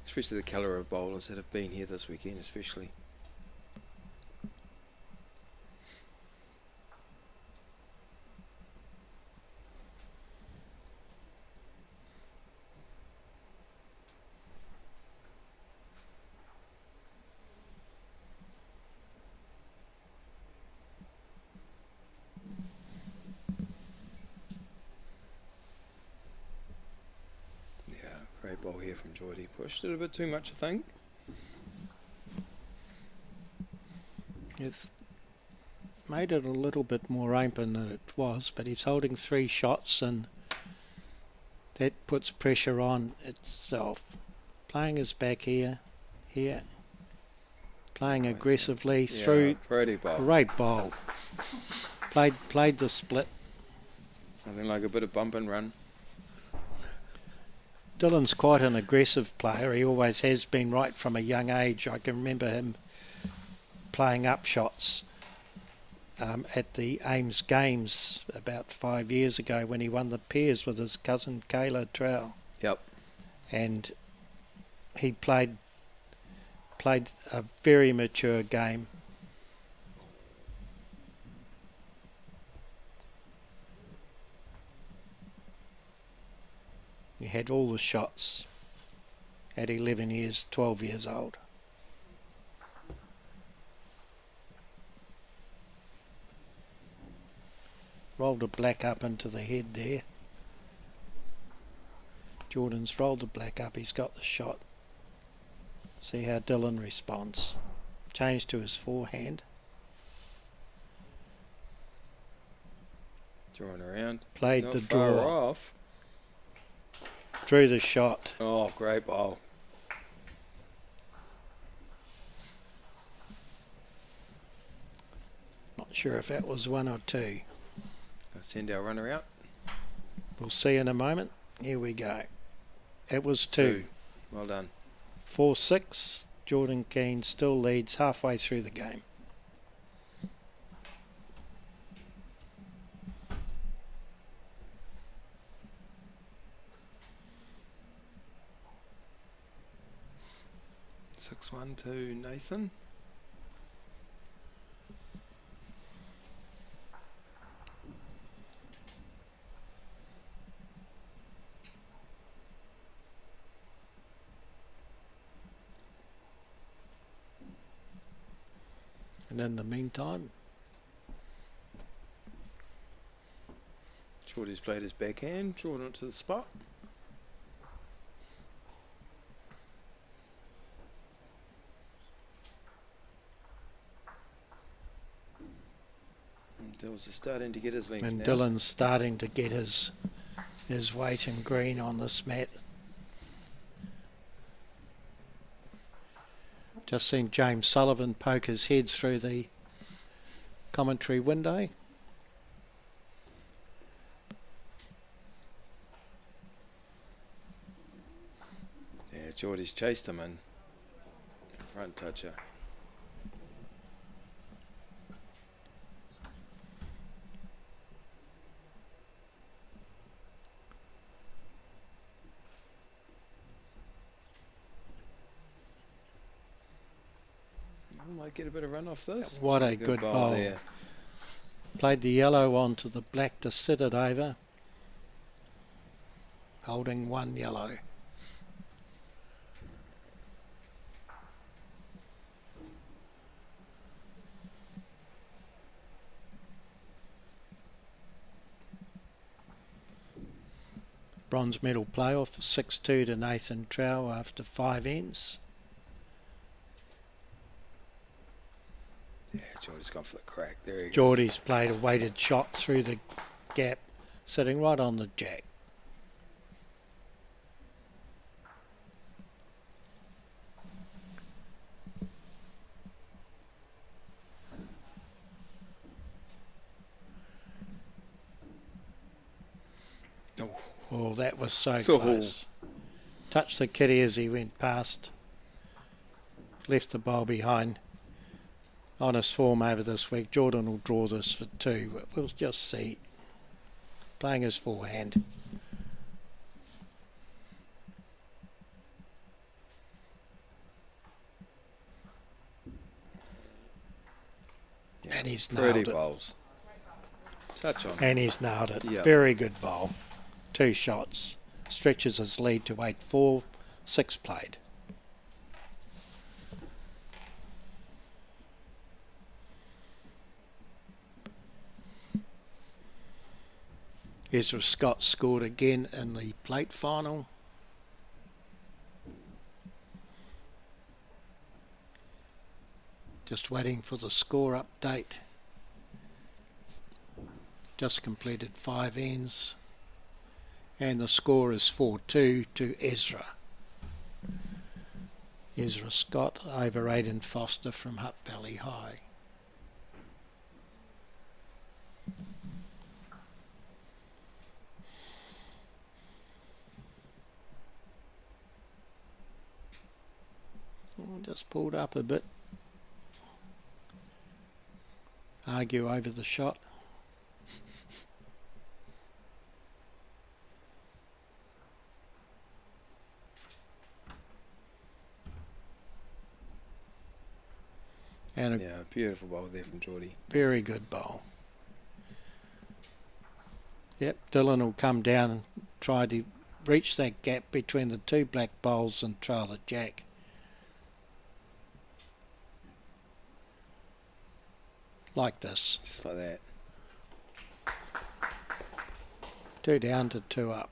especially the calibre of bowlers that have been here this weekend, especially. Great ball here from Geordie. Pushed it a bit too much, I think. It's made it a little bit more open than it was, but he's holding 3 shots and that puts pressure on itself. Playing his back here, playing aggressively through. Pretty bowl. Great bowl. Played the split. Something like a bit of bump and run. Dylan's quite an aggressive player. He always has been right from a young age. I can remember him playing up shots at the Ames Games about 5 years ago when he won the pairs with his cousin Kayla Trowell. Yep. And he played a very mature game. He had all the shots at 11 years, 12 years old. Rolled a black up into the head there. Jordan's rolled the black up, he's got the shot. See how Dylan responds. Change to his forehand. Drawing around. Played Not the far draw. off. Drew the shot. Oh, great bowl. sure if that was 1 or 2. I'll send our runner out. We'll see in a moment. Here we go. It was 2. Well done. 4-6. Jordan Keane still leads halfway through the game. Six one to Nathan. And in the meantime, Geordie's played his backhand, Jordan to the spot. And Dill's starting to get his length and now. Dylan's starting to get his weight in green on this mat. Just seen James Sullivan poke his head through the commentary window. Yeah, Geordie's chased him in. Front toucher. Might get a bit of run off this. What a good bowl. There. Played the yellow onto the black to sit it over. Holding 1 yellow. Bronze medal playoff 6-2 to Nathan Trow after 5 ends. Yeah, Geordie's gone for the crack. There he goes. Geordie's played a weighted shot through the gap, sitting right on the jack. Oh, that was so close. Touched the kitty as he went past. Left the bowl behind. Honest form over this week. Jordan will draw this for 2, but we'll just see. Playing his forehand. Yeah, and he's nailed it. Bowls. Touch on. And he's nailed it. Yep. Very good bowl. 2 shots. Stretches his lead to 8-4. 6 played. Ezra Scott scored again in the plate final. Just waiting for the score update. Just completed 5 ends. And the score is 4-2 to Ezra. Ezra Scott over Aidan Foster from Hutt Valley High. Just pulled up a bit. Argue over the shot. And yeah, beautiful bowl there from Geordie. Very good bowl. Yep, Dylan will come down and try to reach that gap between the 2 black bowls and trail the jack. Like this. Just like that. 2 down to 2 up.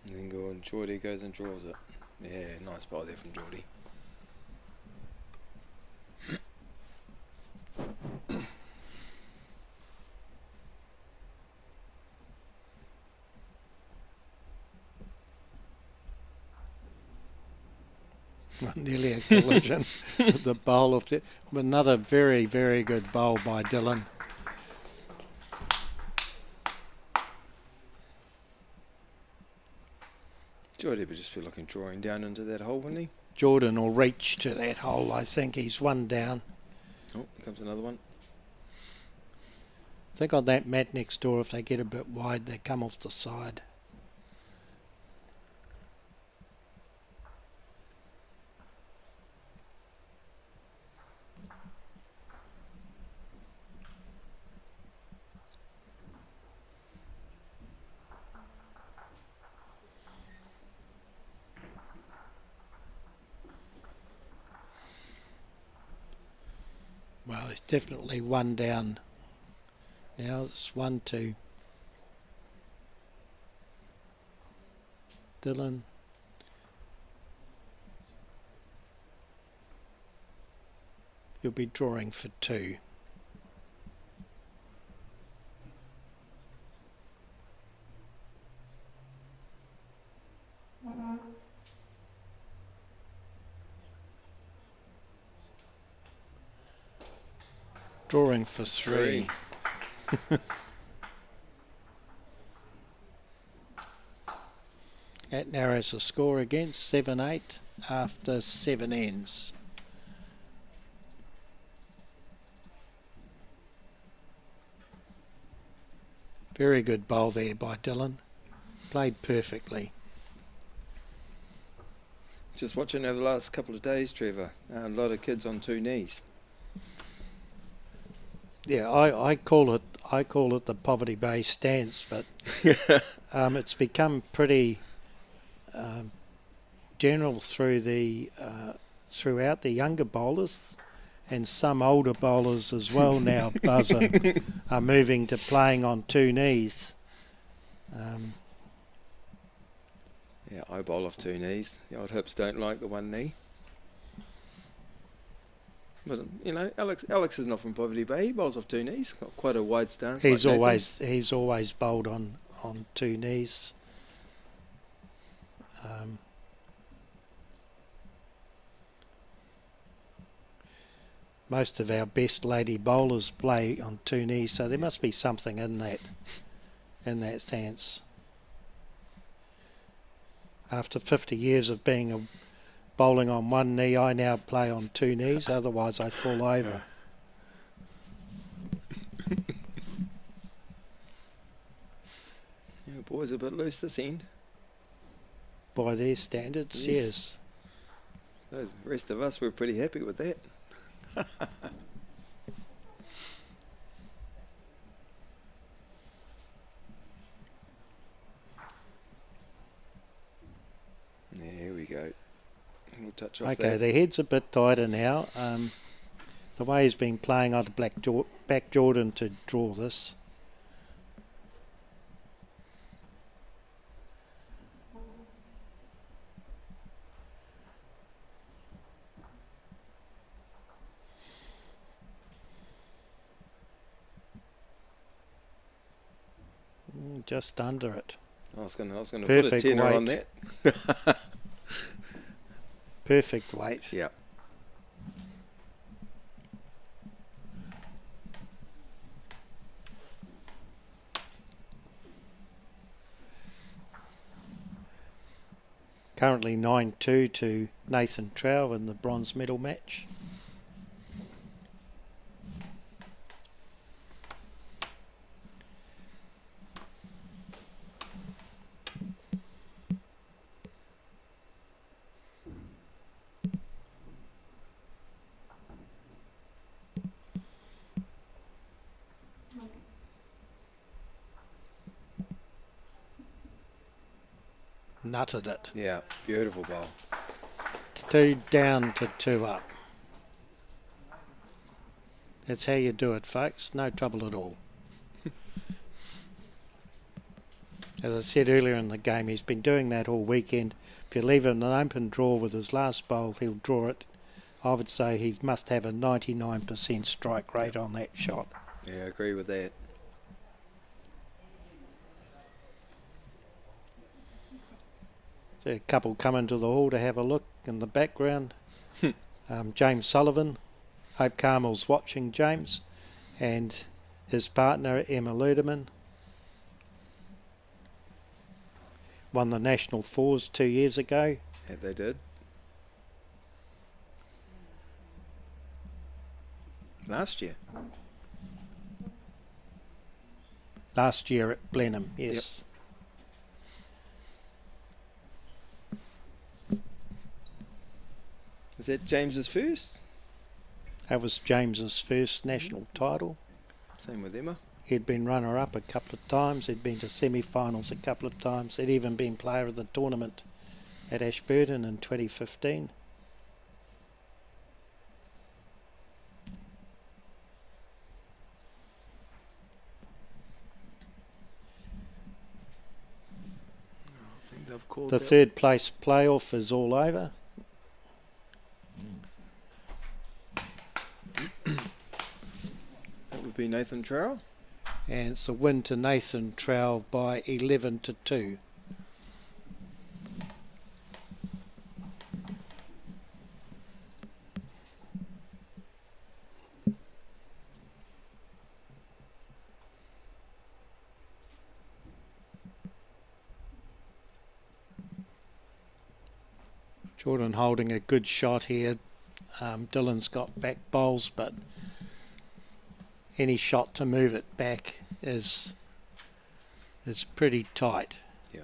And then Geordie goes and draws it. Yeah, nice bowl there from Geordie. Nearly a collision with the bowl of another very, very good bowl by Dylan. Geordie would just be looking drawing down into that hole, wouldn't he? Jordan will reach to that hole. I think he's one down. Oh, here comes another one. I think on that mat next door, if they get a bit wide, they come off the side. Well, it's definitely one down. Now it's 1-2. Dylan. You'll be drawing for 2. Drawing for 3. That narrows the score again, 7-8 after 7 ends. Very good bowl there by Dylan. Played perfectly. Just watching over the last couple of days, Trevor. A lot of kids on 2 knees. Yeah, I call it the Poverty Bay stance, but it's become pretty general throughout the younger bowlers, and some older bowlers as well now, buzzing, are moving to playing on 2 knees. Yeah, I bowl off 2 knees. The old hips don't like the 1 knee. But you know, Alex is not from Poverty Bay. He bowls off 2 knees. Got quite a wide stance. He's always bowled on 2 knees. Most of our best lady bowlers play on 2 knees, so there must be something in that stance. After 50 years of being bowling on 1 knee, I now play on 2 knees, otherwise I fall over. Yeah, boys a bit loose this end. By their standards, yes. The rest of us were pretty happy with that. There we go. We'll touch off Okay, that. the head's a bit tighter now. The way he's been playing, I'd back Jordan to draw this. Just under it. I was going to put a tenner on that. Perfect weight. Yeah. Currently 9-2 to Nathan Trow in the bronze medal match. Nutted it. Yeah, beautiful bowl. 2 down to 2 up. That's how you do it, folks. No trouble at all. As I said earlier in the game, he's been doing that all weekend. If you leave him an open draw with his last bowl, he'll draw it. I would say he must have a 99% strike rate on that shot. Yeah, I agree with that. So a couple come into the hall to have a look in the background. James Sullivan, Hope Carmel's watching James, and his partner Emma Luderman. Won the National Fours 2 years ago. Yeah, they did. Last year at Blenheim, yes. Yep. Is that James's first? That was James's first national title. Same with Emma. He'd been runner-up a couple of times. He'd been to semi-finals a couple of times. He'd even been player of the tournament at Ashburton in 2015. The third place playoff is all over. That would be Nathan Trowell. And it's a win to Nathan Trowell by 11-2. Jordan holding a good shot here. Dylan's got back bowls, but any shot to move it back is pretty tight. Yeah.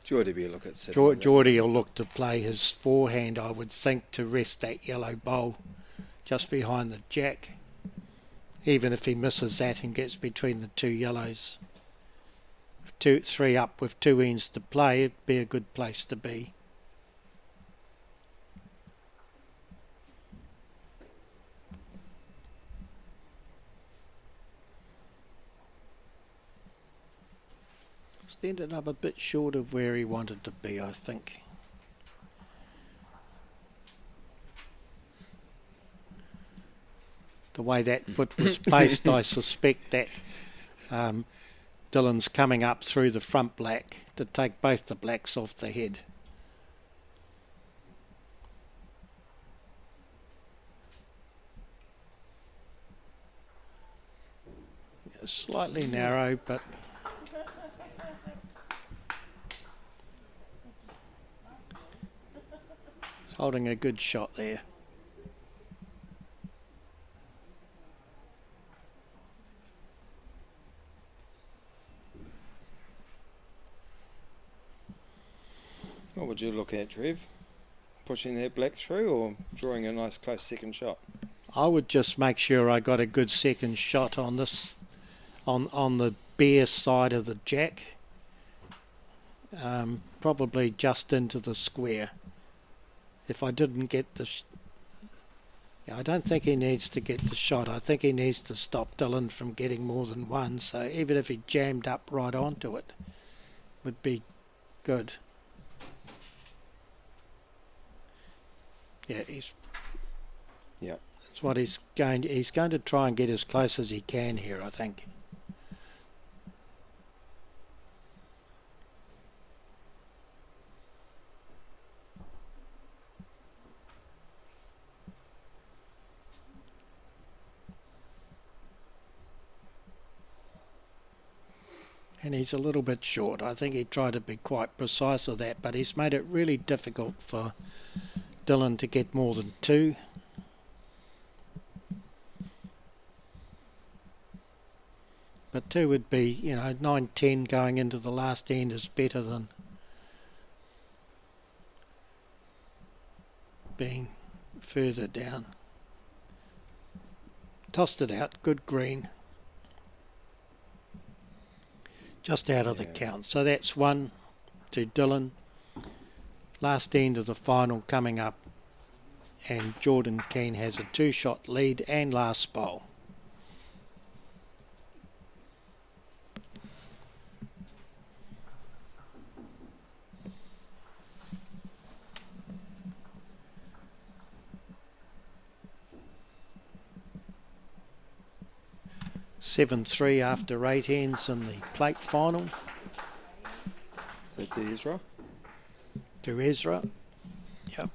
Geordie will look at Geordie will look to play his forehand, I would think, to rest that yellow bowl just behind the jack. Even if he misses that and gets between the two yellows. 3 up with 2 ends to play, it'd be a good place to be. Just ended up a bit short of where he wanted to be, I think. The way that foot was placed, I suspect that Dylan's coming up through the front black to take both the blacks off the head. Yeah, slightly narrow, but he's holding a good shot there. What would you look at, Trev? Pushing that black through or drawing a nice close second shot? I would just make sure I got a good second shot on this, on the bare side of the jack. Probably just into the square. If I didn't get the... I don't think he needs to get the shot. I think he needs to stop Dylan from getting more than one. So even if he jammed up right onto it, would be good. Yeah, that's what he's going to try and get as close as he can here, I think. And he's a little bit short. I think he tried to be quite precise with that, but he's made it really difficult for Dylan to get more than 2. But 2 would be, 9-10 going into the last end is better than being further down. Tossed it out, good green. Just out of the count. So that's 1 to Dylan. Last end of the final coming up, and Jordan Keane has a 2-shot lead and last bowl. 7-3 after 8 ends in the plate final. Is that to Ezra? To Ezra. Yep.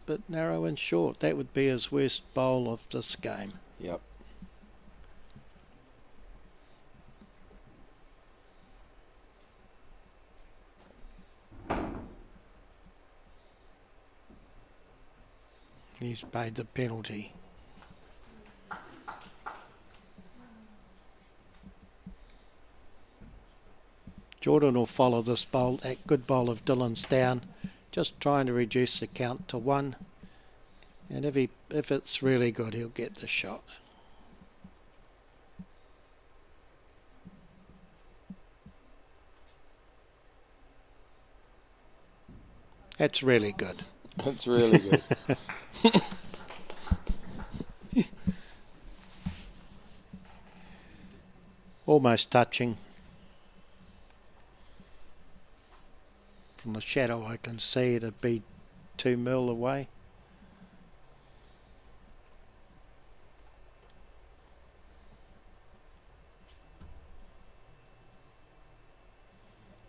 Bit narrow and short. That would be his worst bowl of this game. Yep. He's paid the penalty. Jordan will follow this bowl, that good bowl of Dylan's down, just trying to reduce the count to 1. And if it's really good, he'll get the shot. That's really good. That's really good. Almost touching. From the shadow I can see it'd be 2 mil away.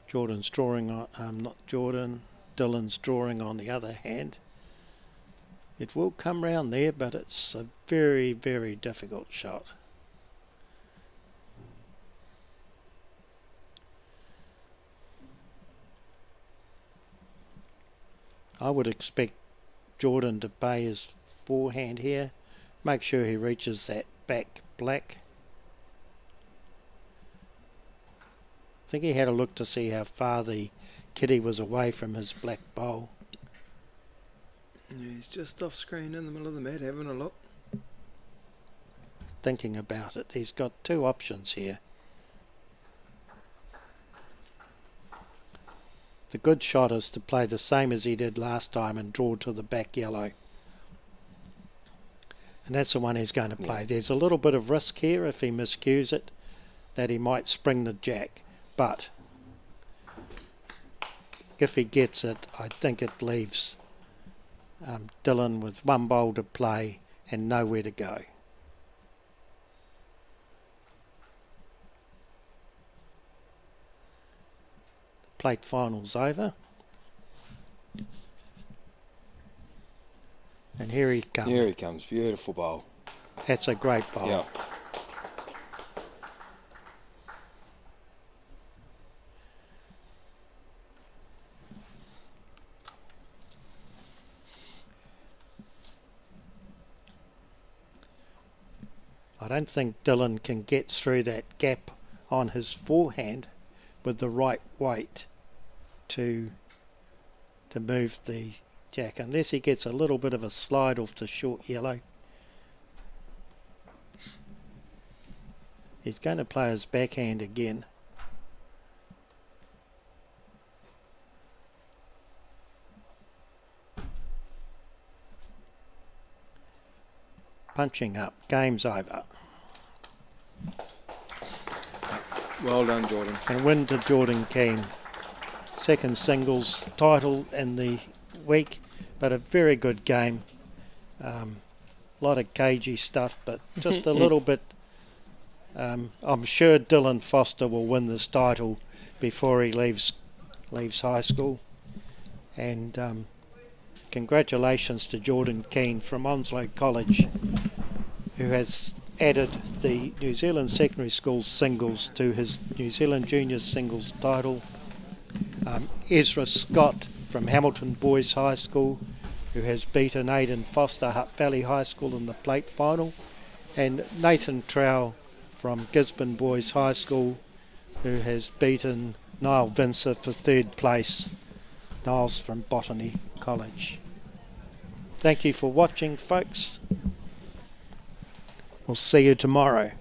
Jordan's drawing on, not Jordan, Dylan's drawing on the other hand. It will come round there, but it's a very, very difficult shot. I would expect Jordan to pay his forehand here. Make sure he reaches that back black. I think he had a look to see how far the kitty was away from his black bowl. Yeah, he's just off screen in the middle of the mat having a look. Thinking about it. He's got 2 options here. The good shot is to play the same as he did last time and draw to the back yellow. And that's the one he's going to play. Yeah. There's a little bit of risk here if he miscues it, that he might spring the jack. But if he gets it, I think it leaves Dylan with 1 bowl to play and nowhere to go. The plate final's over. And here he comes. Here he comes. Beautiful bowl. That's a great bowl. Yeah. I don't think Dylan can get through that gap on his forehand with the right weight to move the jack, unless he gets a little bit of a slide off the short yellow. He's going to play his backhand again. Punching up. Game's over. Well done, Jordan. And win to Jordan Keane. Second singles title in the week, but a very good game. Lot of cagey stuff, but just a little bit. I'm sure Dylan Foster will win this title before he leaves high school. And congratulations to Jordan Keane from Onslow College, who has added the New Zealand Secondary Schools singles to his New Zealand Juniors singles title. Ezra Scott from Hamilton Boys High School, who has beaten Aidan Foster, Hutt Valley High School in the plate final, and Nathan Trow from Gisborne Boys High School, who has beaten Nile Vincer for 3rd place. Niles from Botany College. Thank you for watching, folks. We'll see you tomorrow.